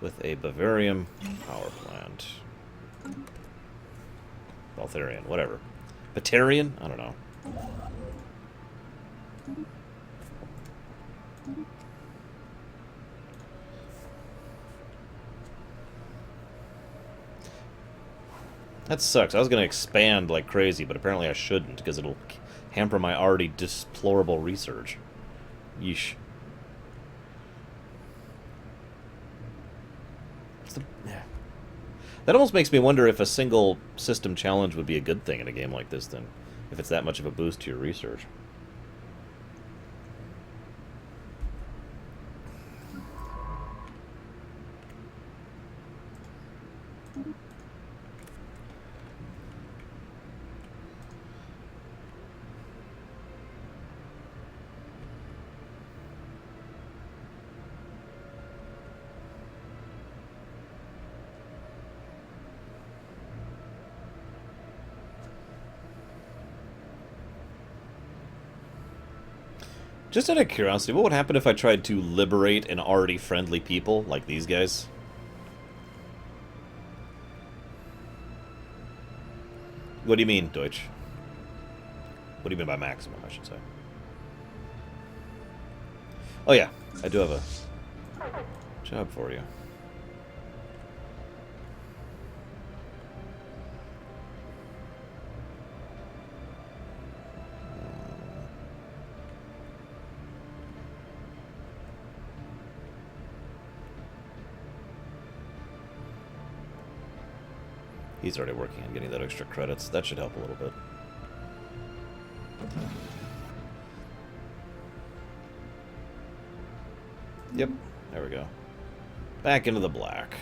Speaker 1: with a Bavarium power plant. Baltharian, whatever. Batarian? I don't know. That sucks. I was going to expand like crazy, but apparently I shouldn't, because it'll hamper my already deplorable research. Yeesh. That almost makes me wonder if a single system challenge would be a good thing in a game like this, then, if it's that much of a boost to your research. Just out of curiosity, what would happen if I tried to liberate an already friendly people, like these guys? What do you mean, Deutsch? What do you mean by maximum, I should say? Oh yeah, I do have a job for you. He's already working on getting that extra credits. That should help a little bit. Yep, there we go. Back into the black.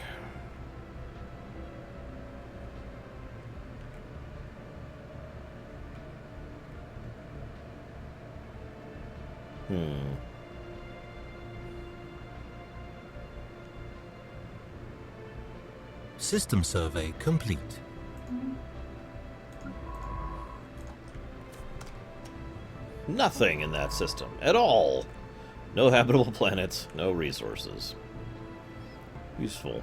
Speaker 2: System survey complete.
Speaker 1: Nothing in that system at all. No habitable planets, no resources. Useful.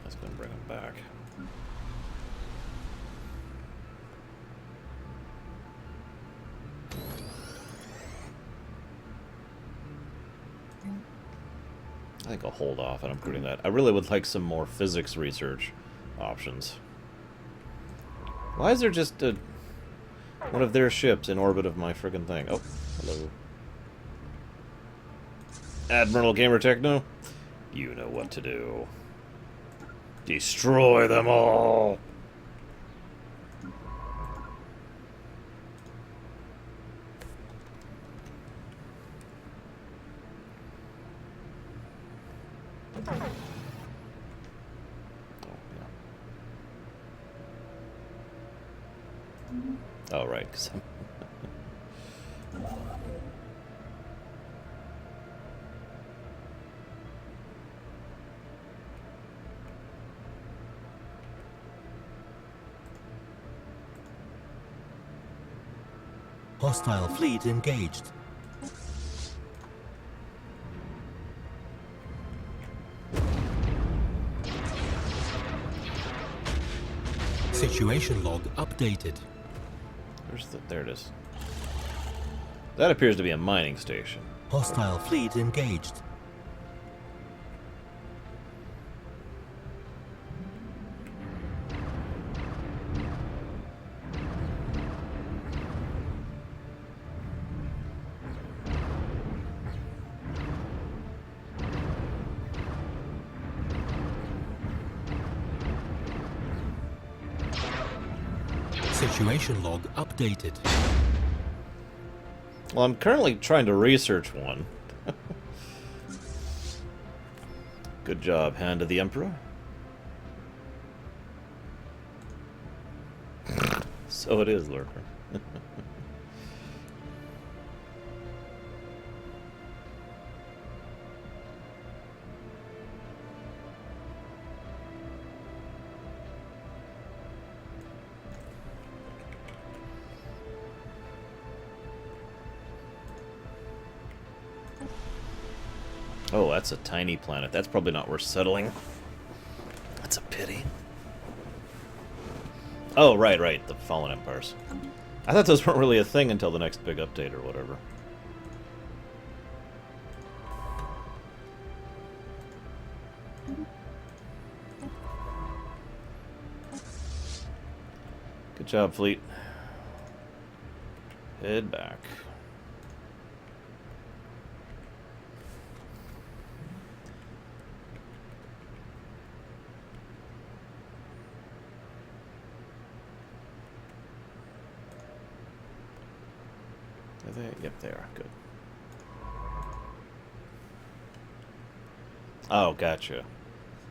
Speaker 1: That's gonna bring him back. I think I'll hold off on upgrading that. I really would like some more physics research options. Why is there just one of their ships in orbit of my friggin' thing? Oh, hello. Admiral Gamer Techno, you know what to do. Destroy them all! Oh, right, 'cause I'm
Speaker 2: Hostile fleet engaged. Situation log updated.
Speaker 1: there it is. That appears to be a mining station.
Speaker 2: Hostile fleet engaged. Situation log updated.
Speaker 1: Well, I'm currently trying to research one. Good job, Hand of the Emperor. So it is, Lurker. Oh, that's a tiny planet. That's probably not worth settling. That's a pity. Oh, right. The Fallen Empires. I thought those weren't really a thing until the next big update or whatever. Good job, fleet. Head back. Are they? Yep, they are. Good. Oh, gotcha.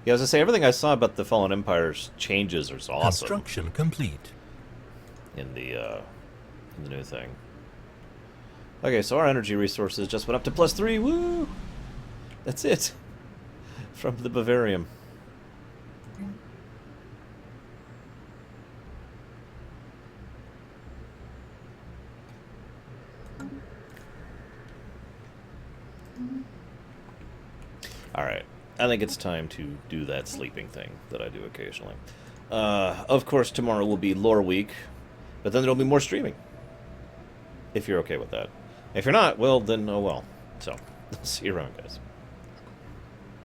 Speaker 1: Yeah, as I say, everything I saw about the Fallen Empire's changes is awesome
Speaker 2: Construction complete.
Speaker 1: in the new thing. Okay, so our energy resources just went up to +3. Woo! That's it. From the Bavarium. Alright, I think it's time to do that sleeping thing that I do occasionally. Of course, tomorrow will be Lore Week, but then there'll be more streaming. If you're okay with that. If you're not, well, then oh well. So, see you around, guys.